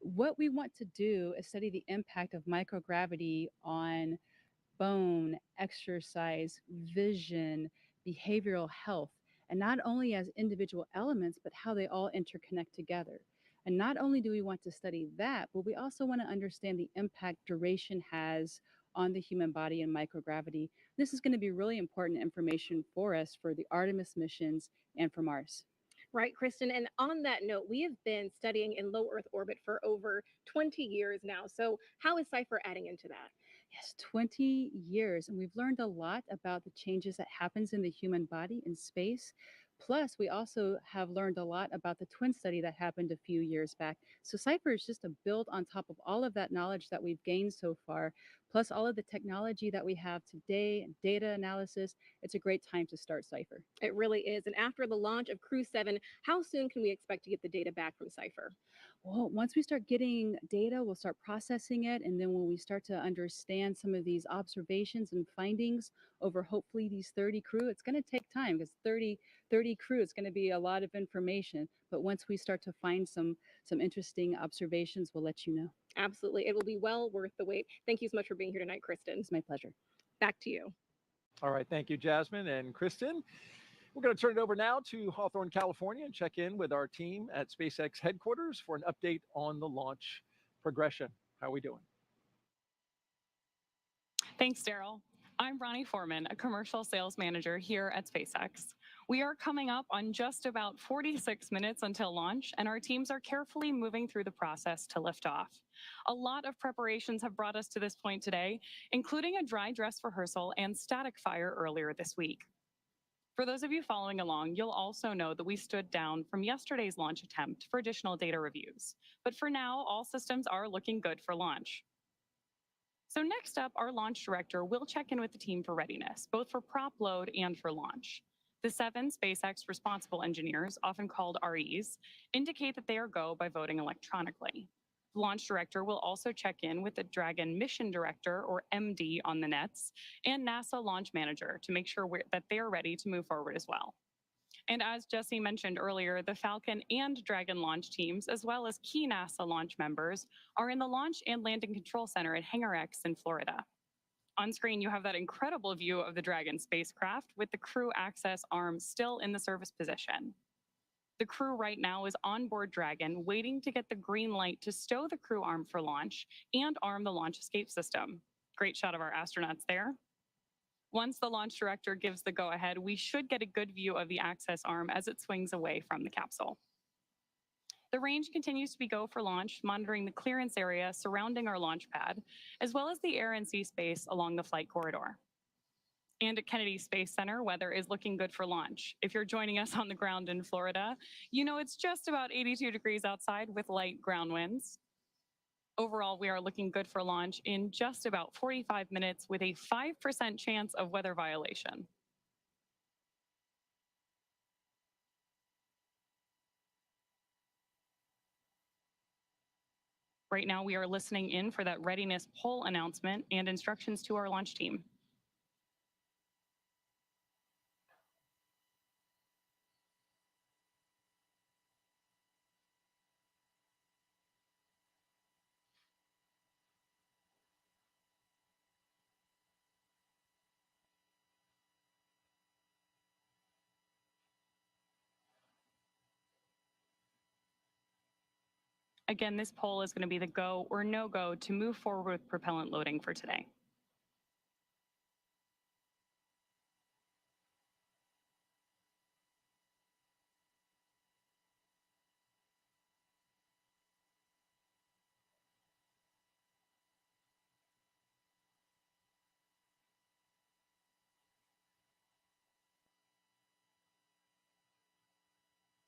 What we want to do is study the impact of microgravity on bone, exercise, vision, behavioral health, and not only as individual elements, but how they all interconnect together. And not only do we want to study that, but we also want to understand the impact duration has on the human body and microgravity. This is going to be really important information for us for the Artemis missions and for Mars. Right, Kristen. And on that note, we have been studying in low Earth orbit for over 20 years now. So how is CYPHER adding into that? Yes, 20 years. And we've learned a lot about the changes that happens in the human body in space. Plus, we also have learned a lot about the twin study that happened a few years back. So CYPHER is just a build on top of all of that knowledge that we've gained so far, plus all of the technology that we have today and data analysis. It's a great time to start CYPHER. It really is. And after the launch of Crew-7, how soon can we expect to get the data back from CYPHER? Well, once we start getting data, we'll start processing it. And then when we start to understand some of these observations and findings over hopefully these 30 crew, it's going to take time because 30 crew, it's going to be a lot of information. But once we start to find some interesting observations, we'll let you know. Absolutely. It will be well worth the wait. Thank you so much for being here tonight, Kristen. It's my pleasure. Back to you. All right, thank you, Jasmine and Kristen. We're going to turn it over now to Hawthorne, California, and check in with our team at SpaceX headquarters for an update on the launch progression. How are we doing? Thanks, Daryl. I'm Ronnie Foreman, a commercial sales manager here at SpaceX. We are coming up on just about 46 minutes until launch, and our teams are carefully moving through the process to lift off. A lot of preparations have brought us to this point today, including a dry dress rehearsal and static fire earlier this week. For those of you following along, you'll also know that we stood down from yesterday's launch attempt for additional data reviews. But for now, all systems are looking good for launch. So next up, our launch director will check in with the team for readiness, both for prop load and for launch. The 7 SpaceX responsible engineers, often called REs, indicate that they are go by voting electronically. The launch director will also check in with the Dragon mission director, or MD, on the nets, and NASA launch manager to make sure that they are ready to move forward as well. And as Jesse mentioned earlier, the Falcon and Dragon launch teams, as well as key NASA launch members, are in the Launch and Landing Control Center at Hangar X in Florida. On screen, you have that incredible view of the Dragon spacecraft with the crew access arm still in the service position. The crew right now is on board Dragon, waiting to get the green light to stow the crew arm for launch and arm the launch escape system. Great shot of our astronauts there. Once the launch director gives the go-ahead, we should get a good view of the access arm as it swings away from the capsule. The range continues to be go for launch, monitoring the clearance area surrounding our launch pad, as well as the air and sea space along the flight corridor. And at Kennedy Space Center, weather is looking good for launch. If you're joining us on the ground in Florida, you know it's just about 82 degrees outside with light ground winds. Overall, we are looking good for launch in just about 45 minutes with a 5% chance of weather violation. Right now, we are listening in for that readiness poll announcement and instructions to our launch team. Again, this poll is going to be the go or no go to move forward with propellant loading for today.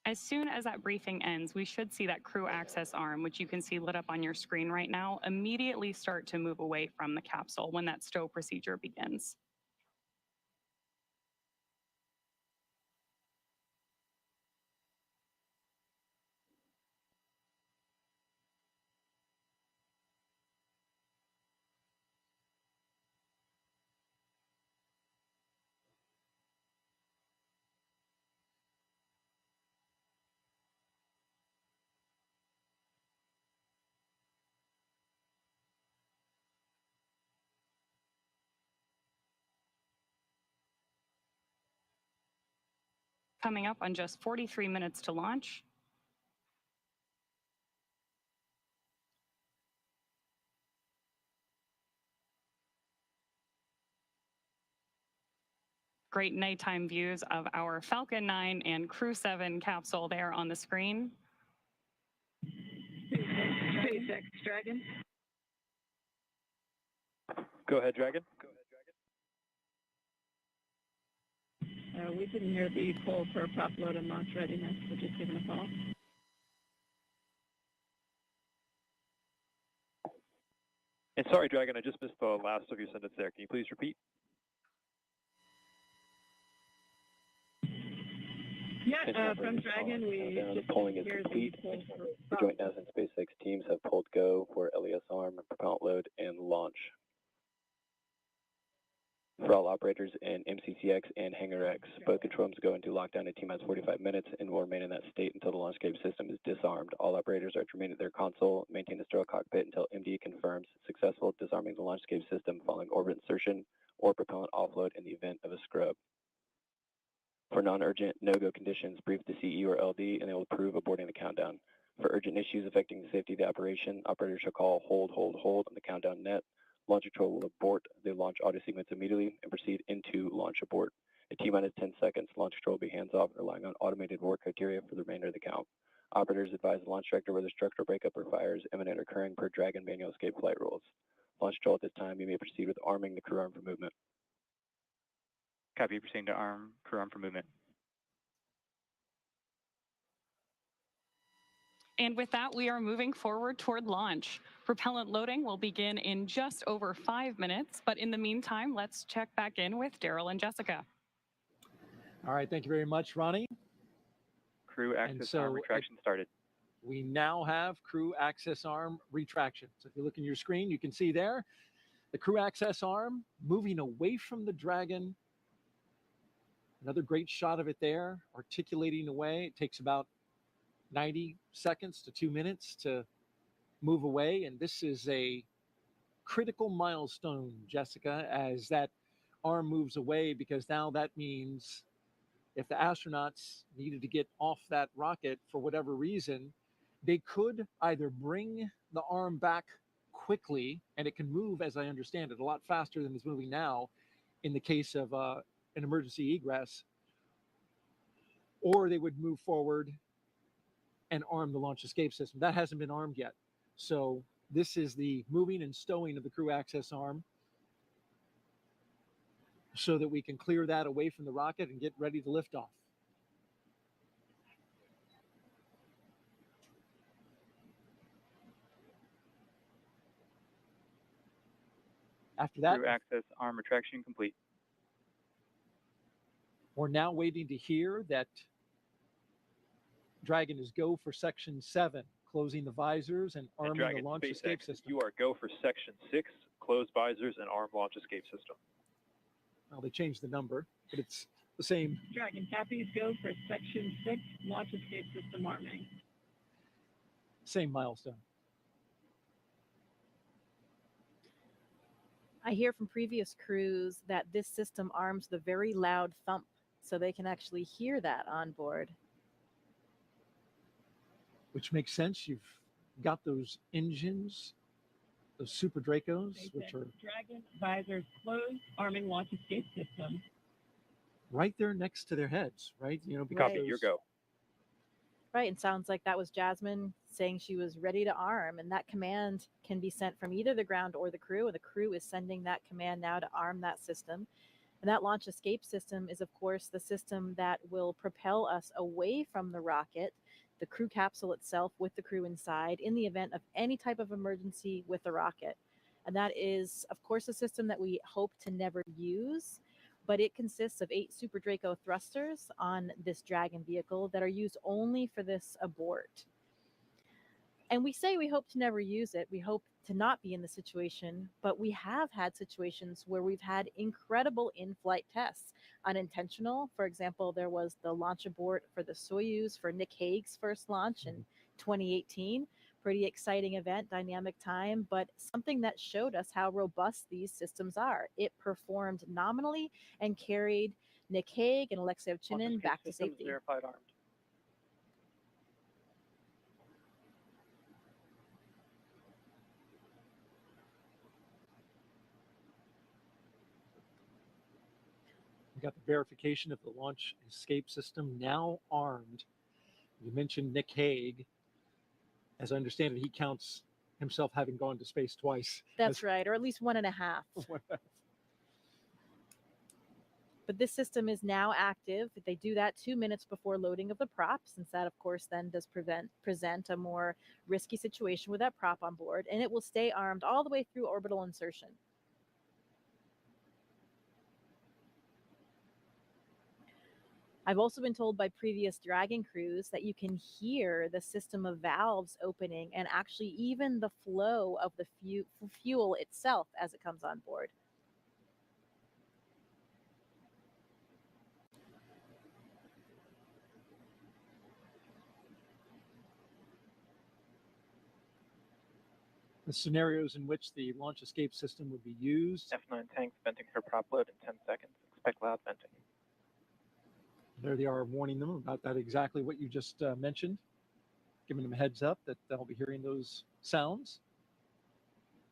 As soon as that briefing ends, we should see that crew access arm, which you can see lit up on your screen right now, immediately start to move away from the capsule when that stow procedure begins. Coming up on just 43 minutes to launch. Great nighttime views of our Falcon 9 and Crew-7 capsule there on the screen. SpaceX Dragon. Go ahead, Dragon. We didn't hear the poll for prop load and launch readiness, so just giving a call. And sorry, Dragon, I just missed the last of your sentence there. Can you please repeat? Yeah, from Dragon, we just polling is hear complete. the poll for The joint NASA and SpaceX teams have polled go for LES arm, propellant load, and launch. For all operators in MCCX and Hangar X, both control rooms go into lockdown at T-minus 45 minutes and will remain in that state until the launch escape system is disarmed. All operators are to remain at their console, maintain the sterile cockpit until MD confirms successful disarming the launch escape system following orbit insertion or propellant offload in the event of a scrub. For non-urgent no-go conditions, brief the CE or LD and they will approve aborting the countdown. For urgent issues affecting the safety of the operation, operators shall call hold on the countdown net. Launch control will abort the launch audio sequence immediately and proceed into launch abort. At T-minus 10 seconds, launch control will be hands-off, relying on automated abort criteria for the remainder of the count. Operators advise the launch director whether structural breakup or fires imminent or occurring per Dragon manual escape flight rules. Launch control at this time, you may proceed with arming the crew arm for movement. Copy, proceeding to arm crew arm for movement. And with that, we are moving forward toward launch. Propellant loading will begin in just over 5 minutes, but in the meantime, let's check back in with Daryl and Jessica. All right, thank you very much, Ronnie. Crew access arm retraction started. We now have crew access arm retraction. So if you look in your screen, you can see there the crew access arm moving away from the Dragon. Another great shot of it there, articulating away. It takes about 90 seconds to 2 minutes to move away. And this is a critical milestone, Jessica, as that arm moves away, because now that means if the astronauts needed to get off that rocket for whatever reason, they could either bring the arm back quickly, and it can move, as I understand it, a lot faster than it's moving now in the case of an emergency egress, or they would move forward and arm the launch escape system. That hasn't been armed yet. So this is the moving and stowing of the crew access arm so that we can clear that away from the rocket and get ready to lift off. After that, Crew access arm retraction complete. We're now waiting to hear that Dragon is go for section 7, closing the visors and arming Dragon, the launch SpaceX, escape system. You are go for section 6, close visors and arm launch escape system. Well, they changed the number, but it's the same. Dragon copies, go for section 6, launch escape system arming. Same milestone. I hear from previous crews that this system arms the very loud thump, so they can actually hear that on board. Which makes sense. You've got those engines, those Super Dracos, which are Dragon visors closed, arming launch escape system. right there next to their heads, right? You know, because Copy, your go. Right, and sounds like that was Jasmin saying she was ready to arm, and that command can be sent from either the ground or the crew, and the crew is sending that command now to arm that system. And that launch escape system is, of course, the system that will propel us away from the rocket, the crew capsule itself with the crew inside, in the event of any type of emergency with the rocket. And that is, of course, a system that we hope to never use, but it consists of 8 Super Draco thrusters on this Dragon vehicle that are used only for this abort. And we say we hope to never use it. We hope to not be in the situation, but we have had situations where we've had incredible in-flight tests, unintentional. For example, there was the launch abort for the Soyuz for Nick Hague's first launch in 2018. Pretty exciting event, dynamic time, but something that showed us how robust these systems are. It performed nominally and carried Nick Hague and Alexei Ovchinin back to safety. Verified armed. we got the verification of the launch escape system now armed. You mentioned Nick Hague. As I understand it, he counts himself having gone to space twice. That's right, or at least 1.5. But this system is now active. They do that 2 minutes before loading of the prop, since that, of course, then does present a more risky situation with that prop on board, and it will stay armed all the way through orbital insertion. I've also been told by previous Dragon crews that you can hear the system of valves opening and actually even the flow of the fuel itself as it comes on board. The scenarios in which the launch escape system would be used. F9 tanks venting for prop load in 10 seconds. Expect loud venting. There they are warning them about that, exactly what you just mentioned, giving them a heads up that they'll be hearing those sounds.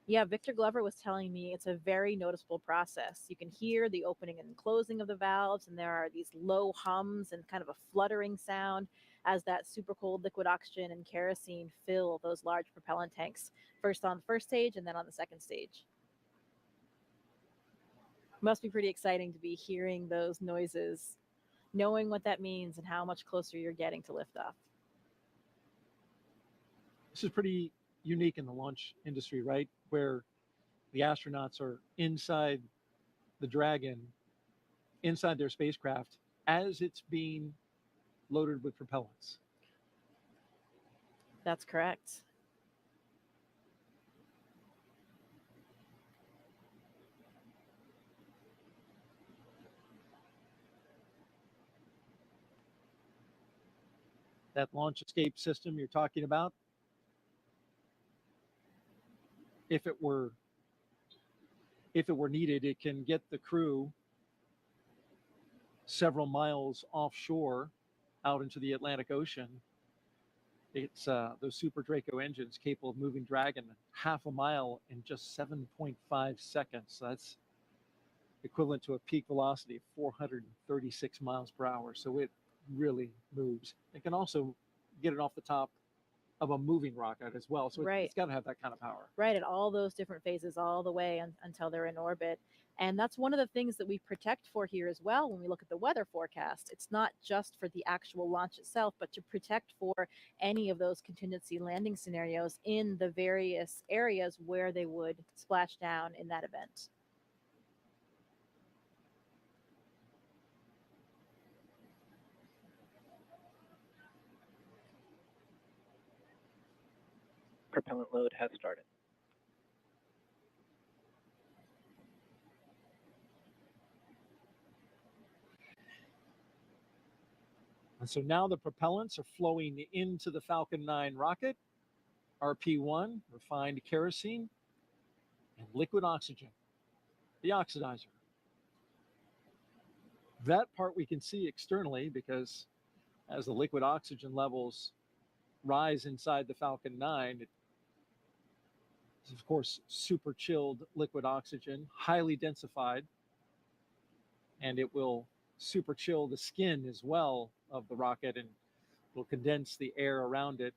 Yeah, Victor Glover was telling me it's a very noticeable process. You can hear the opening and closing of the valves, and there are these low hums and kind of a fluttering sound as that super cold liquid oxygen and kerosene fill those large propellant tanks, first on the first stage and then on the second stage. Must be pretty exciting to be hearing those noises, knowing what that means and how much closer you're getting to liftoff. This is pretty unique in the launch industry, right? Where the astronauts are inside the Dragon, inside their spacecraft, as it's being loaded with propellants. That's correct. That launch escape system you're talking about, if it were needed, it can get the crew several miles offshore out into the Atlantic Ocean. It's those Super Draco engines capable of moving Dragon half a mile in just 7.5 seconds. That's equivalent to a peak velocity of 436 miles per hour. So it really moves. It can also get it off the top of a moving rocket as well. So Right. it's got to have that kind of power. Right, at all those different phases, all the way until they're in orbit. And that's one of the things that we protect for here as well when we look at the weather forecast. It's not just for the actual launch itself, but to protect for any of those contingency landing scenarios in the various areas where they would splash down in that event. Propellant load has started. And so now the propellants are flowing into the Falcon 9 rocket, RP1, refined kerosene, and liquid oxygen, the oxidizer. That part we can see externally because as the liquid oxygen levels rise inside the Falcon 9, it is, of course, super chilled liquid oxygen, highly densified, and it will super chill the skin as well of the rocket and will condense the air around it.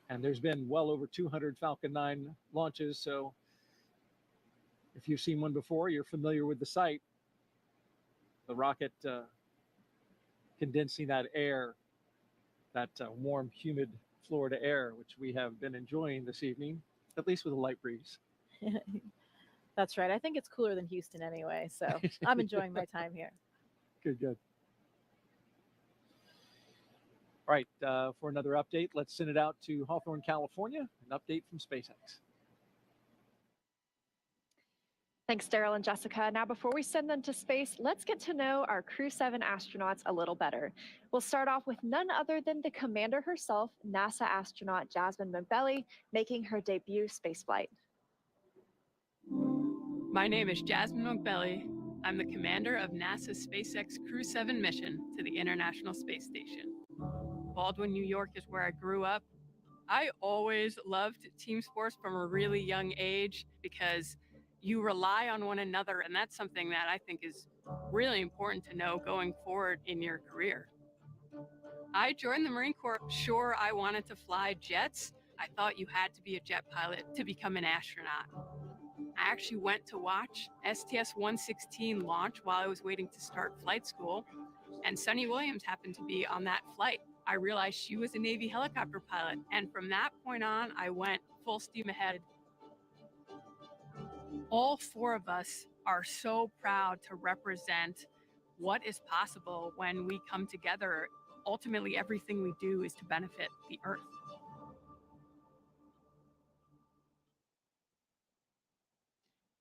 And there's been well over 200 Falcon 9 launches, so if you've seen one before, you're familiar with the sight. The rocket condensing that air, that warm, humid Florida air, which we have been enjoying this evening, at least with a light breeze. That's right. I think it's cooler than Houston anyway, so I'm enjoying my time here. Good, good. All right, for another update, let's send it out to Hawthorne, California, an update from SpaceX. Thanks, Daryl and Jessica. Now, before we send them to space, let's get to know our Crew-7 astronauts a little better. We'll start off with none other than the commander herself, NASA astronaut Jasmin Moghbeli, making her debut spaceflight. My name is Jasmin Moghbeli. I'm the commander of NASA's SpaceX Crew-7 mission to the International Space Station. Baldwin, New York is where I grew up. I always loved team sports from a really young age because you rely on one another, and that's something that I think is really important to know going forward in your career. I joined the Marine Corps. Sure, I wanted to fly jets. I thought you had to be a jet pilot to become an astronaut. I actually went to watch STS-116 launch while I was waiting to start flight school, and Sunny Williams happened to be on that flight. I realized she was a Navy helicopter pilot, and from that point on, I went full steam ahead. All four of us are so proud to represent what is possible when we come together. Ultimately, everything we do is to benefit the Earth.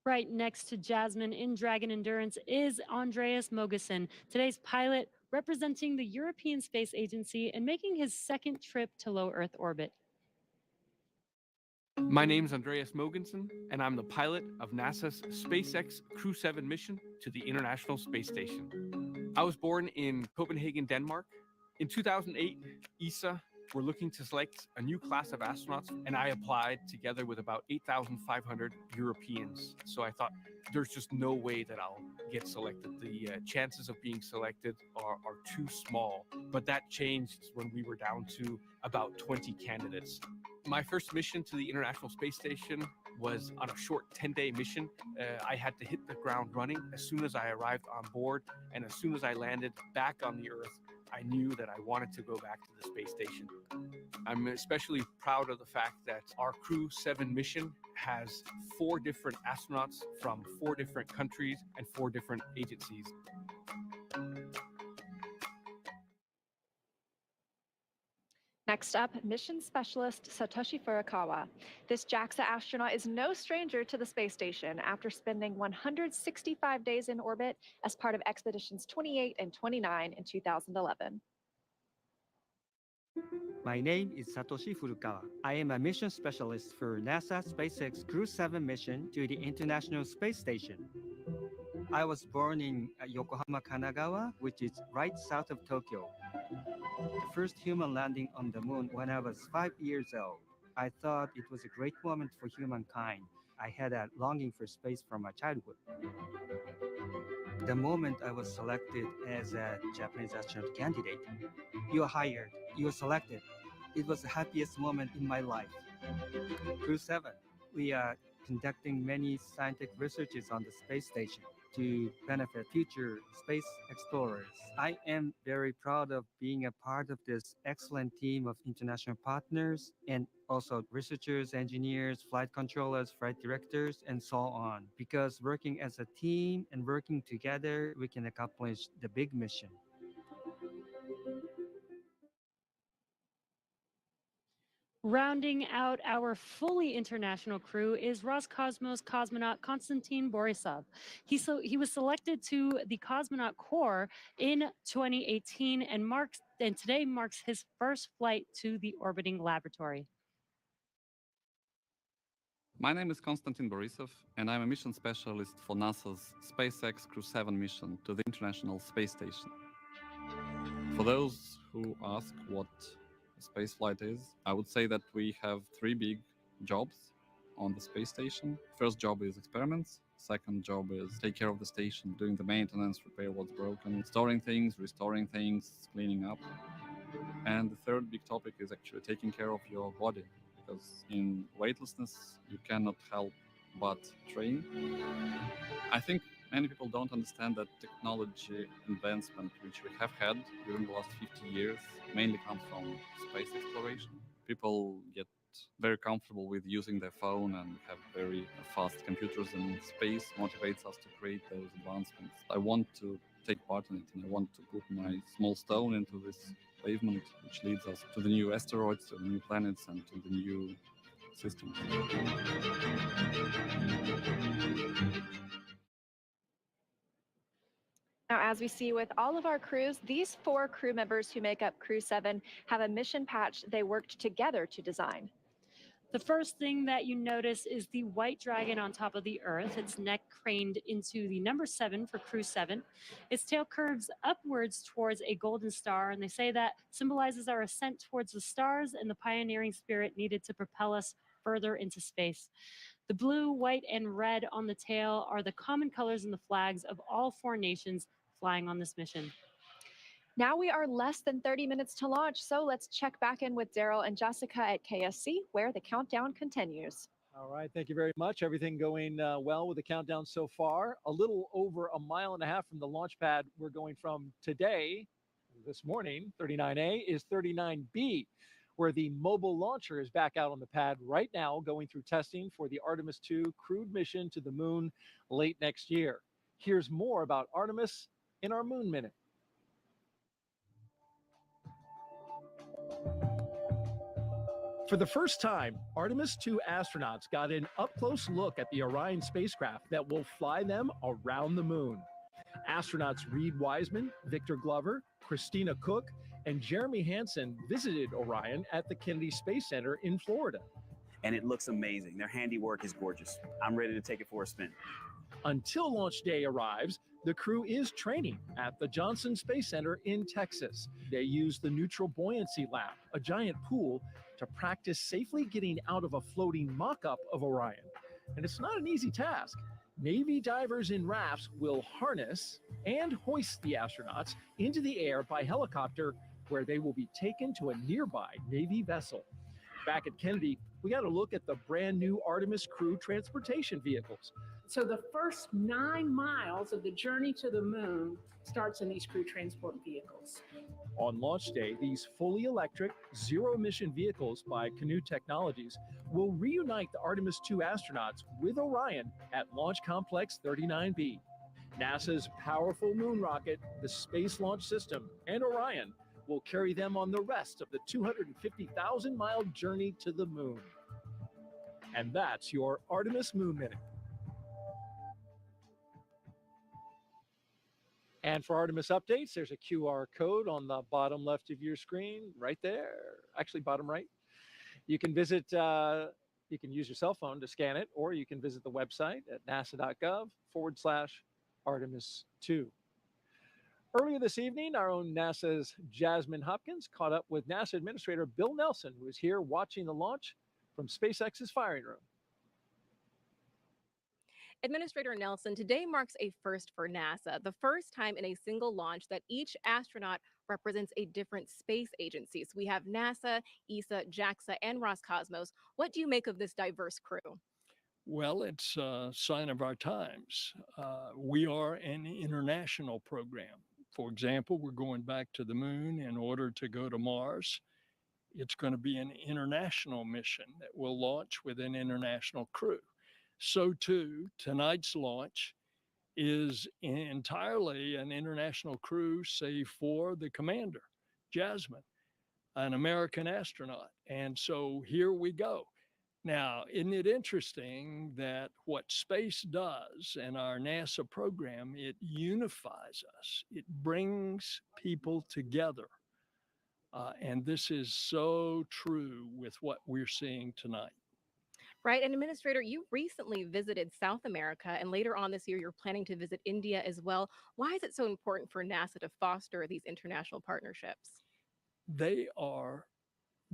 Right next to Jasmin in Dragon Endurance is Andreas Mogensen, today's pilot representing the European Space Agency and making his second trip to low Earth orbit. My name's Andreas Mogensen, and I'm the pilot of NASA's SpaceX Crew-7 mission to the International Space Station. I was born in Copenhagen, Denmark. In 2008, ESA were looking to select a new class of astronauts, and I applied together with about 8,500 Europeans. So I thought, there's just no way that I'll get selected. The chances of being selected are too small. But that changed when we were down to about 20 candidates. My first mission to the International Space Station was on a short 10-day mission. I had to hit the ground running as soon as I arrived on board, and as soon as I landed back on the Earth, I knew that I wanted to go back to the space station. I'm especially proud of the fact that our Crew-7 mission has 4 different astronauts from 4 different countries and 4 different agencies. Next up, mission specialist Satoshi Furukawa. This JAXA astronaut is no stranger to the space station after spending 165 days in orbit as part of expeditions 28 and 29 in 2011. My name is Satoshi Furukawa. I am a mission specialist for NASA SpaceX Crew-7 mission to the International Space Station. I was born in Yokohama, Kanagawa, which is right south of Tokyo. The first human landing on the moon when I was 5 years old. I thought it was a great moment for humankind. I had a longing for space from my childhood. The moment I was selected as a Japanese astronaut candidate, you are hired, you are selected. It was the happiest moment in my life. Crew-7, we are conducting many scientific researches on the space station to benefit future space explorers. I am very proud of being a part of this excellent team of international partners and also researchers, engineers, flight controllers, flight directors, and so on. Because working as a team and working together, we can accomplish the big mission. Rounding out our fully international crew is Roscosmos cosmonaut Konstantin Borisov. He was selected to the Cosmonaut Corps in 2018 and today marks his first flight to the orbiting laboratory. My name is Konstantin Borisov, and I'm a mission specialist for NASA's SpaceX Crew-7 mission to the International Space Station. For those who ask what spaceflight is, I would say that we have 3 big jobs on the space station. First job is experiments. Second job is take care of the station, doing the maintenance, repair what's broken, storing things, restoring things, cleaning up. And the third big topic is actually taking care of your body, because in weightlessness you cannot help but train. I think many people don't understand that technology advancement which we have had during the last 50 years mainly comes from space exploration. People get very comfortable with using their phone and have very fast computers, and space motivates us to create those advancements. I want to take part in it, and I want to put my small stone into this pavement which leads us to the new asteroids, to the new planets, and to the new systems. Now, as we see with all of our crews, these 4 crew members who make up Crew-7 have a mission patch they worked together to design. The first thing that you notice is the white dragon on top of the Earth, its neck craned into the number 7 for Crew-7. Its tail curves upwards towards a golden star, and they say that symbolizes our ascent towards the stars and the pioneering spirit needed to propel us further into space. The blue, white, and red on the tail are the common colors in the flags of all 4 nations flying on this mission. Now we are less than 30 minutes to launch, so let's check back in with Daryl and Jessica at KSC, where the countdown continues. All right, thank you very much. Everything going well with the countdown so far. A little over a mile and a half from the launch pad we're going from today, this morning, 39A, is 39B, where the mobile launcher is back out on the pad right now, going through testing for the Artemis II crewed mission to the moon late next year. Here's more about Artemis in our Moon Minute. For the first time, Artemis II astronauts got an up-close look at the Orion spacecraft that will fly them around the moon. Astronauts Reed Wiseman, Victor Glover, Christina Cook, and Jeremy Hansen visited Orion at the Kennedy Space Center in Florida. and it looks amazing. Their handiwork is gorgeous. I'm ready to take it for a spin. Until launch day arrives, the crew is training at the Johnson Space Center in Texas. They use the Neutral Buoyancy Lab, a giant pool, to practice safely getting out of a floating mock-up of Orion. And it's not an easy task. Navy divers in rafts will harness and hoist the astronauts into the air by helicopter, where they will be taken to a nearby Navy vessel. Back at Kennedy, we got a look at the brand new Artemis Crew transportation vehicles. So the first 9 miles of the journey to the moon starts in these crew transport vehicles. On launch day, these fully electric, zero-emission vehicles by Canoe Technologies will reunite the Artemis II astronauts with Orion at Launch Complex 39B. NASA's powerful moon rocket, the Space Launch System, and Orion will carry them on the rest of the 250,000-mile journey to the moon. And that's your Artemis Moon Minute. And for Artemis updates, there's a QR code on the bottom left of your screen, right there, actually bottom right. You can visit, you can use your cell phone to scan it, or you can visit the website at nasa.gov/Artemis2. Earlier this evening, our own NASA's Jasmin Hopkins caught up with NASA Administrator Bill Nelson, who is here watching the launch from SpaceX's firing room. Administrator Nelson, today marks a first for NASA, the first time in a single launch that each astronaut represents a different space agency. So we have NASA, ESA, JAXA, and Roscosmos. What do you make of this diverse crew? Well, it's a sign of our times. We are an international program. For example, we're going back to the moon in order to go to Mars. It's going to be an international mission that will launch with an international crew. So too, tonight's launch is entirely an international crew, save for the commander, Jasmin, an American astronaut. And so here we go. Now, isn't it interesting that what space does in our NASA program, it unifies us. It brings people together. And this is so true with what we're seeing tonight. Right. And Administrator, you recently visited South America, and later on this year, you're planning to visit India as well. Why is it so important for NASA to foster these international partnerships? They are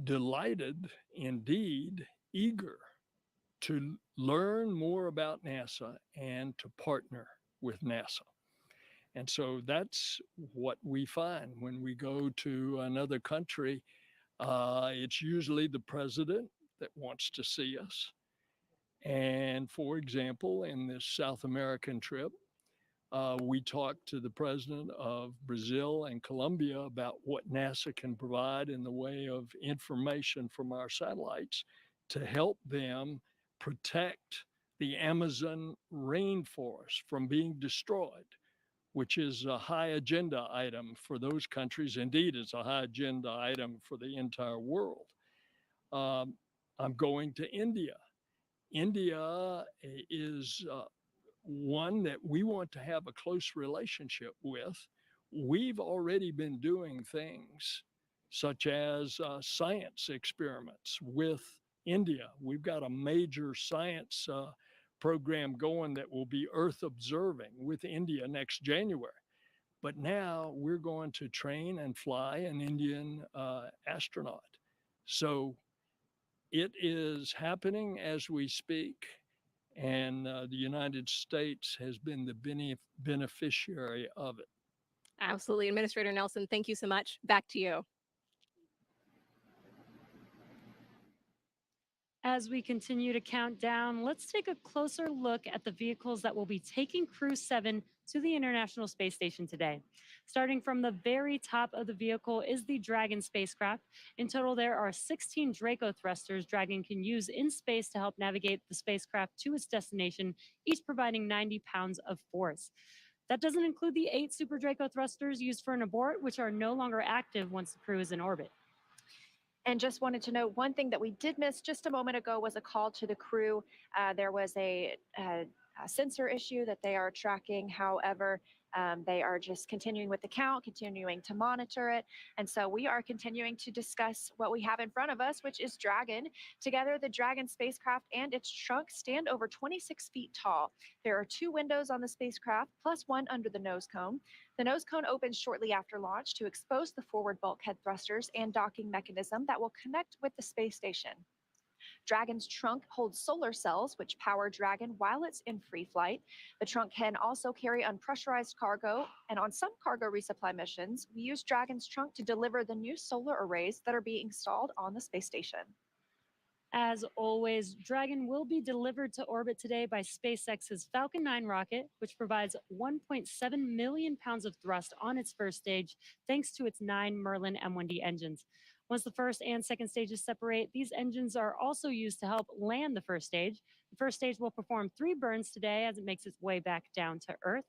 delighted, indeed, eager to learn more about NASA and to partner with NASA. And so that's what we find when we go to another country. It's usually the president that wants to see us. And for example, in this South American trip, we talked to the president of Brazil and Colombia about what NASA can provide in the way of information from our satellites to help them protect the Amazon rainforest from being destroyed, which is a high agenda item for those countries. Indeed, it's a high agenda item for the entire world. I'm going to India. India is one that we want to have a close relationship with. We've already been doing things such as science experiments with India. We've got a major science program going that will be Earth observing with India next January. But now we're going to train and fly an Indian astronaut. So it is happening as we speak, and the United States has been the beneficiary of it. Absolutely. Administrator Nelson, thank you so much. Back to you. As we continue to count down, let's take a closer look at the vehicles that will be taking Crew-7 to the International Space Station today. Starting from the very top of the vehicle is the Dragon spacecraft. In total, there are 16 Draco thrusters Dragon can use in space to help navigate the spacecraft to its destination, each providing 90 pounds of force. That doesn't include the 8 Super Draco thrusters used for an abort, which are no longer active once the crew is in orbit. And just wanted to note, one thing that we did miss just a moment ago was a call to the crew. There was a sensor issue that they are tracking. However, they are just continuing with the count, continuing to monitor it. And so we are continuing to discuss what we have in front of us, which is Dragon. Together, the Dragon spacecraft and its trunk stand over 26 feet tall. There are 2 windows on the spacecraft, plus 1 under the nose cone. The nose cone opens shortly after launch to expose the forward bulkhead thrusters and docking mechanism that will connect with the space station. Dragon's trunk holds solar cells, which power Dragon while it's in free flight. The trunk can also carry unpressurized cargo, and on some cargo resupply missions, we use Dragon's trunk to deliver the new solar arrays that are being installed on the space station. As always, Dragon will be delivered to orbit today by SpaceX's Falcon 9 rocket, which provides 1.7 million pounds of thrust on its first stage, thanks to its 9 Merlin M1D engines. Once the first and second stages separate, these engines are also used to help land the first stage. The first stage will perform 3 burns today as it makes its way back down to Earth.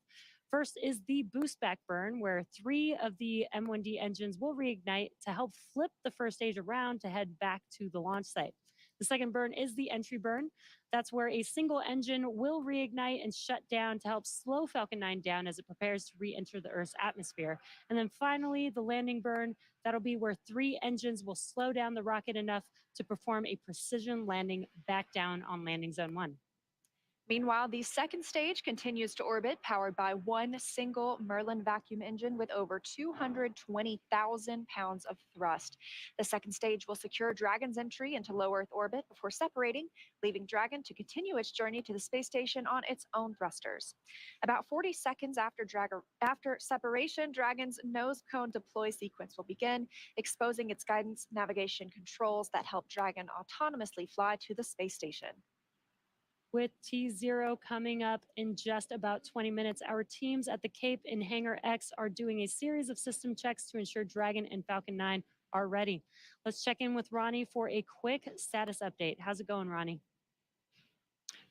First is the boost back burn, where 3 of the M1D engines will reignite to help flip the first stage around to head back to the launch site. The second burn is the entry burn. That's where a single engine will reignite and shut down to help slow Falcon 9 down as it prepares to re-enter the Earth's atmosphere. And then finally, the landing burn. That'll be where 3 engines will slow down the rocket enough to perform a precision landing back down on landing zone 1. Meanwhile, the second stage continues to orbit, powered by 1 single Merlin vacuum engine with over 220,000 pounds of thrust. The second stage will secure Dragon's entry into low Earth orbit before separating, leaving Dragon to continue its journey to the space station on its own thrusters. About 40 seconds after separation, Dragon's nose cone deploy sequence will begin, exposing its guidance navigation controls that help Dragon autonomously fly to the space station. With T0 coming up in just about 20 minutes, our teams at the Cape in Hangar X are doing a series of system checks to ensure Dragon and Falcon 9 are ready. Let's check in with Ronnie for a quick status update. How's it going, Ronnie?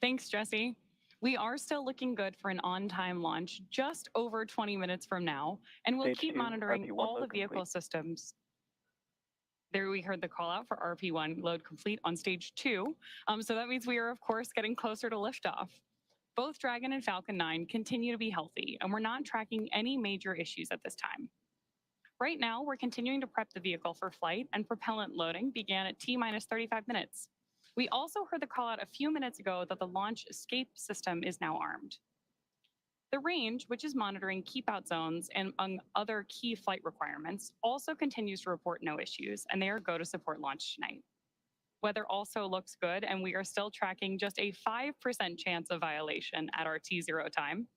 Thanks, Jesse. We are still looking good for an on-time launch just over 20 minutes from now, and we'll Stage keep 2, monitoring RP1 all the load vehicle complete. systems. There we heard the call out for RP1 load complete on stage 2. So that means we are, of course, getting closer to liftoff. Both Dragon and Falcon 9 continue to be healthy, and we're not tracking any major issues at this time. Right now, we're continuing to prep the vehicle for flight, and propellant loading began at T-minus 35 minutes. We also heard the call out a few minutes ago that the launch escape system is now armed. The range, which is monitoring keep-out zones and among other key flight requirements, also continues to report no issues, and they are go to support launch tonight. Weather also looks good, and we are still tracking just a 5% chance of violation at our T0 time.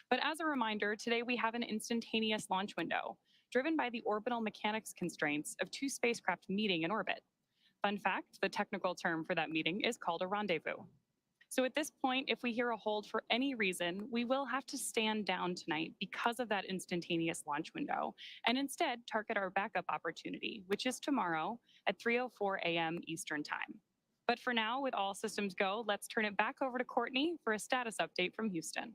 But as a reminder, today we have an instantaneous launch window, driven by the orbital mechanics constraints of 2 spacecraft meeting in orbit. Fun fact, the technical term for that meeting is called a rendezvous. So at this point, if we hear a hold for any reason, we will have to stand down tonight because of that instantaneous launch window, and instead target our backup opportunity, which is tomorrow at 3:04 a.m. Eastern Time. But for now, with all systems go, let's turn it back over to Courtney for a status update from Houston.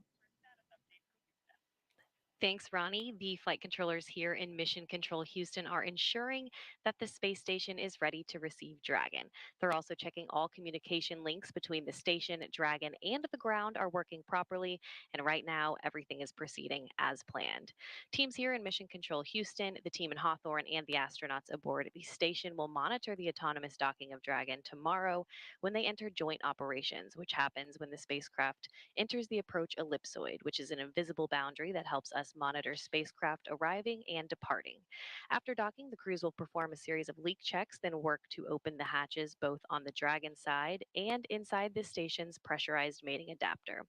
Thanks, Ronnie. The flight controllers here in Mission Control Houston are ensuring that the space station is ready to receive Dragon. They're also checking all communication links between the station, Dragon, and the ground are working properly. And right now, everything is proceeding as planned. Teams here in Mission Control Houston, the team in Hawthorne, and the astronauts aboard the station will monitor the autonomous docking of Dragon tomorrow when they enter joint operations, which happens when the spacecraft enters the approach ellipsoid, which is an invisible boundary that helps us monitor spacecraft arriving and departing. After docking, the crews will perform a series of leak checks, then work to open the hatches both on the Dragon side and inside the station's pressurized mating adapter.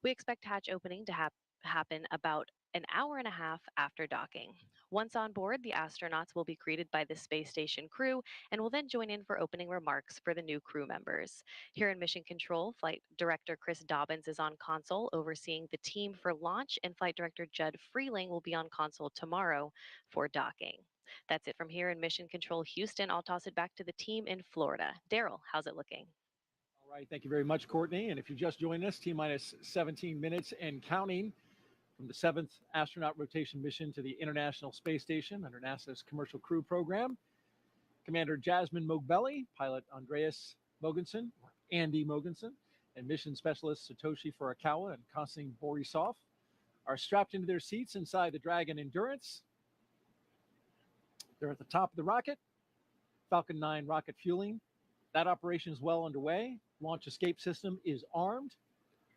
We expect hatch opening to happen about an hour and a half after docking. Once on board, the astronauts will be greeted by the space station crew and will then join in for opening remarks for the new crew members. Here in Mission Control, Flight Director Chris Dobbins is on console overseeing the team for launch, and Flight Director Judd Freeling will be on console tomorrow for docking. That's it from here in Mission Control Houston. I'll toss it back to the team in Florida. Daryl, how's it looking? All right, thank you very much, Courtney. And if you just joined us, T-minus 17 minutes and counting from the 7th astronaut rotation mission to the International Space Station under NASA's Commercial Crew program. Commander Jasmin Moghbeli, pilot Andreas Mogensen, or Andy Mogensen, and mission specialist Satoshi Furukawa and Konstantin Borisov are strapped into their seats inside the Dragon Endurance. They're at the top of the rocket. Falcon 9 rocket fueling. That operation is well underway. Launch escape system is armed.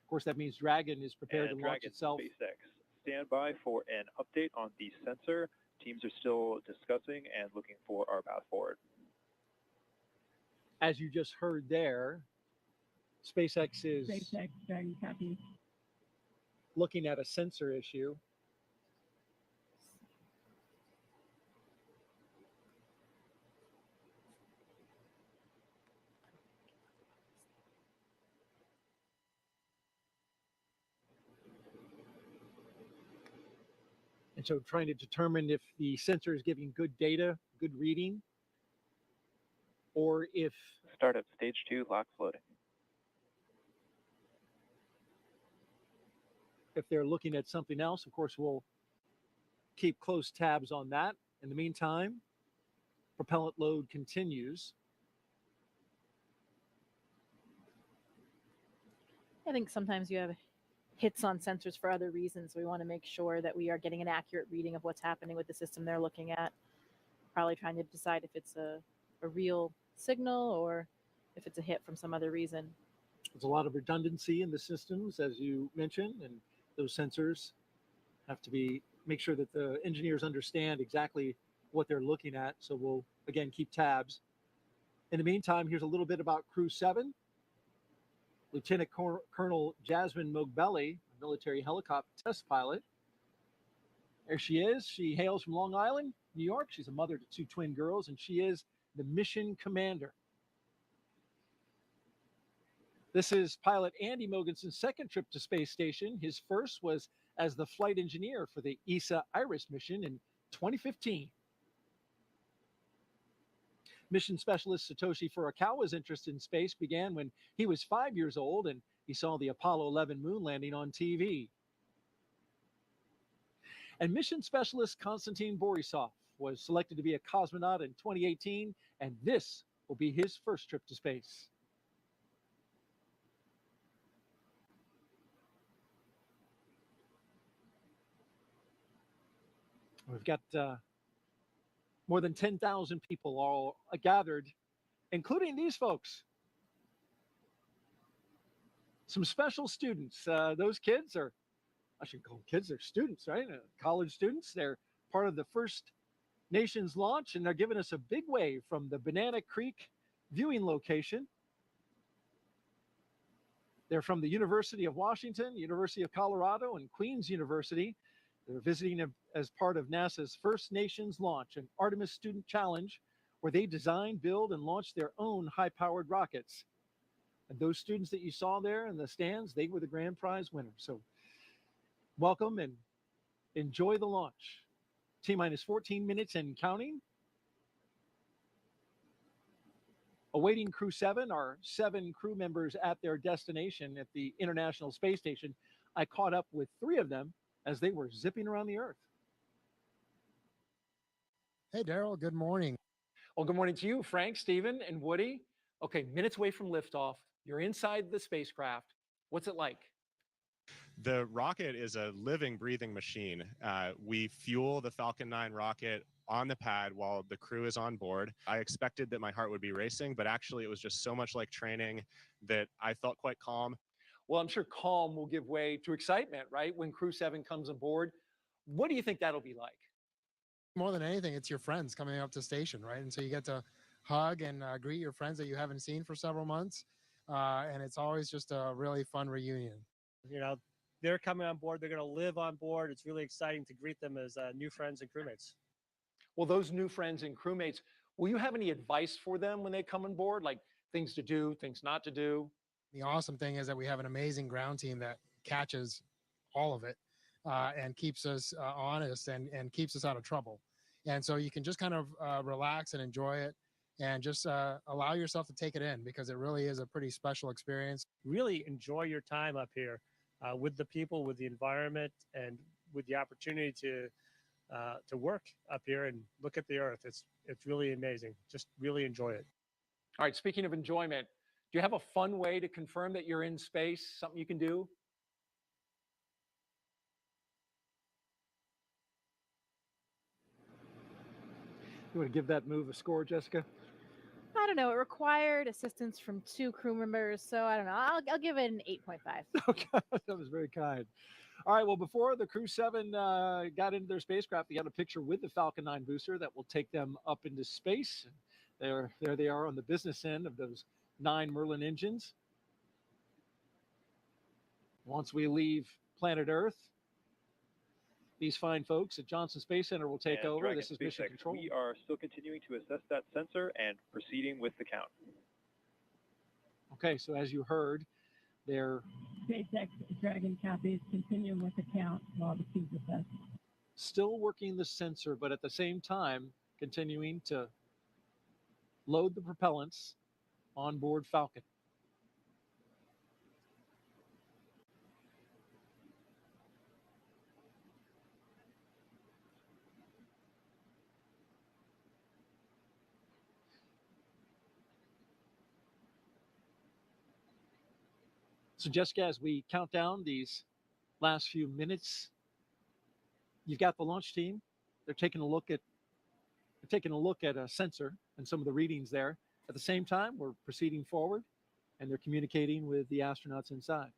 Of course, that means Dragon is prepared to launch itself. SpaceX, stand by for an update on the sensor. Teams are still discussing and looking for our path forward. As you just heard there, SpaceX is Dragon copy. looking at a sensor issue. And so trying to determine if the sensor is giving good data, good reading, or if... Startup stage 2, locks loading. If they're looking at something else, of course, we'll keep close tabs on that. In the meantime, propellant load continues. I think sometimes you have hits on sensors for other reasons. We want to make sure that we are getting an accurate reading of what's happening with the system they're looking at. Probably trying to decide if it's a real signal or if it's a hit from some other reason. There's a lot of redundancy in the systems, as you mentioned, and those sensors have to make sure that the engineers understand exactly what they're looking at. So we'll, again, keep tabs. In the meantime, here's a little bit about Crew-7. Lieutenant Colonel Jasmin Moghbeli, a military helicopter test pilot. There she is. She hails from Long Island, New York. She's a mother to 2 twin girls, and she is the mission commander. This is pilot Andy Mogensen's second trip to space station. His first was as the flight engineer for the ESA IRIS mission in 2015. Mission specialist Satoshi Furukawa's interest in space began when he was 5 years old and he saw the Apollo 11 moon landing on TV. And mission specialist Konstantin Borisov was selected to be a cosmonaut in 2018, and this will be his first trip to space. We've got more than 10,000 people all gathered, including these folks. Some special students. Those kids are, I shouldn't call them kids, they're students, right? College students. They're part of the First Nations launch, and they're giving us a big wave from the Banana Creek viewing location. They're from the University of Washington, University of Colorado, and Queen's University. They're visiting as part of NASA's First Nations launch, an Artemis Student Challenge, where they design, build, and launch their own high-powered rockets. And those students that you saw there in the stands, they were the grand prize winners. So welcome and enjoy the launch. T-minus 14 minutes and counting. Awaiting Crew-7 are 7 crew members at their destination at the International Space Station. I caught up with 3 of them as they were zipping around the Earth. Hey, Daryl, good morning. Well, good morning to you, Frank, Stephen, and Woody. Okay, minutes away from liftoff. You're inside the spacecraft. What's it like? The rocket is a living, breathing machine. We fuel the Falcon 9 rocket on the pad while the crew is on board. I expected that my heart would be racing, but actually it was just so much like training that I felt quite calm. Well, I'm sure calm will give way to excitement, right? When Crew-7 comes aboard. What do you think that'll be like? More than anything, it's your friends coming up to station, right? And so you get to hug and greet your friends that you haven't seen for several months. And it's always just a really fun reunion. You know, they're coming on board. They're going to live on board. It's really exciting to greet them as new friends and crewmates. Well, those new friends and crewmates, will you have any advice for them when they come on board? Like things to do, things not to do? The awesome thing is that we have an amazing ground team that catches all of it and keeps us honest and keeps us out of trouble. And so you can just kind of relax and enjoy it and just allow yourself to take it in, because it really is a pretty special experience. Really enjoy your time up here with the people, with the environment, and with the opportunity to work up here and look at the Earth. It's really amazing. Just really enjoy it. All right, speaking of enjoyment, Do you have a fun way to confirm that you're in space? Something you can do? You want to give that move a score, Jessica? I don't know. It required assistance from 2 crew members, so I don't know. I'll give it an 8.5. Okay, that was very kind. All right, well, before the Crew-7 got into their spacecraft, they got a picture with the Falcon 9 booster that will take them up into space. There they are on the business end of those 9 Merlin engines. Once we leave planet Earth, these fine folks at Johnson Space Center will take over. Dragon This is mission SpaceX. control. We are still continuing to assess that sensor and proceeding with the count. Okay, so as you heard, they're SpaceX Dragon copies, continuing with the count while the feed assessed. still working the sensor, but at the same time, continuing to load the propellants on board Falcon. So Jessica, as we count down these last few minutes, you've got the launch team. They're taking a look at a sensor and some of the readings there. At the same time, we're proceeding forward, and they're communicating with the astronauts inside.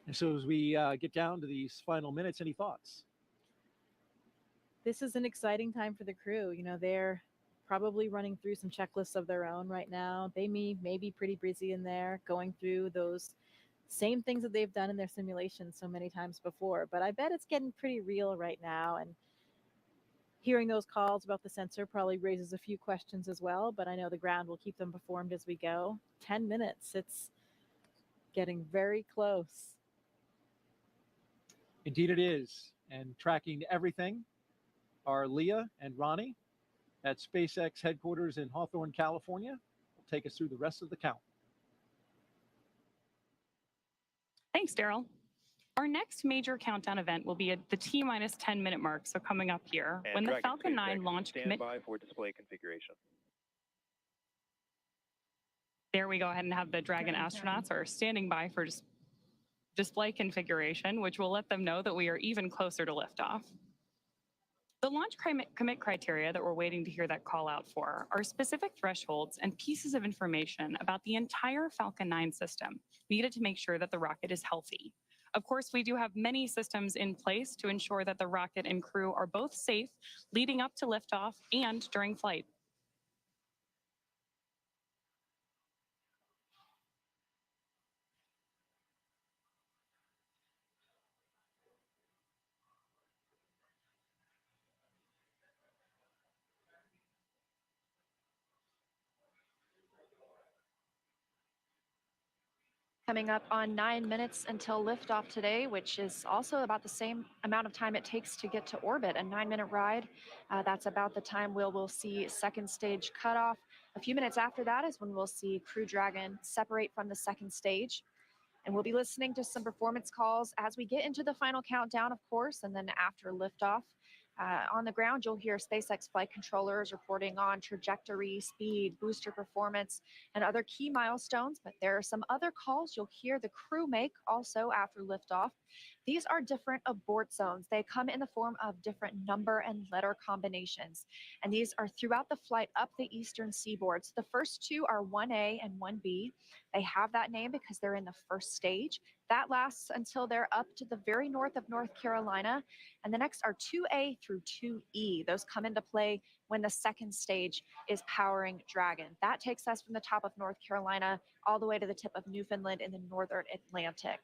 And so as we get down to these final minutes, any thoughts? This is an exciting time for the crew. You know, they're probably running through some checklists of their own right now. They may be pretty busy in there, going through those same things that they've done in their simulations so many times before. But I bet it's getting pretty real right now. And hearing those calls about the sensor probably raises a few questions as well. But I know the ground will keep them informed as we go. 10 minutes. It's getting very close. Indeed it is. And tracking everything are Leah and Ronnie at SpaceX headquarters in Hawthorne, California. Will take us through the rest of the count. Thanks, Daryl. Our next major countdown event will be at the T-minus 10-minute mark, so coming up here, And when the Dragon Falcon 9 SpaceX, launch stand commit. by for display configuration. There we go ahead and have the Dragon astronauts are standing by for display configuration, which will let them know that we are even closer to liftoff. The launch commit criteria that we're waiting to hear that call out for are specific thresholds and pieces of information about the entire Falcon 9 system needed to make sure that the rocket is healthy. Of course, we do have many systems in place to ensure that the rocket and crew are both safe leading up to liftoff and during flight. Coming up on 9 minutes until liftoff today, which is also about the same amount of time it takes to get to orbit, a 9-minute ride. That's about the time we'll see second stage cutoff. A few minutes after that is when we'll see Crew Dragon separate from the second stage. And we'll be listening to some performance calls as we get into the final countdown, of course, and then after liftoff. On the ground, you'll hear SpaceX flight controllers reporting on trajectory, speed, booster performance, and other key milestones. But there are some other calls you'll hear the crew make also after liftoff. These are different abort zones. They come in the form of different number and letter combinations. And these are throughout the flight up the eastern seaboard. So the first two are 1A and 1B. They have that name because they're in the first stage. That lasts until they're up to the very north of North Carolina. And the next are 2A through 2E. Those come into play when the second stage is powering Dragon. That takes us from the top of North Carolina all the way to the tip of Newfoundland in the northern Atlantic.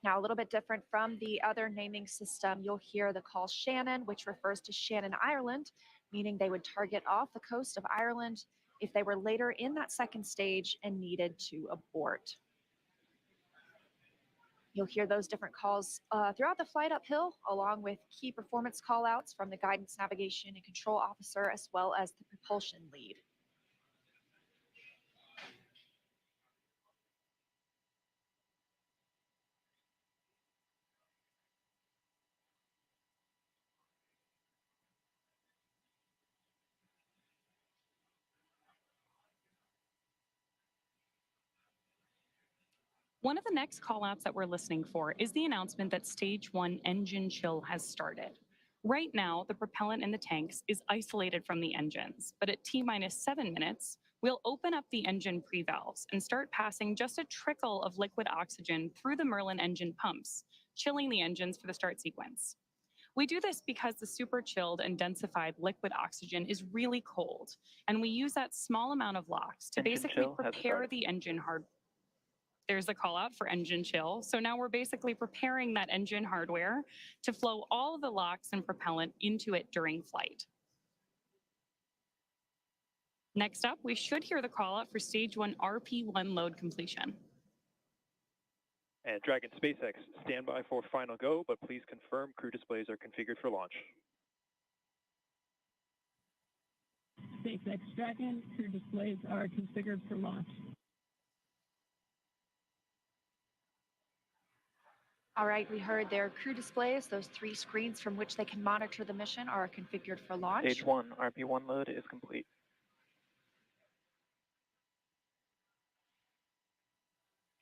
Now, a little bit different from the other naming system, you'll hear the call Shannon, which refers to Shannon, Ireland, meaning they would target off the coast of Ireland if they were later in that second stage and needed to abort. You'll hear those different calls throughout the flight uphill, along with key performance callouts from the guidance, navigation, and control officer, as well as the propulsion lead. One of the next callouts that we're listening for is the announcement that Stage 1 engine chill has started. Right now, the propellant in the tanks is isolated from the engines, but at T-minus 7 minutes, we'll open up the engine pre-valves and start passing just a trickle of liquid oxygen through the Merlin engine pumps, chilling the engines for the start sequence. We do this because the super chilled and densified liquid oxygen is really cold, and we use that small amount of LOX to basically prepare the engine hardware. There's a call out for engine chill. So now we're basically preparing that engine hardware to flow all of the LOX and propellant into it during flight. Next up, we should hear the call out for Stage 1 RP1 load completion. And Dragon SpaceX, stand by for final go, but please confirm crew displays are configured for launch. SpaceX Dragon, crew displays are configured for launch. All right, we heard their crew displays. Those 3 screens from which they can monitor the mission are configured for launch. Stage 1, RP1 load is complete.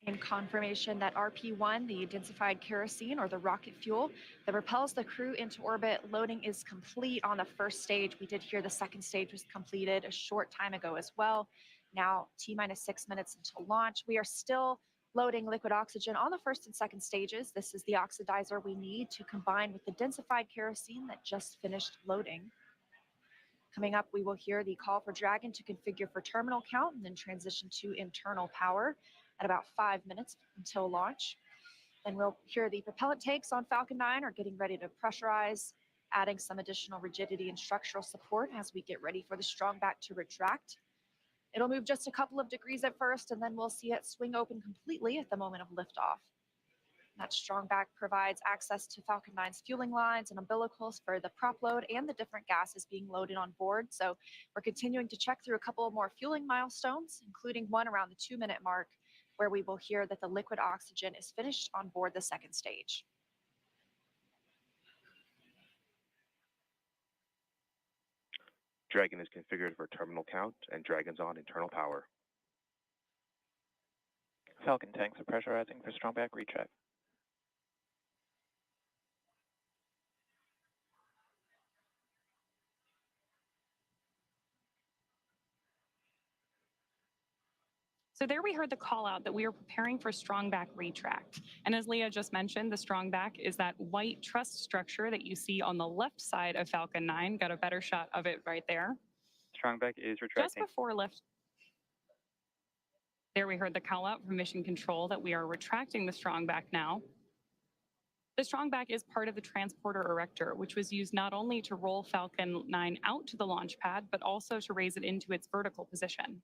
And confirmation that RP1, the densified kerosene or the rocket fuel that propels the crew into orbit, loading is complete on the first stage. We did hear the second stage was completed a short time ago as well. Now, T-minus 6 minutes until launch. We are still loading liquid oxygen on the first and second stages. This is the oxidizer we need to combine with the densified kerosene that just finished loading. Coming up, we will hear the call for Dragon to configure for terminal count and then transition to internal power at about 5 minutes until launch. Then we'll hear the propellant tanks on Falcon 9 are getting ready to pressurize, adding some additional rigidity and structural support as we get ready for the strong back to retract. It'll move just a couple of degrees at first, and then we'll see it swing open completely at the moment of liftoff. That strong back provides access to Falcon 9's fueling lines and umbilicals for the prop load and the different gases being loaded on board. So we're continuing to check through a couple of more fueling milestones, including one around the 2-minute mark, where we will hear that the liquid oxygen is finished on board the second stage. Dragon is configured for terminal count, and Dragon's on internal power. Falcon tanks are pressurizing for strong back recheck. So there we heard the call out that we are preparing for strong back retract. And as Leah just mentioned, the strong back is that white truss structure that you see on the left side of Falcon 9. Got a better shot of it right there. Strong back is retracting. Just before lift. There we heard the call out from mission control that we are retracting the strong back now. The strong back is part of the transporter erector, which was used not only to roll Falcon 9 out to the launch pad, but also to raise it into its vertical position.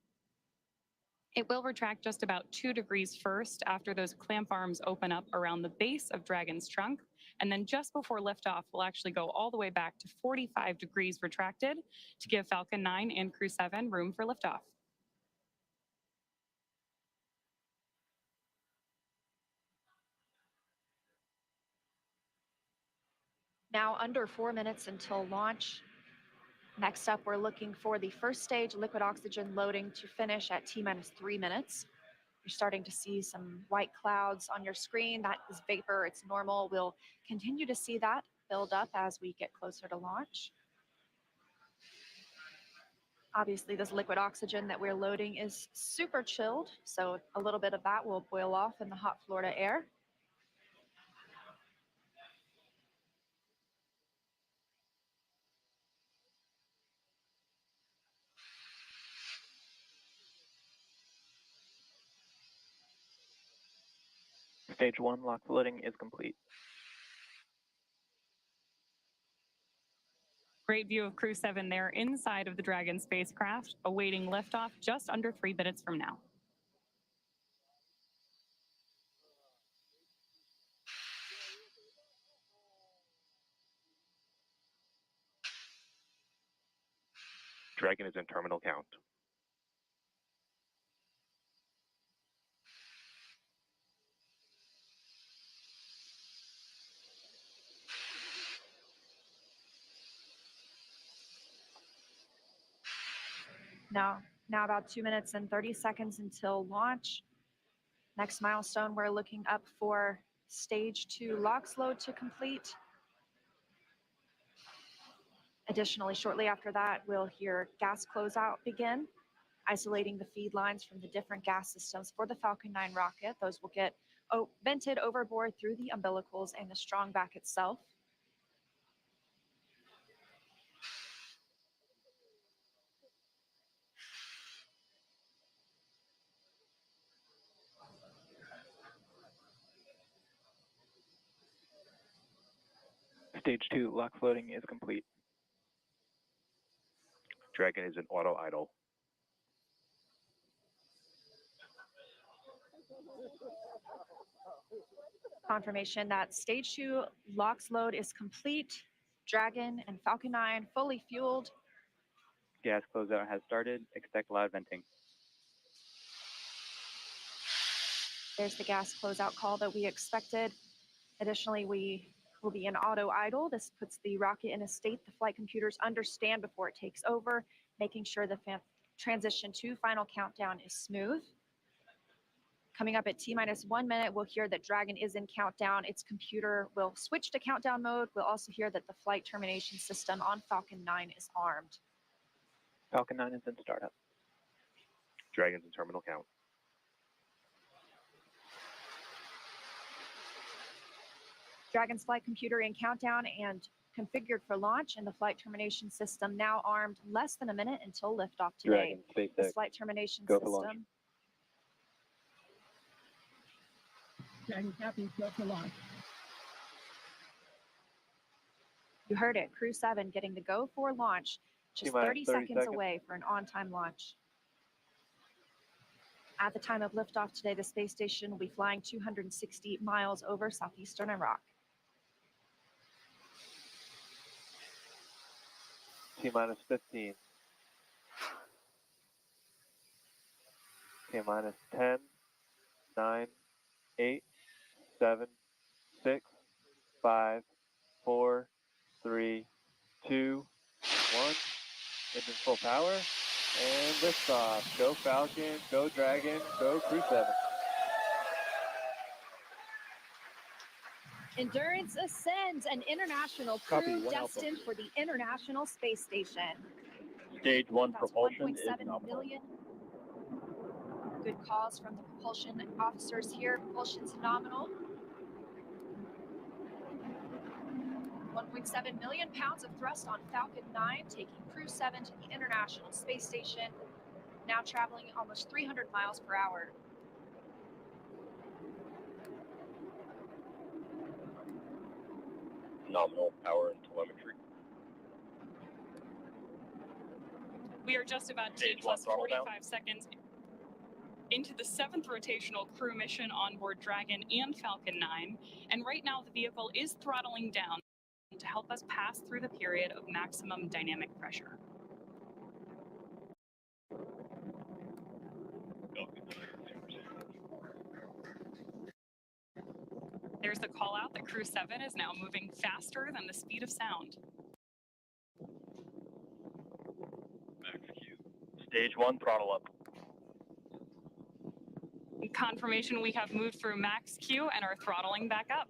It will retract just about 2 degrees first after those clamp arms open up around the base of Dragon's trunk. And then just before liftoff, we'll actually go all the way back to 45 degrees retracted to give Falcon 9 and Crew-7 room for liftoff. Now under 4 minutes until launch. Next up, we're looking for the first stage liquid oxygen loading to finish at T-minus 3 minutes. You're starting to see some white clouds on your screen. That is vapor. It's normal. We'll continue to see that build up as we get closer to launch. Obviously, this liquid oxygen that we're loading is super chilled, so a little bit of that will boil off in the hot Florida air. Stage 1 lock loading is complete. Great view of Crew-7 there inside of the Dragon spacecraft, awaiting liftoff just under 3 minutes from now. Dragon is in terminal count. Now about 2 minutes and 30 seconds until launch. Next milestone, we're looking up for stage 2 LOX load to complete. Additionally, shortly after that, we'll hear gas closeout begin, isolating the feed lines from the different gas systems for the Falcon 9 rocket. Those will get vented overboard through the umbilicals and the strong back itself. Stage 2 LOX loading is complete. Dragon is in auto idle. Confirmation that stage 2 LOX load is complete. Dragon and Falcon 9 fully fueled. Gas closeout has started. Expect loud venting. There's the gas closeout call that we expected. Additionally, we will be in auto idle. This puts the rocket in a state the flight computers understand before it takes over, making sure the transition to final countdown is smooth. Coming up at T-minus 1 minute, we'll hear that Dragon is in countdown. Its computer will switch to countdown mode. We'll also hear that the flight termination system on Falcon 9 is armed. Falcon 9 is in startup. Dragon's in terminal count. Dragon's flight computer in countdown and configured for launch, and the flight termination system now armed. Less than a minute until liftoff today. Dragon, SpaceX. The flight termination Go for launch. system. Dragon copies, go for launch. You heard it, Crew-7 getting the go for launch, just 30 seconds away for an on-time launch. At the time of liftoff today, the space station will be flying 260 miles over southeastern Iraq. T-minus 15. T-minus 10, 9, 8, 7, 6, 5, 4, 3, 2, 1. Engine full power and liftoff. Go Falcon, go Dragon, go Crew-7. Endurance ascends, an international crew destined for the International Space Station. Stage 1 That's propulsion is 1.7 nominal. million. Good calls from the propulsion officers here. Propulsion's nominal. 1.7 million pounds of thrust on Falcon 9, taking Crew-7 to the International Space Station, now traveling almost 300 miles per hour. Nominal power and telemetry. We are just about T plus 45 seconds into the 7th rotational crew mission on board Dragon and Falcon 9, and right now the vehicle is throttling down to help us pass through the period of maximum dynamic pressure. There's the call out that Crew-7 is now moving faster than the speed of sound. Stage 1 throttle up. Confirmation we have moved through max Q and are throttling back up.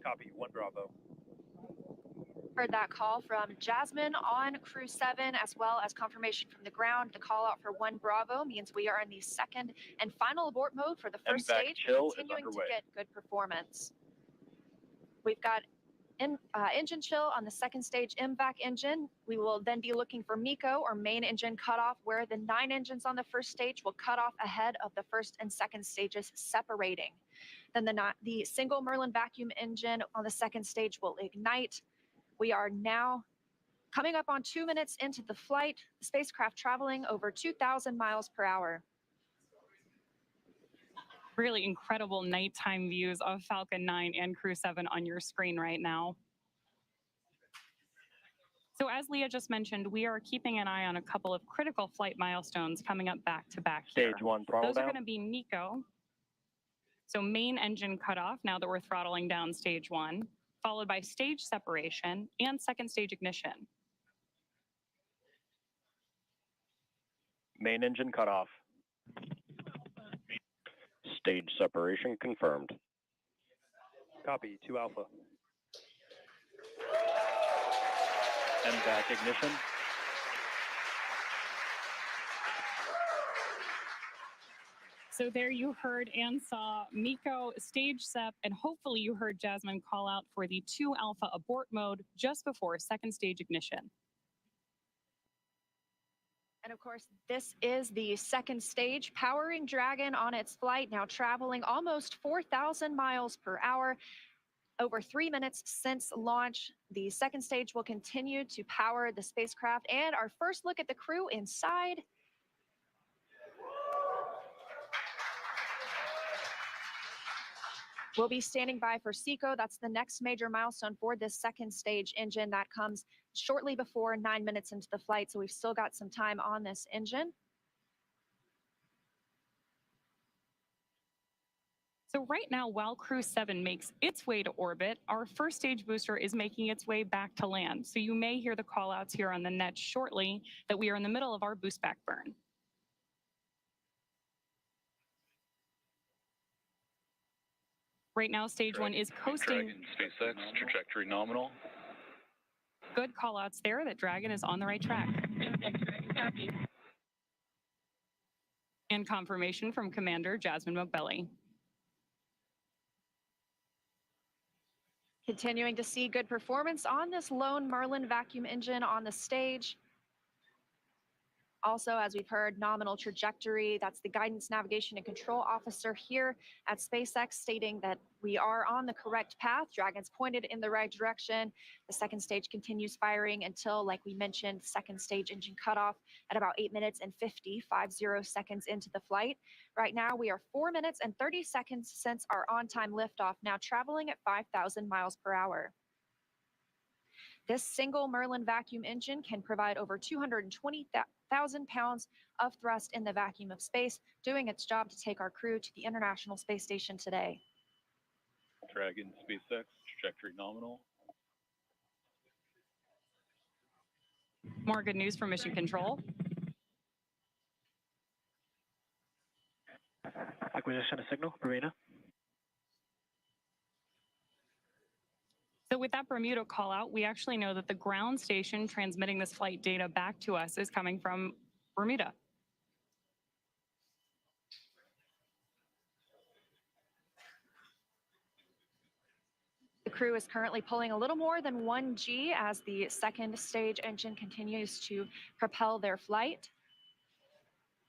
Copy, 1 Bravo. Heard that call from Jasmin on Crew-7, as well as confirmation from the ground. The call out for 1 Bravo means we are in the second and final abort mode for the first stage, continuing to get good performance. We've got engine chill on the second stage MVAC engine. We will then be looking for MECO, or main engine cutoff, where the 9 engines on the first stage will cut off ahead of the first and second stages separating. Then the single Merlin vacuum engine on the second stage will ignite. We are now coming up on 2 minutes into the flight, the spacecraft traveling over 2,000 miles per hour. Really incredible nighttime views of Falcon 9 and Crew-7 on your screen right now. So as Leah just mentioned, we are keeping an eye on a couple of critical flight milestones coming up back to back here. Stage 1 throttle Those down. are going to be MECO. So main engine cutoff, now that we're throttling down stage 1, followed by stage separation and second stage ignition. Main engine cutoff. Stage separation confirmed. Copy, 2 Alpha. MVAC ignition. So there you heard and saw Miko stage SEP, and hopefully you heard Jasmin call out for the 2 Alpha abort mode just before second stage ignition. And of course, this is the second stage, powering Dragon on its flight, now traveling almost 4,000 miles per hour. Over 3 minutes since launch, the second stage will continue to power the spacecraft. And our first look at the crew inside. We'll be standing by for SECO. That's the next major milestone for this second stage engine that comes shortly before 9 minutes into the flight. So we've still got some time on this engine. So right now, while Crew-7 makes its way to orbit, our first stage booster is making its way back to land. So you may hear the call outs here on the net shortly that we are in the middle of our boost back burn. Right now, stage 1 is coasting. Dragon, SpaceX, trajectory nominal. Good call outs there that Dragon is on the right track. And confirmation from Commander Jasmin Moghbeli. Continuing to see good performance on this lone Merlin vacuum engine on the stage. Also, as we've heard, nominal trajectory. That's the guidance, navigation, and control officer here at SpaceX stating that we are on the correct path. Dragon's pointed in the right direction. The second stage continues firing until, like we mentioned, second stage engine cutoff at about 8 minutes and 50 seconds into the flight. Right now, we are 4 minutes and 30 seconds since our on-time liftoff, now traveling at 5,000 miles per hour. This single Merlin vacuum engine can provide over 220,000 pounds of thrust in the vacuum of space, doing its job to take our crew to the International Space Station today. Dragon, SpaceX, trajectory nominal. More good news from Mission Control. Acquisition of signal, Bermuda. So with that Bermuda call out, we actually know that the ground station transmitting this flight data back to us is coming from Bermuda. The crew is currently pulling a little more than 1 G as the second stage engine continues to propel their flight.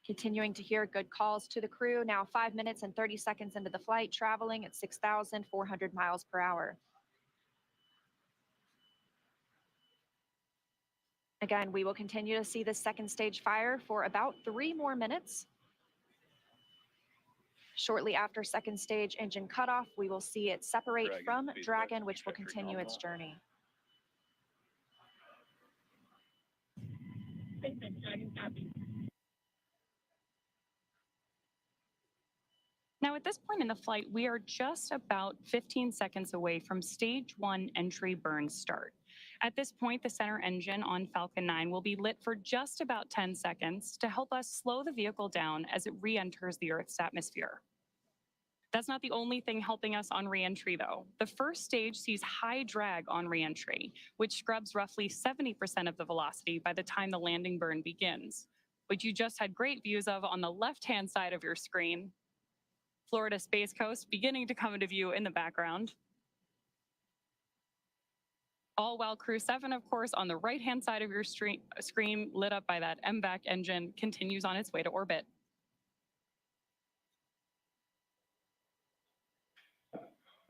Continuing to hear good calls to the crew, now 5 minutes and 30 seconds into the flight, traveling at 6,400 miles per hour. Again, we will continue to see the second stage fire for about 3 more minutes. Shortly after second stage engine cutoff, we will see it separate from Dragon, which will continue its journey. Now, at this point in the flight, we are just about 15 seconds away from stage 1 entry burn start. At this point, the center engine on Falcon 9 will be lit for just about 10 seconds to help us slow the vehicle down as it re-enters the Earth's atmosphere. That's not the only thing helping us on re-entry, though. The first stage sees high drag on re-entry, which scrubs roughly 70% of the velocity by the time the landing burn begins, which you just had great views of on the left-hand side of your screen. Florida Space Coast beginning to come into view in the background. All while Crew-7, of course, on the right-hand side of your screen, lit up by that MVAC engine, continues on its way to orbit.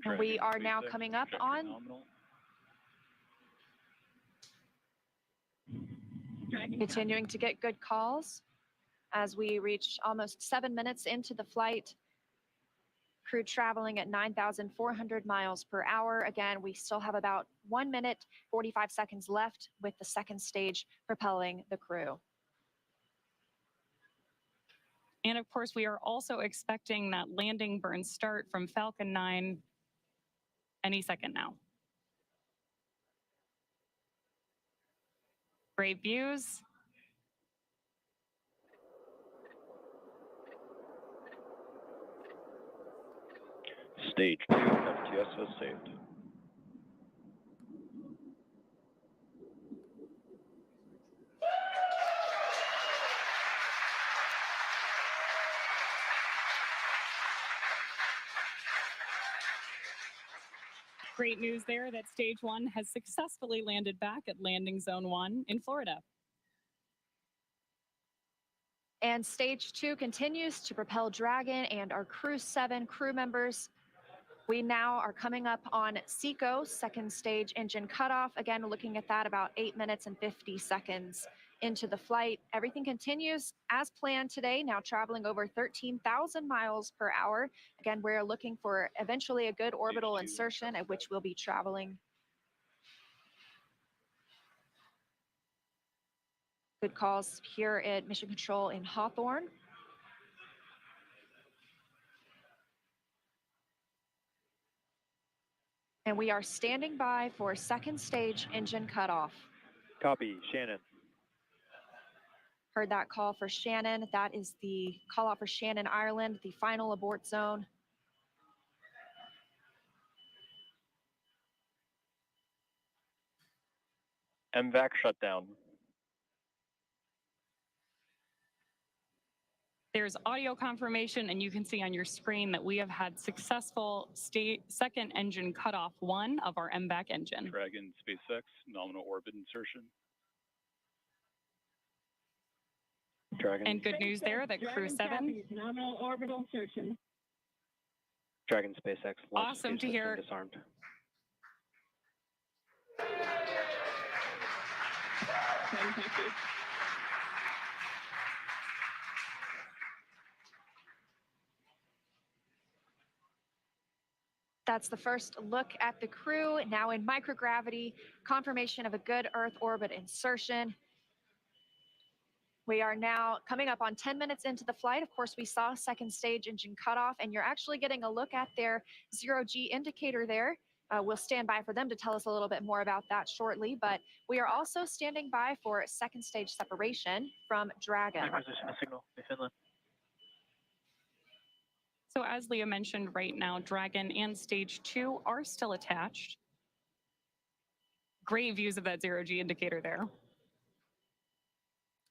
And we are now coming up on continuing to get good calls as we reach almost 7 minutes into the flight. Crew traveling at 9,400 miles per hour. Again, we still have about 1 minute, 45 seconds left with the second stage propelling the crew. And of course, we are also expecting that landing burn start from Falcon 9 any second now. Great views. Stage 2 FTS is saved. Great news there that stage 1 has successfully landed back at landing zone 1 in Florida. And stage 2 continues to propel Dragon and our Crew-7 crew members. We now are coming up on SECO, second stage engine cutoff. Again, looking at that about 8 minutes and 50 seconds into the flight. Everything continues as planned today, now traveling over 13,000 miles per hour. Again, we're looking for eventually a good orbital insertion at which we'll be traveling. Good calls here at Mission Control in Hawthorne. And we are standing by for second stage engine cutoff. Copy, Shannon. Heard that call for Shannon. That is the call out for Shannon, Ireland, the final abort zone. MVAC shutdown. There's audio confirmation, and you can see on your screen that we have had successful second engine cutoff 1 of our MVAC engine. Dragon, SpaceX, nominal orbit insertion. Dragon. And good news there that Crew-7. Nominal orbital insertion. Dragon, SpaceX. Awesome to hear. Disarmed. That's the first look at the crew, now in microgravity, confirmation of a good Earth orbit insertion. We are now coming up on 10 minutes into the flight. Of course, we saw second stage engine cutoff, and you're actually getting a look at their zero-G indicator there. We'll stand by for them to tell us a little bit more about that shortly, but we are also standing by for second stage separation from Dragon. Acquisition of signal in Finland. So as Leah mentioned, right now, Dragon and stage 2 are still attached. Great views of that zero-G indicator there.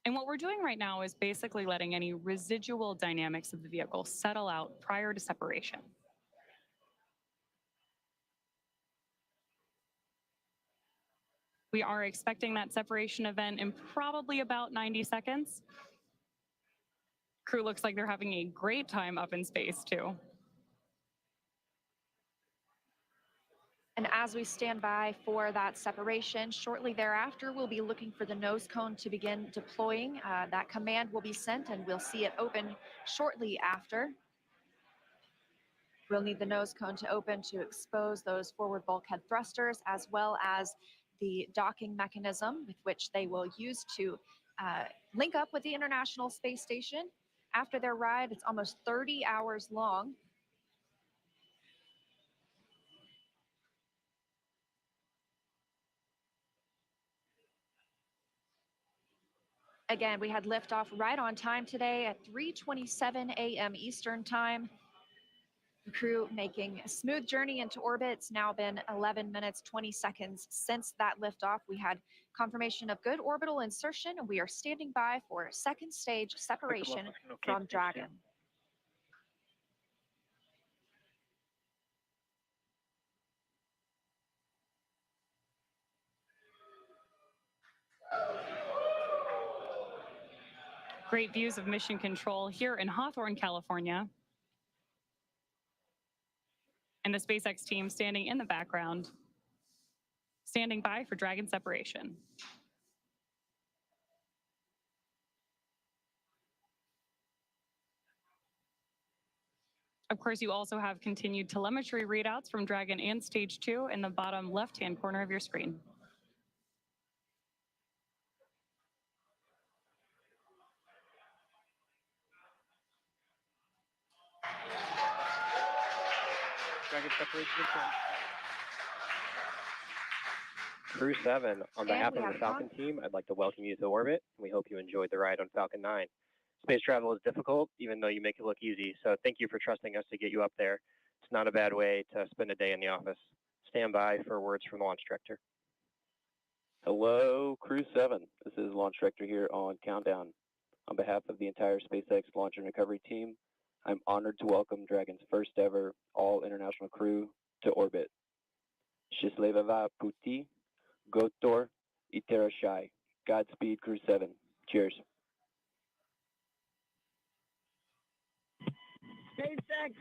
And what we're doing right now is basically letting any residual dynamics of the vehicle settle out prior to separation. We are expecting that separation event in probably about 90 seconds. Crew looks like they're having a great time up in space too. And as we stand by for that separation, shortly thereafter, we'll be looking for the nose cone to begin deploying. That command will be sent, and we'll see it open shortly after. We'll need the nose cone to open to expose those forward bulkhead thrusters, as well as the docking mechanism with which they will use to link up with the International Space Station. After their ride, it's almost 30 hours long. Again, we had liftoff right on time today at 3:27 a.m. Eastern Time. The crew making a smooth journey into orbit. It's now been 11 minutes, 20 seconds since that liftoff. We had confirmation of good orbital insertion, and we are standing by for second stage separation from Dragon. Great views of mission control here in Hawthorne, California. And the SpaceX team standing in the background, standing by for Dragon separation. Of course, you also have continued telemetry readouts from Dragon and Stage 2 in the bottom left-hand corner of your screen. Dragon separation confirmed. Crew-7, on behalf of the Falcon team, I'd like to welcome you to orbit. We hope you enjoyed the ride on Falcon 9. Space travel is difficult, even though you make it look easy, so thank you for trusting us to get you up there. not a bad way to spend a day in the office. Stand by for words from the launch director. Hello, Crew-7. This is Launch Director here on Countdown. On behalf of the entire SpaceX Launch and Recovery team, I'm honored to welcome Dragon's first ever all-international crew to orbit. Счастливого пути, Gotor, Iterashai. Godspeed, Crew-7. Cheers. SpaceX,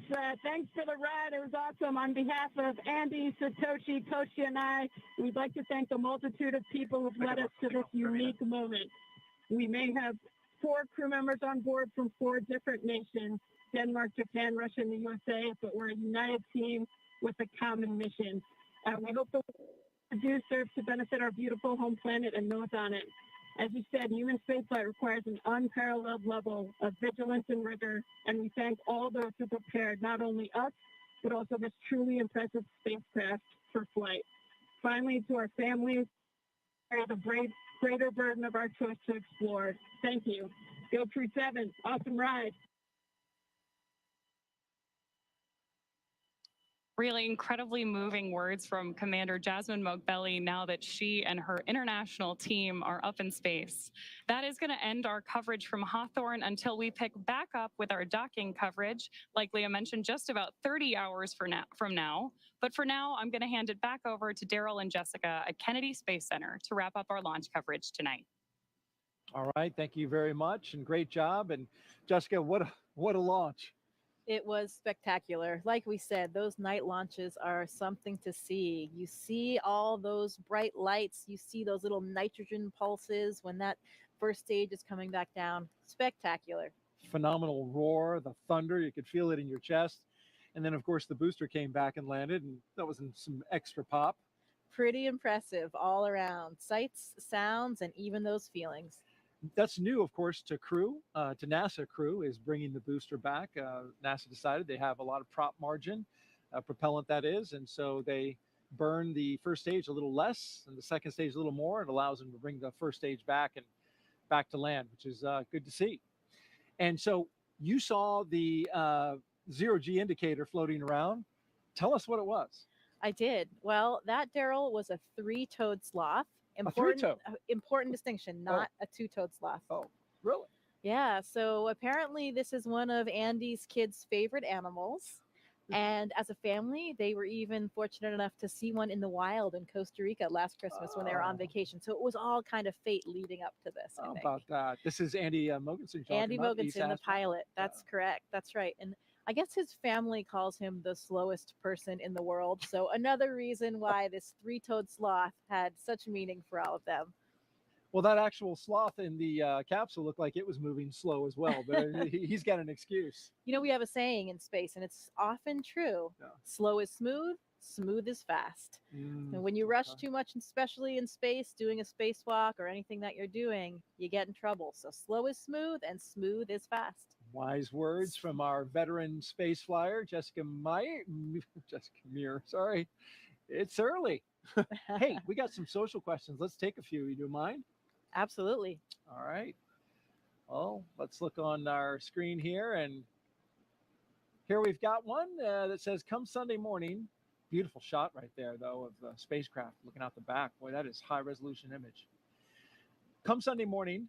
thanks for the ride. It was awesome. On behalf of Andy, Satoshi, Toshi, and I, we'd like to thank the multitude of people who've led us to this unique moment. We may have 4 crew members on board from 4 different nations, Denmark, Japan, Russia, and the USA, but we're a united team with a common mission. We hope the work we do serves to benefit our beautiful home planet and those on it. As you said, human spaceflight requires an unparalleled level of vigilance and rigor, and we thank all those who prepared not only us, but also this truly impressive spacecraft for flight. Finally, to our families, bear the greater burden of our choice to explore. Thank you. Go Crew-7. Awesome ride. Really incredibly moving words from Commander Jasmin Moghbeli now that she and her international team are up in space. That is going to end our coverage from Hawthorne until we pick back up with our docking coverage, like Leah mentioned, just about 30 hours from now. But for now, I'm going to hand it back over to Daryl and Jessica at Kennedy Space Center to wrap up our launch coverage tonight. All right, thank you very much, and great job. And Jessica, what a launch. It was spectacular. Like we said, those night launches are something to see. You see all those bright lights. You see those little nitrogen pulses when that first stage is coming back down. Spectacular. Phenomenal roar, the thunder, you could feel it in your chest. And then, of course, the booster came back and landed, and that was some extra pop. Pretty impressive all around. Sights, sounds, and even those feelings. That's new, of course, to Crew, to NASA Crew, is bringing the booster back. NASA decided they have a lot of prop margin, propellant that is, and so they burn the first stage a little less and the second stage a little more. It allows them to bring the first stage back and back to land, which is good to see. And so you saw the zero-G indicator floating around. Tell us what it was. I did. Well, that, Daryl, was a 3-toed sloth. Important distinction, not a 2-toed sloth. Oh, really? Yeah. So apparently this is one of Andy's kids' favorite animals. And as a family, they were even fortunate enough to see one in the wild in Costa Rica last Christmas when they were on vacation. So it was all kind of fate leading up to this. How about that? This is Andy Mogensen. Andy Mogensen, the pilot. That's correct. That's right. And I guess his family calls him the slowest person in the world. So another reason why this 3-toed sloth had such meaning for all of them. Well, that actual sloth in the capsule looked like it was moving slow as well, but he's got an excuse. You know, we have a saying in space, and it's often true. Yeah. Slow is smooth, smooth is fast. And when you rush too much, especially in space, doing a spacewalk or anything that you're doing, you get in trouble. So slow is smooth and smooth is fast. Wise words from our veteran space flyer, Jessica Meir. Sorry, it's early. Hey, we got some social questions. Let's take a few. You do mind? Absolutely. All right. Well, let's look on our screen here. And here we've got one that says, come Sunday morning. Beautiful shot right there, though, of the spacecraft looking out the back. Boy, that is high resolution image. Come Sunday morning,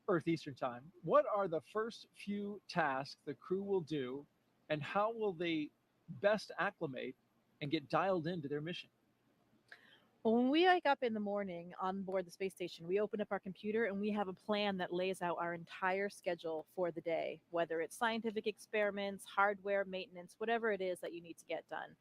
Earth Eastern Time, what are the first few tasks the crew will do, and how will they best acclimate and get dialed into their mission? Well, when we wake up in the morning on board the space station, we open up our computer and we have a plan that lays out our entire schedule for the day, whether it's scientific experiments, hardware, maintenance, whatever it is that you need to get done.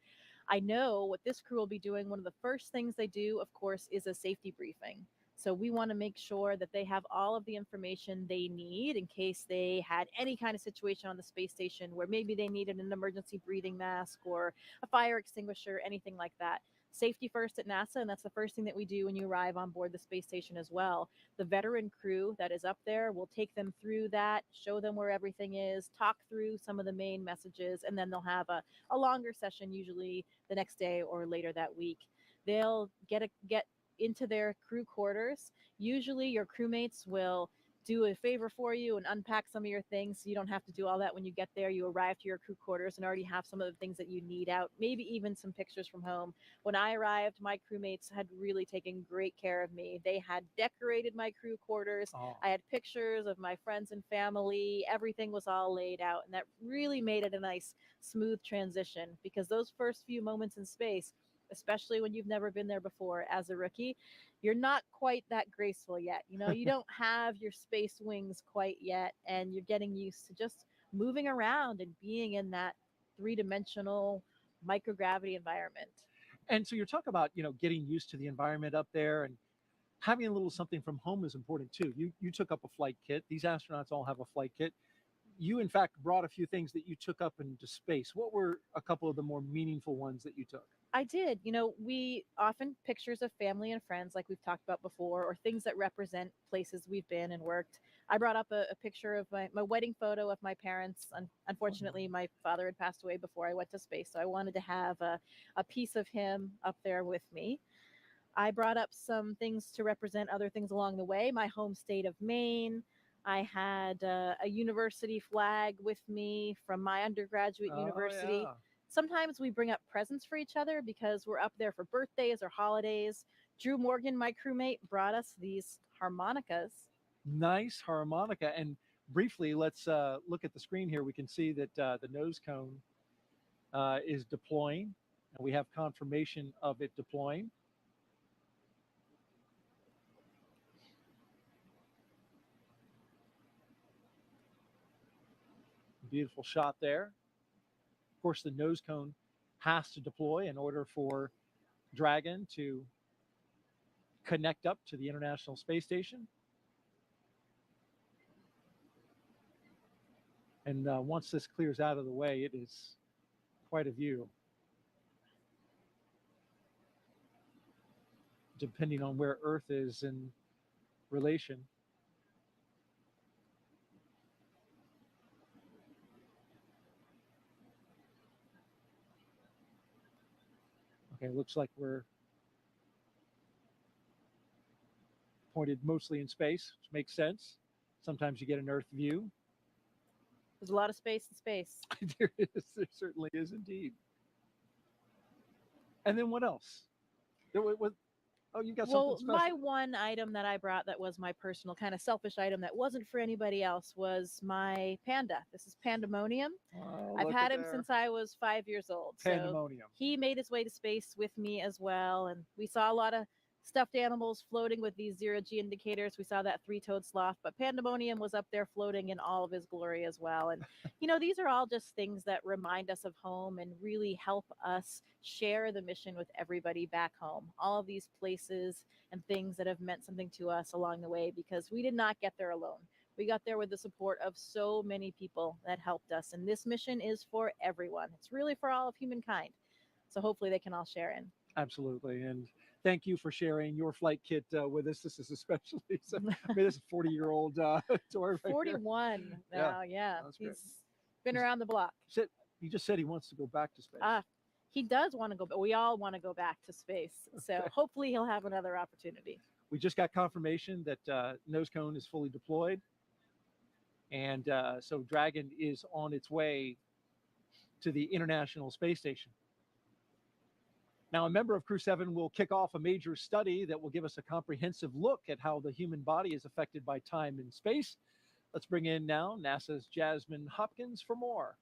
I know what this crew will be doing. One of the first things they do, of course, is a safety briefing. So we want to make sure that they have all of the information they need in case they had any kind of situation on the space station where maybe they needed an emergency breathing mask or a fire extinguisher, anything like that. Safety first at NASA, and that's the first thing that we do when you arrive on board the space station as well. The veteran crew that is up there will take them through that, show them where everything is, talk through some of the main messages, and then they'll have a longer session, usually the next day or later that week. They'll get into their crew quarters. Usually your crewmates will do a favor for you and unpack some of your things so you don't have to do all that when you get there. You arrive to your crew quarters and already have some of the things that you need out, maybe even some pictures from home. When I arrived, my crewmates had really taken great care of me. They had decorated my crew quarters. Oh. I had pictures of my friends and family. Everything was all laid out, and that really made it a nice, smooth transition, because those first few moments in space, especially when you've never been there before as a rookie, you're not quite that graceful yet. You know, you don't have your space wings quite yet, and you're getting used to just moving around and being in that three-dimensional microgravity environment. And so you're talking about, getting used to the environment up there, and having a little something from home is important too. You took up a flight kit. These astronauts all have a flight kit. You, in fact, brought a few things that you took up into space. What were a couple of the more meaningful ones that you took? I did. We often pictures of family and friends, like we've talked about before, or things that represent places we've been and worked. I brought up a picture of my wedding photo of my parents. Unfortunately, my father had passed away before I went to space, so I wanted to have a piece of him up there with me. I brought up some things to represent other things along the way. My home state of Maine. I had a university flag with me from my undergraduate university. Yeah. Sometimes we bring up presents for each other because we're up there for birthdays or holidays. Drew Morgan, my crewmate, brought us these harmonicas. Nice harmonica. And briefly, let's look at the screen here. We can see that the nose cone is deploying, and we have confirmation of it deploying. Beautiful shot there. Of course, the nose cone has to deploy in order for Dragon to connect up to the International Space Station. And once this clears out of the way, it is quite a view. Depending on where Earth is in relation. Okay, looks like we're pointed mostly in space, which makes sense. Sometimes you get an Earth view. There's a lot of space in space. There is. There certainly is indeed. And then what else? Oh, you got something special. My one item that I brought that was my personal kind of selfish item that wasn't for anybody else was my panda. This is Pandemonium. Oh, I've had him since I was 5 years old. Pandemonium. So he made his way to space with me as well. And we saw a lot of stuffed animals floating with these zero-G indicators. We saw that three-toed sloth, but Pandemonium was up there floating in all of his glory as well. And, these are all just things that remind us of home and really help us share the mission with everybody back home. All of these places and things that have meant something to us along the way, because we did not get there alone. We got there with the support of so many people that helped us. And this mission is for everyone. It's really for all of humankind. So hopefully they can all share in. Absolutely. And thank you for sharing your flight kit with us. This is especially, this is a 40-year-old tour. Right 41 here. now, yeah. He's been around the block. He just said he wants to go back to space. He does want to go, but we all want to go back to space. So hopefully he'll have another opportunity. We just got confirmation that nose cone is fully deployed. And so Dragon is on its way to the International Space Station. Now, a member of Crew-7 will kick off a major study that will give us a comprehensive look at how the human body is affected by time and space. Let's bring in now NASA's Jasmin Hopkins for more.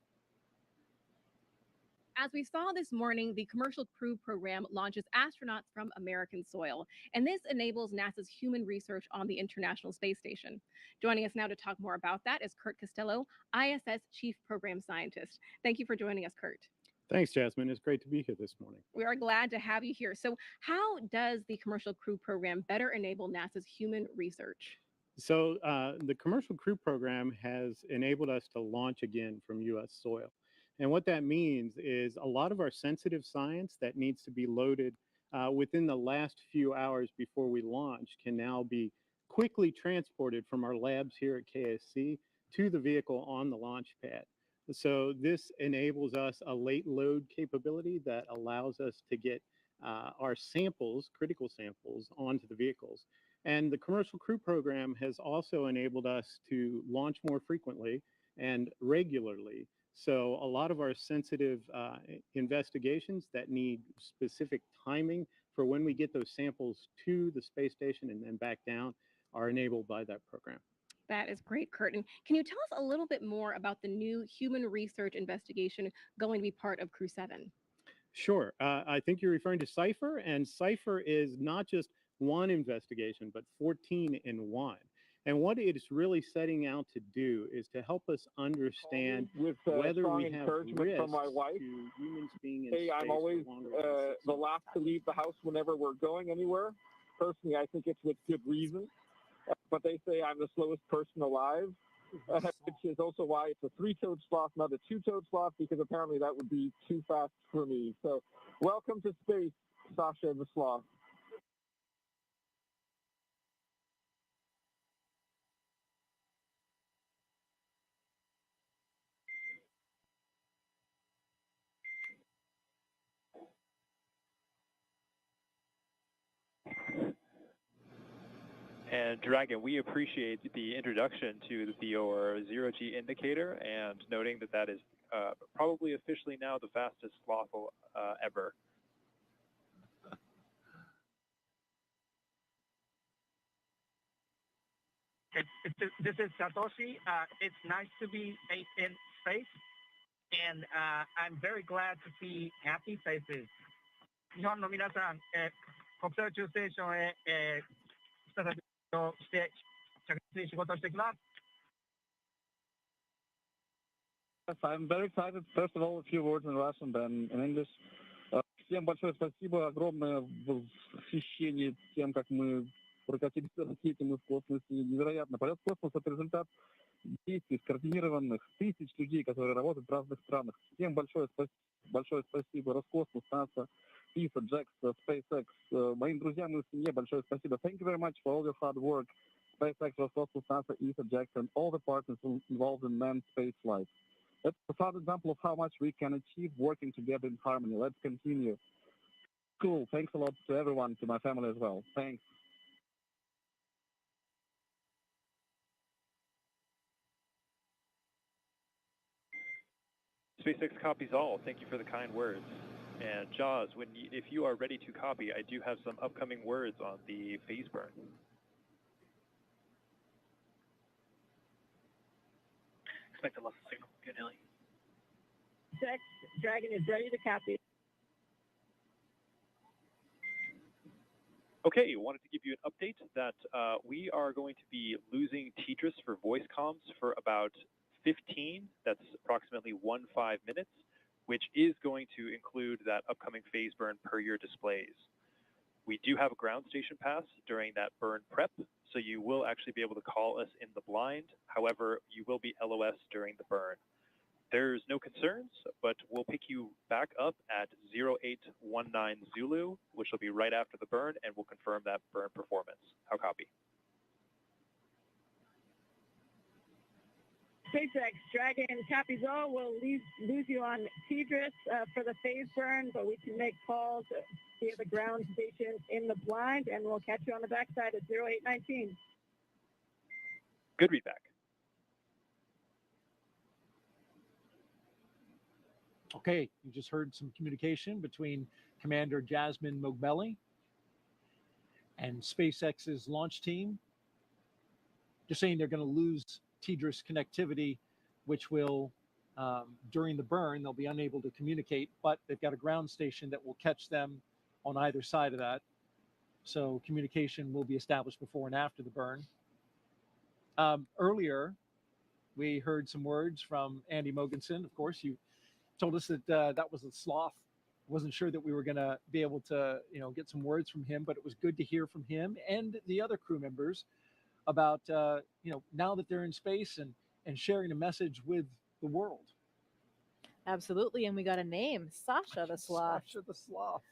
As we saw this morning, the Commercial Crew program launches astronauts from American soil, and this enables NASA's human research on the International Space Station. Joining us now to talk more about that is Kurt Costello, ISS Chief Program Scientist. Thank you for joining us, Kurt. Thanks, Jasmine. It's great to be here this morning. We are glad to have you here. So how does the Commercial Crew program better enable NASA's human research? So the Commercial Crew program has enabled us to launch again from U.S. soil. And what that means is a lot of our sensitive science that needs to be loaded within the last few hours before we launch can now be quickly transported from our labs here at KSC to the vehicle on the launch pad. So this enables us a late load capability that allows us to get our samples, critical samples, onto the vehicles. And the Commercial Crew program has also enabled us to launch more frequently and regularly. So a lot of our sensitive investigations that need specific timing for when we get those samples to the space station and then back down are enabled by that program. That is great, Curtin. Can you tell us a little bit more about the new human research investigation going to be part of Crew-7? Sure. I think you're referring to Cypher, and Cypher is not just one investigation, but 14 in one. And what it is really setting out to do is to help us understand with whether strong we have encouragement risks from my wife. to humans being in Hey, space I'm always for longer than 6 the months. last to leave the house whenever we're going anywhere. Personally, I think it's with good reason. But they say I'm the slowest person alive, which is also why it's a 3-toed sloth, not a 2-toed sloth, because apparently that would be too fast for me. So welcome to space, Sasha the sloth. And Dragon, we appreciate the introduction to your zero-G indicator and noting that that is probably officially now the fastest sloth ever. This is Satoshi. It's nice to be in space, and I'm very glad to see happy faces. 日本の皆さん、国際宇宙ステーションへ、再びとして着実に仕事をしていきます。 Yes, I'm very excited. First of all, a few words in Russian, then in English. Всем большое спасибо, огромное восхищение тем, как мы прокатились ракетами в космосе. Невероятно. Полет в космос — это результат действий скоординированных тысяч людей, которые работают в разных странах. Всем большое спасибо. Роскосмос, НАСА, ESA, JAXA, SpaceX. Моим друзьям и семье большое спасибо. Thank you very much for all your hard work. SpaceX, Roscosmos, NASA, ESA, JAXA, and all the partners involved in manned space flight. That's a profound example of how much we can achieve working together in harmony. Let's continue. Cool. Thanks a lot to everyone, to my family as well. Thanks. SpaceX copies all. Thank you for the kind words. And Jaws, if you are ready to copy, I do have some upcoming words on the phase burn. Expect a loss of signal. Good, Hilly. Dragon is ready to copy. Okay, wanted to give you an update that we are going to be losing TDRS for voice comms for about 15, that's approximately 15 minutes, which is going to include that upcoming phase burn per your displays. We do have a ground station pass during that burn prep, so you will actually be able to call us in the blind. However, you will be LOS during the burn. There's no concerns, but we'll pick you back up at 0819 Zulu, which will be right after the burn, and we'll confirm that burn performance. How copy? SpaceX, Dragon copies all. We'll lose you on TDRS for the phase burn, but we can make calls via the ground station in the blind, and we'll catch you on the backside at 0819. Good readback. Okay, you just heard some communication between Commander Jasmin Moghbeli and SpaceX's launch team. Just saying they're going to lose TDRS connectivity, which will, during the burn, they'll be unable to communicate, but they've got a ground station that will catch them on either side of that. So communication will be established before and after the burn. Earlier, we heard some words from Andy Mogensen. Of course, you told us that that was a sloth. Wasn't sure that we were going to be able to, get some words from him, but it was good to hear from him and the other crew members about, now that they're in space and sharing a message with the world. Absolutely. And we got a name, Sasha the sloth. Sasha the sloth.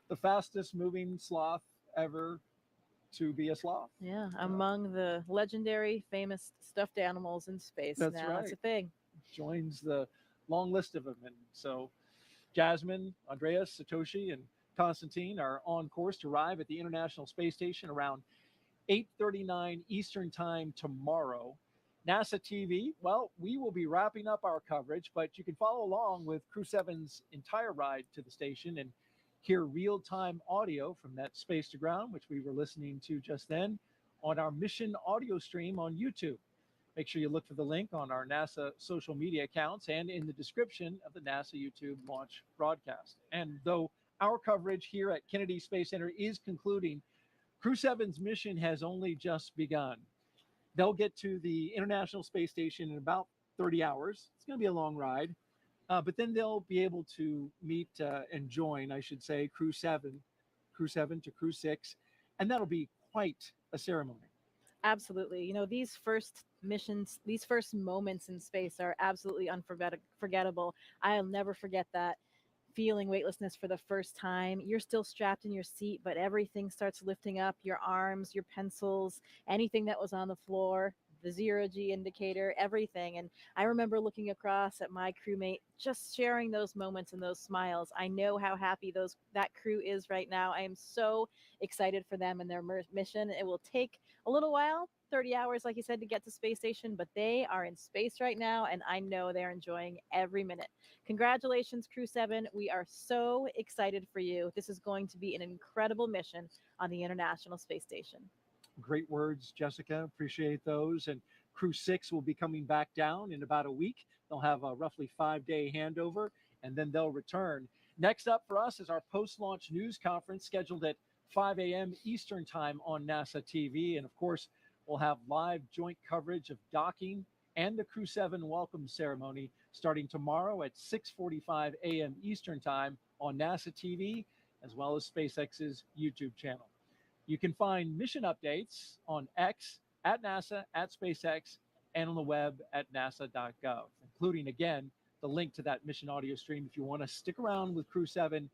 The fastest moving sloth ever to be a sloth. Yeah, among the legendary, famous stuffed animals in space. That's now right. That's a thing. Joins the long list of them. And so Jasmin, Andreas, Satoshi, and Konstantin are on course to arrive at the International Space Station around 8:39 Eastern Time tomorrow. NASA TV, well, we will be wrapping up our coverage, but you can follow along with Crew-7's entire ride to the station and hear real-time audio from that space to ground, which we were listening to just then, on our mission audio stream on YouTube. Make sure you look for the link on our NASA social media accounts and in the description of the NASA YouTube launch broadcast. And though our coverage here at Kennedy Space Center is concluding, Crew-7's mission has only just begun. They'll get to the International Space Station in about 30 hours. It's going to be a long ride, but then they'll be able to meet and join, I should say, Crew-7 to Crew-6, and that'll be quite a ceremony. Absolutely. You know, these first missions, these first moments in space are absolutely unforgettable. I'll never forget that feeling weightlessness for the first time. You're still strapped in your seat, but everything starts lifting up, your arms, your pencils, anything that was on the floor, the zero-G indicator, everything. And I remember looking across at my crewmate, just sharing those moments and those smiles. I know how happy that crew is right now. I am so excited for them and their mission. It will take a little while, 30 hours, like you said, to get to space station, but they are in space right now, and I know they're enjoying every minute. Congratulations, Crew-7. We are so excited for you. This is going to be an incredible mission on the International Space Station. Great words, Jessica. Appreciate those. And Crew-6 will be coming back down in about a week. They'll have a roughly 5-day handover, and then they'll return. Next up for us is our post-launch news conference scheduled at 5 a.m. Eastern Time on NASA TV. And of course, we'll have live joint coverage of docking and the Crew-7 welcome ceremony starting tomorrow at 6:45 a.m. Eastern Time on NASA TV, as well as SpaceX's YouTube channel. You can find mission updates on X, at NASA, at SpaceX, and on the web at nasa.gov, including, again, the link to that mission audio stream if you want to stick around with Crew-7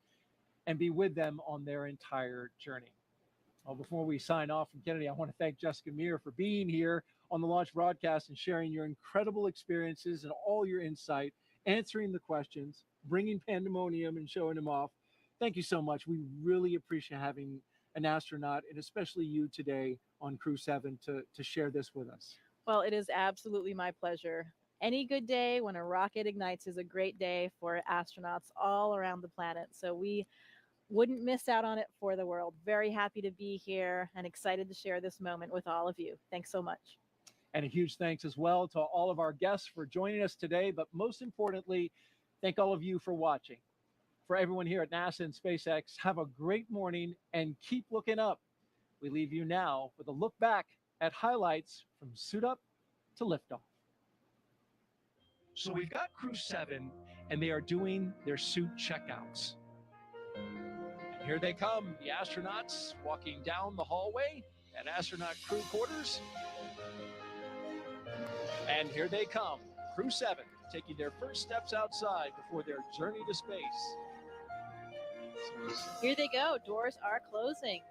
and be with them on their entire journey. Well, before we sign off from Kennedy, I want to thank Jessica Meir for being here on the launch broadcast and sharing your incredible experiences and all your insight, answering the questions, bringing pandemonium and showing them off. Thank you so much. We really appreciate having an astronaut, and especially you today on Crew-7 to share this with us. Well, it is absolutely my pleasure. Any good day when a rocket ignites is a great day for astronauts all around the planet. So we wouldn't miss out on it for the world. Very happy to be here and excited to share this moment with all of you. Thanks so much. And a huge thanks as well to all of our guests for joining us today. But most importantly, thank all of you for watching. For everyone here at NASA and SpaceX, have a great morning and keep looking up. We leave you now with a look back at highlights from suit up to liftoff. So we've got Crew-7, and they are doing their suit checkouts. And here they come, the astronauts walking down the hallway at astronaut crew quarters. And here they come, Crew-7, taking their first steps outside before their journey to space. Here they go. Doors are closing.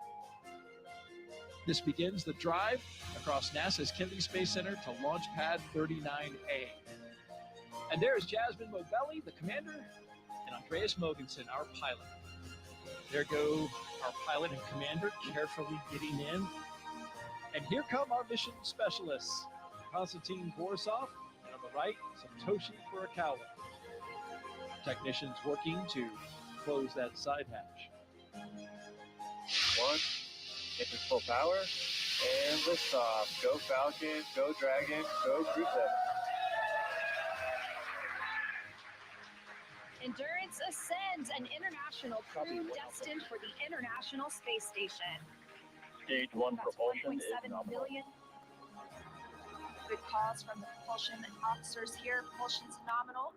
This begins the drive across NASA's Kennedy Space Center to Launch Pad 39A. And there's Jasmin Moghbeli, the commander, and Andreas Mogensen, our pilot. There go our pilot and commander carefully getting in. And here come our mission specialists, Konstantin Borisov, and on the right, Satoshi Furukawa. Technicians working to close that side hatch. 1, engine full power, and lift off. Go Falcon, go Dragon, go Crew-7. Endurance ascends, an international crew destined for the International Space Station. Stage 1 propulsion is 1.7 nominal. million. Good calls from the propulsion officers here. Propulsion's nominal.